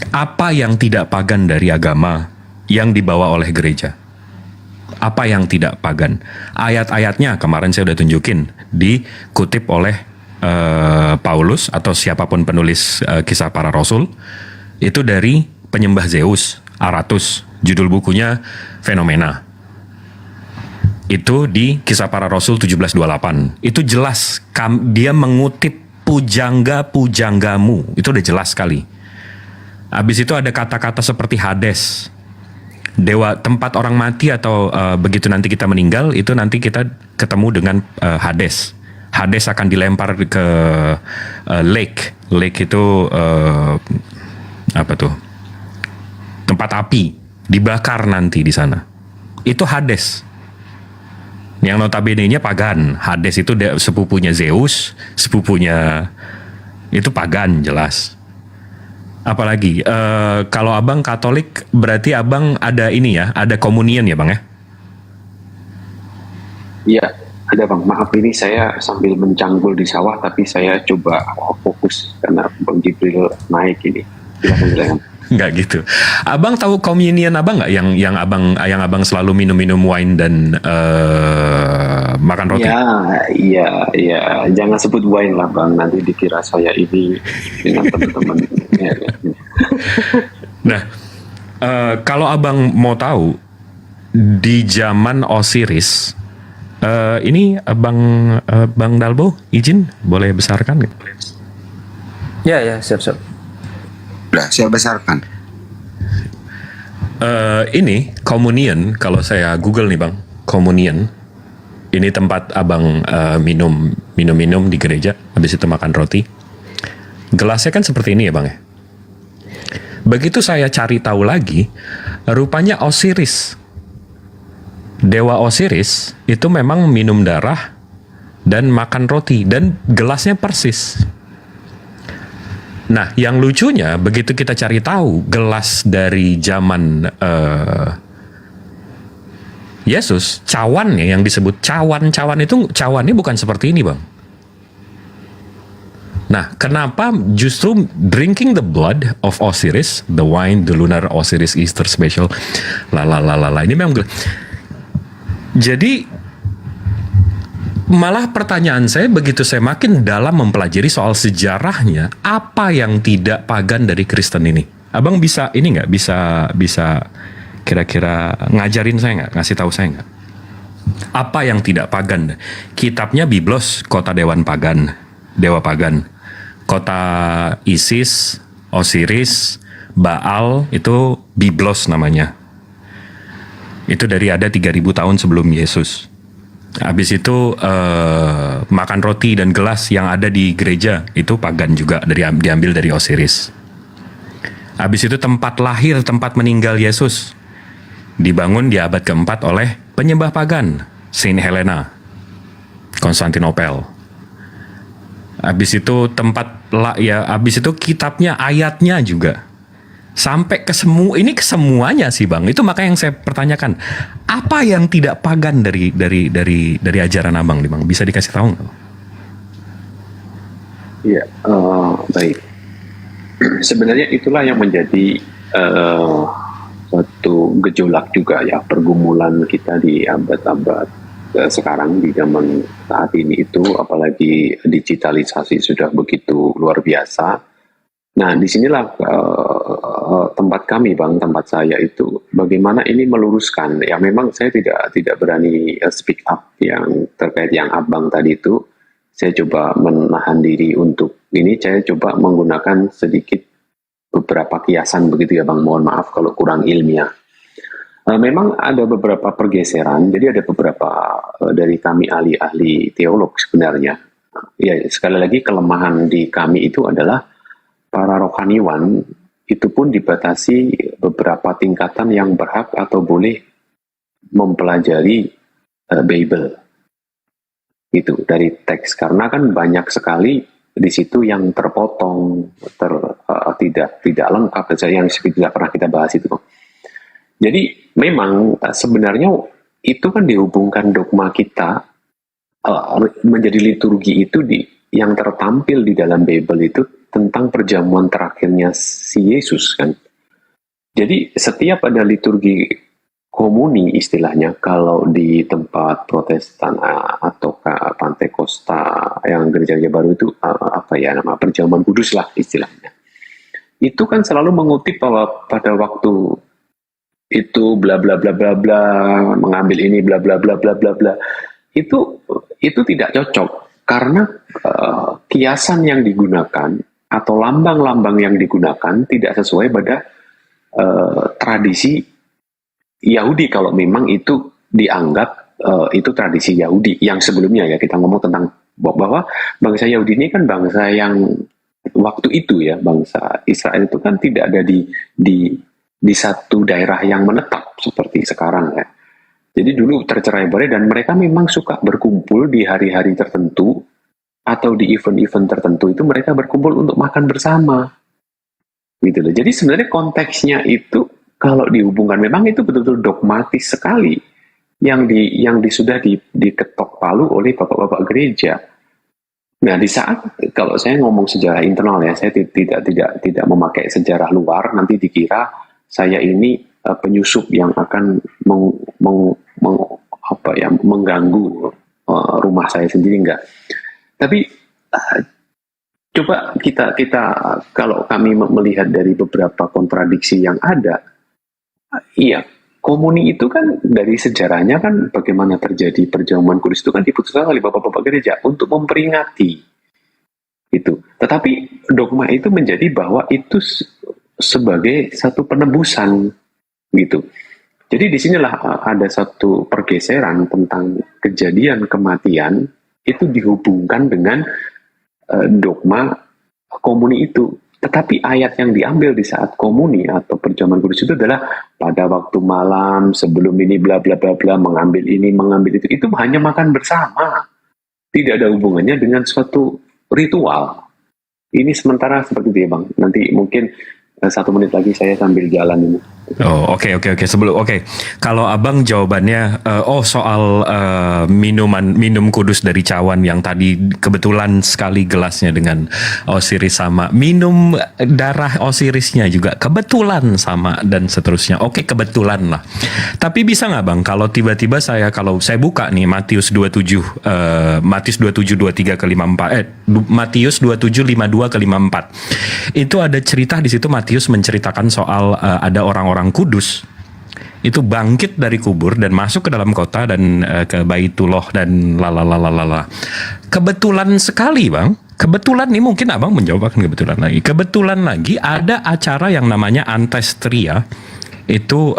apa yang tidak pagan dari agama yang dibawa oleh gereja? Apa yang tidak pagan? Ayat-ayatnya kemarin saya udah tunjukin, dikutip oleh Paulus atau siapapun penulis kisah para rasul, itu dari penyembah Zeus, Aratus, judul bukunya Fenomena. Itu di Kisah Para Rasul 17:28. Itu jelas dia mengutip pujangga-pujanggamu. Itu udah jelas sekali. Habis itu ada kata-kata seperti Hades, dewa tempat orang mati, atau begitu nanti kita meninggal, itu nanti kita ketemu dengan Hades. Hades akan dilempar ke lake. Lake itu apa tuh? Tempat api, dibakar nanti di sana. Itu Hades. Yang notabene-nya pagan. Hades itu sepupunya Zeus, sepupunya itu pagan jelas. Apalagi kalau abang Katolik, berarti abang ada ini ya, ada komunion ya bang ya? Iya, ada bang. Maaf ini saya sambil mencanggul di sawah, tapi saya coba fokus karena Bang Jibril naik ini. Silakan. Nggak gitu. Abang tahu communion abang nggak yang abang selalu minum wine dan makan roti? Iya. Jangan sebut wine lah bang. Nanti dikira saya ini dengan teman-teman. Nah, kalau abang mau tahu di zaman Osiris, ini Bang Dalbo izin boleh besarkan? Ya, siap. Udah, saya besarkan. Ini communion, kalau saya Google nih bang, communion. Ini tempat abang minum di gereja, habis itu makan roti. Gelasnya kan seperti ini ya bang ya. Begitu saya cari tahu lagi, rupanya Osiris, dewa Osiris itu memang minum darah dan makan roti, dan gelasnya persis. Nah, yang lucunya begitu kita cari tahu gelas dari zaman Yesus, cawannya yang disebut cawan itu cawannya bukan seperti ini, Bang. Nah, kenapa justru drinking the blood of Osiris, the wine, the lunar Osiris Easter special, ini memang jadi malah pertanyaan saya begitu saya makin dalam mempelajari soal sejarahnya, apa yang tidak pagan dari Kristen ini? Abang bisa ini nggak bisa kira-kira ngajarin saya nggak, ngasih tahu saya nggak? Apa yang tidak pagan? Kitabnya Biblos, kota dewan pagan, dewa pagan. Kota Isis, Osiris, Baal itu Biblos namanya. Itu dari ada 3000 tahun sebelum Yesus. Habis itu makan roti dan gelas yang ada di gereja itu pagan juga, diambil dari Osiris. Habis itu tempat lahir, tempat meninggal Yesus dibangun di abad keempat oleh penyembah pagan, Saint Helena, Konstantinopel. Habis itu habis itu kitabnya, ayatnya juga. Sampai ke kesemuanya sih Bang. Itu makanya yang saya pertanyakan, apa yang tidak pagan dari ajaran Abang nih Bang? Bisa dikasih tahu nggak? Iya, baik. Sebenarnya itulah yang menjadi suatu gejolak juga ya, pergumulan kita di abad-abad sekarang, di zaman saat ini itu, apalagi digitalisasi sudah begitu luar biasa. Nah, disinilah tempat kami Bang, tempat saya itu bagaimana ini meluruskan. Ya memang saya tidak berani speak up yang terkait yang Abang tadi itu. Saya coba menahan diri untuk ini, saya coba menggunakan sedikit beberapa kiasan begitu ya Bang. Mohon maaf kalau kurang ilmiah. Memang ada beberapa pergeseran, jadi ada beberapa dari kami ahli-ahli teolog sebenarnya. Ya, sekali lagi kelemahan di kami itu adalah para rohaniwan itu pun dibatasi beberapa tingkatan yang berhak atau boleh mempelajari Bible. Itu dari teks, karena kan banyak sekali di situ yang terpotong, tidak lengkap, yang tidak pernah kita bahas itu. Jadi memang sebenarnya itu kan dihubungkan dogma kita menjadi liturgi itu yang tertampil di dalam Bible itu tentang perjamuan terakhirnya si Yesus kan. Jadi setiap ada liturgi komuni istilahnya, kalau di tempat Protestan atau Pantekosta yang gereja-gereja baru itu nama perjamuan kudus lah istilahnya. Itu kan selalu mengutip bahwa pada waktu itu bla bla bla bla bla, mengambil ini bla bla bla bla bla bla, itu tidak cocok karena kiasan yang digunakan atau lambang-lambang yang digunakan tidak sesuai pada tradisi Yahudi, kalau memang itu dianggap itu tradisi Yahudi yang sebelumnya ya. Kita ngomong tentang bahwa bangsa Yahudi ini kan bangsa yang waktu itu ya, bangsa Israel itu kan tidak ada di satu daerah yang menetap seperti sekarang ya. Jadi dulu tercerai-berai dan mereka memang suka berkumpul di hari-hari tertentu atau di event-event tertentu, itu mereka berkumpul untuk makan bersama. Gitu loh. Jadi sebenarnya konteksnya itu kalau dihubungkan memang itu betul-betul dogmatis sekali yang sudah diketok palu oleh bapak-bapak gereja. Nah, di saat kalau saya ngomong sejarah internal ya, saya tidak memakai sejarah luar, nanti dikira saya ini penyusup yang akan mengganggu rumah saya sendiri, enggak. Tapi coba kita kalau kami melihat dari beberapa kontradiksi yang ada, iya, komuni itu kan dari sejarahnya kan bagaimana terjadi perjamuan kudus itu kan diputuskan oleh bapak-bapak gereja untuk memperingati itu. Tetapi dogma itu menjadi bahwa itu sebagai satu penebusan gitu. Jadi disinilah ada satu pergeseran tentang kejadian kematian itu dihubungkan dengan dogma komuni itu. Tetapi ayat yang diambil di saat komuni atau perjamuan kudus itu adalah pada waktu malam sebelum ini bla bla bla bla, mengambil ini mengambil itu hanya makan bersama, tidak ada hubungannya dengan suatu ritual. Ini sementara seperti itu ya Bang. Nanti mungkin 1 menit lagi saya sambil jalan ini. Oh, oke. Sebelum kalau abang jawabannya soal minum kudus dari cawan yang tadi kebetulan sekali gelasnya dengan Osiris sama, minum darah Osirisnya juga kebetulan sama dan seterusnya. Oke, kebetulan lah. Tapi bisa nggak bang kalau tiba-tiba kalau saya buka nih Matius 27 Matius 27 23 ke 54 Matius 27 52 ke 54 itu ada cerita di situ. Matius menceritakan soal ada orang-orang kudus itu bangkit dari kubur dan masuk ke dalam kota dan ke Baitullah dan lalalala. Kebetulan sekali bang, kebetulan nih mungkin abang menjawab akan kebetulan lagi ada acara yang namanya Antestria. Itu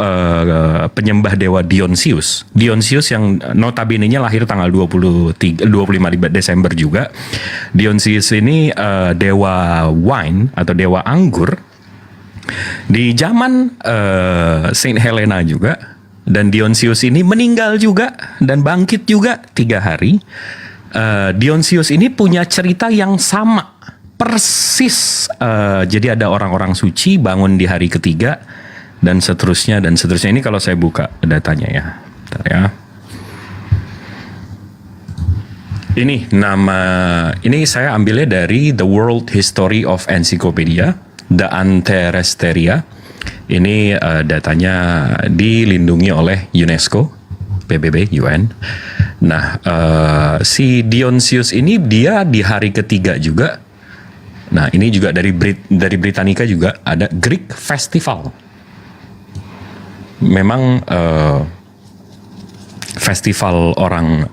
penyembah dewa Dionysius yang notabene-nya lahir tanggal 25 Desember juga. Dionysius ini dewa wine atau dewa anggur di zaman Saint Helena juga, dan Dionysius ini meninggal juga dan bangkit juga 3 hari. Dionysius ini punya cerita yang sama persis. Jadi ada orang-orang suci bangun di hari ketiga dan seterusnya. Ini kalau saya buka datanya ya. Bentar ya. Ini saya ambilnya dari The World History of Encyclopedia, The Antestria. Ini datanya dilindungi oleh UNESCO, PBB, UN. Nah, si Dionysius ini dia di hari ketiga juga. Nah, ini juga dari Britannica juga ada Greek Festival. Memang festival orang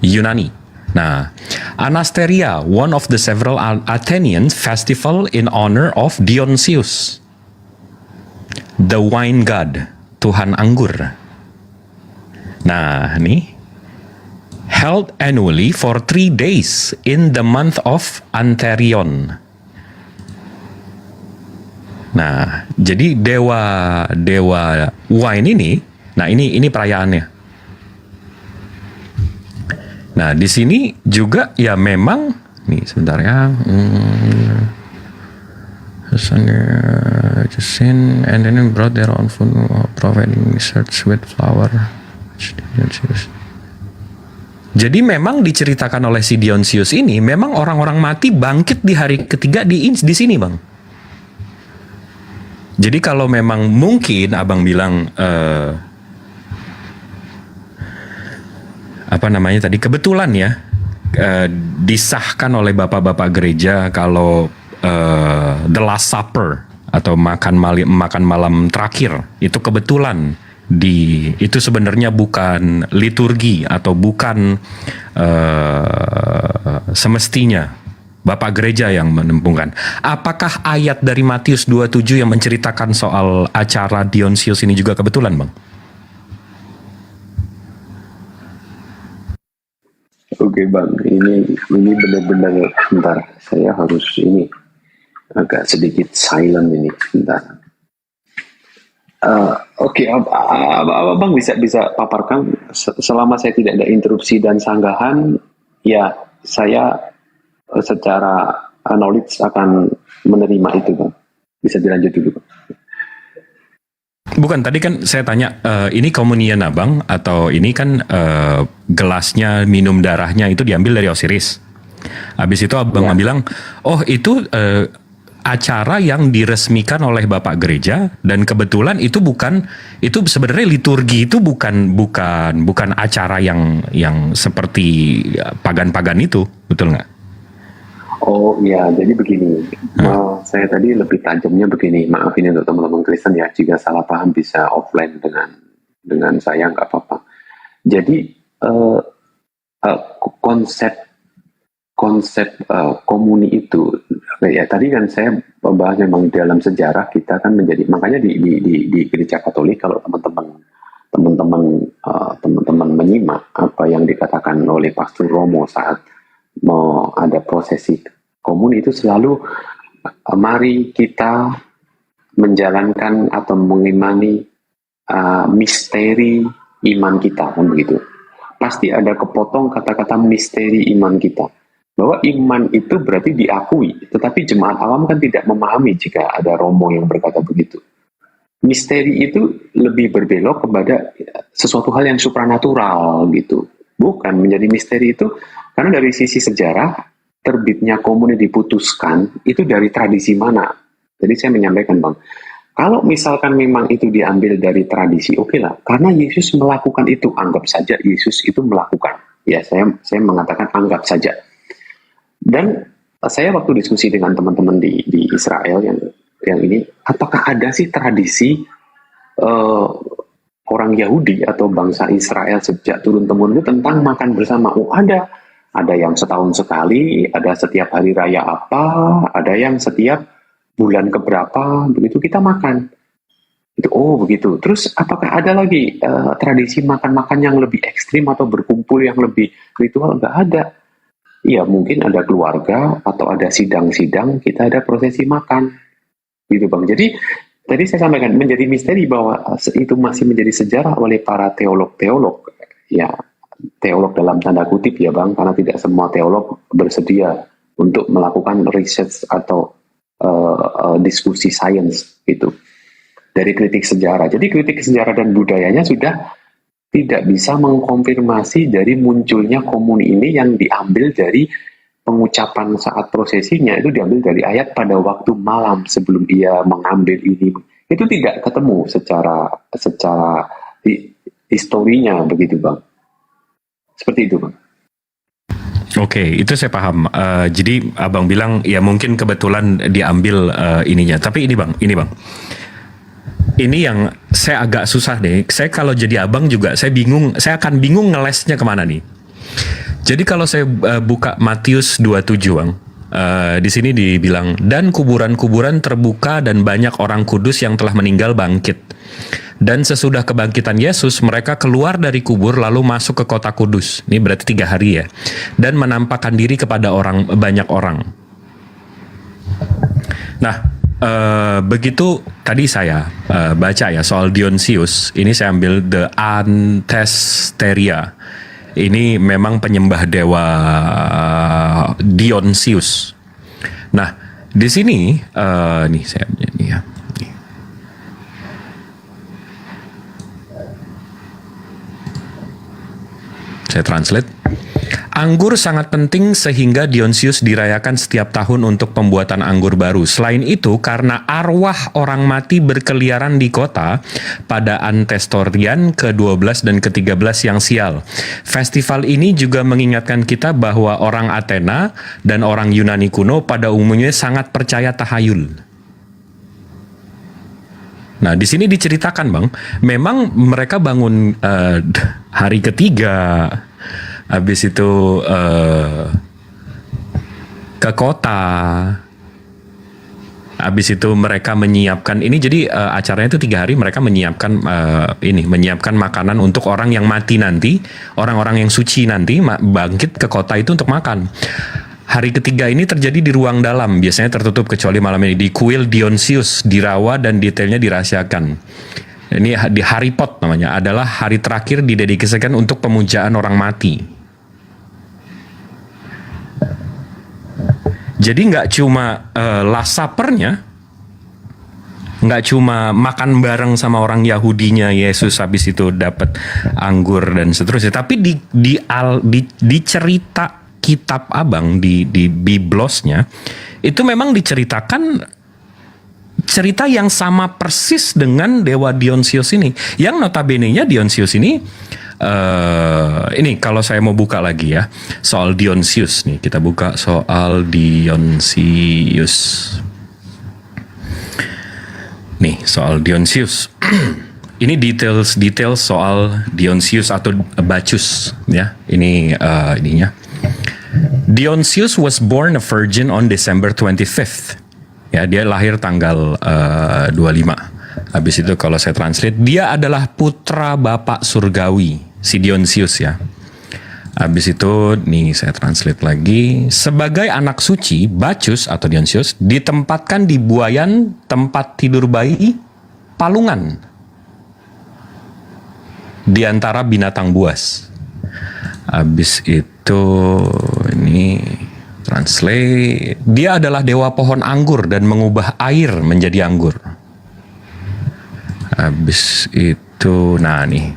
Yunani. Nah, Anasteria, one of the several Athenian festival in honor of Dionysius, the wine god, Tuhan anggur. Nah, nih held annually for 3 days in the month of Antherion. Nah, jadi dewa wine ini, nah ini perayaannya. Nah, di sini juga ya memang nih sebentar ya. And then brought their own food, providing desserts with flour. Jadi memang diceritakan oleh si Dionysius ini, memang orang-orang mati bangkit di hari ketiga di sini, Bang. Jadi kalau memang mungkin abang bilang apa namanya tadi, kebetulan ya disahkan oleh bapak-bapak gereja kalau the last supper atau makan malam terakhir itu kebetulan itu sebenarnya bukan liturgi atau bukan semestinya bapak gereja yang menempungkan. Apakah ayat dari Matius 27 yang menceritakan soal acara Dionysius ini juga kebetulan, Bang? Oke Bang, ini benar-benar sebentar. Saya harus ini agak sedikit silent ini sebentar. Oke, Abang bisa paparkan selama saya tidak ada interupsi dan sanggahan, ya saya secara knowledge akan menerima itu, Bang. Bisa dilanjut dulu, Bang. Bukan, tadi kan saya tanya, ini komunian abang atau ini kan gelasnya minum darahnya itu diambil dari Osiris. Habis itu abang bilang, oh itu acara yang diresmikan oleh bapak gereja dan kebetulan itu sebenarnya liturgi itu bukan acara yang seperti pagan-pagan itu, betul nggak? Oh iya, jadi begini, saya tadi lebih tajamnya begini, maaf ini untuk teman-teman Kristen ya, jika salah paham bisa offline dengan saya, nggak apa-apa. Jadi konsep komuni itu, ya tadi kan saya membahas memang dalam sejarah kita kan menjadi, makanya di gereja Katolik kalau teman-teman menyimak apa yang dikatakan oleh Pastor Romo saat mau ada prosesi komuni itu selalu mari kita menjalankan atau mengimani misteri iman kita, kan begitu. Pasti ada kepotong kata-kata misteri iman kita. bahwa iman itu berarti diakui, tetapi jemaat awam kan tidak memahami jika ada romo yang berkata begitu. Misteri itu lebih berbelok kepada sesuatu hal yang supranatural gitu. Bukan, menjadi misteri itu karena dari sisi sejarah terbitnya komune diputuskan itu dari tradisi mana. Jadi saya menyampaikan, Bang, kalau misalkan memang itu diambil dari tradisi, oke lah, karena Yesus melakukan itu, anggap saja Yesus itu melakukan. Ya, saya mengatakan anggap saja. Dan saya waktu diskusi dengan teman-teman di Israel yang ini, apakah ada sih tradisi orang Yahudi atau bangsa Israel sejak turun-temurun itu tentang makan bersama? Oh, ada yang setahun sekali, ada setiap hari raya apa, ada yang setiap bulan keberapa, begitu kita makan. Itu, oh begitu. Terus apakah ada lagi tradisi makan-makan yang lebih ekstrim atau berkumpul yang lebih ritual? Nggak ada. Ya mungkin ada keluarga atau ada sidang-sidang, kita ada prosesi makan. Gitu Bang. Jadi tadi saya sampaikan menjadi misteri bahwa itu masih menjadi sejarah oleh para teolog-teolog. Ya, teolog dalam tanda kutip ya Bang, karena tidak semua teolog bersedia untuk melakukan research atau diskusi sains gitu. Dari kritik sejarah. Jadi kritik sejarah dan budayanya sudah tidak bisa mengkonfirmasi dari munculnya komuni ini yang diambil dari pengucapan saat prosesinya, itu diambil dari ayat pada waktu malam sebelum ia mengambil ini. Itu tidak ketemu secara historinya begitu Bang. Seperti itu Bang. Oke, itu saya paham. Jadi abang bilang ya mungkin kebetulan diambil ininya. Tapi ini bang. Ini yang saya agak susah deh. Saya kalau jadi abang juga saya bingung. Saya akan bingung ngelesnya kemana nih. Jadi kalau saya buka Matius 27 bang. Di sini dibilang dan kuburan-kuburan terbuka dan banyak orang kudus yang telah meninggal bangkit. Dan sesudah kebangkitan Yesus, mereka keluar dari kubur lalu masuk ke kota kudus. Ini berarti 3 hari ya. Dan menampakkan diri kepada banyak orang. Nah, begitu tadi saya baca ya soal Dionysius. Ini saya ambil The Antesteria. Ini memang penyembah dewa Dionysius. Nah, di sini, nih saya ini ya. Saya translate. Anggur sangat penting sehingga Dionysius dirayakan setiap tahun untuk pembuatan anggur baru. Selain itu, karena arwah orang mati berkeliaran di kota pada Antestorian ke-12 dan ke-13 yang sial. Festival ini juga mengingatkan kita bahwa orang Athena dan orang Yunani kuno pada umumnya sangat percaya tahayul. Nah, di sini diceritakan, Bang, memang mereka bangun hari ketiga, habis itu ke kota, habis itu mereka menyiapkan ini. Jadi acaranya itu 3 hari, mereka menyiapkan makanan untuk orang yang mati nanti, orang-orang yang suci nanti bangkit ke kota itu untuk makan. Hari ketiga ini terjadi di ruang dalam, biasanya tertutup kecuali malam ini, di kuil Dionysius, dirawa dan detailnya dirahasiakan. Ini di hari Pot namanya, adalah hari terakhir didedikasikan untuk pemujaan orang mati. Jadi nggak cuma last supper-nya, nggak cuma makan bareng sama orang Yahudinya Yesus habis itu dapat anggur dan seterusnya, tapi di cerita kitab abang di Biblosnya itu memang diceritakan cerita yang sama persis dengan dewa Dionysius ini, yang notabene-nya Dionysius ini kalau saya mau buka lagi ya soal Dionysius nih, kita buka soal Dionysius nih, soal Dionysius. Ini details soal Dionysius atau Bacchus ya, ini ininya. Dionysius was born a virgin on December 25th. Ya, dia lahir tanggal 25. Habis itu kalau saya translate, dia adalah putra Bapak Surgawi, si Dionysius ya. Habis itu, nih saya translate lagi. Sebagai anak suci, Bacchus atau Dionysius ditempatkan di buayan tempat tidur bayi palungan di antara binatang buas. Habis itu ini Translate. Dia adalah dewa pohon anggur dan mengubah air menjadi anggur. Habis itu, nah nih.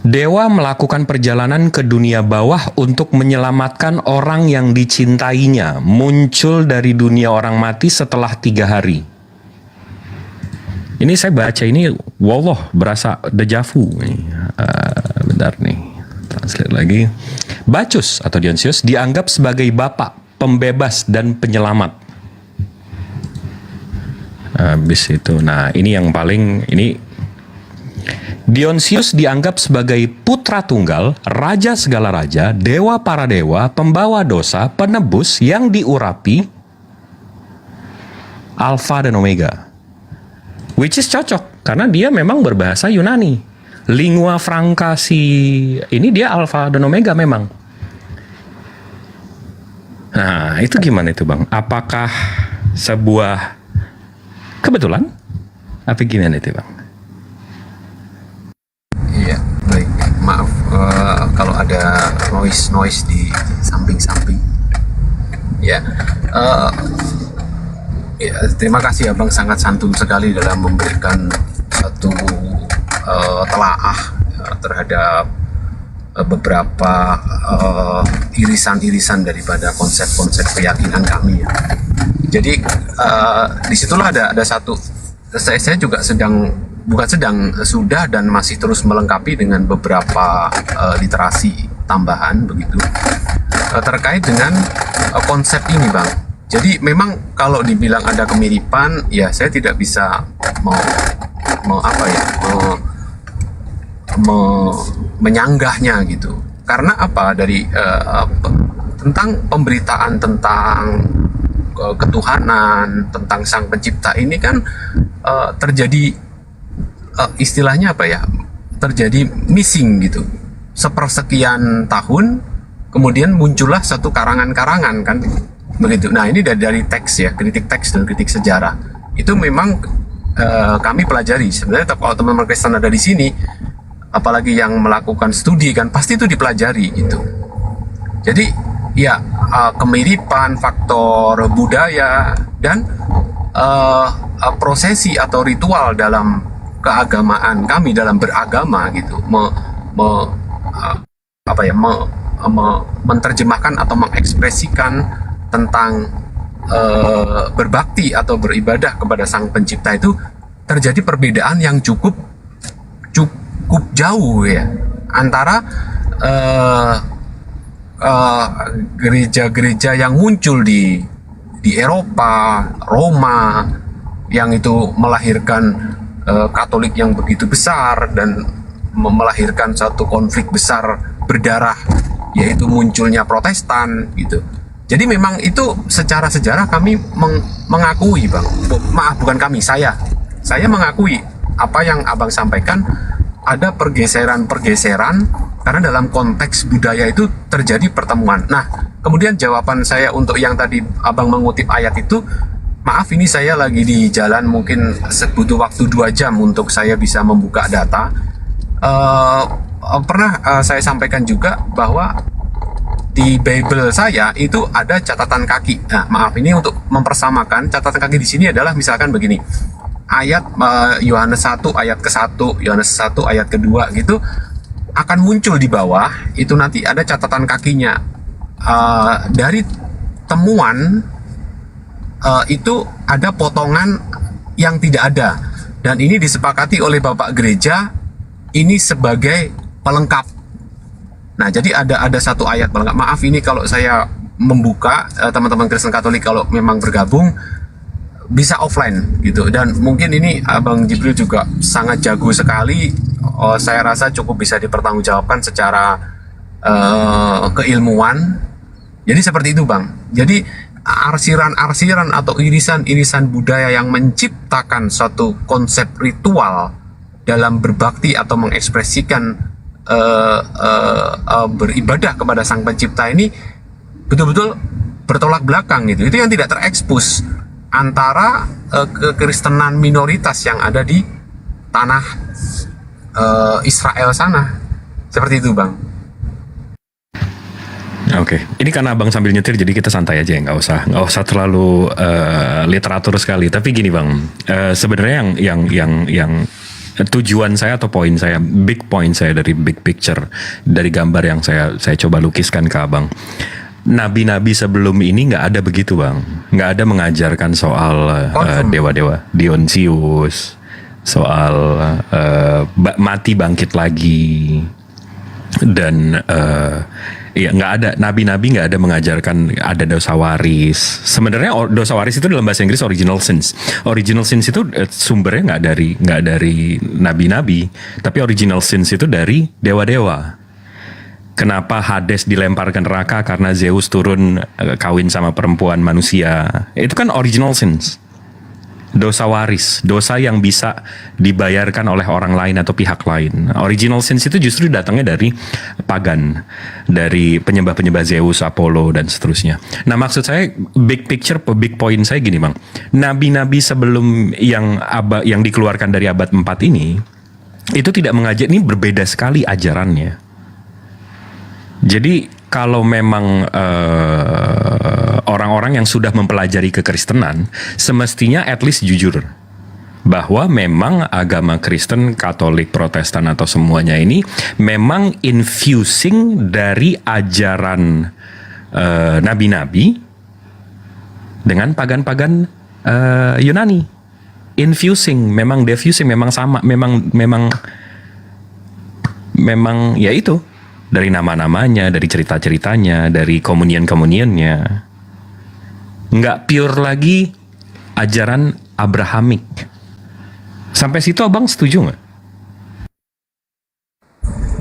Dewa melakukan perjalanan ke dunia bawah untuk menyelamatkan orang yang dicintainya. Muncul dari dunia orang mati setelah 3 hari. Ini saya baca ini, wallah berasa dejavu. Bentar nih, translate lagi. Bacchus atau Dionysius dianggap sebagai bapak, pembebas dan penyelamat. Habis itu, nah ini yang paling ini. Dionysius dianggap sebagai putra tunggal, raja segala raja, dewa para dewa, pembawa dosa, penebus yang diurapi, Alfa dan Omega. Which is cocok, karena dia memang berbahasa Yunani. Lingua franca ini dia Alfa dan Omega memang. Nah, itu gimana itu Bang? Apakah sebuah kebetulan? Apa gimana itu Bang? Iya, baik. Maaf kalau ada noise di samping-samping. Ya, ya, terima kasih Abang, sangat santun sekali dalam memberikan satu telaah terhadap beberapa irisan-irisan daripada konsep-konsep keyakinan kami. Ya. Jadi disitulah ada satu. Saya juga sudah dan masih terus melengkapi dengan beberapa literasi tambahan begitu terkait dengan konsep ini Bang. Jadi memang kalau dibilang ada kemiripan, ya saya tidak bisa menyanggahnya gitu. Karena apa, dari tentang pemberitaan tentang ketuhanan, tentang Sang Pencipta ini kan terjadi istilahnya apa ya, terjadi missing gitu, sepersekian tahun kemudian muncullah satu karangan-karangan kan begitu. Nah ini dari teks ya, kritik teks dan kritik sejarah itu memang kami pelajari. Sebenarnya kalau teman-teman Kristen ada di sini, apalagi yang melakukan studi kan, pasti itu dipelajari gitu. Jadi ya kemiripan, faktor budaya dan prosesi atau ritual dalam keagamaan kami, dalam beragama gitu, menerjemahkan atau mengekspresikan tentang berbakti atau beribadah kepada Sang Pencipta itu terjadi perbedaan yang cukup jauh ya antara gereja-gereja yang muncul di Eropa, Roma, yang itu melahirkan Katolik yang begitu besar dan melahirkan satu konflik besar berdarah, yaitu munculnya Protestan gitu. Jadi memang itu secara sejarah kami mengakui Bang, maaf bukan kami, saya mengakui apa yang Abang sampaikan, ada pergeseran karena dalam konteks budaya itu terjadi pertemuan. Nah, kemudian jawaban saya untuk yang tadi Abang mengutip ayat itu, maaf ini saya lagi di jalan, mungkin butuh waktu 2 jam untuk saya bisa membuka data. Pernah saya sampaikan juga bahwa di Bible saya itu ada catatan kaki. Nah, maaf ini untuk mempersamakan, catatan kaki di sini adalah misalkan begini. Ayat Yohanes 1 ayat ke-1, Yohanes 1 ayat ke-2 gitu akan muncul di bawah, itu nanti ada catatan kakinya. Dari temuan itu ada potongan yang tidak ada, dan ini disepakati oleh Bapak Gereja ini sebagai pelengkap. Nah, jadi ada satu ayat pelengkap. Maaf ini kalau saya membuka, teman-teman Kristen Katolik kalau memang bergabung bisa offline gitu, dan mungkin ini Abang Jibril juga sangat jago sekali. Saya rasa cukup bisa dipertanggungjawabkan secara keilmuan. Jadi seperti itu Bang. Jadi arsiran-arsiran atau irisan-irisan budaya yang menciptakan suatu konsep ritual dalam berbakti atau mengekspresikan beribadah kepada Sang Pencipta ini betul-betul bertolak belakang gitu. Itu yang tidak terekspos antara kekristenan minoritas yang ada di tanah Israel sana. Seperti itu Bang. Oke, ini karena abang sambil nyetir, jadi kita santai aja ya, nggak usah terlalu literatur sekali. Tapi gini bang, sebenarnya yang tujuan saya atau poin saya, big point saya dari big picture, dari gambar yang saya coba lukiskan ke abang. Nabi-nabi sebelum ini nggak ada begitu bang, nggak ada mengajarkan soal dewa-dewa, Dionysius, soal mati bangkit lagi, dan ya nggak ada, nabi-nabi nggak ada mengajarkan ada dosa waris. Sebenarnya dosa waris itu dalam bahasa Inggris original sins. Original sins itu sumbernya nggak dari nabi-nabi, tapi original sins itu dari dewa-dewa. Kenapa Hades dilempar ke neraka? Karena Zeus turun kawin sama perempuan manusia. Itu kan original sins. Dosa waris, dosa yang bisa dibayarkan oleh orang lain atau pihak lain. Original sins itu justru datangnya dari pagan, dari penyembah-penyembah Zeus, Apollo, dan seterusnya. Nah maksud saya, big picture, big point saya gini bang. Nabi-nabi sebelum yang dikeluarkan dari abad 4 ini, itu tidak mengajar, ini berbeda sekali ajarannya. Jadi kalau memang orang-orang yang sudah mempelajari kekristenan semestinya at least jujur bahwa memang agama Kristen, Katolik, Protestan atau semuanya ini memang infusing dari ajaran nabi-nabi dengan pagan-pagan Yunani. Infusing, memang diffusing, memang sama, memang ya itu. Dari nama-namanya, dari cerita-ceritanya, dari komunion-komunionnya. Nggak pure lagi ajaran Abrahamik. Sampai situ abang setuju nggak?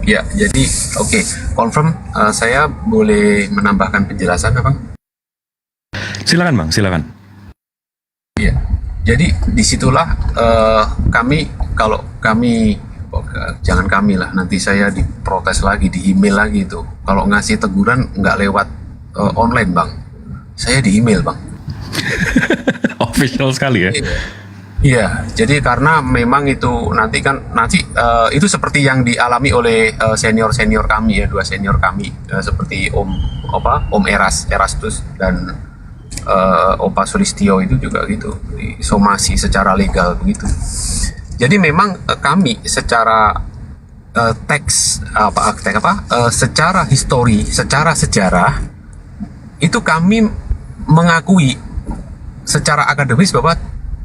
Ya, jadi oke, confirm. Saya boleh menambahkan penjelasan abang? Silakan bang, silakan. Iya, jadi disitulah kalau kami jangan kami lah, nanti saya diprotes lagi, di email lagi itu. Kalau ngasih teguran nggak lewat online bang, saya di email bang. Official sekali ya. Iya, jadi karena memang itu nanti itu seperti yang dialami oleh senior kami ya, 2 senior kami, seperti Om Erastus dan Opa Sulistio itu juga gitu, disomasi secara legal begitu. Jadi memang kami secara secara histori, secara sejarah itu kami mengakui secara akademis bahwa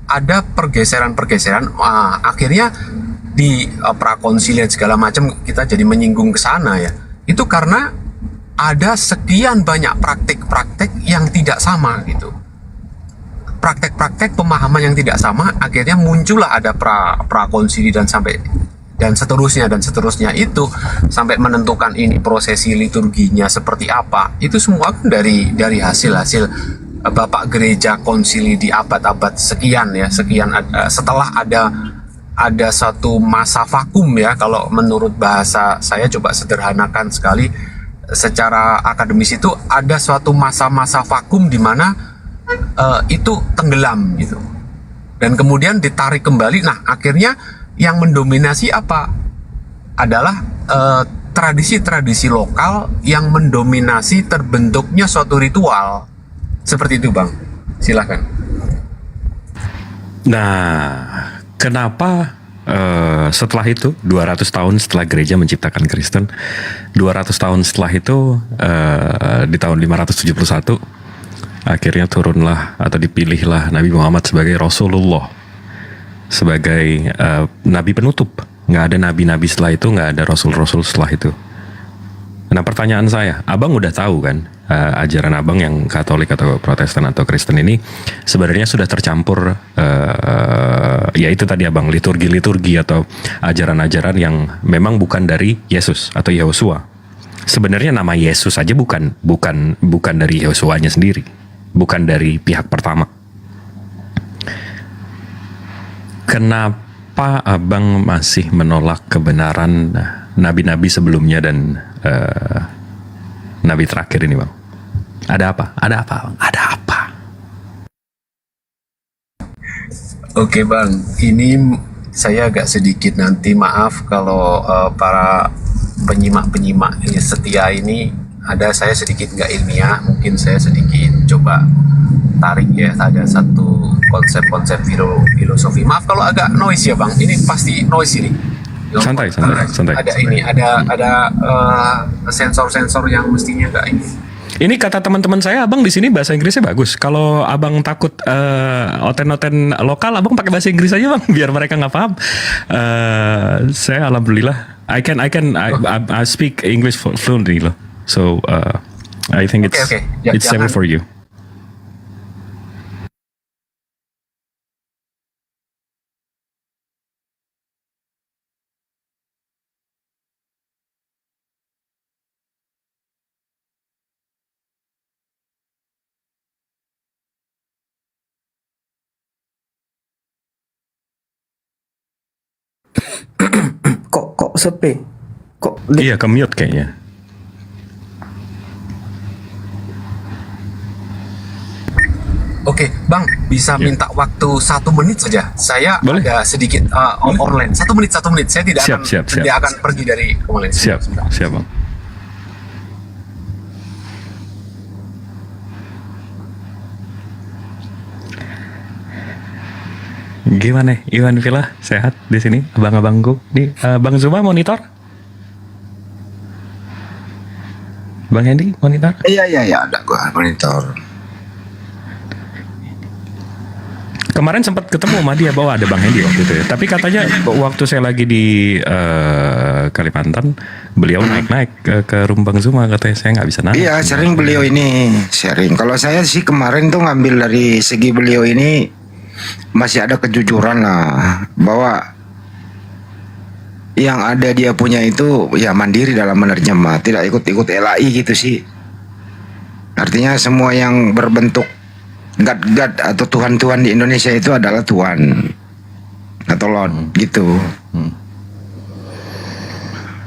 ada pergeseran-pergeseran. Akhirnya di prakonsilian segala macam kita jadi menyinggung ke sana ya. Itu karena ada sekian banyak praktik-praktik yang tidak sama gitu. Praktek-praktek pemahaman yang tidak sama, akhirnya muncullah ada prakonsili dan seterusnya itu sampai menentukan ini prosesi liturginya seperti apa. Itu semua kan dari hasil Bapak Gereja konsili di abad-abad sekian ya, setelah ada satu masa vakum ya, kalau menurut bahasa saya coba sederhanakan sekali secara akademis, itu ada suatu masa-masa vakum di mana itu tenggelam gitu, dan kemudian ditarik kembali. Nah akhirnya yang mendominasi apa adalah tradisi-tradisi lokal yang mendominasi terbentuknya suatu ritual seperti itu bang. Silahkan. Nah kenapa setelah itu 200 tahun setelah gereja menciptakan Kristen, 200 tahun setelah itu di tahun 571 akhirnya turunlah atau dipilihlah Nabi Muhammad sebagai Rasulullah, sebagai nabi penutup. Nggak ada nabi-nabi setelah itu, nggak ada rasul-rasul setelah itu. Nah pertanyaan saya, abang udah tahu kan ajaran abang yang Katolik atau Protestan atau Kristen ini sebenarnya sudah tercampur ya itu tadi abang, liturgi-liturgi atau ajaran-ajaran yang memang bukan dari Yesus atau Yehosua. Sebenarnya nama Yesus aja bukan dari Yehosuanya sendiri, bukan dari pihak pertama. Kenapa abang masih menolak kebenaran nabi-nabi sebelumnya dan nabi terakhir ini bang? Ada apa? Ada apa bang? Ada apa? Oke bang, ini saya agak sedikit nanti maaf kalau para penyimak-penyimak setia ini ada saya sedikit nggak ilmiah, mungkin saya sedikit coba tarik ya, ada satu konsep-konsep filosofi. Maaf kalau agak noise ya Bang, ini pasti noise ini. Santai. Ada ini, ada sensor-sensor yang mestinya nggak ini. Ini kata teman-teman saya, abang di sini bahasa Inggrisnya bagus. Kalau abang takut oten-oten lokal, abang pakai bahasa Inggris aja bang, biar mereka nggak paham. Saya alhamdulillah, I speak English fluently loh. So I think it's safer for you. Kok sepi? Iya, ke-mute kayaknya. Oke, Bang, bisa minta waktu 1 menit saja. Saya ada sedikit online. 1 menit. Saya tidak akan pergi dari online. Siap, Bang. Gimana, Iwan Villa? Sehat di sini, abang-abangku? Nih, Bang Zuma monitor? Bang Hendy monitor? Iya, ada gua monitor. Kemarin sempat ketemu sama dia bahwa ada Bang Hendy waktu itu ya. Tapi katanya waktu saya lagi di Kalimantan, beliau naik-naik ke rumah Bang Zuma, katanya saya nggak bisa naik. Iya, sering beliau ini sharing. Kalau saya sih kemarin tuh ngambil dari segi beliau ini masih ada kejujuran lah, bahwa yang ada dia punya itu ya mandiri dalam menerjemah, tidak ikut-ikut LAI gitu sih. Artinya semua yang berbentuk God atau Tuhan-Tuhan di Indonesia itu adalah Tuhan atau Lord gitu.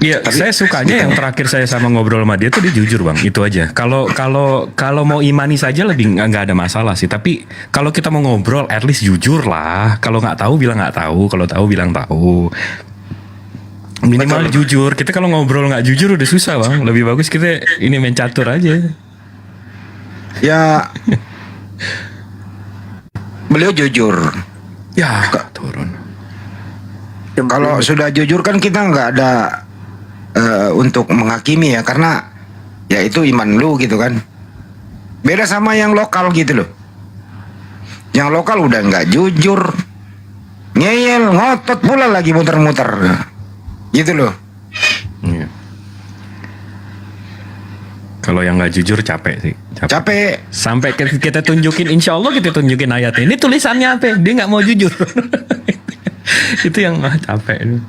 Iya, saya sukanya yang terakhir saya sama ngobrol sama dia tuh dia jujur bang, itu aja. Kalau mau imani saja lebih nggak ada masalah sih. Tapi kalau kita mau ngobrol, at least jujur lah. Kalau nggak tahu bilang nggak tahu, kalau tahu bilang tahu. Minimal jujur. Kita kalau ngobrol nggak jujur udah susah bang. Lebih bagus kita ini main catur aja. Ya, beliau jujur. Ya, turun. Kalau sudah jujur kan kita nggak ada untuk menghakimi ya, karena ya itu iman lu gitu kan. Beda sama yang lokal gitu loh. Yang lokal udah nggak jujur, ngeyel, ngotot pula lagi muter-muter gitu loh. Iya. Kalau yang nggak jujur capek sih. Capek. Sampai kita tunjukin, insya Allah kita tunjukin ayatnya. Ini tulisannya apa? Dia nggak mau jujur. Itu yang capek.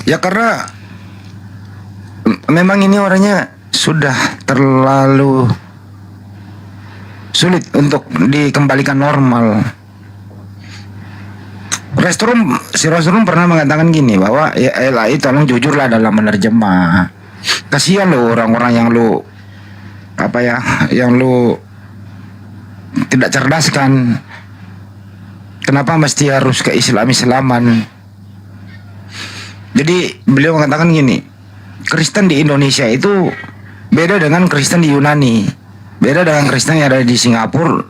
Ya karena memang ini orangnya sudah terlalu sulit untuk dikembalikan normal. Si Rasulullah pernah mengatakan gini, bahwa ya LAI tolong jujurlah dalam menerjemah. Kasihan lo orang-orang yang lo yang lo tidak cerdaskan. Kenapa mesti harus ke Islaman? Jadi beliau mengatakan gini, Kristen di Indonesia itu beda dengan Kristen di Yunani, beda dengan Kristen yang ada di Singapura.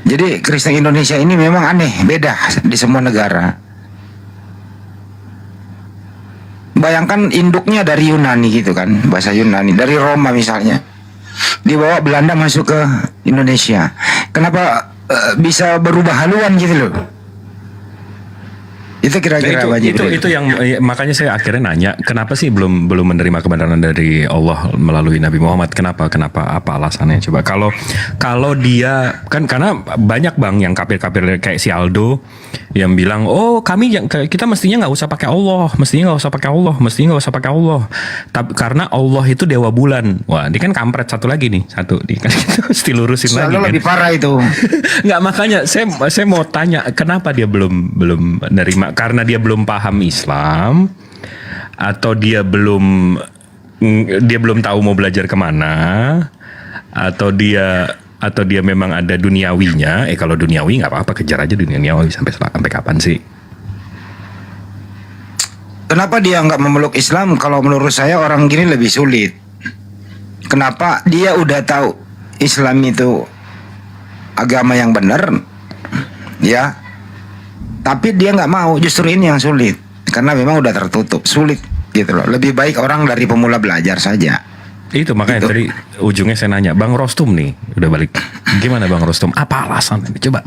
Jadi Kristen Indonesia ini memang aneh, beda di semua negara. Bayangkan induknya dari Yunani gitu kan, bahasa Yunani, dari Roma misalnya, dibawa Belanda masuk ke Indonesia. Kenapa bisa berubah haluan gitu loh? Itu kira-kira itu yang makanya saya akhirnya nanya, kenapa sih belum menerima kebenaran dari Allah melalui Nabi Muhammad? Kenapa apa alasannya? Coba kalau dia kan, karena banyak bang yang kafir kayak si Aldo yang bilang, oh kita mestinya nggak usah pakai Allah, mestinya nggak usah pakai Allah. Tapi karena Allah itu dewa bulan. Wah, ini kan kampret satu lagi nih, kan itu mesti lurusin lagi. Selalu lebih parah itu. Nggak, makanya saya mau tanya, kenapa dia belum menerima? Karena dia belum paham Islam, atau dia belum tahu mau belajar kemana, atau dia memang ada duniawinya. Kalau duniawi nggak apa-apa, kejar aja duniawi sampai kapan sih? Kenapa dia nggak memeluk Islam? Kalau menurut saya orang gini lebih sulit. Kenapa dia udah tahu Islam itu agama yang benar, ya, tapi dia nggak mau. Justru ini yang sulit, karena memang udah tertutup, sulit gitu loh. Lebih baik orang dari pemula belajar saja. Itu makanya tadi ujungnya saya nanya, Bang Rostum nih udah balik. Gimana Bang Rostum? Apa alasan? Coba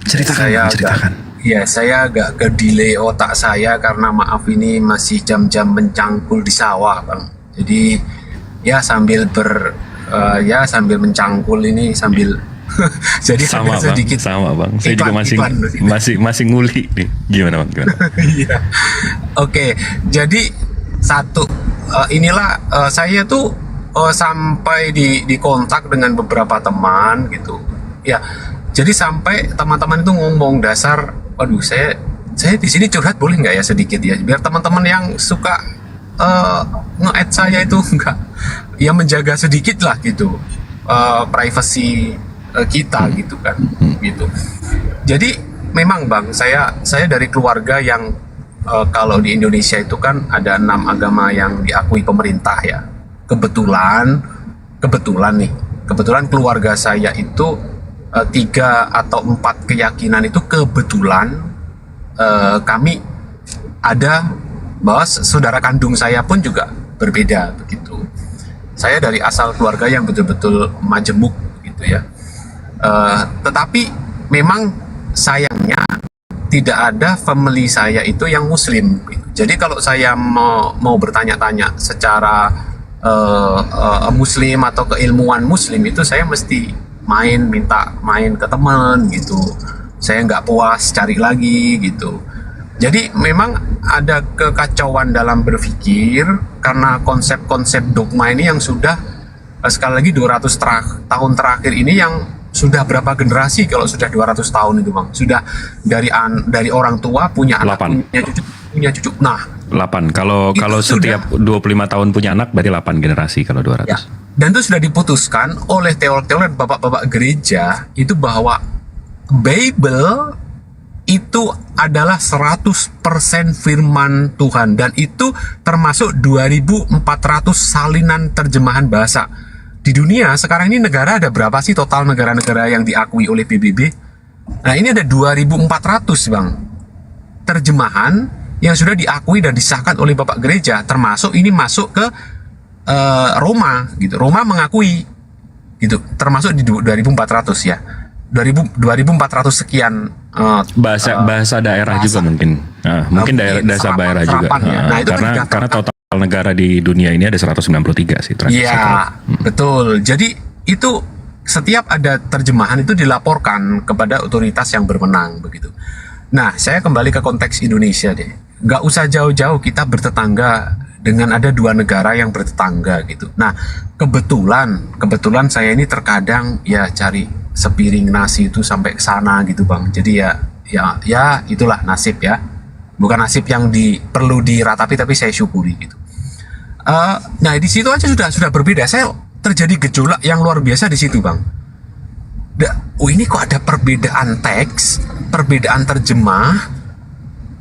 ceritakan. Saya agak ke delay otak saya karena maaf ini masih jam-jam mencangkul di sawah, Bang. Jadi ya sambil sambil mencangkul ini sambil jadi sama agak Bang, sedikit sama Bang. Saya juga masih nguli nih. Gimana Bang? Iya. Oke, jadi inilah saya tuh sampai di kontak dengan beberapa teman gitu. Ya, jadi sampai teman-teman itu ngomong dasar, waduh saya di sini curhat boleh nggak ya sedikit ya, biar teman-teman yang suka nge-add saya itu enggak, ya menjaga sedikit lah gitu privacy kita gitu kan, gitu. Jadi memang Bang, saya dari keluarga yang kalau di Indonesia itu kan ada 6 agama yang diakui pemerintah ya. Kebetulan keluarga saya itu 3 atau 4 keyakinan itu kebetulan kami ada, bahwa saudara kandung saya pun juga berbeda begitu. Saya dari asal keluarga yang betul-betul majemuk gitu ya. Tetapi memang sayangnya tidak ada family saya itu yang muslim gitu. Jadi kalau saya mau bertanya-tanya secara muslim atau keilmuan muslim itu saya mesti minta main ke teman gitu. Saya nggak puas cari lagi gitu. Jadi memang ada kekacauan dalam berpikir karena konsep-konsep dogma ini yang sudah sekali lagi 200 tahun terakhir ini, yang sudah berapa generasi kalau sudah 200 tahun itu Bang? Sudah dari orang tua punya anak, punya cucu. Nah, 8. Kalau setiap 25 tahun punya anak berarti 8 generasi kalau 200. Ya. Dan itu sudah diputuskan oleh teolog-teolog dan bapak-bapak gereja itu bahwa Bible itu adalah 100% firman Tuhan, dan itu termasuk 2.400 salinan terjemahan bahasa. Di dunia sekarang ini negara ada berapa sih total negara-negara yang diakui oleh PBB? Nah ini ada 2.400 Bang terjemahan yang sudah diakui dan disahkan oleh Bapak Gereja, termasuk ini masuk ke Roma gitu. Roma mengakui gitu, termasuk di 2.400 ya. 2.400 sekian bahasa daerah bahasa. Juga mungkin. Mungkin daerah juga. Nah, itu karena total negara di dunia ini ada 193 sih. Iya, betul. Jadi itu setiap ada terjemahan itu dilaporkan kepada otoritas yang berwenang begitu. Nah, saya kembali ke konteks Indonesia deh. Nggak usah jauh-jauh, kita bertetangga dengan ada 2 negara yang bertetangga gitu. Nah, kebetulan saya ini terkadang ya cari sepiring nasi itu sampai ke sana gitu Bang. Jadi ya itulah nasib ya. Bukan nasib yang perlu diratapi, tapi saya syukuri gitu. Nah di situ aja sudah berbeda. Saya terjadi gejolak yang luar biasa di situ Bang. Ini kok ada perbedaan teks, perbedaan terjemah,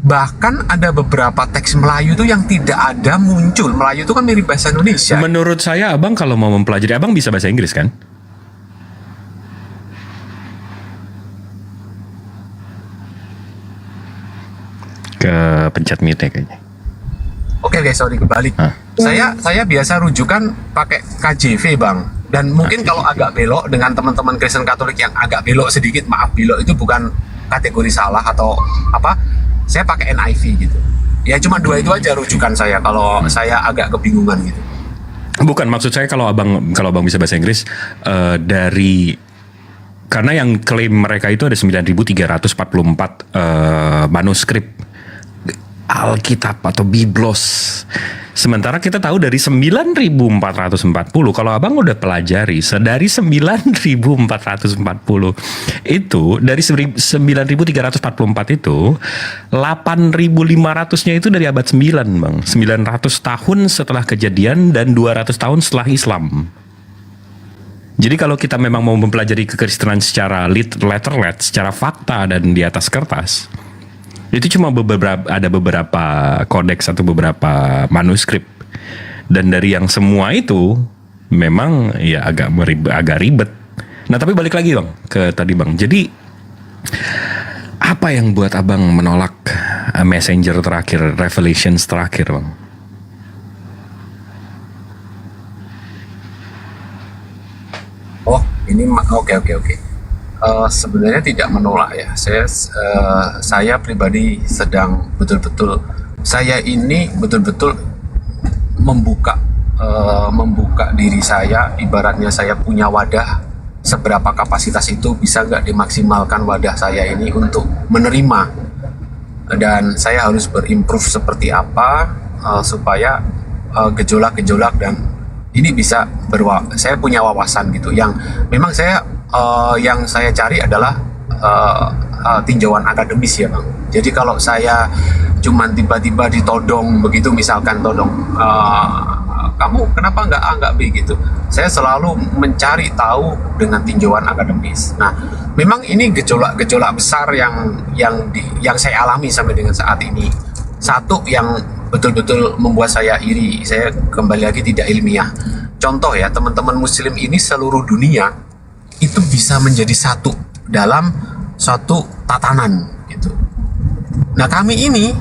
bahkan ada beberapa teks Melayu itu yang tidak ada muncul. Melayu itu kan mirip bahasa Indonesia. Menurut saya Abang kalau mau mempelajari, Abang bisa bahasa Inggris kan? Ke pencet mute kayaknya. Oke guys, sorry kebalik. Saya biasa rujukan pakai KJV Bang. Dan mungkin kalau agak belok dengan teman-teman Kristen Katolik yang agak belok sedikit, maaf, belok itu bukan kategori salah atau apa. Saya pakai NIV gitu. Ya cuma 2 itu aja rujukan saya kalau saya agak kebingungan gitu. Bukan, maksud saya kalau abang bisa bahasa Inggris karena yang klaim mereka itu ada 9.344 manuskrip Alkitab atau Biblos. Sementara kita tahu dari 9.440. Kalau abang udah pelajari dari 9.440 itu, dari 9.344 itu 8.500-nya itu dari abad 9 Bang. 900 tahun setelah kejadian dan 200 tahun setelah Islam. Jadi kalau kita memang mau mempelajari kekristenan secara letter-let, secara fakta dan di atas kertas, itu cuma ada beberapa kodeks atau beberapa manuskrip. Dan dari yang semua itu memang ya agak ribet. Nah tapi balik lagi bang ke tadi bang. Jadi apa yang buat abang menolak messenger terakhir, revelations terakhir bang? Oh, ini oke. Sebenarnya tidak menolak ya. Saya pribadi sedang betul-betul, saya ini betul-betul membuka diri saya. Ibaratnya saya punya wadah. Seberapa kapasitas itu bisa nggak dimaksimalkan wadah saya ini untuk menerima, dan saya harus berimprove seperti apa supaya gejolak-gejolak dan ini bisa saya punya wawasan gitu yang memang yang saya cari adalah tinjauan akademis ya bang. Jadi kalau saya cuman tiba-tiba ditodong begitu, misalkan todong kamu kenapa nggak A nggak B gitu, saya selalu mencari tahu dengan tinjauan akademis. Nah memang ini gejolak-gejolak besar yang saya alami sampai dengan saat ini. Satu yang betul-betul membuat saya iri, saya kembali lagi tidak ilmiah. Contoh ya, teman-teman muslim ini seluruh dunia itu bisa menjadi satu dalam suatu tatanan gitu. Nah kami ini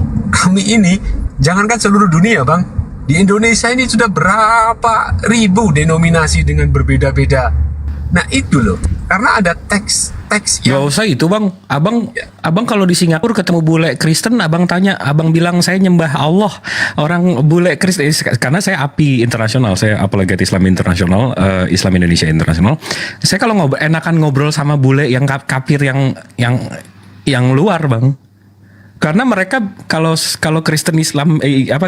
jangankan seluruh dunia bang, di Indonesia ini sudah berapa ribu denominasi dengan berbeda-beda. Nah itu loh, karena ada teks yang... Gak usah itu bang, abang kalau di Singapura ketemu bule Kristen, abang tanya, abang bilang saya nyembah Allah. Orang bule Kristen, karena saya API internasional, saya apologet Islam internasional, Islam Indonesia internasional. Saya kalau enakan ngobrol sama bule yang kafir yang luar bang. Karena mereka kalau Kristen Islam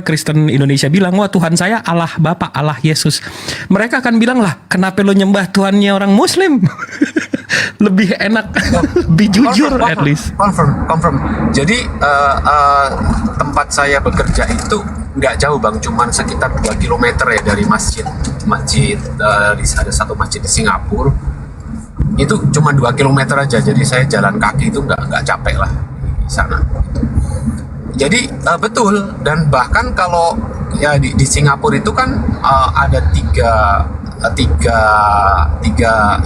Kristen Indonesia bilang, wah Tuhan saya Allah Bapa, Allah Yesus. Mereka akan bilang, lah kenapa lo nyembah Tuhannya orang Muslim? Lebih enak, lebih jujur at least. Confirm. Jadi tempat saya bekerja itu nggak jauh bang, cuman sekitar 2 km ya dari masjid. Ada satu masjid di Singapura. Itu cuma 2 km aja, jadi saya jalan kaki itu nggak capek lah di sana. Jadi betul, dan bahkan kalau ya di Singapura itu kan ada tiga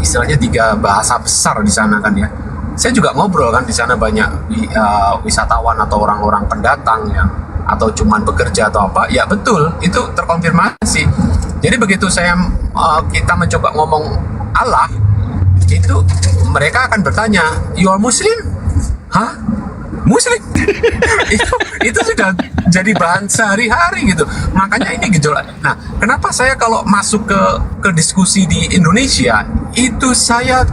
istilahnya 3 bahasa besar di sana kan ya. Saya juga ngobrol kan di sana banyak wisatawan atau orang-orang pendatang yang atau cuman bekerja atau apa. Ya betul, itu terkonfirmasi. Jadi begitu kita mencoba ngomong Allah, itu mereka akan bertanya, "You are Muslim?" Hah? Muslim? itu sudah jadi bahan sehari-hari gitu. Makanya ini gejolak. Nah, kenapa saya kalau masuk ke diskusi di Indonesia itu saya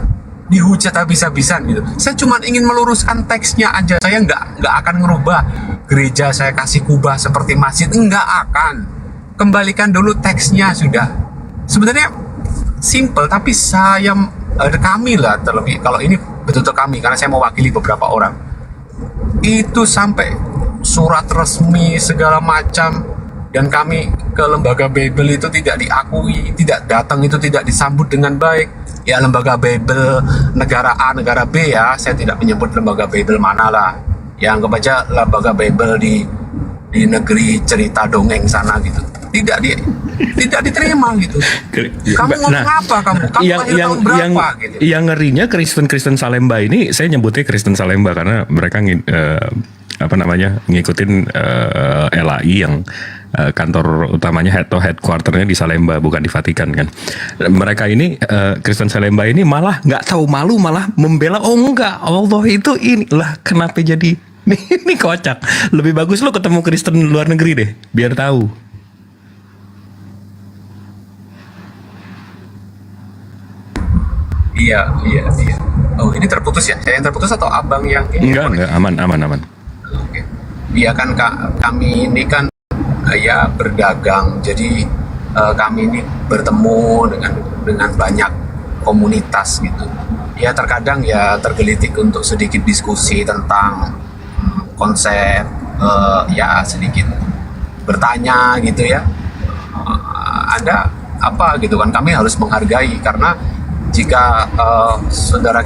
dihujat habis-habisan gitu. Saya cuma ingin meluruskan teksnya aja. Saya nggak akan ngerubah gereja saya kasih kubah seperti masjid, nggak akan. Kembalikan dulu teksnya sudah. Sebenarnya simple, tapi kami lah terlebih, kalau ini betul-betul kami karena saya mewakili beberapa orang. Itu sampai surat resmi segala macam, dan kami ke lembaga Bible itu tidak diakui, tidak datang itu tidak disambut dengan baik. Ya lembaga Bible negara A, negara B ya, saya tidak menyebut lembaga Bible mana lah. Ya anggap aja lembaga Bible di negeri cerita dongeng sana gitu. Tidak diterima gitu. Kamu ngomong apa kamu lahir tahun berapa gitu. Yang ngerinya Kristen Salemba ini, saya nyebutnya Kristen Salemba karena mereka ngikutin LAI yang kantor utamanya headquarternya di Salemba, bukan di Vatikan kan. Mereka ini Kristen Salemba ini malah nggak tahu malu, malah membela, oh enggak, Allah itu ini lah, kenapa jadi ini kocak. Lebih bagus lo ketemu Kristen luar negeri deh, biar tahu. Iya. Oh ini terputus ya? Saya yang terputus atau abang yang ini? Enggak, aman. Oke. Iya kan kami ini kan ya berdagang, jadi kami ini bertemu dengan banyak komunitas gitu. Ya terkadang ya tergelitik untuk sedikit diskusi tentang konsep, ya sedikit bertanya gitu ya. Ada apa gitu kan, kami harus menghargai karena jika saudara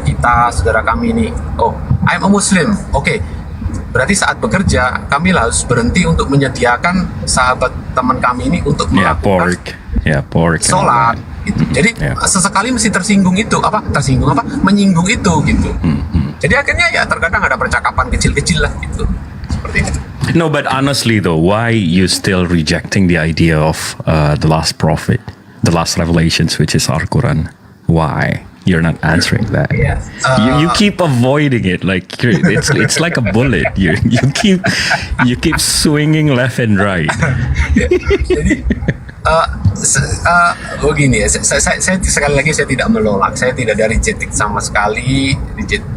kami ini, oh I'm a Muslim, oke. Berarti saat bekerja kami harus berhenti untuk menyediakan sahabat teman kami ini untuk Ya, melakukan pork. sholat gitu. Jadi sesekali mesti tersinggung itu menyinggung itu gitu. Jadi akhirnya ya terkadang ada percakapan kecil-kecil lah gitu. Seperti itu. No, but honestly though, why you still rejecting the idea of the last prophet, the last revelations, which is Al Quran? Why? You're not answering that. You keep avoiding it like it's like a bullet. You keep swinging left and right. Jadi begini ya, saya sekali lagi saya tidak menolak, saya tidak ada rejecting sama sekali,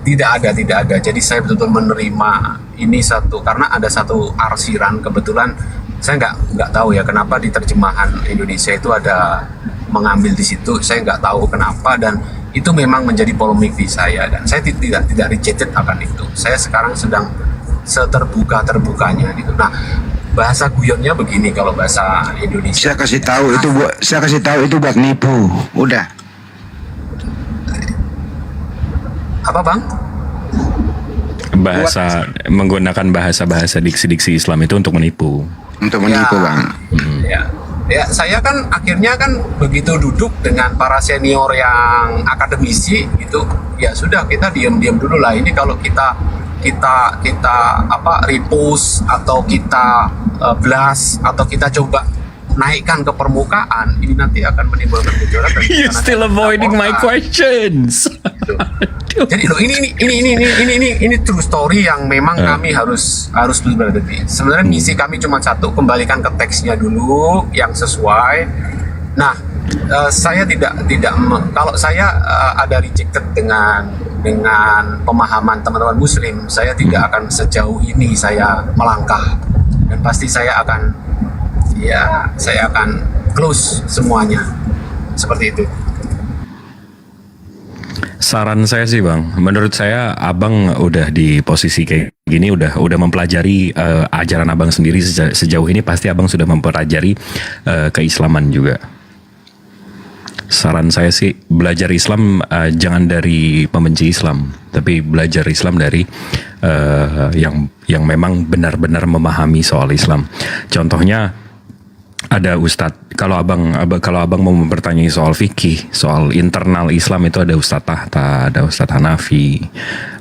tidak ada. Jadi saya betul-betul menerima ini karena ada satu arsiran, kebetulan saya nggak tahu ya kenapa di terjemahan Indonesia itu ada mengambil di situ, saya nggak tahu kenapa, dan itu memang menjadi polemik di saya, dan saya tidak rejected akan itu. Saya sekarang sedang seterbuka-terbukanya gitu. Nah, bahasa guyonnya begini kalau bahasa Indonesia. Saya kasih tahu itu buat nipu. Udah. Apa, Bang? Menggunakan bahasa diksi-diksi Islam itu untuk menipu. Untuk menipu, Bang. Ya, saya kan akhirnya kan begitu duduk dengan para senior yang akademisi gitu, ya sudah kita diam-diam dulu lah. Ini kalau kita repost atau kita blast atau kita coba naikkan ke permukaan, ini nanti akan menimbulkan gejolak. You still avoiding my questions. Jadi loh, ini true story yang memang kami harus berhadapi. Sebenarnya misi kami cuma satu, kembalikan ke teksnya dulu yang sesuai. Nah, saya tidak kalau saya ada rejected dengan pemahaman teman-teman Muslim, saya tidak akan sejauh ini saya melangkah, dan pasti saya akan close semuanya seperti itu. Saran saya sih Bang, menurut saya Abang udah di posisi kayak gini, udah mempelajari ajaran Abang sendiri sejauh ini, pasti Abang sudah mempelajari keislaman juga. Saran saya sih belajar Islam jangan dari pembenci Islam, tapi belajar Islam dari yang memang benar-benar memahami soal Islam. Contohnya ada ustadz, kalau abang mau mempertanyai soal fikih, soal internal Islam, itu ada Ustadz Tahta, ada Ustadz Hanafi,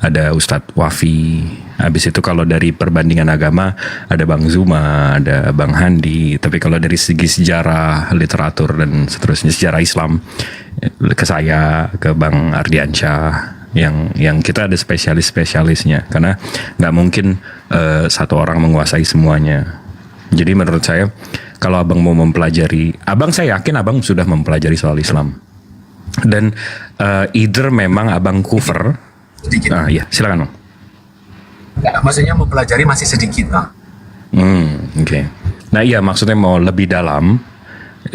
ada Ustadz Wafi. Habis itu kalau dari perbandingan agama ada Bang Zuma, ada Bang Handi. Tapi kalau dari segi sejarah, literatur dan seterusnya sejarah Islam, ke saya, ke Bang Ardiansyah, yang kita ada spesialisnya, karena nggak mungkin satu orang menguasai semuanya. Jadi menurut saya, kalau abang mau mempelajari, saya yakin abang sudah mempelajari soal Islam. Dan either memang abang cover, ya silakan Bang. Nggak, maksudnya mempelajari masih sedikit Bang. Oke. Nah iya, maksudnya mau lebih dalam,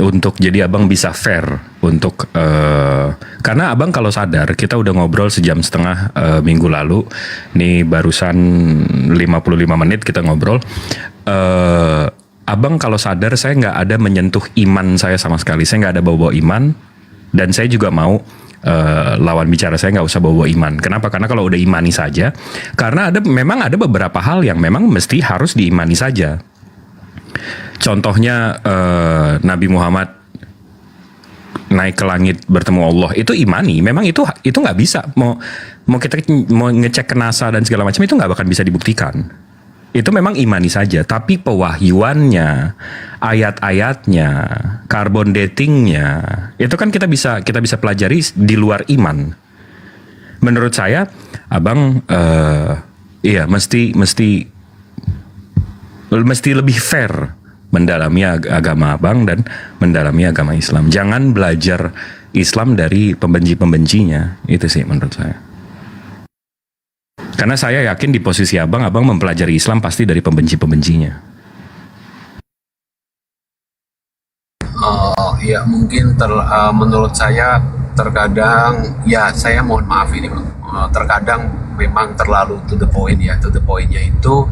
untuk jadi abang bisa fair untuk karena abang kalau sadar, kita udah ngobrol sejam setengah minggu lalu, nih barusan 55 menit kita ngobrol. Abang kalau sadar saya nggak ada menyentuh iman saya sama sekali, saya nggak ada bawa-bawa iman, dan saya juga mau lawan bicara saya nggak usah bawa iman. Kenapa? Karena kalau udah imani saja, karena memang ada beberapa hal yang memang mesti harus diimani saja. Contohnya Nabi Muhammad naik ke langit bertemu Allah, itu imani. Memang itu nggak bisa. Mau kita mau ngecek ke NASA dan segala macam, itu nggak bakal bisa dibuktikan. Itu memang imani saja. Tapi pewahyuannya, ayat-ayatnya, carbon datingnya, itu kan kita bisa pelajari di luar iman. Menurut saya, abang mesti lebih fair mendalami agama abang dan mendalami agama Islam. Jangan belajar Islam dari pembenci-pembencinya. Itu sih menurut saya. Karena saya yakin di posisi abang mempelajari Islam pasti dari pembenci-pembencinya. Ya mungkin menurut saya terkadang, ya saya mohon maaf ini Bang, terkadang memang terlalu to the point ya. To the pointnya itu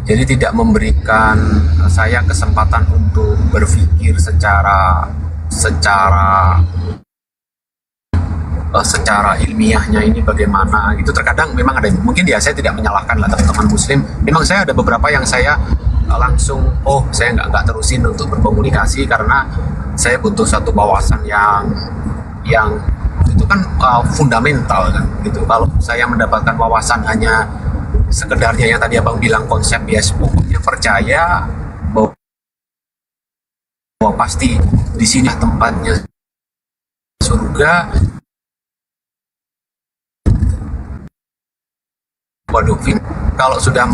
jadi tidak memberikan saya kesempatan untuk berpikir secara ilmiahnya ini bagaimana gitu. Terkadang memang ada, mungkin ya saya tidak menyalahkan lah teman-teman Muslim, memang saya ada beberapa yang saya langsung saya nggak terusin untuk berkomunikasi karena saya butuh satu wawasan yang itu kan fundamental kan gitu. Kalau saya mendapatkan wawasan hanya sekedarnya yang tadi abang bilang konsep pokoknya percaya bahwa pasti di sini tempatnya surga. Waduh, kalau sudah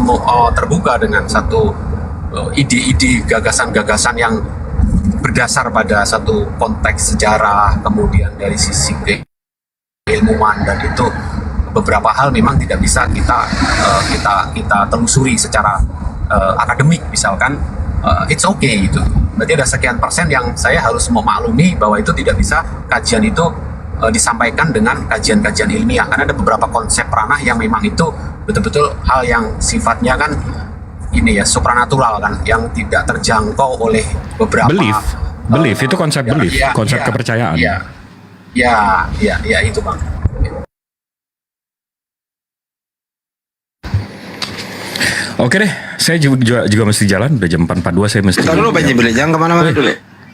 terbuka dengan satu ide-ide, gagasan-gagasan yang berdasar pada satu konteks sejarah, kemudian dari sisi keilmuan, dan itu beberapa hal memang tidak bisa kita telusuri secara akademik, misalkan it's okay gitu. Berarti ada sekian persen yang saya harus memaklumi bahwa itu tidak bisa kajian itu disampaikan dengan kajian-kajian ilmiah, karena ada beberapa konsep ranah yang memang itu betul-betul hal yang sifatnya kan ini ya supranatural kan, yang tidak terjangkau oleh beberapa belief itu konsep belief, konsep kepercayaan. Ya itu bang. Oke deh, saya juga mesti jalan, udah jam 4.42, saya mesti. Bentar dulu Pak Jibril, jangan kemana-mana dulu.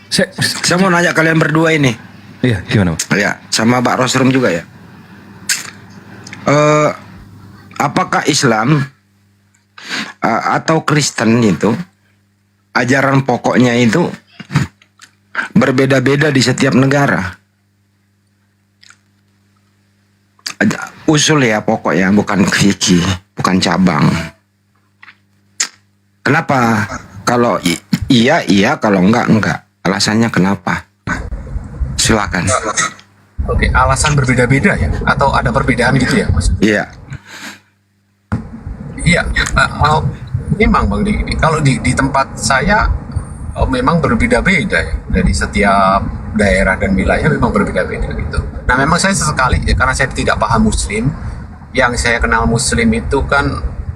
Saya mau nanya kalian berdua ini. Iya, gimana? Ya, sama Pak Rosrum juga ya. Apakah Islam atau Kristen itu ajaran pokoknya itu berbeda-beda di setiap negara? Usul ya pokoknya, bukan fikih, bukan cabang. Kenapa? Kalau iya, kalau enggak. Alasannya kenapa? Silakan. Oke, alasan berbeda-beda ya? Atau ada perbedaan gitu ya maksudnya? Iya. Iya, memang Bang kalau di tempat saya memang berbeda-beda ya. Dari setiap daerah dan wilayah memang berbeda-beda gitu. Nah memang saya sesekali ya, karena saya tidak paham Muslim, yang saya kenal Muslim itu kan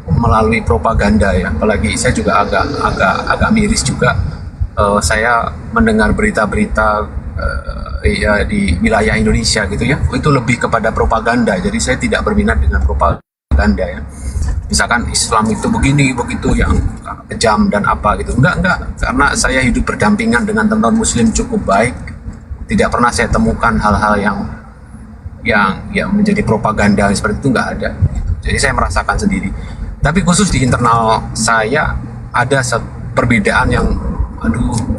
melalui propaganda ya. Apalagi saya juga agak miris juga. Saya mendengar berita-berita ya di wilayah Indonesia gitu ya, itu lebih kepada propaganda. Jadi saya tidak berminat dengan propaganda ya. Misalkan Islam itu begini begitu yang kejam dan apa gitu, enggak, karena saya hidup berdampingan dengan teman-teman Muslim cukup baik, tidak pernah saya temukan hal-hal yang menjadi propaganda seperti itu, enggak ada gitu. Jadi saya merasakan sendiri. Tapi khusus di internal saya ada perbedaan yang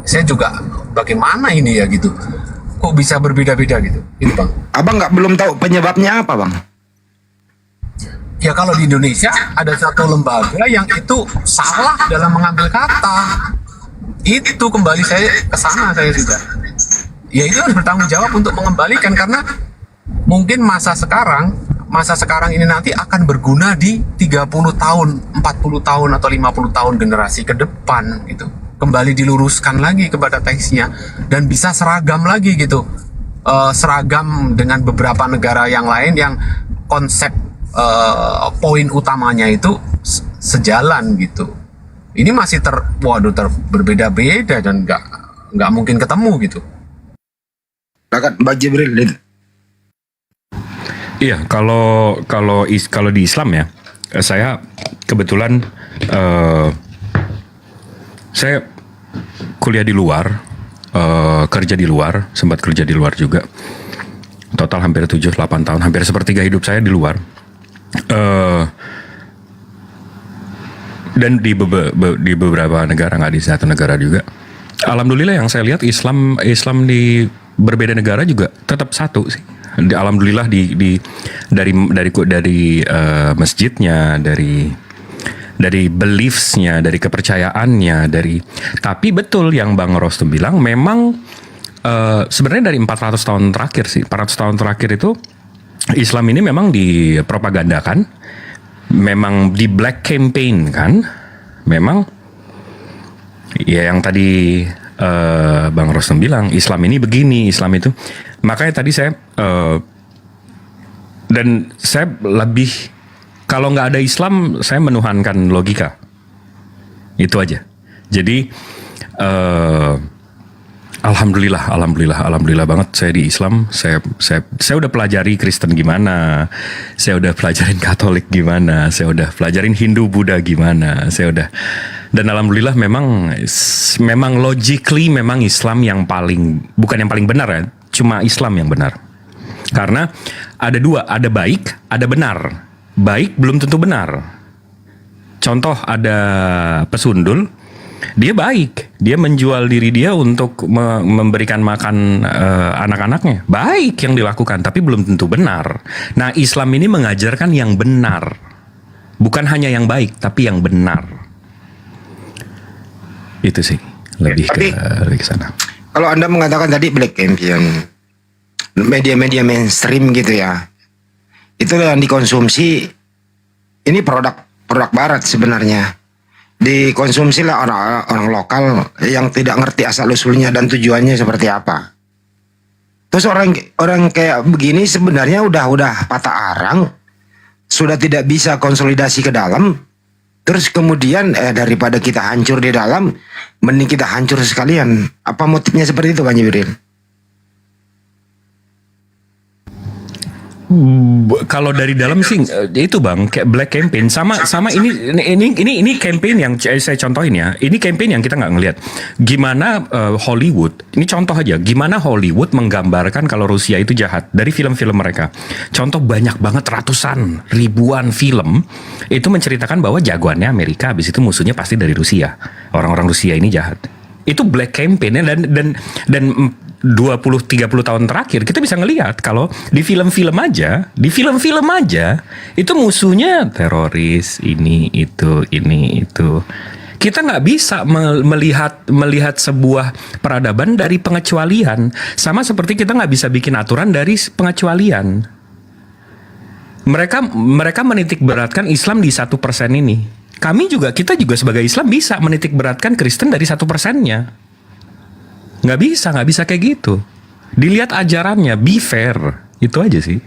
saya juga bagaimana ini ya gitu, kok bisa berbeda-beda gitu Bang. Abang belum tahu penyebabnya apa Bang? Ya kalau di Indonesia ada satu lembaga yang itu salah dalam mengambil kata. Itu kembali saya ke sana saya sudah. Ya itu harus bertanggung jawab untuk mengembalikan, karena mungkin masa sekarang ini nanti akan berguna di 30 tahun, 40 tahun atau 50 tahun generasi ke depan gitu. Kembali diluruskan lagi kepada teksnya dan bisa seragam lagi gitu. Seragam dengan beberapa negara yang lain yang konsep poin utamanya itu sejalan gitu. Ini masih berbeda-beda dan nggak mungkin ketemu gitu. Mbak Jibril. Iya, kalau di Islam ya, saya kebetulan saya kuliah di luar, kerja di luar, sempat kerja di luar juga. Total hampir 7-8 tahun, hampir sepertiga hidup saya di luar. Dan di beberapa negara, nggak di satu negara juga. Alhamdulillah yang saya lihat Islam di berbeda negara juga tetap satu sih. Alhamdulillah dari masjidnya, dari beliefsnya, dari kepercayaannya, tapi betul yang Bang Rostum bilang, memang sebenarnya dari 400 tahun terakhir sih, 400 tahun terakhir itu Islam ini memang dipropagandakan, memang di black campaign kan, memang ya yang tadi Bang Rostum bilang Islam ini begini, Islam itu. Makanya tadi saya dan saya lebih, kalau nggak ada Islam saya menuhankan logika, itu aja. Jadi Alhamdulillah banget saya di Islam. Saya udah pelajari Kristen gimana, saya udah pelajarin Katolik gimana, saya udah pelajarin Hindu Buddha gimana, saya udah Dan alhamdulillah memang logically memang Islam yang bukan yang paling benar ya, cuma Islam yang benar. Karena ada dua, ada baik, ada benar. Baik belum tentu benar. Contoh ada pesundul, dia baik, dia menjual diri dia untuk memberikan makan anak-anaknya. Baik yang dilakukan, tapi belum tentu benar. Nah, Islam ini mengajarkan yang benar. Bukan hanya yang baik, tapi yang benar. Itu sih, lebih ke sana. Kalau Anda mengatakan tadi black campaign, media-media mainstream gitu ya, itu yang dikonsumsi, ini produk barat sebenarnya. Dikonsumsi lah orang lokal yang tidak ngerti asal usulnya dan tujuannya seperti apa. Terus orang kayak begini sebenarnya udah patah arang, sudah tidak bisa konsolidasi ke dalam. Terus kemudian daripada kita hancur di dalam, mending kita hancur sekalian. Apa motifnya seperti itu, Bang Jibril? Kalau dari dalam sih itu Bang, kayak black campaign sama ini campaign yang saya contohin ya. Ini campaign yang kita nggak ngelihat. Gimana Hollywood, ini contoh aja, gimana Hollywood menggambarkan kalau Rusia itu jahat dari film-film mereka. Contoh banyak banget, ratusan, ribuan film itu menceritakan bahwa jagoannya Amerika, habis itu musuhnya pasti dari Rusia. Orang-orang Rusia ini jahat. Itu black campaign dan 20-30 tahun terakhir kita bisa ngelihat kalau di film-film aja itu musuhnya teroris, ini itu. Kita nggak bisa melihat sebuah peradaban dari pengecualian, sama seperti kita nggak bisa bikin aturan dari pengecualian. Mereka menitik beratkan Islam di 1% ini. Kita juga sebagai Islam bisa menitik beratkan Kristen dari 1%-nya. Nggak bisa kayak gitu. Dilihat ajarannya, be fair, itu aja sih.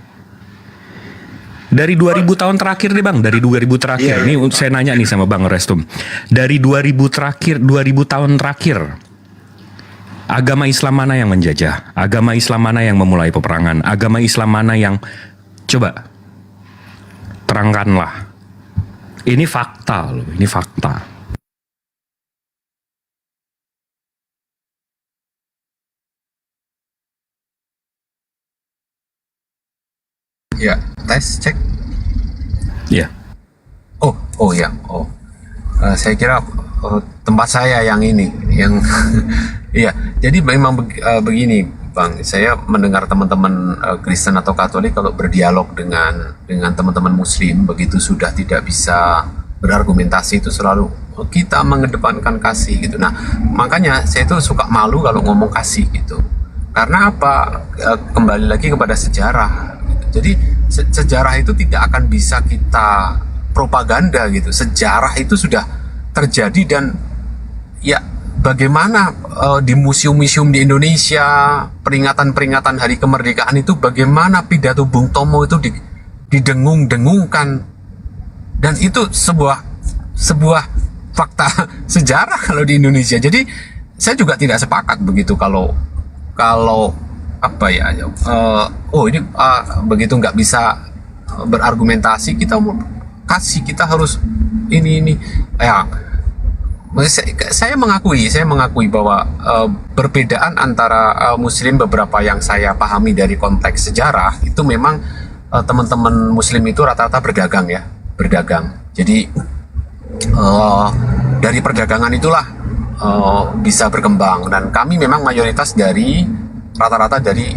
Dari 2000 tahun terakhir nih Bang, dari 2000 terakhir. Ini saya nanya nih sama Bang Restum. Dari 2000 tahun terakhir, agama Islam mana yang menjajah? Agama Islam mana yang memulai peperangan? Agama Islam mana yang, coba terangkanlah. Ini fakta loh, ini fakta. Ya, tes cek. Ya. Saya kira tempat saya yang ini, yang iya. Jadi memang begini, Bang. Saya mendengar teman-teman Kristen atau Katolik kalau berdialog dengan teman-teman Muslim, begitu sudah tidak bisa berargumentasi itu selalu kita mengedepankan kasih gitu. Nah, makanya saya itu suka malu kalau ngomong kasih gitu. Karena apa? Kembali lagi kepada sejarah. Jadi sejarah itu tidak akan bisa kita propaganda gitu. Sejarah itu sudah terjadi dan ya bagaimana di museum-museum di Indonesia, peringatan-peringatan hari kemerdekaan itu bagaimana pidato Bung Tomo itu didengung-dengungkan, dan itu sebuah fakta sejarah kalau di Indonesia. Jadi saya juga tidak sepakat begitu kalau apa ya, begitu nggak bisa berargumentasi, kita harus ini ya. Saya mengakui bahwa perbedaan antara Muslim beberapa yang saya pahami dari konteks sejarah itu memang teman-teman Muslim itu rata-rata berdagang. Jadi dari perdagangan itulah bisa berkembang, dan kami memang mayoritas rata-rata dari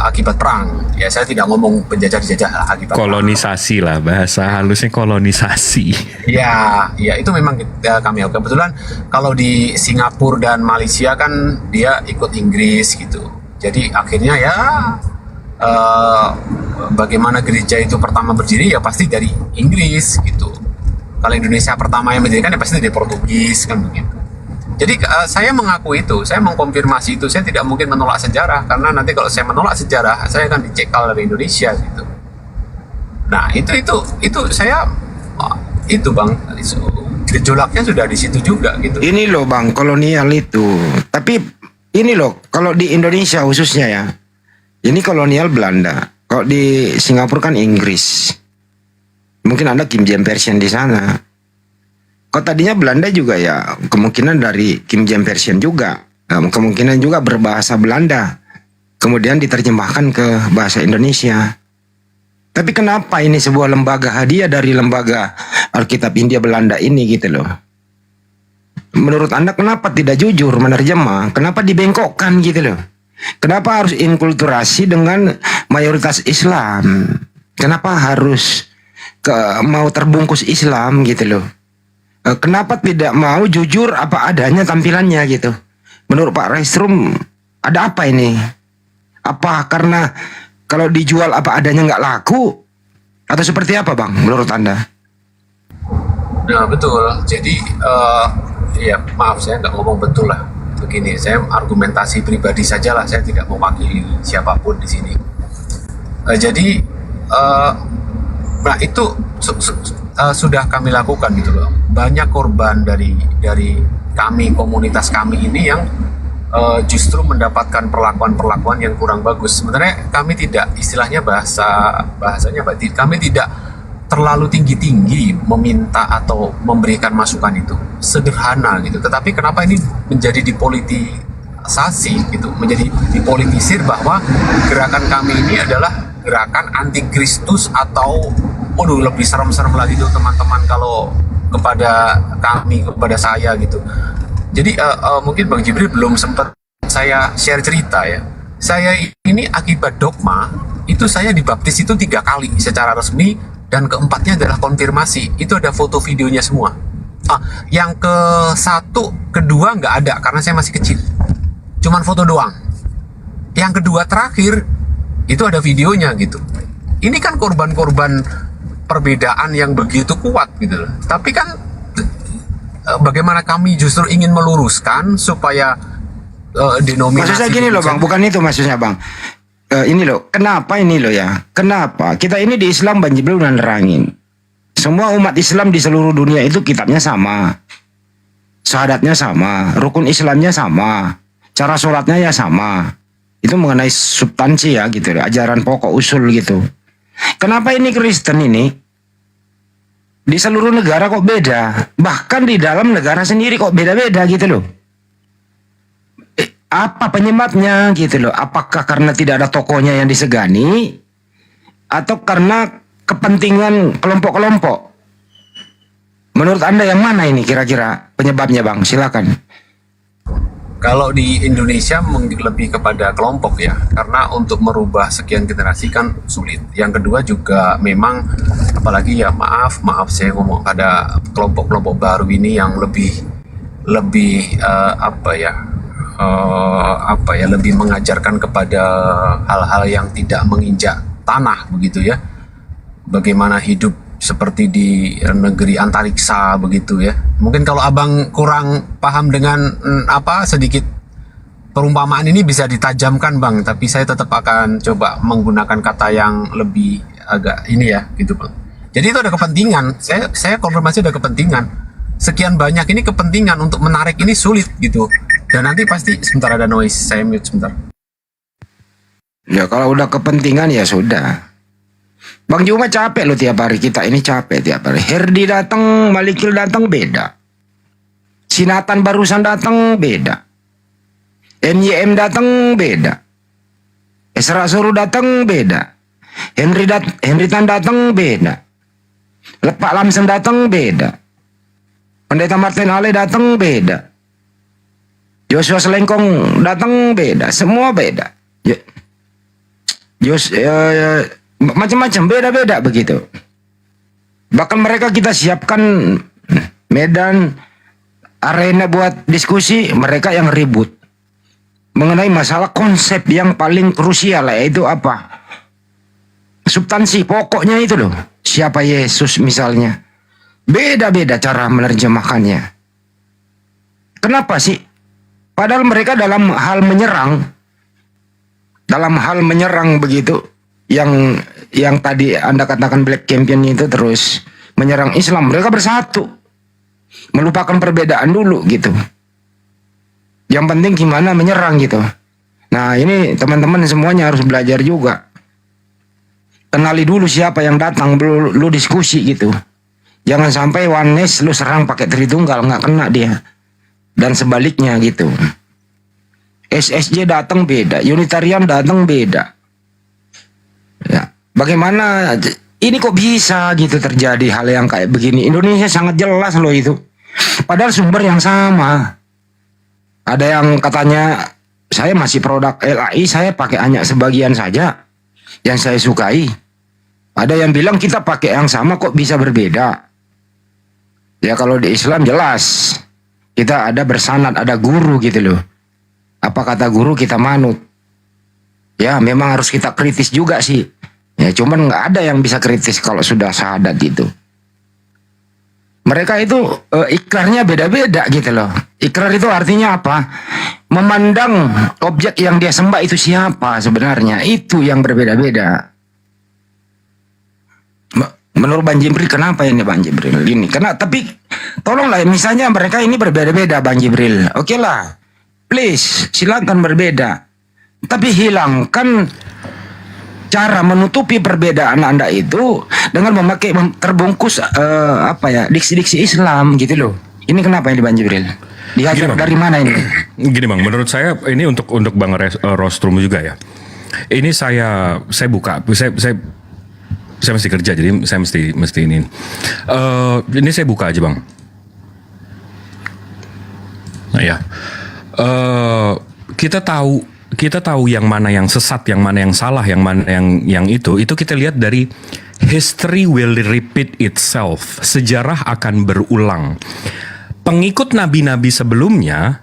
akibat perang. Ya, saya tidak ngomong penjajah-dijajah, akibat kolonisasi lah, bahasa halusnya kolonisasi. Ya itu memang kami. Kebetulan kalau di Singapura dan Malaysia kan dia ikut Inggris gitu. Jadi akhirnya ya bagaimana gereja itu pertama berdiri ya pasti dari Inggris gitu. Kalau Indonesia pertama yang mendirikan ya pasti dari Portugis kan begitu. Jadi saya mengakui itu, saya mengkonfirmasi itu. Saya tidak mungkin menolak sejarah, karena nanti kalau saya menolak sejarah, saya akan dicekal dari Indonesia gitu. Nah itu saya itu Bang, gejolaknya sudah di situ juga gitu. Ini loh Bang, kolonial itu. Tapi ini loh, kalau di Indonesia khususnya ya, ini kolonial Belanda. Kalau di Singapura kan Inggris. Mungkin ada Kim James version di sana. Kok tadinya Belanda juga ya kemungkinan dari King James Version juga. Kemungkinan juga berbahasa Belanda. Kemudian diterjemahkan ke bahasa Indonesia. Tapi kenapa ini sebuah lembaga hadiah dari lembaga Alkitab Hindia Belanda ini gitu loh. Menurut Anda kenapa tidak jujur menerjemah? Kenapa dibengkokkan gitu loh? Kenapa harus inkulturasi dengan mayoritas Islam? Kenapa harus mau terbungkus Islam gitu loh? Kenapa tidak mau jujur apa adanya tampilannya gitu? Menurut Pak Restrum ada apa ini? Apa karena kalau dijual apa adanya nggak laku? Atau seperti apa Bang menurut Anda? Nah betul, jadi ya maaf saya nggak ngomong betul lah. Begini, saya argumentasi pribadi saja lah, saya tidak mewakili siapapun di sini. Jadi, nah itu sudah kami lakukan gitu loh. Banyak korban dari kami, komunitas kami ini yang justru mendapatkan perlakuan-perlakuan yang kurang bagus. Sebenarnya kami tidak, istilahnya bahasanya kami tidak terlalu tinggi-tinggi meminta atau memberikan masukan itu, sederhana gitu. Tetapi kenapa ini menjadi dipolitisasi gitu, menjadi dipolitisir bahwa gerakan kami ini adalah gerakan anti Kristus atau waduh lebih serem-serem lagi tuh teman-teman kalau kepada kami, kepada saya gitu. Jadi mungkin Bang Jibril belum sempat saya share cerita ya. Saya ini akibat dogma itu saya dibaptis itu 3 kali secara resmi. Dan keempatnya adalah konfirmasi. Itu ada foto videonya semua. Yang kedua nggak ada karena saya masih kecil. Cuman foto doang. Yang kedua terakhir itu ada videonya gitu. Ini kan korban-korban perbedaan yang begitu kuat gitu. Tapi kan bagaimana kami justru ingin meluruskan supaya denominasi. Maksud saya gini loh Bang, bukan itu maksudnya Bang. Ini loh, kenapa ini loh ya? Kenapa? Kita ini di Islam Bang Jibril udah nerangin. Semua umat Islam di seluruh dunia itu kitabnya sama. Syahadatnya sama, rukun Islamnya sama, cara sholatnya ya sama. Itu mengenai substansi ya gitu loh, ajaran pokok usul gitu. Kenapa ini Kristen ini di seluruh negara kok beda? Bahkan di dalam negara sendiri kok beda-beda gitu loh. Apa penyebabnya gitu loh? Apakah karena tidak ada tokohnya yang disegani atau karena kepentingan kelompok-kelompok? Menurut Anda yang mana ini kira-kira penyebabnya Bang? Silakan. Kalau di Indonesia lebih kepada kelompok ya, karena untuk merubah sekian generasi kan sulit. Yang kedua juga memang apalagi ya maaf saya ngomong ada kelompok-kelompok baru ini yang lebih lebih mengajarkan kepada hal-hal yang tidak menginjak tanah begitu ya. Bagaimana hidup seperti di negeri antariksa begitu ya. Mungkin kalau Abang kurang paham dengan sedikit perumpamaan ini bisa ditajamkan Bang, tapi saya tetap akan coba menggunakan kata yang lebih agak ini ya gitu Bang. Jadi itu ada kepentingan. Saya konfirmasi ada kepentingan. Sekian banyak ini kepentingan untuk menarik ini sulit gitu. Dan nanti pasti sebentar ada noise, saya mute sebentar. Ya kalau udah kepentingan ya sudah. Bang Juma capek loh tiap hari, kita ini capek tiap hari. Herdi datang, Malikil datang beda. Sinatan barusan datang beda. NYM datang beda. Esra Suruh datang beda. Henry Tan datang beda. Lepak Lamsen datang beda. Pendeta Martin Ale datang beda. Joshua Selengkong datang beda, semua beda. Macam-macam beda-beda begitu. Bahkan mereka kita siapkan medan arena buat diskusi, mereka yang ribut mengenai masalah konsep yang paling krusial, yaitu apa? Substansi pokoknya itu loh. Siapa Yesus misalnya? Beda-beda cara menerjemahkannya. Kenapa sih? Padahal mereka dalam hal menyerang begitu, yang tadi Anda katakan Black Campaign itu terus menyerang Islam, mereka bersatu, melupakan perbedaan dulu gitu. Yang penting gimana menyerang gitu. Nah ini teman-teman semuanya harus belajar juga. Kenali dulu siapa yang datang, lu diskusi gitu. Jangan sampai oneness lu serang pakai Tritunggal, nggak kena dia. Dan sebaliknya gitu. SSJ datang beda, Unitarian datang beda. Ya, bagaimana ini kok bisa gitu terjadi hal yang kayak begini? Indonesia sangat jelas loh itu. Padahal sumber yang sama. Ada yang katanya saya masih produk LAI, saya pakai hanya sebagian saja yang saya sukai. Ada yang bilang kita pakai yang sama kok bisa berbeda. Ya kalau di Islam jelas kita ada bersanad, ada guru gitu loh. Apa kata guru kita manut. Ya memang harus kita kritis juga sih. Ya cuman nggak ada yang bisa kritis kalau sudah syahadat gitu. Mereka itu ikrarnya beda-beda gitu loh. Ikrar itu artinya apa? Memandang objek yang dia sembah itu siapa sebenarnya. Itu yang berbeda-beda. Menurut Bang Jibril, kenapa ini Bang Jibril? Ini karena tapi tolonglah misalnya mereka ini berbeda-beda Bang Jibril. Oke lah. Please, silakan berbeda. Tapi hilangkan cara menutupi perbedaan Anda itu dengan memakai terbungkus diksi-diksi Islam gitu loh. Ini kenapa ini Bang Jibril? Diajar dari mana ini? Gini Bang, menurut saya ini untuk Bang Rostrum juga ya. Ini saya buka, saya mesti kerja jadi saya mesti ini. Ini saya buka aja Bang. Nah ya, kita tahu yang mana yang sesat, yang mana yang salah, yang mana yang itu kita lihat dari history will repeat itself. Sejarah akan berulang. Pengikut nabi-nabi sebelumnya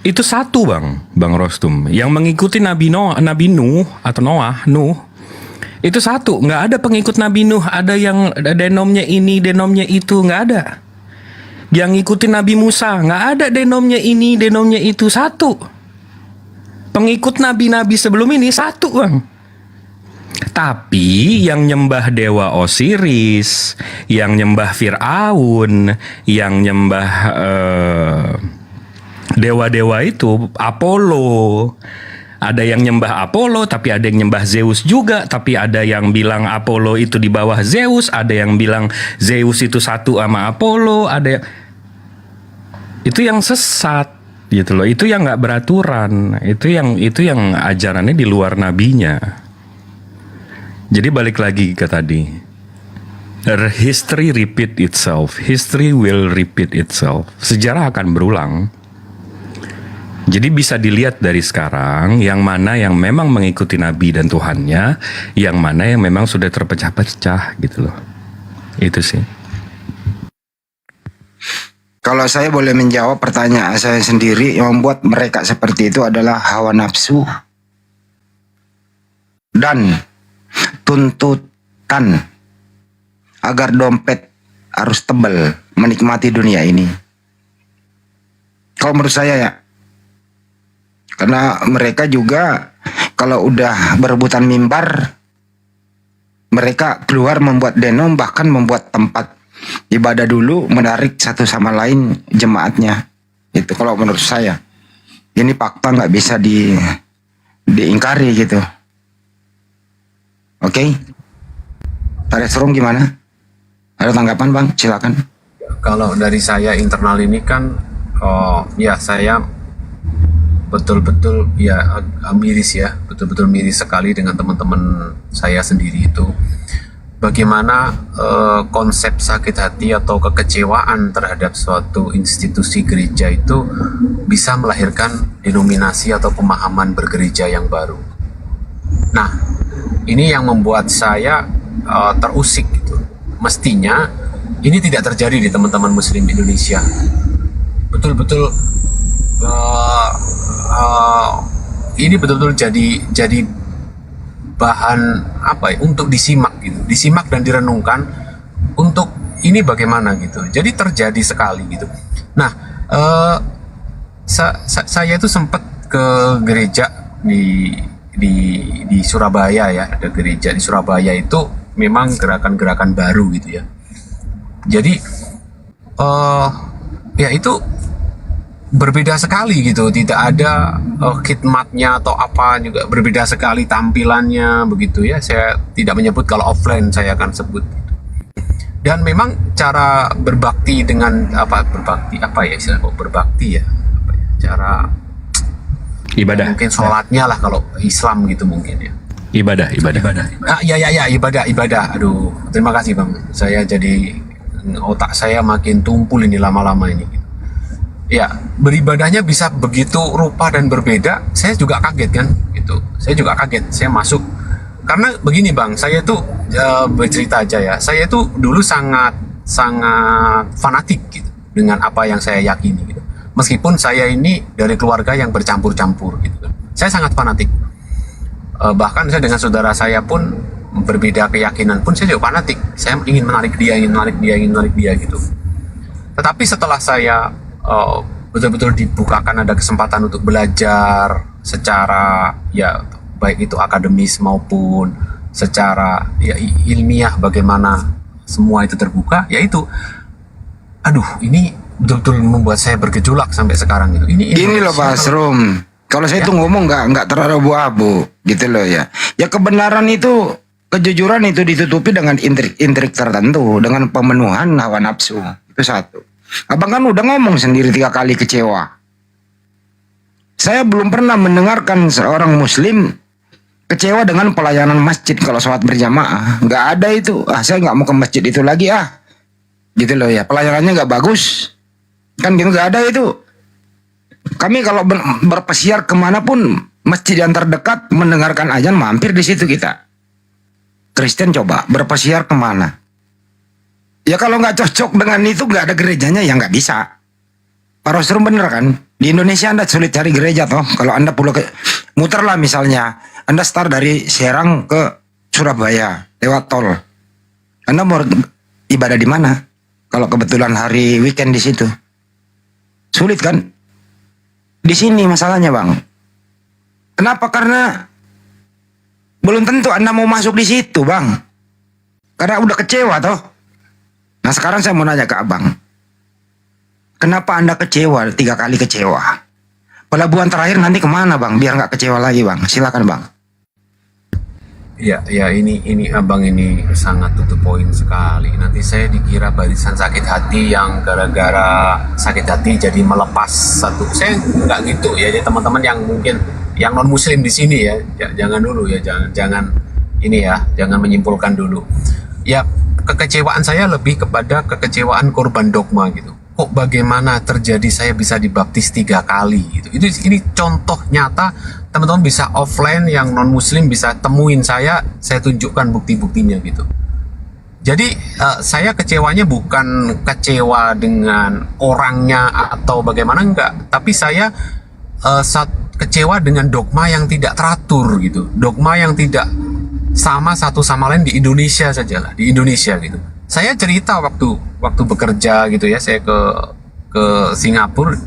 itu satu Bang Rostum. Yang mengikuti Nabi Nuh atau Nuh itu satu. Nggak ada pengikut Nabi Nuh ada yang denomnya ini, denomnya itu, nggak ada. Yang ngikutin Nabi Musa nggak ada denomnya ini, denomnya itu, satu. Pengikut nabi-nabi sebelum ini satu Bang. Tapi yang nyembah dewa Osiris, yang nyembah Fir'aun, yang nyembah dewa-dewa itu Apollo. Ada yang nyembah Apollo, tapi ada yang nyembah Zeus juga. Tapi ada yang bilang Apollo itu di bawah Zeus. Ada yang bilang Zeus itu satu sama Apollo. Itu yang sesat gitu loh. Itu yang nggak beraturan. Itu yang ajarannya di luar nabinya. Jadi balik lagi ke tadi. History repeat itself. History will repeat itself. Sejarah akan berulang. Jadi bisa dilihat dari sekarang yang mana yang memang mengikuti Nabi dan Tuhannya, yang mana yang memang sudah terpecah-pecah gitu loh. Itu sih. Kalau saya boleh menjawab pertanyaan saya sendiri, yang membuat mereka seperti itu adalah hawa nafsu dan tuntutan agar dompet harus tebal menikmati dunia ini. Kalau menurut saya ya. Karena mereka juga kalau udah berebutan mimbar, mereka keluar membuat denom, bahkan membuat tempat ibadah dulu, menarik satu sama lain jemaatnya. Itu kalau menurut saya. Ini fakta nggak bisa diingkari gitu. Oke? Pak Restrum gimana? Ada tanggapan Bang? Silakan. Kalau dari saya internal ini kan, ya saya betul-betul ya miris ya, betul-betul miris sekali dengan teman-teman saya sendiri itu. Bagaimana konsep sakit hati atau kekecewaan terhadap suatu institusi gereja itu bisa melahirkan denominasi atau pemahaman bergereja yang baru. Nah, ini yang membuat saya terusik gitu. Mestinya ini tidak terjadi di teman-teman Muslim Indonesia. Betul-betul ini betul-betul jadi bahan apa ya, untuk disimak gitu, disimak dan direnungkan untuk ini bagaimana gitu. Jadi terjadi sekali gitu. Nah, saya itu sempat ke gereja di Surabaya ya, ada gereja di Surabaya itu memang gerakan-gerakan baru gitu ya. Jadi ya itu berbeda sekali gitu, tidak ada khidmatnya atau apa, juga berbeda sekali tampilannya begitu ya. Saya tidak menyebut, kalau offline saya akan sebut. Dan memang cara berbakti dengan berbakti apa ya istilah kok berbakti ya, cara ibadah. Mungkin sholatnya lah kalau Islam gitu mungkin ya. Ibadah. Ibadah. Aduh, terima kasih Bang. Saya jadi otak saya makin tumpul ini lama-lama ini. Ya, beribadahnya bisa begitu rupa dan berbeda. Saya juga kaget kan, gitu. Saya juga kaget. Saya masuk karena begini Bang, saya tuh bercerita aja ya. Saya tuh dulu sangat fanatik gitu dengan apa yang saya yakini gitu. Meskipun saya ini dari keluarga yang bercampur-campur gitu. Saya sangat fanatik. Bahkan saya dengan saudara saya pun berbeda keyakinan pun saya juga fanatik. Saya ingin menarik dia gitu. Tetapi setelah saya betul-betul dibukakan ada kesempatan untuk belajar secara ya baik itu akademis maupun secara ya ilmiah, bagaimana semua itu terbuka, yaitu aduh ini betul-betul membuat saya bergejolak sampai sekarang gitu. Ini loh Pak Asrum, kalau saya tuh ngomong nggak terlalu abu-abu gitu loh ya. Ya kebenaran itu, kejujuran itu ditutupi dengan intrik tertentu, dengan pemenuhan hawa nafsu. Itu satu. Abang kan udah ngomong sendiri 3 kali kecewa. Saya belum pernah mendengarkan seorang muslim kecewa dengan pelayanan masjid kalau sholat berjamaah. Nggak ada itu. Saya nggak mau ke masjid itu lagi gitu loh ya. Pelayanannya nggak bagus. Kan gitu, nggak ada itu. Kami kalau berpesiar kemanapun, masjid yang terdekat mendengarkan azan, mampir di situ kita. Kristen coba berpesiar kemana? Ya kalau nggak cocok dengan itu, nggak ada gerejanya, ya nggak bisa. Pak Rostrum bener kan? Di Indonesia Anda sulit cari gereja toh. Kalau Anda pulang muterlah misalnya, Anda start dari Serang ke Surabaya lewat tol. Anda mau ibadah di mana? Kalau kebetulan hari weekend di situ, sulit kan? Di sini masalahnya Bang. Kenapa? Karena belum tentu Anda mau masuk di situ Bang. Karena udah kecewa toh. Nah sekarang saya mau nanya ke Abang. Kenapa Anda kecewa 3 kali kecewa? Pelabuhan terakhir nanti kemana Bang? Biar nggak kecewa lagi Bang. Silakan Bang. Ya ini Abang ini sangat tutup poin sekali. Nanti saya dikira barisan sakit hati yang gara-gara sakit hati jadi melepas satu. Saya nggak gitu ya. Jadi teman-teman yang mungkin yang non muslim di sini ya, jangan dulu ya, jangan ini ya, jangan menyimpulkan dulu. Ya kekecewaan saya lebih kepada kekecewaan korban dogma gitu. Kok bagaimana terjadi saya bisa dibaptis 3 kali gitu. Ini contoh nyata, teman-teman bisa offline yang non muslim bisa temuin saya tunjukkan bukti-buktinya gitu. Jadi saya kecewanya bukan kecewa dengan orangnya atau bagaimana, enggak, tapi saya kecewa dengan dogma yang tidak teratur gitu, dogma yang tidak sama satu sama lain di Indonesia saja lah, di Indonesia gitu. Saya cerita waktu bekerja gitu ya, saya ke Singapura.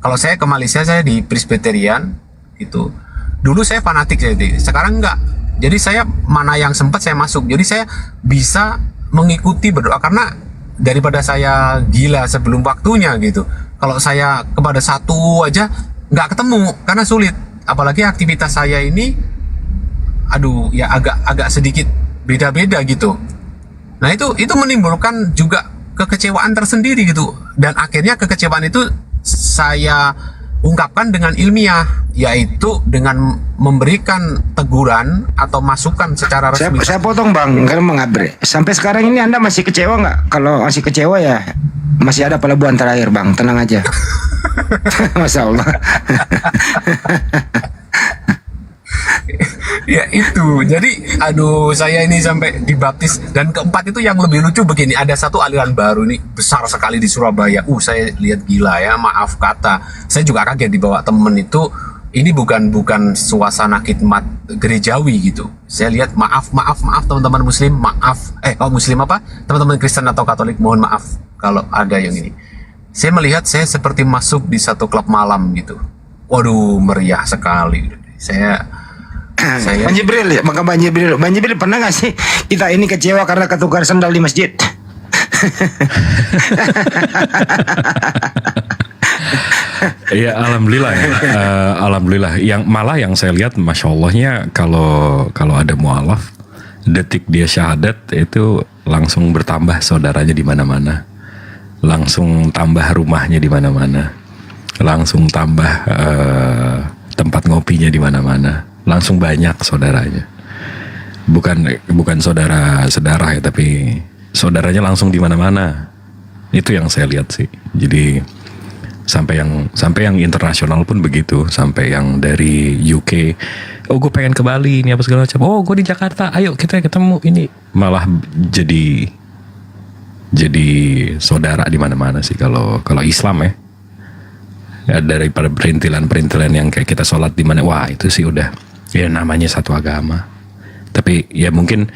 Kalau saya ke Malaysia saya di Presbyterian gitu. Dulu saya fanatik, sekarang enggak. Jadi saya mana yang sempat saya masuk. Jadi saya bisa mengikuti berdoa karena daripada saya gila sebelum waktunya gitu. Kalau saya kepada satu aja nggak ketemu karena sulit. Apalagi aktivitas saya ini, aduh ya agak sedikit beda-beda gitu. Nah itu menimbulkan juga kekecewaan tersendiri gitu. Dan akhirnya kekecewaan itu saya ungkapkan dengan ilmiah, yaitu dengan memberikan teguran atau masukan secara resmi. Saya potong Bang, karena mengabre. Sampai sekarang ini Anda masih kecewa nggak? Kalau masih kecewa ya masih ada pelabuhan terakhir Bang, tenang aja. Masya Allah. Ya itu, jadi aduh saya ini sampai dibaptis. Dan keempat itu yang lebih lucu begini, ada satu aliran baru nih besar sekali di Surabaya. Saya lihat gila ya, maaf kata, saya juga kaget dibawa temen itu. Ini bukan suasana khidmat gerejawi gitu. Saya lihat maaf teman-teman muslim, muslim apa? Teman-teman Kristen atau Katolik, mohon maaf kalau ada yang ini. Saya melihat saya seperti masuk di satu klub malam gitu. Waduh, meriah sekali. Saya Bang Jibril ya, Bang Jibril pernah nggak sih kita ini kecewa karena ketukar sandal di masjid? Ya alhamdulillah ya. Alhamdulillah. Yang saya lihat, masya Allahnya kalau ada mualaf, detik dia syahadat itu langsung bertambah saudaranya di mana-mana, langsung tambah rumahnya di mana-mana, langsung tambah tempat ngopinya di mana-mana, langsung banyak saudaranya. Bukan saudara ya, tapi saudaranya langsung di mana-mana. Itu yang saya lihat sih. Jadi sampai yang internasional pun begitu, sampai yang dari UK, oh gue pengen ke Bali ini apa segala macam, oh gue di Jakarta, ayo kita ketemu ini, malah jadi saudara di mana-mana sih kalau Islam ya, daripada perintilan yang kayak kita sholat di mana, wah itu sih udah ya namanya satu agama. Tapi ya mungkin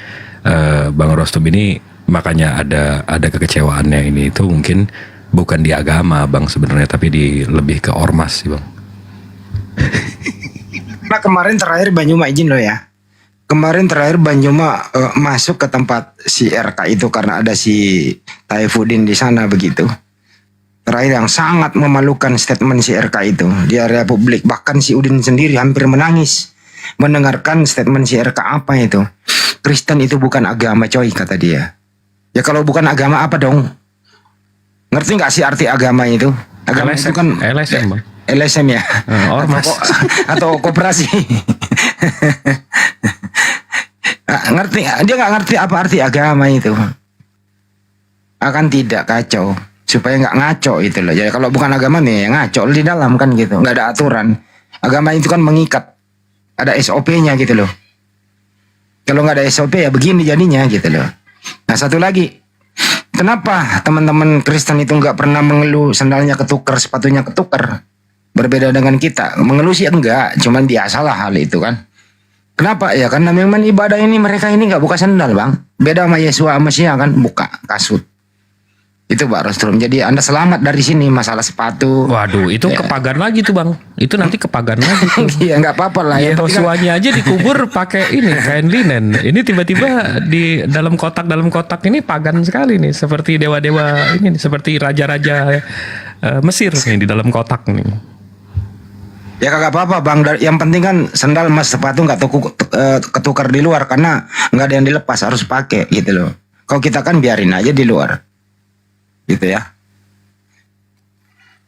Bang Rostom ini makanya ada kekecewaannya ini itu mungkin bukan di agama Bang sebenarnya, tapi lebih ke ormas sih Bang. Nah kemarin terakhir Banyuma izin lo ya. Kemarin terakhir Banyuma masuk ke tempat si RK itu karena ada si Taifuddin di sana begitu. Terakhir yang sangat memalukan statement si RK itu di area publik. Bahkan si Udin sendiri hampir menangis mendengarkan statement si RK apa itu. Kristen itu bukan agama coy, kata dia. Ya kalau bukan agama apa dong? Ngerti nggak sih arti agama itu? Agama LSM, itu kan LSM Bang. LSM ya, ormas atau koperasi. Ngerti? Dia nggak ngerti apa arti agama itu. Akan tidak, kacau. Supaya nggak ngaco itu loh. Jadi kalau bukan agama nih ngaco di dalam kan gitu. Nggak ada aturan. Agama itu kan mengikat. Ada SOP-nya gitu loh. Kalau nggak ada SOP ya begini jadinya gitu loh. Nah satu lagi, kenapa teman-teman Kristen itu nggak pernah mengeluh sandalnya ketukar, sepatunya ketukar? Berbeda dengan kita, mengeluh sih enggak, cuman biasalah hal itu kan. Kenapa? Ya karena memang ibadah ini mereka ini nggak buka sandal Bang. Beda sama Yesus sama Sia kan, buka kasut. Itu Pak Rostrum. Jadi Anda selamat dari sini masalah sepatu. Waduh, itu ya. kepagar lagi tuh Bang. Itu nanti kepagar lagi tuh. Iya nggak apa-apa lah. Ya, Yang penting kan- Yosuanya aja dikubur pakai ini kain linen. Ini tiba-tiba di dalam kotak ini pagan sekali nih, seperti dewa-dewa ini, seperti raja-raja Mesir nih di dalam kotak nih. Ya kagak apa-apa Bang. Yang penting kan sandal mas sepatu nggak ketukar di luar karena nggak ada yang dilepas, harus pakai gitu loh. Kalau kita kan biarin aja di luar. Gitu ya.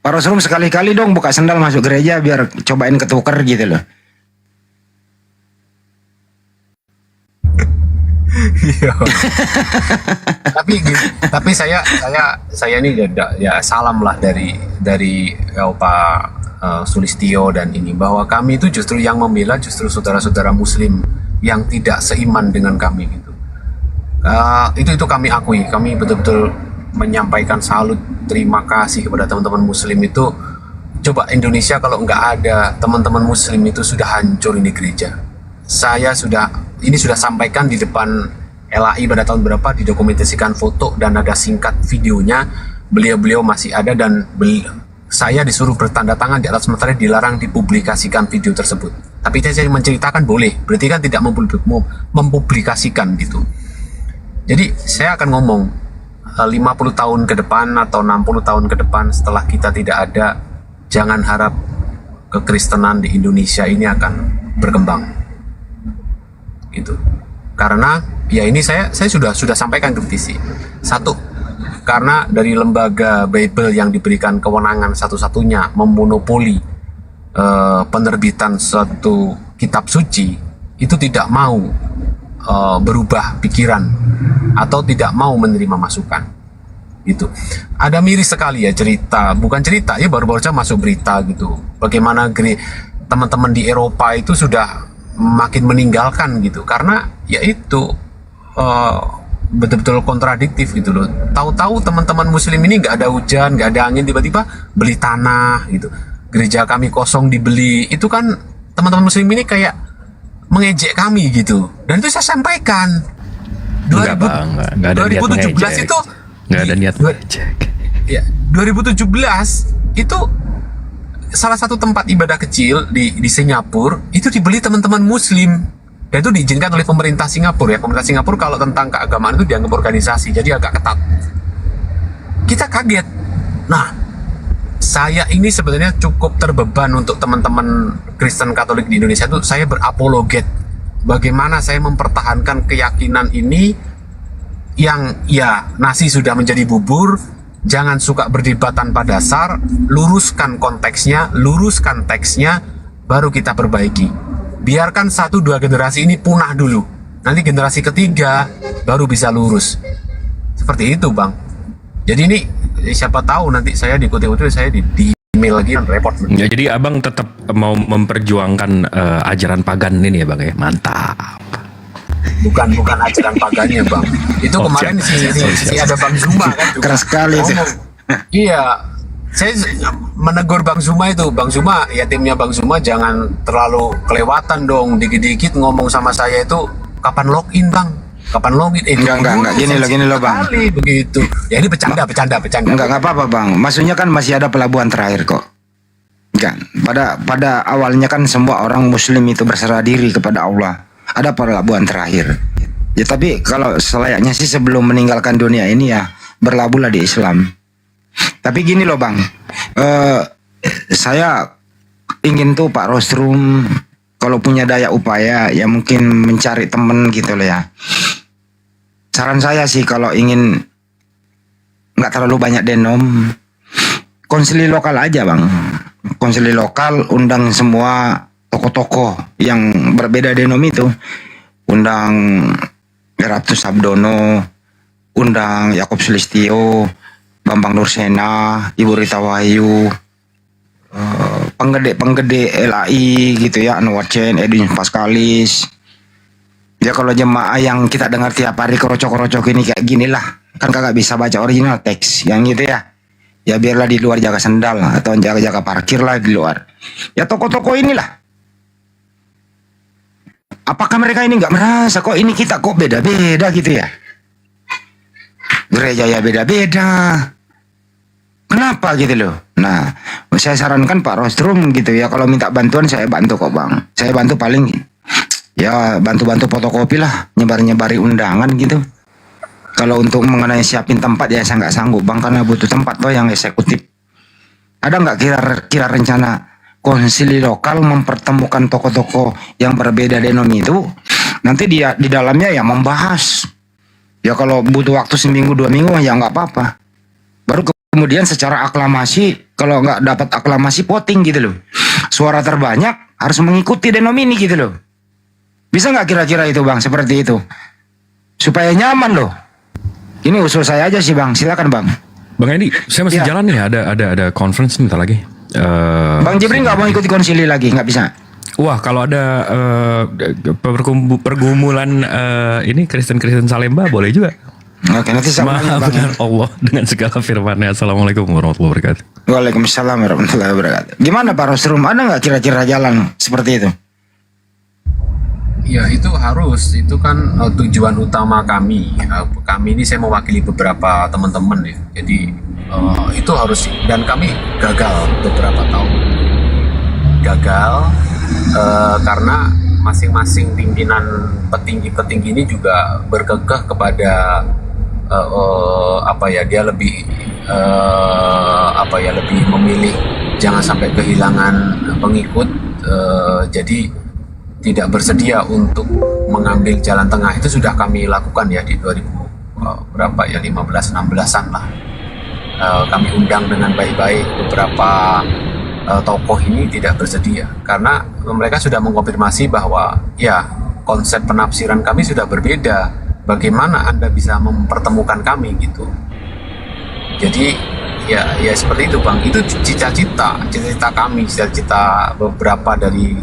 Pak Rostrum sekali-kali dong buka sandal masuk gereja biar cobain ketukar gitu loh. Iya. tapi saya ini ya salam lah dari Pak Sulistio dan ini, bahwa kami itu justru yang membela justru saudara-saudara Muslim yang tidak seiman dengan kami gitu. Itu kami akui, kami betul-betul menyampaikan salut, terima kasih kepada teman-teman Muslim itu. Coba Indonesia kalau nggak ada teman-teman Muslim itu sudah hancur ini gereja. Saya sudah sampaikan di depan LAI pada tahun berapa, didokumentasikan foto dan ada singkat videonya. Beliau masih ada dan saya disuruh bertanda tangan di atas materai dilarang dipublikasikan video tersebut. Tapi saya menceritakan boleh, berarti kan tidak mempublikasikan gitu. Jadi saya akan ngomong 50 tahun ke depan atau 60 tahun ke depan setelah kita tidak ada, jangan harap kekristenan di Indonesia ini akan berkembang gitu. Karena ya ini saya sudah sampaikan ke TC. Satu, karena dari lembaga Bible yang diberikan kewenangan satu-satunya memonopoli penerbitan suatu kitab suci itu tidak mau berubah pikiran atau tidak mau menerima masukan gitu. Ada miris sekali ya bukan cerita ya, baru-baru saja masuk berita gitu, bagaimana teman-teman di Eropa itu sudah makin meninggalkan gitu, karena ya itu betul-betul kontradiktif gitu loh. Tahu-tahu teman-teman Muslim ini nggak ada hujan, nggak ada angin, tiba-tiba beli tanah gitu, gereja kami kosong dibeli. Itu kan teman-teman Muslim ini kayak mengejek kami gitu, dan itu saya sampaikan. Enggak Bang, enggak ada 2017 niat itu enggak ada niat mengejek. Ya, 2017 itu salah satu tempat ibadah kecil di Singapura itu dibeli teman-teman Muslim, dan itu diizinkan oleh pemerintah Singapura ya. Pemerintah Singapura kalau tentang keagamaan itu dianggap organisasi, jadi agak ketat. Kita kaget. Nah, saya ini sebenarnya cukup terbeban untuk teman-teman Kristen Katolik di Indonesia itu. Saya berapologet bagaimana saya mempertahankan keyakinan ini yang ya nasi sudah menjadi bubur, jangan suka berdebat tanpa dasar, luruskan konteksnya, luruskan teksnya, baru kita perbaiki. Biarkan 1-2 generasi ini punah dulu, nanti generasi ketiga baru bisa lurus. Seperti itu Bang. Jadi ini siapa tahu nanti saya dikutip-kutip saya di email lagi repot. Ya, jadi abang tetap mau memperjuangkan ajaran pagan ini ya bang ya, mantap. Bukan ajaran pagannya Bang. Itu kemarin si ada Bang Zuma kan juga Keras sekali itu. ngomong. Iya, saya menegur Bang Zuma itu. Bang Zuma, ya timnya Bang Zuma jangan terlalu kelewatan dong. Dikit-dikit ngomong sama saya itu kapan login Bang? Kapan login? Enggak. Gini loh Bang. Kali begitu. Ya ini bercanda. Enggak apa-apa Bang. Maksudnya kan masih ada pelabuhan terakhir kok. Kan pada awalnya kan semua orang muslim itu berserah diri kepada Allah. Ada pelabuhan terakhir. Ya tapi kalau selayaknya sih sebelum meninggalkan dunia ini ya berlabuhlah di Islam. Tapi gini loh Bang. Saya ingin tuh Pak Rostrum kalau punya daya upaya ya mungkin mencari temen gitu loh ya. Saran saya sih kalau ingin nggak terlalu banyak denom, konsili lokal aja Bang. Konsili lokal, undang semua tokoh-tokoh yang berbeda denom itu. Undang Ratu Sabdono, undang Yakob Sulistyo, Bambang Nursena, Ibu Rita Wahyu, penggede LAI gitu ya, Anwar Chen, Edwin Paskalis. Ya kalau jemaah yang kita dengar tiap hari kerocok-kerocok ini kayak gini lah, kan kagak bisa baca original teks yang gitu ya. Ya biarlah di luar jaga sendal atau jaga-jaga parkir lah di luar. Ya toko-toko inilah. Apakah mereka ini nggak merasa kok ini kita kok beda-beda gitu ya? Gereja ya beda-beda. Kenapa gitu loh? Nah, saya sarankan Pak Rostrum gitu ya, kalau minta bantuan saya bantu kok Bang. Saya bantu paling ya bantu-bantu fotokopi lah, nyebar-nyebari undangan gitu. Kalau untuk mengenai siapin tempat ya saya nggak sanggup Bang, karena butuh tempat toh yang eksekutif. Ada nggak kira rencana konsili lokal mempertemukan tokoh-tokoh yang berbeda denom itu? Nanti dia di dalamnya ya membahas. Ya kalau butuh waktu seminggu 2 minggu ya nggak apa-apa. Baru kemudian secara aklamasi, kalau nggak dapat aklamasi voting gitu loh. Suara terbanyak harus mengikuti denom ini gitu loh. Bisa nggak kira-kira itu Bang, seperti itu? Supaya nyaman loh. Ini usul saya aja sih Bang, silakan Bang. Bang Edi, saya masih jalan nih, ada conference bentar lagi. Bang Jibrin nggak mau ikuti konsili lagi, nggak bisa. Wah, kalau ada pergumulan ini Kristen Salemba boleh juga. Oke, nanti sama Maha benar Allah dengan segala firman-Nya. Assalamualaikum warahmatullahi wabarakatuh. Waalaikumsalam warahmatullahi wabarakatuh. Gimana Pak Rostrum, ada nggak kira-kira jalan seperti itu? Ya itu harus, itu kan tujuan utama kami. Kami ini saya mewakili beberapa teman-teman ya. Jadi itu harus, dan kami gagal beberapa tahun. Gagal karena masing-masing pimpinan petinggi-petinggi ini juga berkekeh kepada dia lebih lebih memilih jangan sampai kehilangan pengikut, jadi tidak bersedia untuk mengambil jalan tengah. Itu sudah kami lakukan ya di 15-16an lah. Kami undang dengan baik-baik beberapa tokoh ini tidak bersedia karena mereka sudah mengkonfirmasi bahwa ya konsep penafsiran kami sudah berbeda. Bagaimana Anda bisa mempertemukan kami gitu? Jadi ya seperti itu Bang. Itu cita-cita kami, cita-cita beberapa dari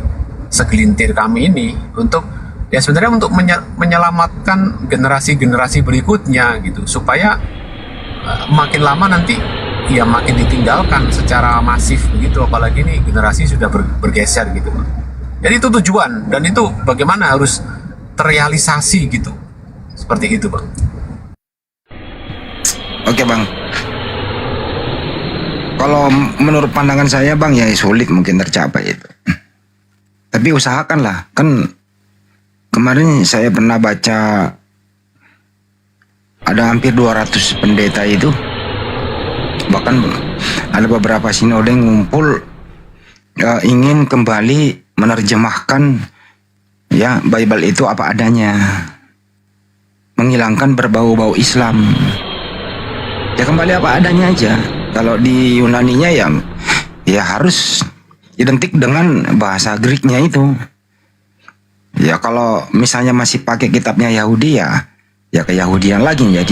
segelintir kami ini untuk ya sebenarnya untuk menyelamatkan generasi-generasi berikutnya gitu, supaya makin lama nanti ya makin ditinggalkan secara masif begitu, apalagi nih generasi sudah bergeser gitu Bang. Jadi itu tujuan, dan itu bagaimana harus terrealisasi gitu, seperti itu Bang. Oke Bang, kalau menurut pandangan saya Bang ya sulit mungkin tercapai itu. Tapi usahakanlah, kan kemarin saya pernah baca ada hampir 200 pendeta itu, bahkan ada beberapa sinode yang ngumpul ingin kembali menerjemahkan ya Bible itu apa adanya. menghilangkan berbau-bau Islam. Ya kembali apa adanya aja. Kalau di Yunaninya ya harus identik dengan bahasa Greeknya itu. Ya kalau misalnya masih pakai kitabnya Yahudi ya keyahudian lagi jadi.